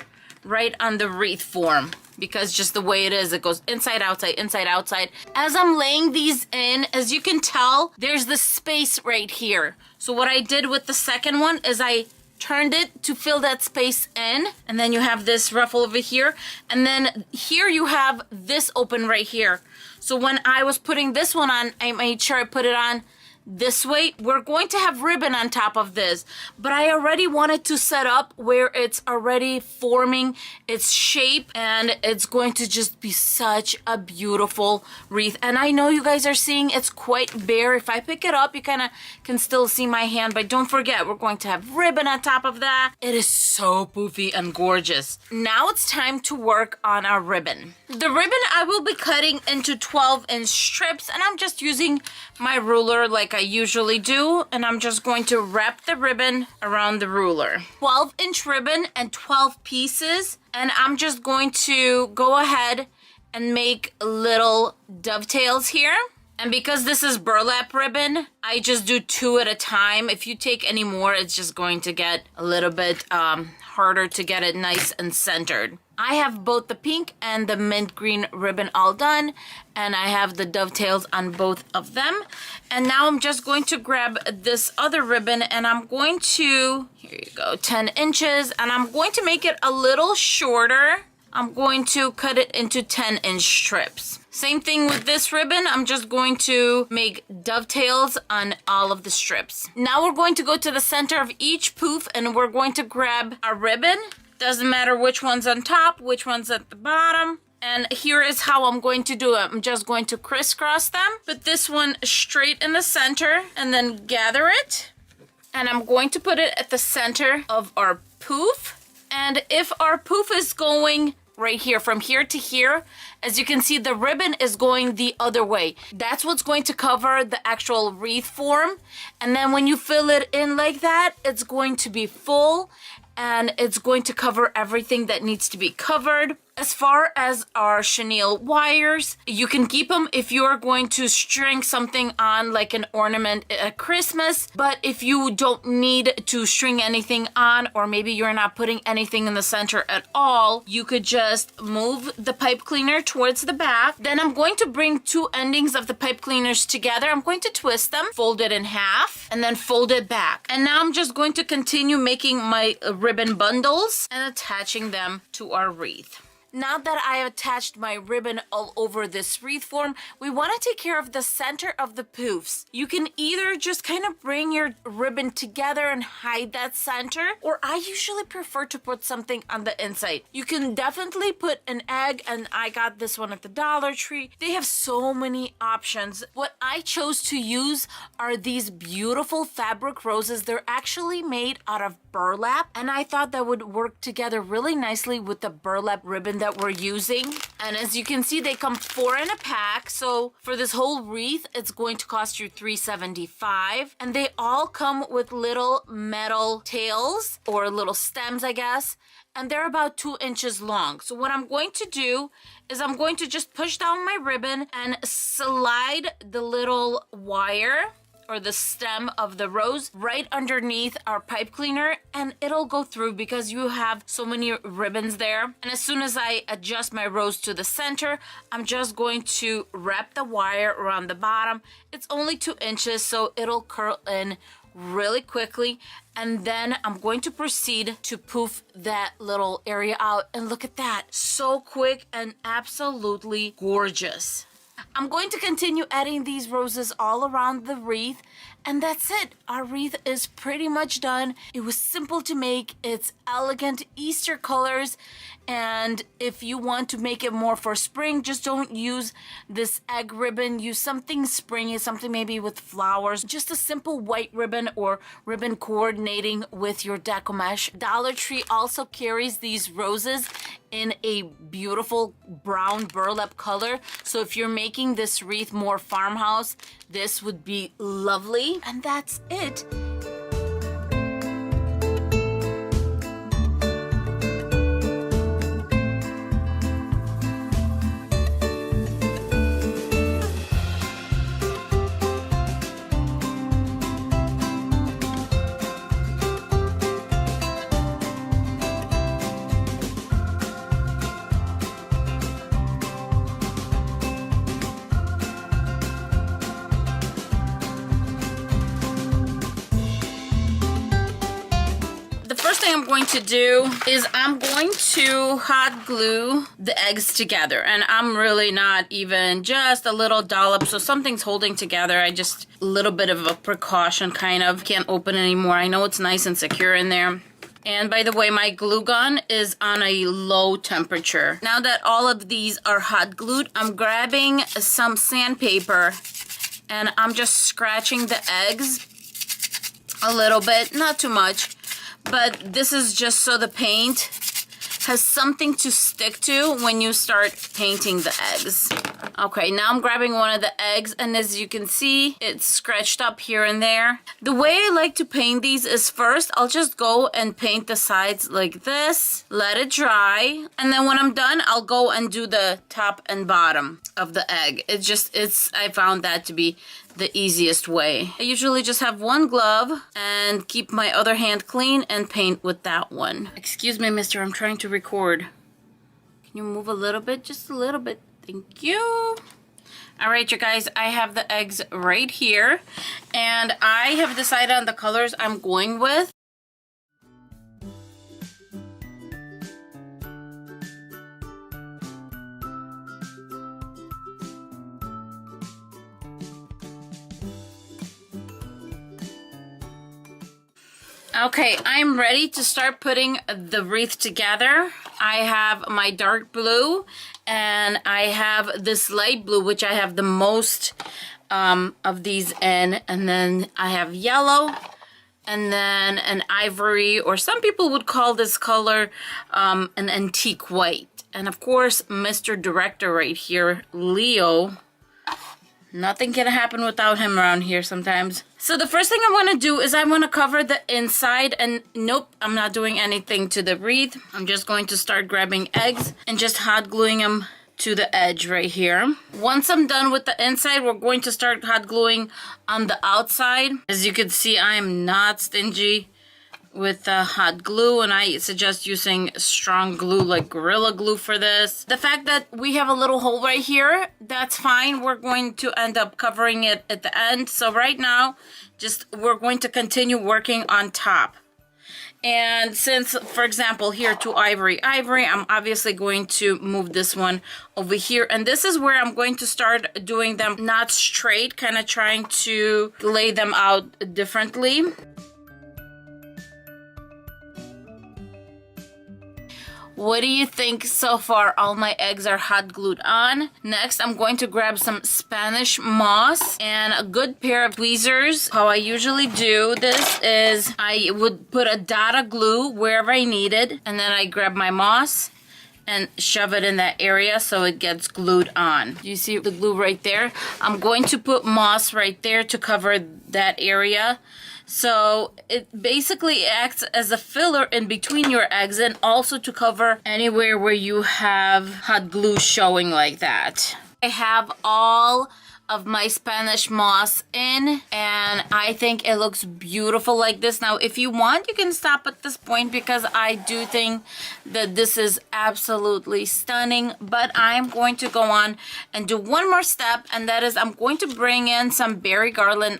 right on the wreath form, because just the way it is, it goes inside, outside, inside, outside. As I'm laying these in, as you can tell, there's the space right here. So what I did with the second one is I turned it to fill that space in, and then you have this ruffle over here, and then here you have this open right here. So when I was putting this one on, I made sure I put it on this way. We're going to have ribbon on top of this, but I already wanted to set up where it's already forming its shape, and it's going to just be such a beautiful wreath. And I know you guys are seeing it's quite bare. If I pick it up, you kind of can still see my hand, but don't forget, we're going to have ribbon on top of that. It is so poofy and gorgeous. Now it's time to work on our ribbon. The ribbon I will be cutting into 12-inch strips, and I'm just using my ruler like I usually do, and I'm just going to wrap the ribbon around the ruler. 12-inch ribbon and 12 pieces, and I'm just going to go ahead and make little dovetails here. And because this is burlap ribbon, I just do 2 at a time. If you take any more, it's just going to get a little bit harder to get it nice and centered. I have both the pink and the mint green ribbon all done, and I have the dovetails on both of them. And now I'm just going to grab this other ribbon and I'm going to, here you go, 10 inches, and I'm going to make it a little shorter. I'm going to cut it into 10-inch strips. Same thing with this ribbon. I'm just going to make dovetails on all of the strips. Now we're going to go to the center of each poof and we're going to grab our ribbon. Doesn't matter which one's on top, which one's at the bottom. And here is how I'm going to do it. I'm just going to crisscross them. Put this one straight in the center and then gather it. And I'm going to put it at the center of our poof. And if our poof is going right here, from here to here, as you can see, the ribbon is going the other way. That's what's going to cover the actual wreath form. And then when you fill it in like that, it's going to be full and it's going to cover everything that needs to be covered. As far as our chenille wires, you can keep them if you're going to string something on like an ornament at Christmas. But if you don't need to string anything on, or maybe you're not putting anything in the center at all, you could just move the pipe cleaner towards the back. Then I'm going to bring two endings of the pipe cleaners together. I'm going to twist them, fold it in half, and then fold it back. And now I'm just going to continue making my ribbon bundles and attaching them to our wreath. Now that I have attached my ribbon all over this wreath form, we want to take care of the center of the poofs. You can either just kind of bring your ribbon together and hide that center, or I usually prefer to put something on the inside. You can definitely put an egg, and I got this one at the Dollar Tree. They have so many options. What I chose to use are these beautiful fabric roses. They're actually made out of burlap, and I thought that would work together really nicely with the burlap ribbon that we're using. And as you can see, they come 4 in a pack, so for this whole wreath it's going to cost you $3.75, and they all come with little metal tails, or little stems I guess, and they're about 2 inches long. So what I'm going to do is I'm going to just push down my ribbon and slide the little wire or the stem of the rose right underneath our pipe cleaner, and it'll go through because you have so many ribbons there. And as soon as I adjust my rose to the center, I'm just going to wrap the wire around the bottom. It's only 2 inches, so it'll curl in really quickly. And then I'm going to proceed to poof that little area out, and look at that, so quick and absolutely gorgeous. I'm going to continue adding these roses all around the wreath, and that's it. Our wreath is pretty much done. It was simple to make. It's elegant Easter colors, and if you want to make it more for spring, just don't use this egg ribbon. Use something springy, something maybe with flowers. Just a simple white ribbon or ribbon coordinating with your deco mesh. Dollar Tree also carries these roses in a beautiful brown burlap color. So if you're making this wreath more farmhouse, this would be lovely. And that's it. I'm going to do is I'm going to hot glue the eggs together, and I'm really not even just a little dollop, so something's holding together. I just a little bit of a precaution, kind of can't open anymore. I know it's nice and secure in there. And by the way, my glue gun is on a low temperature. Now that all of these are hot glued, I'm grabbing some sandpaper and I'm just scratching the eggs a little bit, not too much. But this is just so the paint has something to stick to when you start painting the eggs. Okay, now I'm grabbing one of the eggs, and as you can see, it's scratched up here and there. The way I like to paint these is first, I'll just go and paint the sides like this, let it dry, and then when I'm done, I'll go and do the top and bottom of the egg. I found that to be the easiest way. I usually just have one glove and keep my other hand clean and paint with that one. Excuse me, mister, I'm trying to record. Can you move a little bit? Just a little bit. Thank you. All right, you guys, I have the eggs right here, and I have decided on the colors I'm going with. Okay, I'm ready to start putting the wreath together. I have my dark blue and I have this light blue, which I have the most of these in, and then I have yellow and then an ivory, or some people would call this color an antique white. And of course, Mr. Director right here, Leo. Nothing can happen without him around here sometimes. So the first thing I want to do is I want to cover the inside, and nope, I'm not doing anything to the wreath. I'm just going to start grabbing eggs and just hot gluing them to the edge right here. Once I'm done with the inside, we're going to start hot gluing on the outside. As you can see, I am not stingy with hot glue, and I suggest using strong glue like Gorilla Glue for this. The fact that we have a little hole right here, that's fine. We're going to end up covering it at the end. So right now, we're going to continue working on top. And since, for example, here to ivory, I'm obviously going to move this one over here. And this is where I'm going to start doing them not straight, kind of trying to lay them out differently. What do you think so far? All my eggs are hot glued on. Next, I'm going to grab some Spanish moss and a good pair of tweezers. How I usually do this is I would put a dot of glue wherever I needed, and then I grab my moss and shove it in that area so it gets glued on. You see the glue right there? I'm going to put moss right there to cover that area. So it basically acts as a filler in between your eggs, and also to cover anywhere where you have hot glue showing like that. I have all of my Spanish moss in, and I think it looks beautiful like this. Now, if you want, you can stop at this point because I do think that this is absolutely stunning, but I'm going to go on and do one more step, and that is I'm going to bring in some berry garland.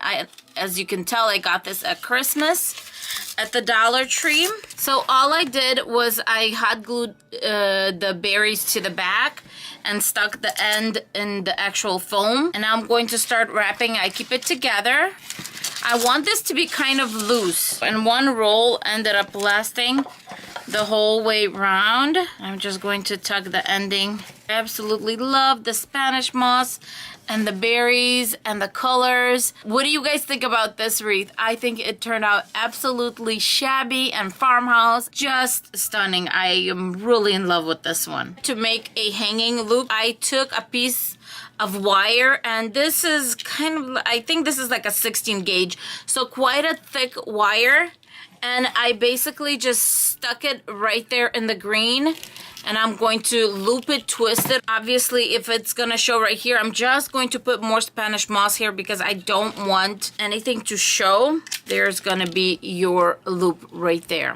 As you can tell, I got this at Christmas at the Dollar Tree. So all I did was I hot glued the berries to the back and stuck the end in the actual foam. And now I'm going to start wrapping. I keep it together. I want this to be kind of loose. And one roll ended up lasting the whole way round. I'm just going to tuck the ending. I absolutely love the Spanish moss and the berries and the colors. What do you guys think about this wreath? I think it turned out absolutely shabby and farmhouse. Just stunning. I am really in love with this one. To make a hanging loop, I took a piece of wire, and this is kind of, I think this is like a 16 gauge. So quite a thick wire. And I basically just stuck it right there in the green. And I'm going to loop it, twist it. Obviously, if it's gonna show right here, I'm just going to put more Spanish moss here because I don't want anything to show. There's gonna be your loop right there.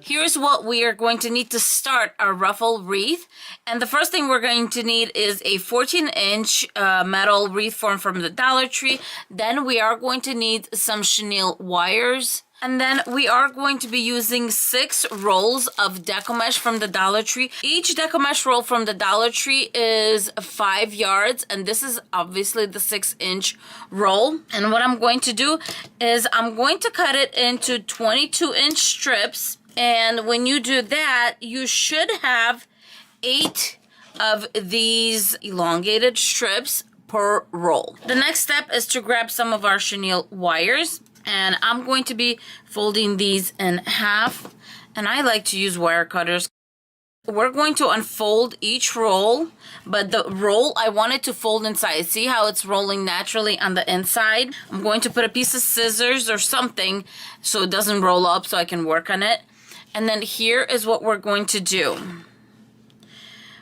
Here's what we are going to need to start our ruffle wreath. And the first thing we're going to need is a 14-inch metal wreath form from the Dollar Tree. Then we are going to need some chenille wires. And then we are going to be using 6 rolls of Deco mesh from the Dollar Tree. Each Deco mesh roll from the Dollar Tree is 5 yards, and this is obviously the 6-inch roll. And what I'm going to do is I'm going to cut it into 22-inch strips. And when you do that, you should have 8 of these elongated strips per roll. The next step is to grab some of our chenille wires. And I'm going to be folding these in half. And I like to use wire cutters. We're going to unfold each roll, but the roll I want it to fold inside. See how it's rolling naturally on the inside? I'm going to put a piece of scissors or something so it doesn't roll up so I can work on it. And then here is what we're going to do.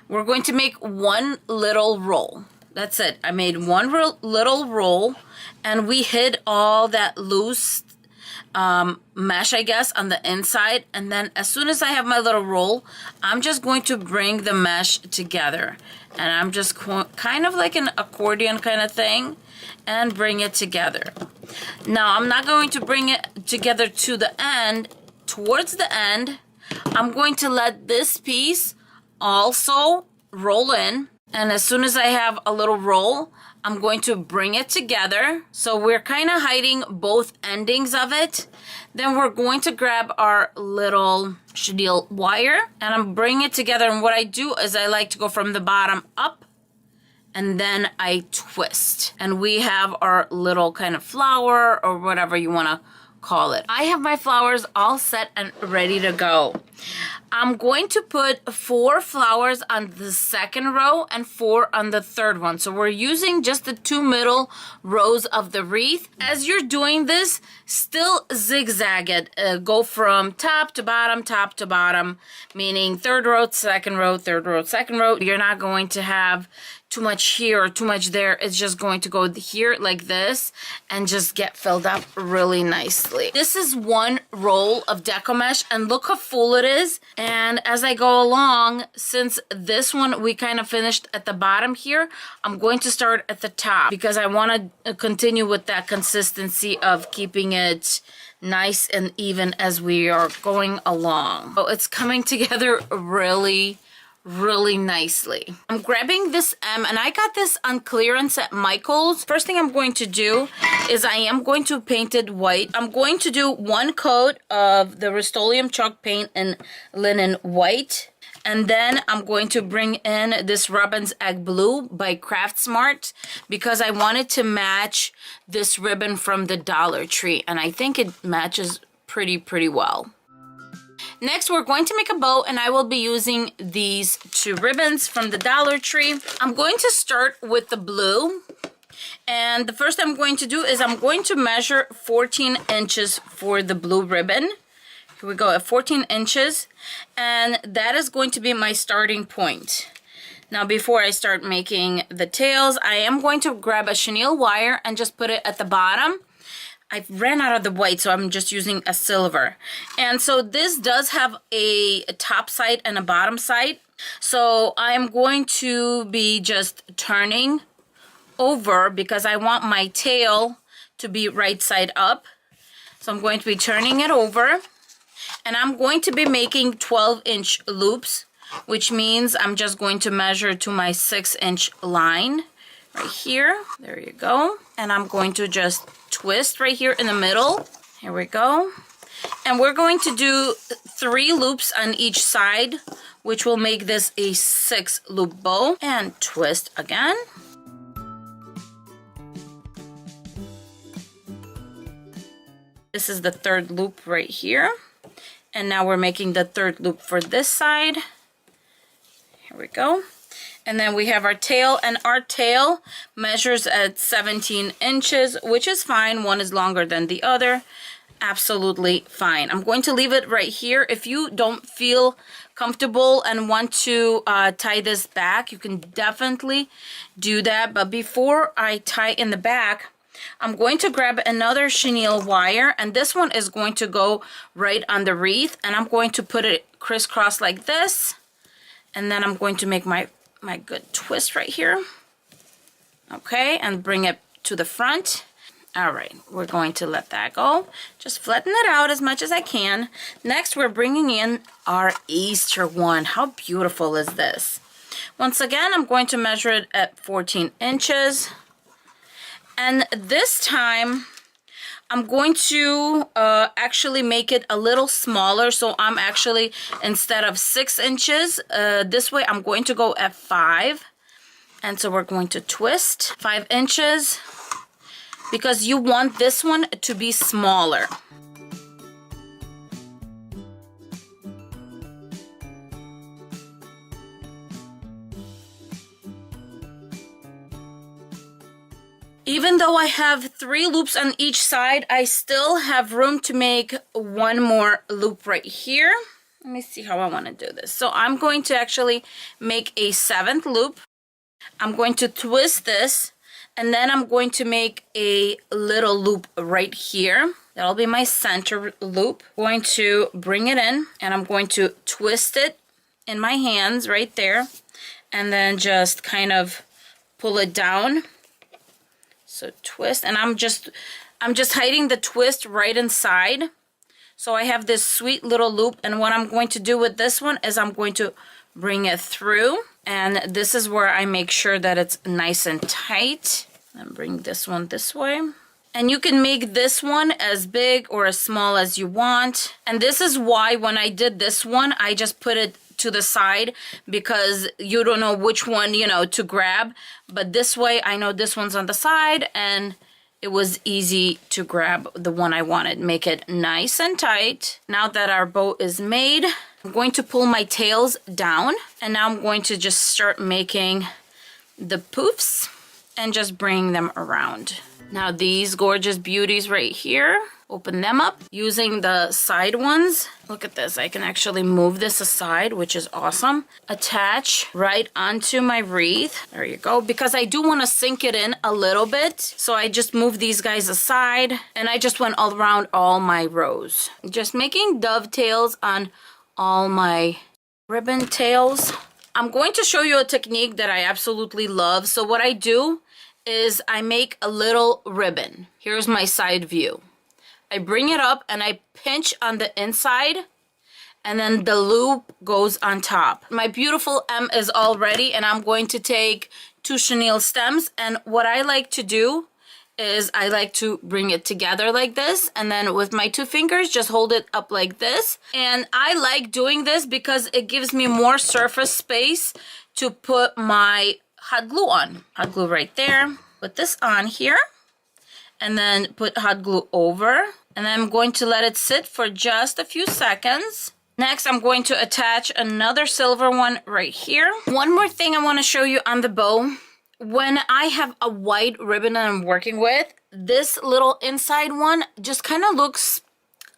We're going to make one little roll. That's it. I made one little roll, and we hid all that loose mesh, I guess, on the inside. And then as soon as I have my little roll, I'm just going to bring the mesh together. And I'm just kind of like an accordion kind of thing, and bring it together. Now, I'm not going to bring it together to the end. Towards the end, I'm going to let this piece also roll in. And as soon as I have a little roll, I'm going to bring it together. So we're kind of hiding both endings of it. Then we're going to grab our little chenille wire and I'm bringing it together. And what I do is I like to go from the bottom up and then I twist. And we have our little kind of flower or whatever you want to call it. I have my flowers all set and ready to go. I'm going to put 4 flowers on the second row and 4 on the third one. So we're using just the 2 middle rows of the wreath. As you're doing this, still zigzag it. Go from top to bottom, meaning third row, second row, third row, second row. You're not going to have too much here or too much there. It's just going to go here like this and just get filled up really nicely. This is one roll of deco mesh and look how full it is. And as I go along, since this one we kind of finished at the bottom here, I'm going to start at the top because I want to continue with that consistency of keeping it nice and even as we are going along. So it's coming together really nicely. I'm grabbing this M and I got this on clearance at Michael's. First thing I'm going to do is I am going to paint it white. I'm going to do 1 coat of the Rust-Oleum chalk paint in linen white. And then I'm going to bring in this Robin's Egg Blue by Craft Smart because I wanted to match this ribbon from the Dollar Tree. And I think it matches pretty well. Next, we're going to make a bow and I will be using these 2 ribbons from the Dollar Tree. I'm going to start with the blue. And the first I'm going to do is I'm going to measure 14 inches for the blue ribbon. Here we go at 14 inches. And that is going to be my starting point. Now, before I start making the tails, I am going to grab a chenille wire and just put it at the bottom. I ran out of the white, so I'm just using a silver. And so this does have a top side and a bottom side. So I'm going to be just turning over because I want my tail to be right side up. So I'm going to be turning it over. And I'm going to be making 12-inch loops, which means I'm just going to measure to my 6-inch line right here. There you go. And I'm going to just twist right here in the middle. Here we go. And we're going to do 3 loops on each side, which will make this a 6-loop bow. And twist again. This is the 3rd loop right here. And now we're making the 3rd loop for this side. Here we go. And then we have our tail, and our tail measures at 17 inches, which is fine. One is longer than the other. Absolutely fine. I'm going to leave it right here. If you don't feel comfortable and want to tie this back, you can definitely do that. But before I tie in the back, I'm going to grab another chenille wire, and this one is going to go right on the wreath, and I'm going to put it crisscross like this. And then I'm going to make my good twist right here. Okay, and bring it to the front. All right, we're going to let that go. Just flatten it out as much as I can. Next, we're bringing in our Easter one. How beautiful is this? Once again, I'm going to measure it at 14 inches. And this time, I'm going to actually make it a little smaller. So I'm actually, instead of 6 inches, this way I'm going to go at 5. And so we're going to twist 5 inches because you want this one to be smaller. Even though I have 3 loops on each side, I still have room to make 1 more loop right here. Let me see how I want to do this. So I'm going to actually make a 7th loop. I'm going to twist this, and then I'm going to make a little loop right here. That'll be my center loop. I'm going to bring it in, and I'm going to twist it in my hands right there, and then just kind of pull it down. So twist, and I'm just hiding the twist right inside. So I have this sweet little loop, and what I'm going to do with this one is I'm going to bring it through, and this is where I make sure that it's nice and tight. And bring this one this way. And you can make this one as big or as small as you want. And this is why when I did this one, I just put it to the side, because you don't know which one, you know, to grab. But this way, I know this one's on the side, and it was easy to grab the one I wanted. Make it nice and tight. Now that our bow is made, I'm going to pull my tails down, and now I'm going to just start making the poofs and just bring them around. Now these gorgeous beauties right here, open them up using the side ones. Look at this, I can actually move this aside, which is awesome. Attach right onto my wreath. There you go, because I do want to sink it in a little bit. So I just moved these guys aside, and I just went all around all my rows. Just making dovetails on all my ribbon tails. I'm going to show you a technique that I absolutely love. So what I do is I make a little ribbon. Here's my side view. I bring it up and I pinch on the inside, and then the loop goes on top. My beautiful M is all ready, and I'm going to take 2 chenille stems, and what I like to do is I like to bring it together like this, and then with my 2 fingers just hold it up like this. And I like doing this because it gives me more surface space to put my hot glue on. Hot glue right there. Put this on here, and then put hot glue over, and then I'm going to let it sit for just a few seconds. Next, I'm going to attach another silver one right here. One more thing I want to show you on the bow. When I have a white ribbon that I'm working with, this little inside one just kind of looks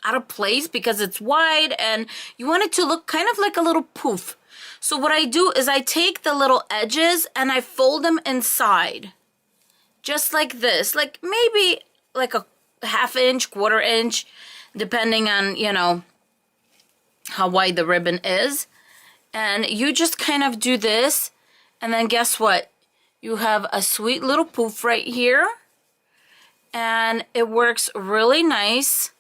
out of place because it's wide, and you want it to look kind of like a little poof. So what I do is I take the little edges and I fold them inside. Just like this. Like maybe like a ½ inch, ¼ inch, depending on, you know, how wide the ribbon is. And you just kind of do this, and then guess what? You have a sweet little poof right here, and it works really nice.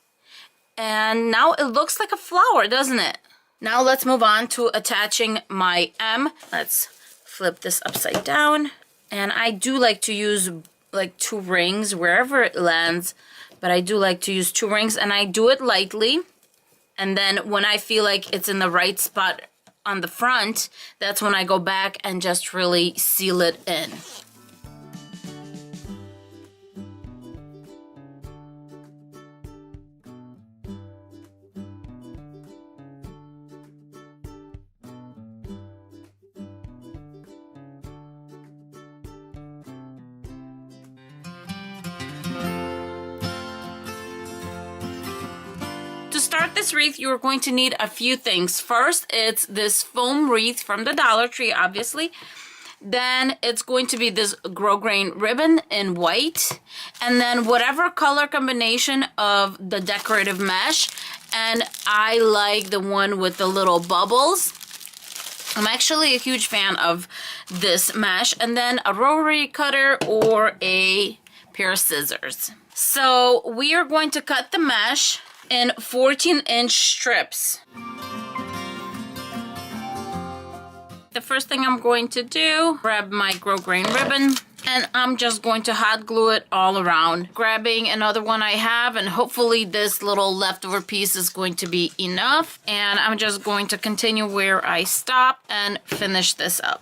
And now it looks like a flower, doesn't it? Now let's move on to attaching my M. Let's flip this upside down. And I do like to use like 2 rings wherever it lands, but I do like to use 2 rings, and I do it lightly. And then when I feel like it's in the right spot on the front, that's when I go back and just really seal it in. To start this wreath, you're going to need a few things. First, it's this foam wreath from the Dollar Tree, obviously. Then it's going to be this grosgrain ribbon in white. And then whatever color combination of the decorative mesh. And I like the one with the little bubbles. I'm actually a huge fan of this mesh. And then a rotary cutter or a pair of scissors. So we are going to cut the mesh in 14-inch strips. The first thing I'm going to do, grab my grosgrain ribbon, and I'm just going to hot glue it all around. Grabbing another one I have, and hopefully this little leftover piece is going to be enough. And I'm just going to continue where I stopped and finish this up.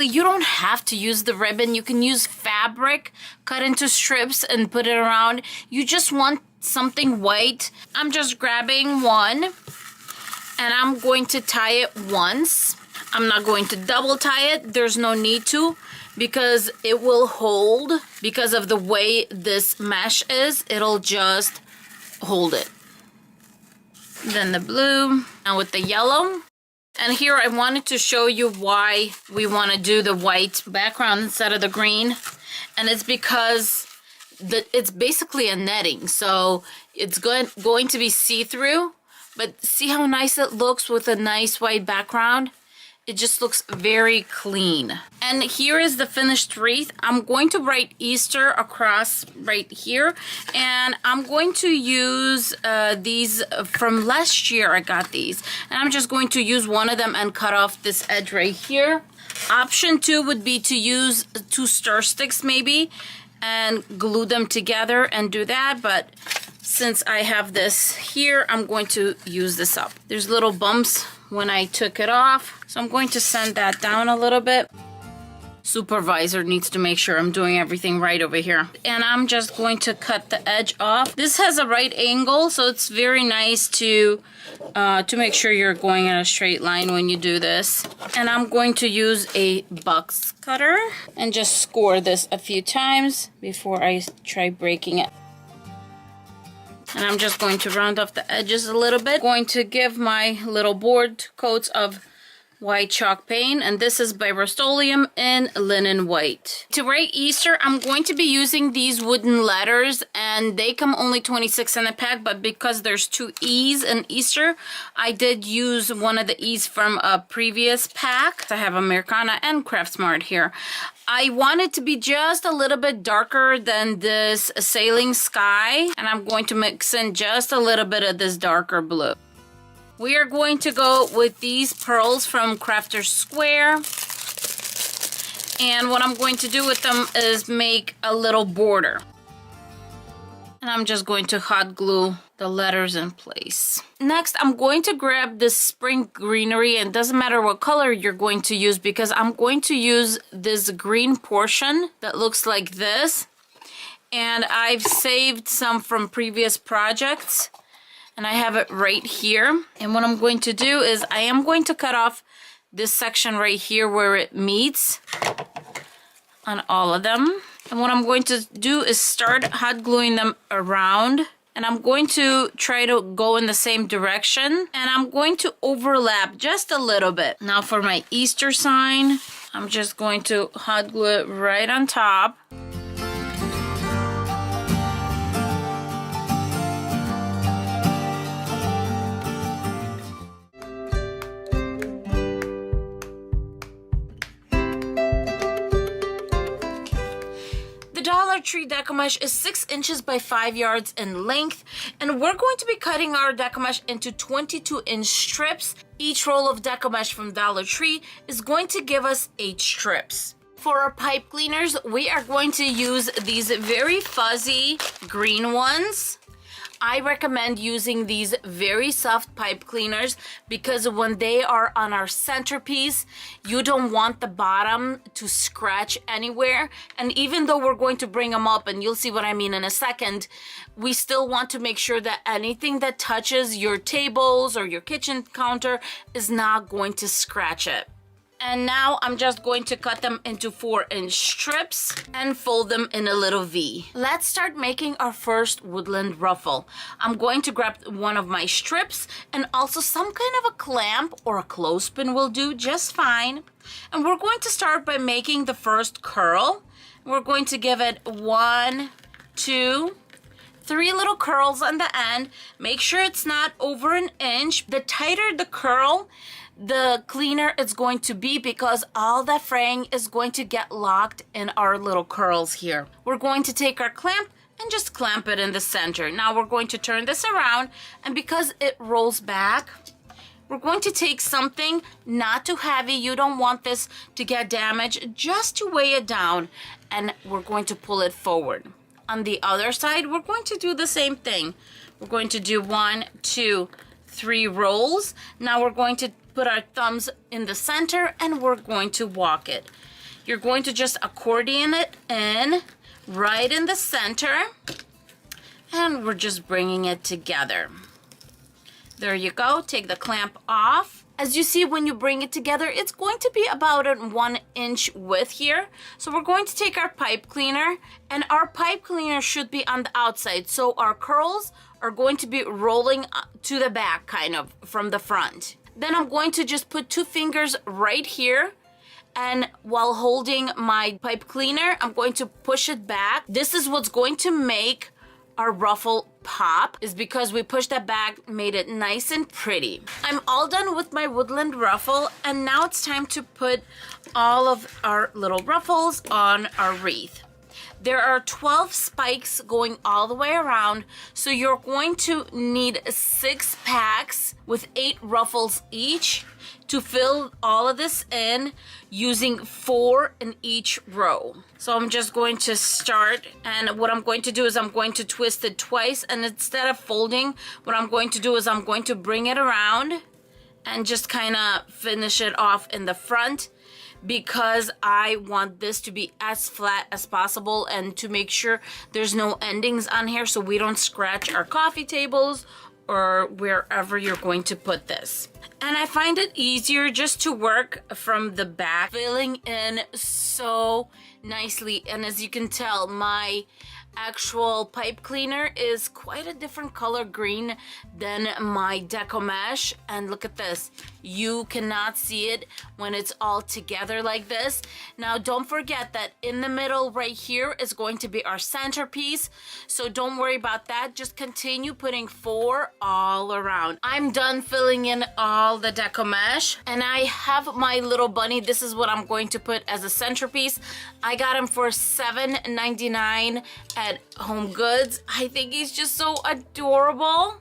You don't have to use the ribbon. You can use fabric, cut into strips and put it around. You just want something white. I'm just grabbing one, and I'm going to tie it once I'm not going to double tie it. There's no need to, because it will hold. Because of the way this mesh is, it'll just hold it. Then the blue, now with the yellow. And here I wanted to show you why we want to do the white background instead of the green. And it's because it's basically a netting, so it's going to be see-through. But see how nice it looks with a nice white background? It just looks very clean. And here is the finished wreath. I'm going to write Easter across right here. And I'm going to use these from last year. I got these. And I'm just going to use one of them and cut off this edge right here. Option 2 would be to use 2 stir sticks maybe and glue them together and do that. But since I have this here, I'm going to use this up. There's little bumps when I took it off, so I'm going to sand that down a little bit. Supervisor needs to make sure I'm doing everything right over here. And I'm just going to cut the edge off. This has a right angle, so it's very nice to make sure you're going in a straight line when you do this. And I'm going to use a box cutter and just score this a few times before I try breaking it. And I'm just going to round off the edges a little bit. Going to give my little board coats of white chalk paint, and this is by Rust-Oleum in linen white. To write Easter, I'm going to be using these wooden letters, and they come only 26 in a pack, but because there's 2 E's in Easter, I did use one of the E's from a previous pack. I have Americana and Craft Smart here. I want it to be just a little bit darker than this sailing sky, and I'm going to mix in just a little bit of this darker blue. We are going to go with these pearls from Crafter's Square. And what I'm going to do with them is make a little border. And I'm just going to hot glue the letters in place. Next, I'm going to grab this spring greenery, and it doesn't matter what color you're going to use because I'm going to use this green portion that looks like this. And I've saved some from previous projects. And I have it right here. And what I'm going to do is I am going to cut off this section right here where it meets on all of them. And what I'm going to do is start hot gluing them around. And I'm going to try to go in the same direction. And I'm going to overlap just a little bit. Now for my Easter sign, I'm just going to hot glue it right on top. Dollar Tree Deco Mesh is 6 inches by 5 yards in length, and we're going to be cutting our Deco Mesh into 22-inch strips. Each roll of Deco Mesh from Dollar Tree is going to give us 8 strips. For our pipe cleaners, we are going to use these very fuzzy green ones. I recommend using these very soft pipe cleaners because when they are on our centerpiece, you don't want the bottom to scratch anywhere. And even though we're going to bring them up, and you'll see what I mean in a second, we still want to make sure that anything that touches your tables or your kitchen counter is not going to scratch it. And now I'm just going to cut them into 4-inch strips and fold them in a little V. Let's start making our first woodland ruffle. I'm going to grab one of my strips and also some kind of a clamp or a clothespin will do just fine. And we're going to start by making the first curl. We're going to give it 1, 2, 3 little curls on the end. Make sure it's not over an inch. The tighter the curl, the cleaner it's going to be because all that fraying is going to get locked in our little curls here. We're going to take our clamp and just clamp it in the center. Now we're going to turn this around, and because it rolls back, we're going to take something not too heavy. You don't want this to get damaged, just to weigh it down, and we're going to pull it forward. On the other side, we're going to do the same thing. We're going to do 1, 2, 3 rolls. Now we're going to put our thumbs in the center and we're going to walk it. You're going to just accordion it in right in the center, and we're just bringing it together. There you go. Take the clamp off. As you see, when you bring it together, it's going to be about a 1 inch width here. So we're going to take our pipe cleaner, and our pipe cleaner should be on the outside. So our curls are going to be rolling to the back, kind of from the front. Then I'm going to just put 2 fingers right here, and while holding my pipe cleaner, I'm going to push it back. This is what's going to make our ruffle pop, is because we pushed that back, made it nice and pretty. I'm all done with my woodland ruffle, and now it's time to put all of our little ruffles on our wreath. There are 12 spikes going all the way around, so you're going to need 6 packs with 8 ruffles each to fill all of this in, using 4 in each row. So I'm just going to start, and what I'm going to do is I'm going to twist it twice, and instead of folding, what I'm going to do is I'm going to bring it around and just kind of finish it off in the front, because I want this to be as flat as possible and to make sure there's no endings on here so we don't scratch our coffee tables or wherever you're going to put this. And I find it easier just to work from the back, filling in so nicely. And as you can tell, my actual pipe cleaner is quite a different color green than my Deco mesh. And look at this, you cannot see it when it's all together like this. Now don't forget that in the middle right here is going to be our centerpiece, so don't worry about that. Just continue putting 4 all around. I'm done filling in all the Deco mesh, and I have my little bunny. This is what I'm going to put as a centerpiece. I got him for $7.99 at Home Goods. I think he's just so adorable,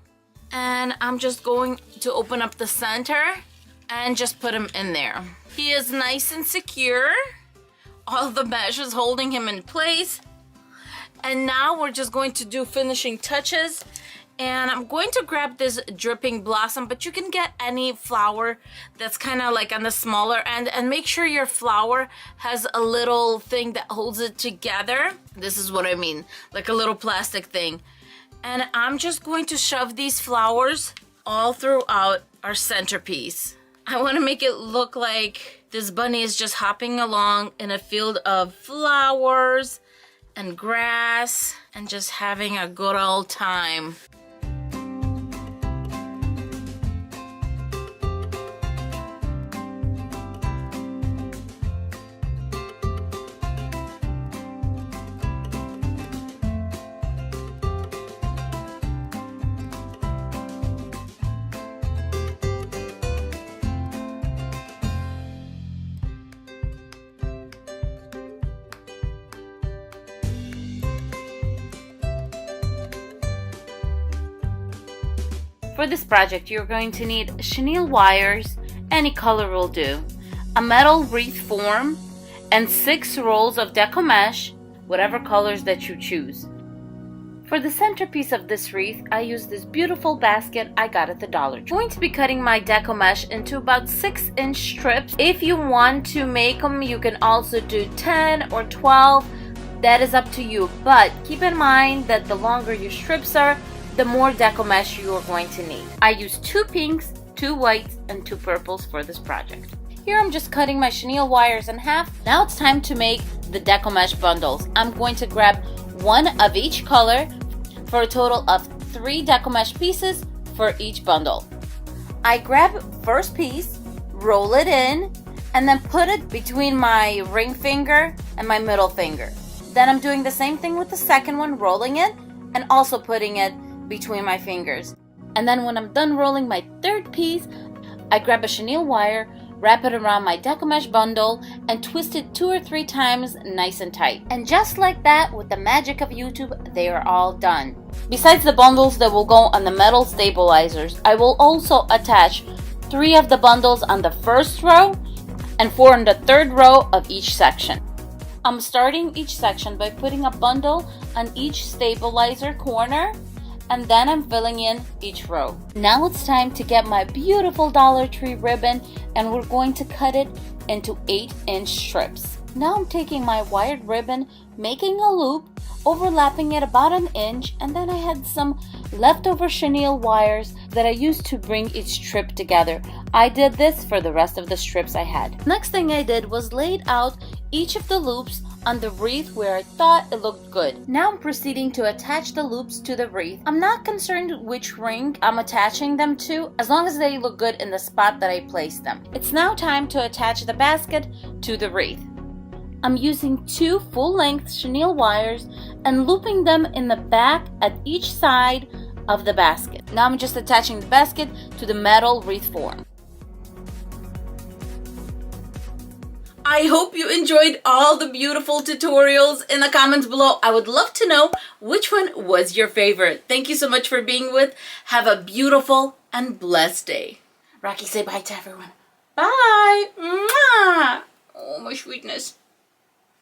and I'm just going to open up the center and just put him in there. He is nice and secure. All the mesh is holding him in place. And now we're just going to do finishing touches. And I'm going to grab this dripping blossom, but you can get any flower that's kind of like on the smaller end, and make sure your flower has a little thing that holds it together. This is what I mean, like a little plastic thing. And I'm just going to shove these flowers all throughout our centerpiece. I want to make it look like this bunny is just hopping along in a field of flowers and grass and just having a good old time. For this project, you're going to need chenille wires, any color will do, a metal wreath form, and 6 rolls of Deco mesh, whatever colors that you choose. For the centerpiece of this wreath, I use this beautiful basket I got at the Dollar Tree. I'm going to be cutting my Deco mesh into about 6-inch strips. If you want to make them, you can also do 10 or 12. That is up to you, but keep in mind that the longer your strips are, the more Deco mesh you are going to need. I used 2 pinks, 2 whites, and 2 purples for this project. Here I'm just cutting my chenille wires in half. Now it's time to make the Deco mesh bundles. I'm going to grab 1 of each color for a total of 3 Deco mesh pieces for each bundle. I grab first piece, roll it in, and then put it between my ring finger and my middle finger. Then I'm doing the same thing with the second one, rolling it and also putting it between my fingers. And then when I'm done rolling my third piece, I grab a chenille wire, wrap it around my Deco mesh bundle, and twist it 2 or 3 times nice and tight. And just like that, with the magic of YouTube, they are all done. Besides the bundles that will go on the metal stabilizers, I will also attach 3 of the bundles on the first row and 4 on the third row of each section. I'm starting each section by putting a bundle on each stabilizer corner, and then I'm filling in each row. Now it's time to get my beautiful Dollar Tree ribbon, and we're going to cut it into 8-inch strips. Now I'm taking my wired ribbon, making a loop, overlapping it about an inch, and then I had some leftover chenille wires that I used to bring each strip together. I did this for the rest of the strips I had. Next thing I did was laid out each of the loops on the wreath where I thought it looked good. Now I'm proceeding to attach the loops to the wreath. I'm not concerned which ring I'm attaching them to, as long as they look good in the spot that I placed them. It's now time to attach the basket to the wreath. I'm using 2 full-length chenille wires and looping them in the back at each side of the basket. Now I'm just attaching the basket to the metal wreath form. I hope you enjoyed all the beautiful tutorials. In the comments below, I would love to know which one was your favorite. Thank you so much for being with. Have a beautiful and blessed day. Rocky, say bye to everyone. Bye. Mwah. Oh, my sweetness.